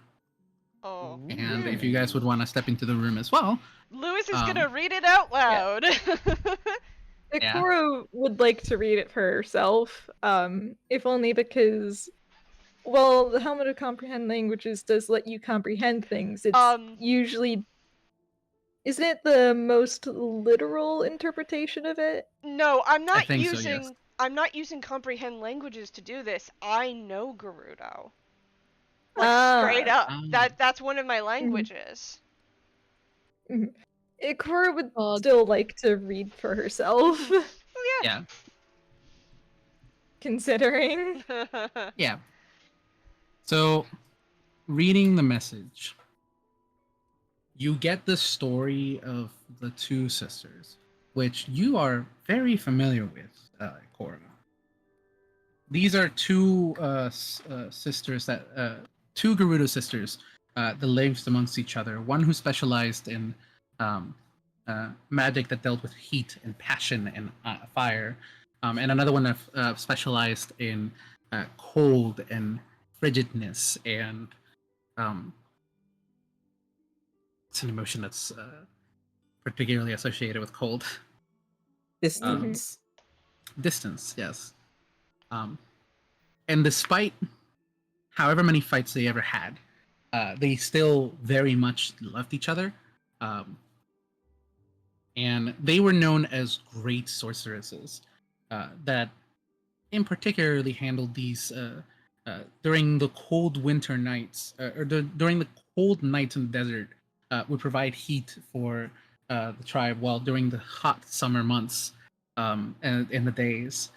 Oh. And if you guys would want to step into the room as well, Lewis is gonna read it out loud. Yeah. Cora would like to read it for herself, if only because, well, the Helmet of Comprehend Languages does let you comprehend things. It's usually... Isn't it the most literal interpretation of it? No, I'm I not think so, using yes. I'm not using comprehend languages to do this. I know Gerudo. Like straight up. That's one of my languages. Cora would still like to read for herself. Yeah. Considering. Yeah. So, reading the message, you get the story of the two sisters, which you are very familiar with, Cora. These are two sisters two Gerudo sisters that lived amongst each other. One who specialized in magic that dealt with heat and passion and fire, and another one that specialized in cold and frigidness and it's an emotion that's particularly associated with cold. Distance. Distance, yes. And despite however many fights they ever had, they still very much loved each other, um, and they were known as great sorceresses that, in particularly, handled these during the cold winter nights during the cold nights in the desert. Would provide heat for the tribe, while during the hot summer months and in the days,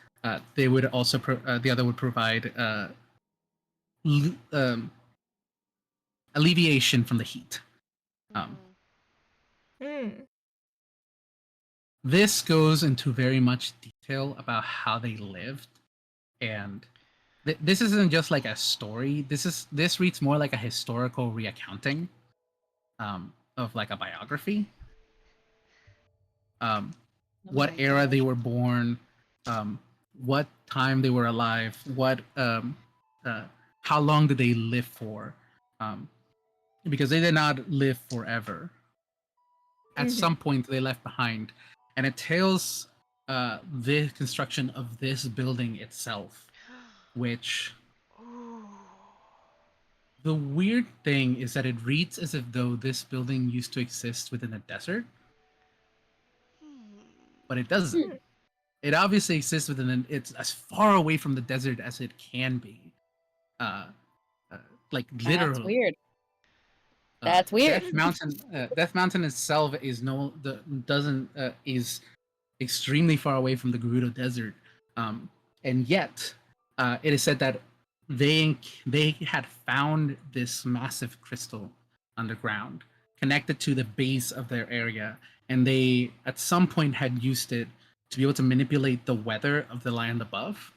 they would also the other would provide l- um, alleviation from the heat. Um, Hmm. this goes into very much detail about how they lived, and this isn't just like a story. This reads more like a historical reaccounting of like a biography. Um, Oh what my era they gosh. were born, what time they were alive, uh, how long did they live for, um, because they did not live forever. At some point, they left behind, and it tells the construction of this building itself, which Ooh. the weird thing is that it reads as if though this building used to exist within a desert, Hmm. but it doesn't. Hmm. It obviously exists within it's as far away from the desert as it can be. Uh, uh like That's literally. weird. That's weird. Death Mountain itself is no the doesn't is extremely far away from the Gerudo Desert, um, and yet it is said that they had found this massive crystal underground connected to the base of their area, and they at some point had used it to be able to manipulate the weather of the land above,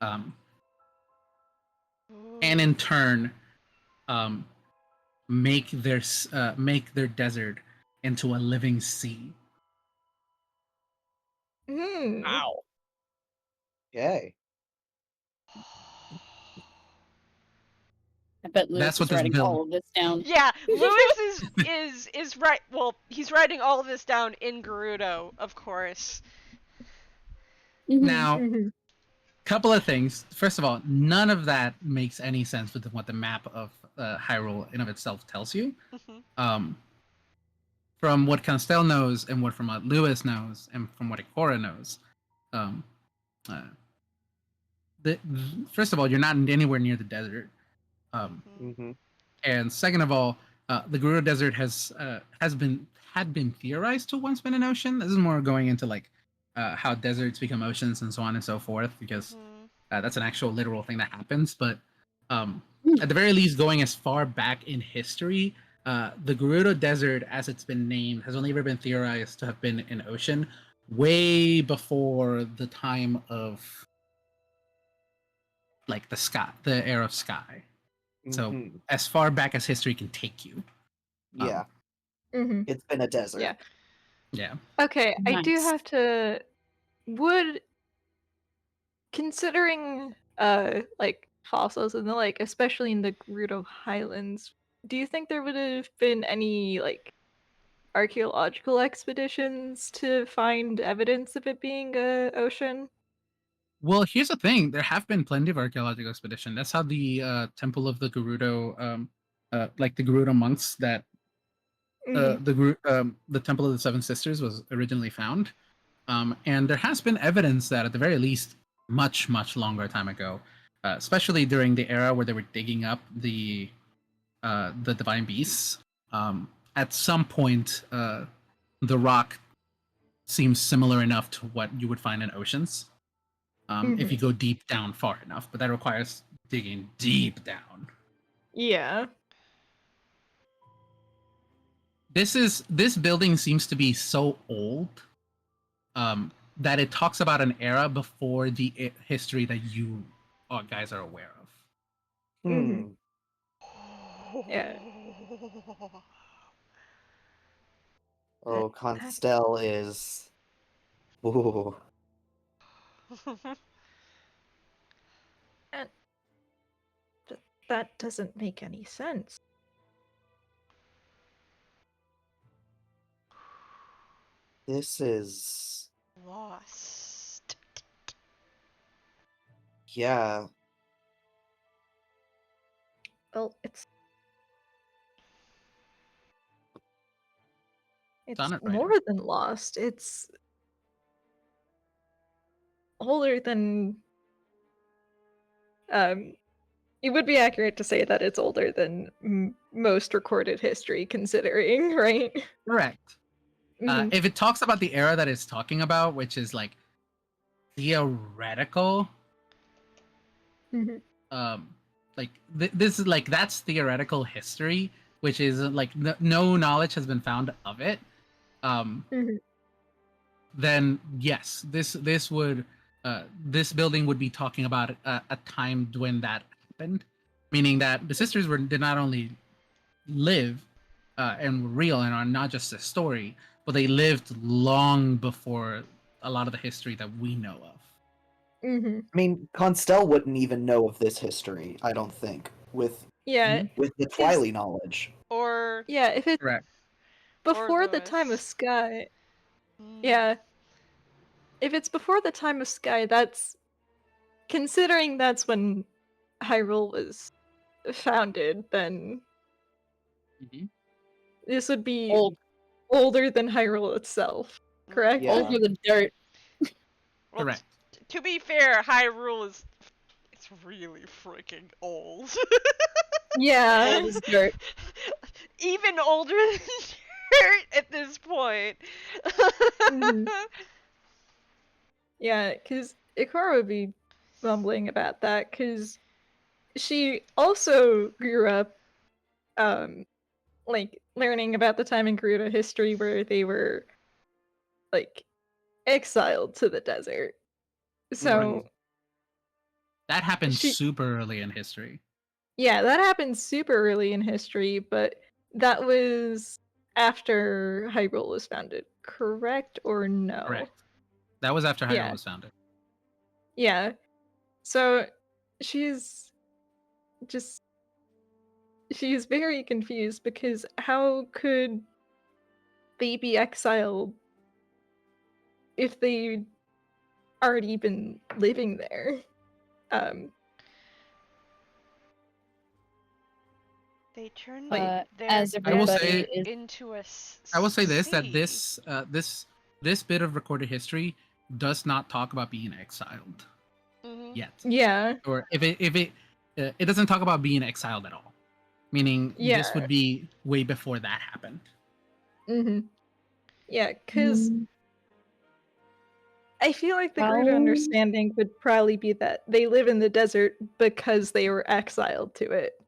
um, and in Ooh. turn um, make their desert into a living sea. Hmm. Wow. Okay. I bet Lewis That's what is this writing build. all of this down. Yeah, Lewis is right. Well, he's writing all of this down in Gerudo, of course. Hmm. Now, Mhm. couple of things. First of all, none of that makes any sense with what the map of Hyrule in of itself tells you. Mhm. Um, from what Canstel knows, and what from what Lewis knows, and from what Ikora knows, um, uh, the, first of all, you're not anywhere near the desert, um, Mhm. Mm-hmm. and second of all, the Gerudo Desert had been theorized to once been an ocean. This is more going into like how deserts become oceans and so on and so forth, because Mhm. that's an actual literal thing that happens. But um, Hmm. at the very least, going as far back in history, the Gerudo Desert, as it's been named, has only ever been theorized to have been an ocean way before the time of like the sky, the era of sky. So Mm-hmm. as far back as history can take you. Yeah, Mhm. it's been a desert. Yeah. Yeah. Okay, I do Nice. have to. Would considering like fossils and the like, especially in the Gerudo Highlands, do you think there would have been any like archaeological expeditions to find evidence of it being a ocean? Well, here's the thing: there have been plenty of archaeological expedition. That's how the Temple of the Gerudo, like the Gerudo monks that Mhm. the Temple of the Seven Sisters was originally found. And there has been evidence that, at the very least, much longer time ago, especially during the era where they were digging up the divine beasts. At some point, the rock seems similar enough to what you would find in oceans, if you Mhm. go deep down far enough. But that requires digging deep down. Yeah. This building seems to be so old, that it talks about an era before the history that you guys are aware of. Mhm. Hmm. Yeah. That Oh, that Constel is. Ooh. that, that doesn't make any sense. This is. Lost. Yeah. Well, it's It's on it, Ryder. more than lost. It's older than. It would be accurate to say that it's older than most recorded history, considering, right? Correct. Mhm. If it talks about the era that it's talking about, which is like theoretical, Mhm. like this is like that's theoretical history, which is like no knowledge has been found of it. Mhm. Then yes, this would this building would be talking about a time when that happened, meaning that the sisters did not only live and were real and are not just a story, but they lived long before a lot of the history that we know of. Mhm. I mean, Constel wouldn't even know of this history, I don't think, with Yeah. the Twilight knowledge. Or Yeah. If it's Correct. before the time of Lewis. Sky, Mm. yeah. If it's before the time of Sky, that's considering that's when Hyrule was founded, then this would be Old. older than Hyrule itself, correct? Yeah. Older than dirt. Well, Correct. to be fair, Hyrule is it's really freaking old. Yeah. Old as dirt. Even older than dirt at this point. Mhm. Yeah, because Ikora would be mumbling about that, because she also grew up, like, learning about the time in Gerudo history where they were, like, exiled to the desert. So, That happened She- super early in history. yeah, that happened super early in history, but that was after Hyrule was founded, correct or no? Correct. That was after Hyrule Yeah. was founded. Yeah. So she's just she's very confused because how could they be exiled if they already been living there? They turned Like, their as I will everybody say- is into a I will say this that sea. this bit of recorded history does not talk about being exiled Mhm. yet. yeah. Or if it doesn't talk about being exiled at all, meaning this Yeah. would be way before that happened. Mm-hmm. Yeah, because I feel like the How- Gerudo understanding would probably be that they live in the desert because they were exiled to it.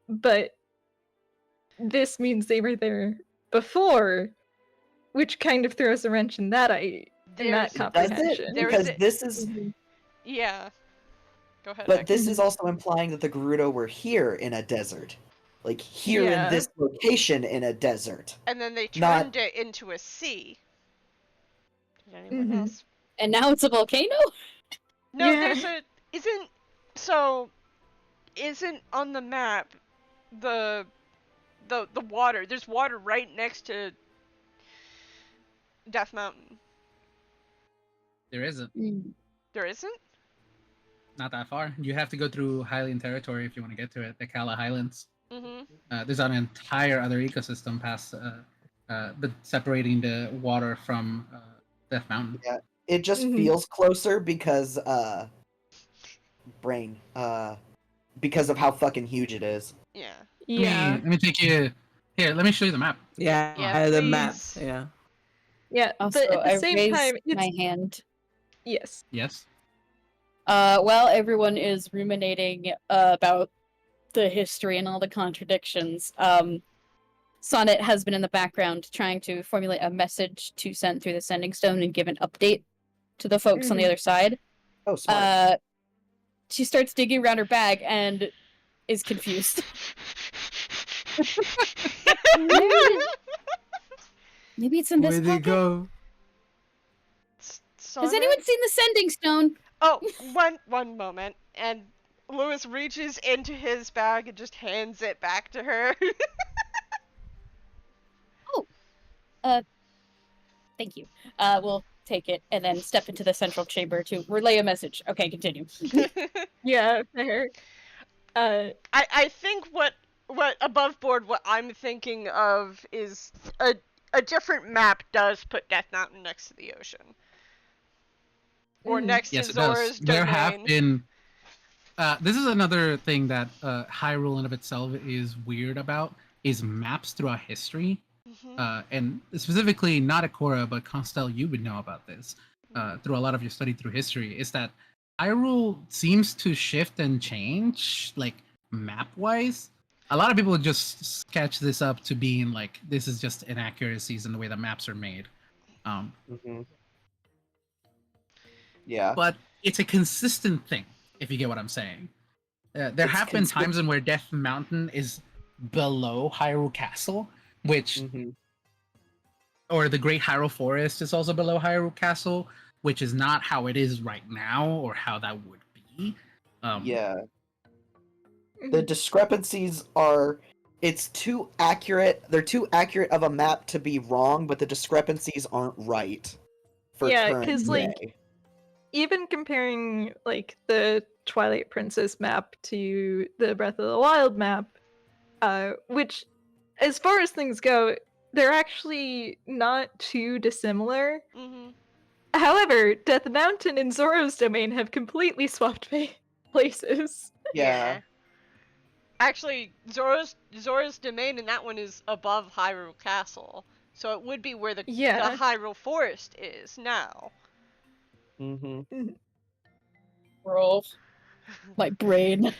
But this means they were there before, which kind of throws a wrench in that in that There's- Does it? comprehension. There's Because a- this is... Mhm. Yeah. Go ahead. But Hex. this is also implying that the Gerudo were here in a desert. Like, here Yeah. in this location in a desert. And then they not- turned it into a sea. Did anyone Mhm. else? and now it's a volcano? No, Yeah. there's a isn't on the map the water. There's water right next to Death Mountain. There isn't. There isn't? Not that far. You have to go through Highland territory if you want to get to it. The Kala Highlands. Mm-hmm. There's an entire other ecosystem past separating the water from Death Mountain. Yeah. It just Mhm. feels closer because, brain. Because of how fucking huge it is. Yeah. Yeah. Let me take you here. Let me show you the map. Yeah, Yeah, the map. please. Yeah. Yeah. Also, but at the I same raised time, it's my hand. yes. Yes. While everyone is ruminating about the history and all the contradictions, Sonnet has been in the background trying to formulate a message to send through the sending stone and give an update to the folks on the Mhm. other side. Oh, smart. She starts digging around her bag and is confused. Maybe it's in this Where'd it pocket? go? Has anyone seen the sending stone? Oh, one moment. And Lewis reaches into his bag and just hands it back to her. Thank you. We'll take it and then step into the central chamber to relay a message. Okay, continue. Yeah, fair. I think what above board what I'm thinking of is a different map does put Death Mountain next to the ocean. Or next Yes, to it does. Zora's There domain. have been. This is another thing that Hyrule in of itself is weird about is maps throughout history, and specifically not Akora, but Constel, you would know about this through a lot of your study through history. Is that Hyrule seems to shift and change, like map wise. A lot of people just sketch this up to being like this is just inaccuracies in the way the maps are made. Yeah. But it's a consistent thing, if you get what I'm saying. There have been times in where Death Mountain is below Hyrule Castle, which, or the Great Hyrule Forest is also below Hyrule Castle, which is not how it is right now or how that would be. Yeah. The discrepancies are. It's too accurate. They're too accurate of a map to be wrong, but the discrepancies aren't right. Yeah, current because like day. even comparing like the Twilight Princess map to the Breath of the Wild map, which, as far as things go, they're actually not too dissimilar. However, Death Mountain and Zora's Domain have completely swapped places. Yeah. Actually, Zora's domain in that one is above Hyrule Castle, so it would be where the Hyrule Forest is now. Bro, my brain.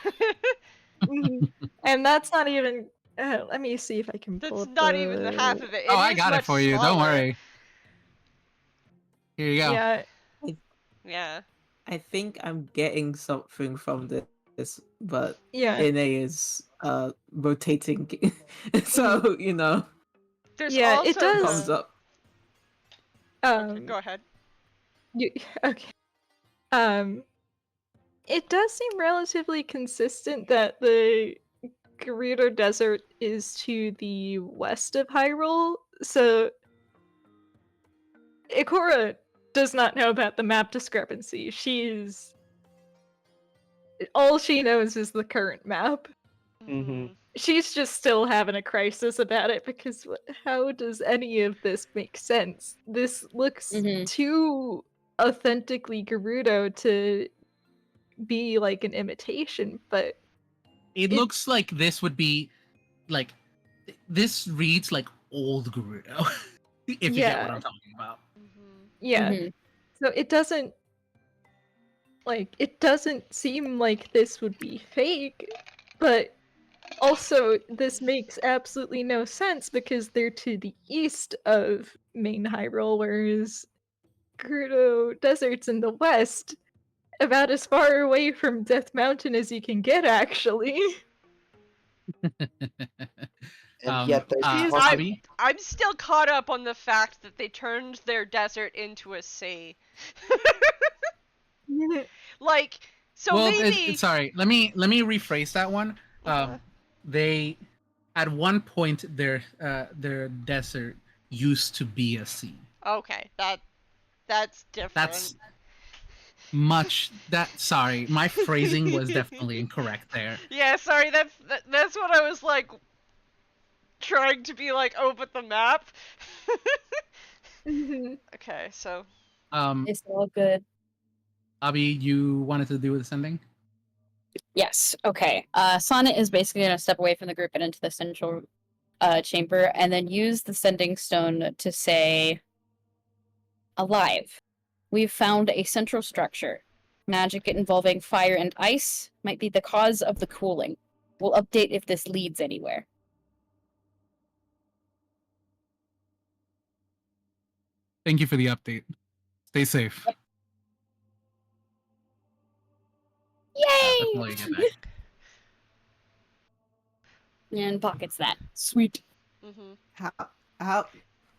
And that's not even. Let me see if I can pull That's up not even the half of it. Oh, I got it for you. Don't worry. Here you go. Yeah. Yeah. I think I'm getting something from this, but Yeah. NA is rotating, so you know. There's yeah, also it does. Thumbs up. Okay, go ahead. Okay. It does seem relatively consistent that the Gerudo Desert is to the west of Hyrule, so Ikora does not know about the map discrepancy. All she knows is the current map. She's just still having a crisis about it because how does any of this make sense? This looks too authentically Gerudo to be like an imitation, but it looks like this would be like this reads like old Gerudo, if you get what I'm talking about. Yeah. So it doesn't seem like this would be fake, but also this makes absolutely no sense because they're to the east of main Hyrule, whereas Gerudo Desert's in the west, about as far away from Death Mountain as you can get, actually. And yet there's I'm still caught up on the fact that they turned their desert into a sea. Like, so well, maybe. Sorry, let me rephrase that one. They, at one point, their desert used to be a sea. Okay, that's different. That's sorry, my phrasing was definitely incorrect there. Yeah, sorry, that's what I was like trying to be like, oh, but the map. Okay, so it's all good. Abby, you wanted to do with sending? Yes. Okay. Sonnet is basically going to step away from the group and into the central chamber, and then use the sending stone to say, "Alive. We've found a central structure. Magic involving fire and ice might be the cause of the cooling. We'll update if this leads anywhere." Thank you for the update. Stay safe. Yay! And pockets that. Sweet. How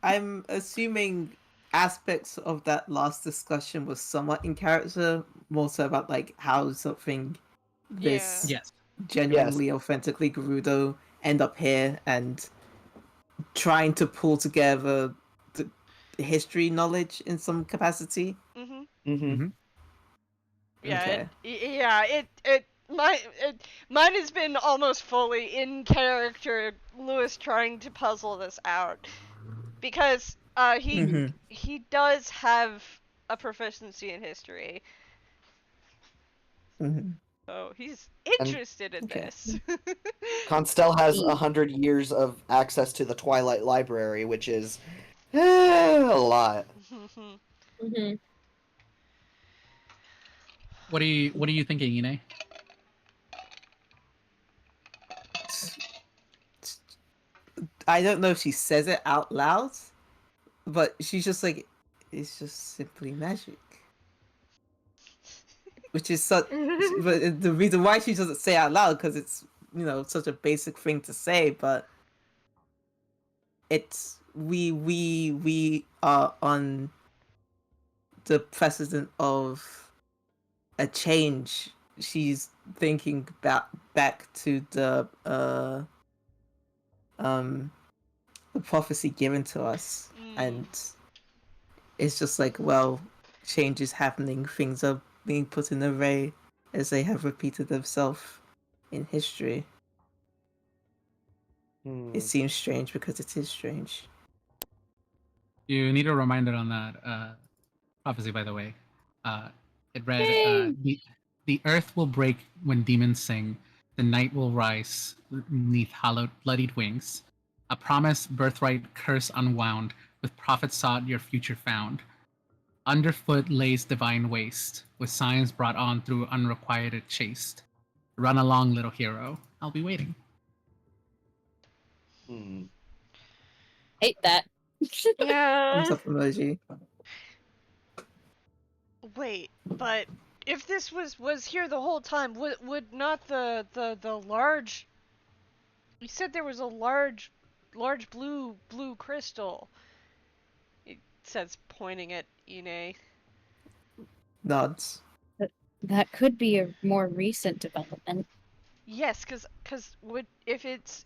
I'm assuming aspects of that last discussion was somewhat in character, more so about like how something this genuinely authentically Gerudo end up here and trying to pull together the history knowledge in some capacity. Yeah, mine has been almost fully in character. Lewis trying to puzzle this out. because he Mhm. he does have a proficiency in history, Mhm. so he's And interested in okay. this. Constel has He- 100 years of access to the Twilight Library, which is a lot. Mhm. What are you thinking, Ine? I don't know if she says it out loud, but she's just like, it's just simply magic. Which is such, but the reason why she doesn't say it out loud because it's such a basic thing to say, but it's we are on the precedent of a change. She's thinking back to the prophecy given to us, and it's just like, well, change is happening. Things are being put in array as they have repeated themselves in history. It seems strange because it is strange. You need a reminder on that prophecy, by the way. It read, Yay! the earth will break when demons sing. The night will rise beneath hallowed, bloodied wings. A promise, birthright, curse unwound. With prophets sought, your future found. Underfoot lays divine waste, with signs brought on through unrequited chaste. Run along, little hero. I'll be waiting. Hate that. Thumbs Yeah. up emoji. Wait, but if this was here the whole time, would not the large? You said there was a large blue crystal. It says, pointing at Ine. Nods. That could be a more recent development. Yes, cause would if it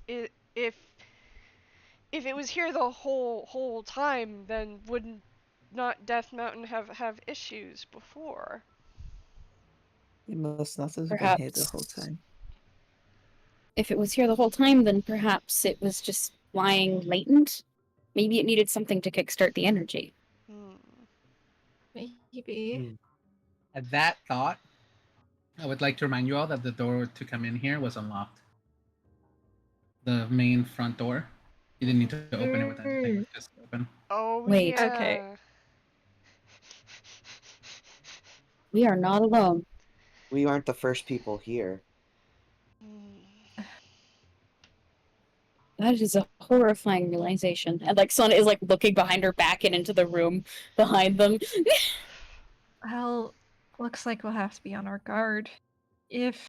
was here the whole time, then wouldn't not Death Mountain have issues before? It must not have been here the whole Perhaps time. if it was here the whole time, then perhaps it was just lying latent. Maybe it needed something to kickstart the energy. Maybe. At that thought, I would like to remind you all that the door to come in here was unlocked. The main front door. You didn't need to open it with anything. It was just open. Oh Wait. yeah. Okay. We are not alone. We aren't the first people here. That is a horrifying realization. And like Sona is like looking behind her back and into the room behind them. Well, looks like we'll have to be on our guard. If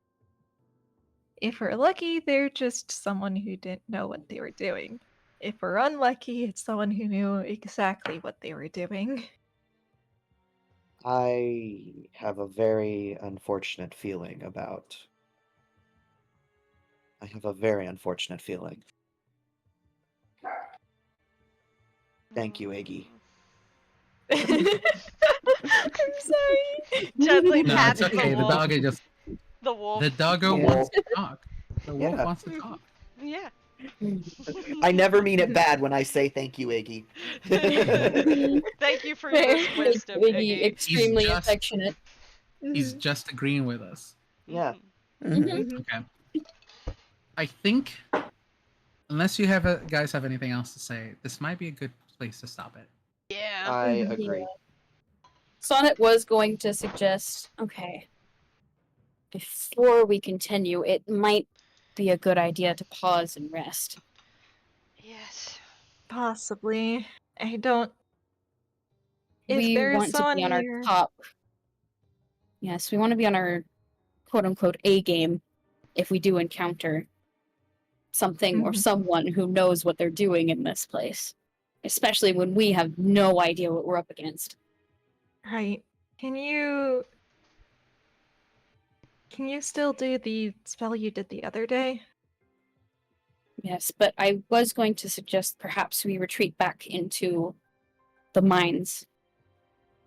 we're lucky, they're just someone who didn't know what they were doing. If we're unlucky, it's someone who knew exactly what they were doing. I have a very unfortunate feeling about. I have a very unfortunate feeling. Thank you, Iggy. I'm sorry. Gently No, pats it's okay. the The wolf. dog is just. The wolf. The doggo Yeah. wants to talk. The wolf Yeah. wants to talk. Yeah. I never mean it bad when I say thank you, Iggy. Thank you for this wisdom, Iggy, Iggy. extremely just- affectionate. He's just agreeing with us. Yeah. Mhm. Okay. I think, unless you guys have anything else to say, this might be a good place to stop it. Yeah. I agree. Sonnet was going to suggest, okay, before we continue, it might be a good idea to pause and rest. Yes. Possibly. I don't. If We there's want to someone be on our here, top. Yes, we want to be on our quote unquote A game if we do encounter something or Mhm. someone who knows what they're doing in this place. Especially when we have no idea what we're up against. right? Can you still do the spell you did the other day? Yes, but I was going to suggest perhaps we retreat back into the mines.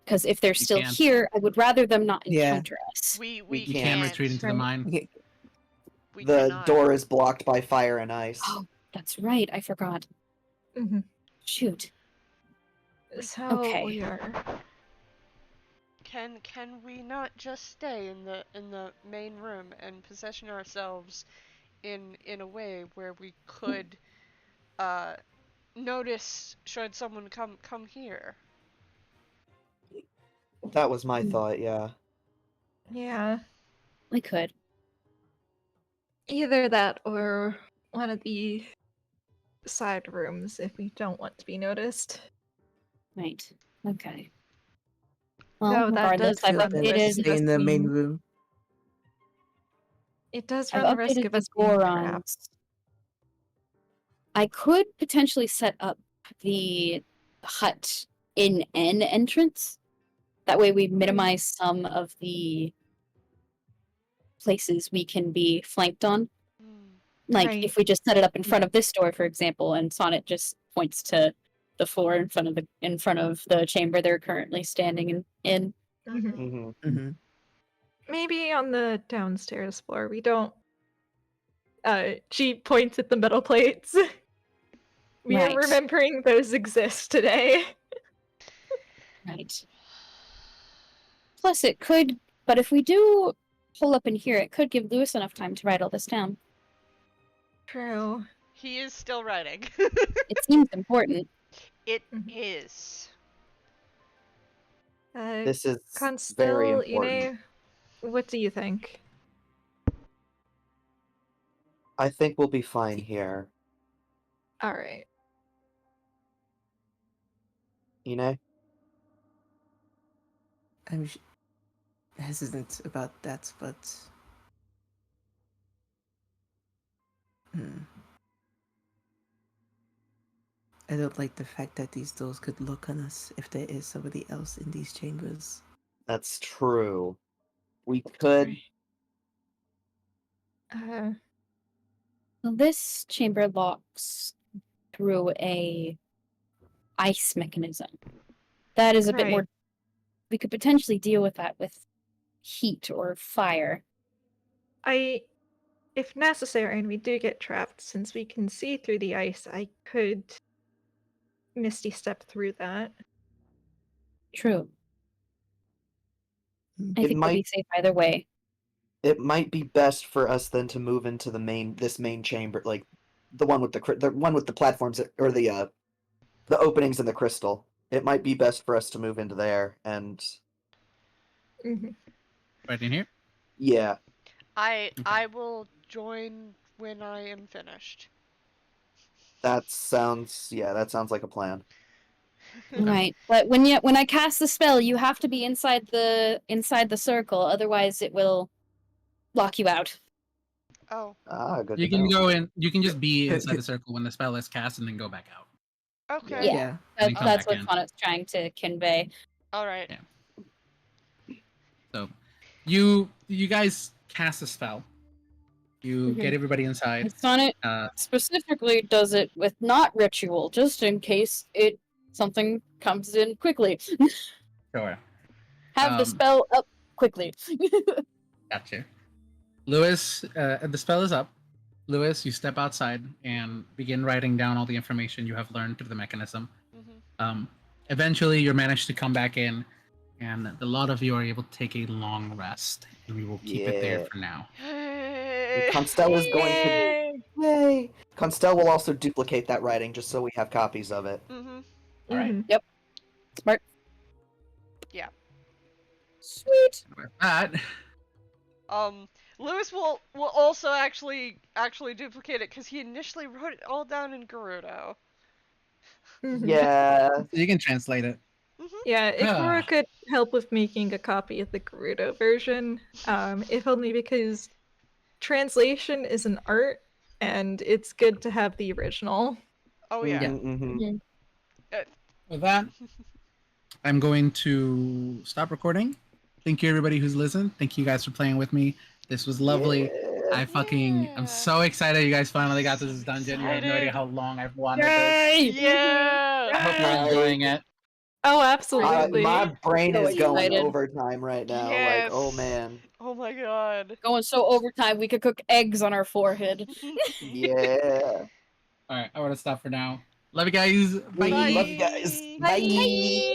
Because if they're You still can't. here, I would rather them not Yeah. encounter us. We We You can't can't retreat into the Right. mine. Okay. We The cannot. door is blocked by fire and ice. Oh, that's right. I forgot. Mhm. Shoot. So Okay. we are. Can we not just stay in the main room and position ourselves in a way where we could notice should someone come here? That was my thought, yeah. Yeah. We could. Either that or one of the side rooms if we don't want to be noticed. Right. Okay. Well, Though that regardless, does I've run the Then risk updated. of stay us in the main being. room. It does I've run the risk updated of the us being trapped. Gorons. I could potentially set up the hut in an entrance. That way, we minimize some of the places we can be flanked on. Like Right. if we just set it up in front of this door, for example, and Sonnet just points to the floor in front of the chamber they're currently standing in. Mhm. Mm-hmm. Maybe on the downstairs floor. We don't. She points at the metal plates. We are Right. remembering those exist today. Right. Plus, it could. But if we do pull up in here, it could give Lewis enough time to write all this down. True. He is still writing. It seems important. It Mhm. is. This is very Constell, important. what do you think? I think we'll be fine here. All right. You know? I'm hesitant about that, but I don't like the fact that these doors could look on us if there is somebody else in these chambers. That's true. We could. Well, this chamber locks through a ice mechanism. That is a bit more. Right. We could potentially deal with that with heat or fire. If necessary, and we do get trapped, since we can see through the ice, I could Misty step through that. True. I It think we'll be might safe either way. it might be best for us then to move into this main chamber, like the one with the one with the platforms or the openings in the crystal. It might be best for us to move into there, and Right in here. yeah, I will join when I am finished. that sounds like a plan. Right. But when I cast the spell, you have to be inside the circle, otherwise it will lock you out. Oh, Ah, good. You to can know. go in. You can just be inside the circle when the spell is cast, and then go back out. okay. Yeah. And then come That's back what in. Sonnet's trying to convey. All right. Yeah. So, you guys cast a spell. You get everybody inside. And Sonnet specifically does it with not ritual, just in case something comes in quickly. Sure. Have the spell up quickly. Gotcha. Lewis, the spell is up. Lewis, you step outside and begin writing down all the information you have learned through the mechanism. Eventually, you're managed to come back in, and the lot of you are able to take a long rest, and we will keep it there for now. Constell is going to. Yay! Constell will also duplicate that writing just so we have copies of it. All right. Yep. Smart. Yeah. Sweet. With that, Lewis will also actually duplicate it because he initially wrote it all down in Gerudo. Yeah. you can translate it. Yeah, Ikora could help with making a copy of the Gerudo version, if only because translation is an art, and it's good to have the original. Oh yeah. With that, I'm going to stop recording. Thank you, everybody who's listened. Thank you guys for playing with me. This was lovely. I'm so excited you guys finally got to this dungeon. You have no idea how long I've wanted this. Yeah. I hope you're enjoying it. Oh, absolutely. My brain So is going excited. overtime right now. Yes. Like, oh man. Oh my god. Going so overtime, we could cook eggs on our forehead. Yeah. All right, I want to stop for now. Love you guys. Bye. Love you guys. Bye. Bye.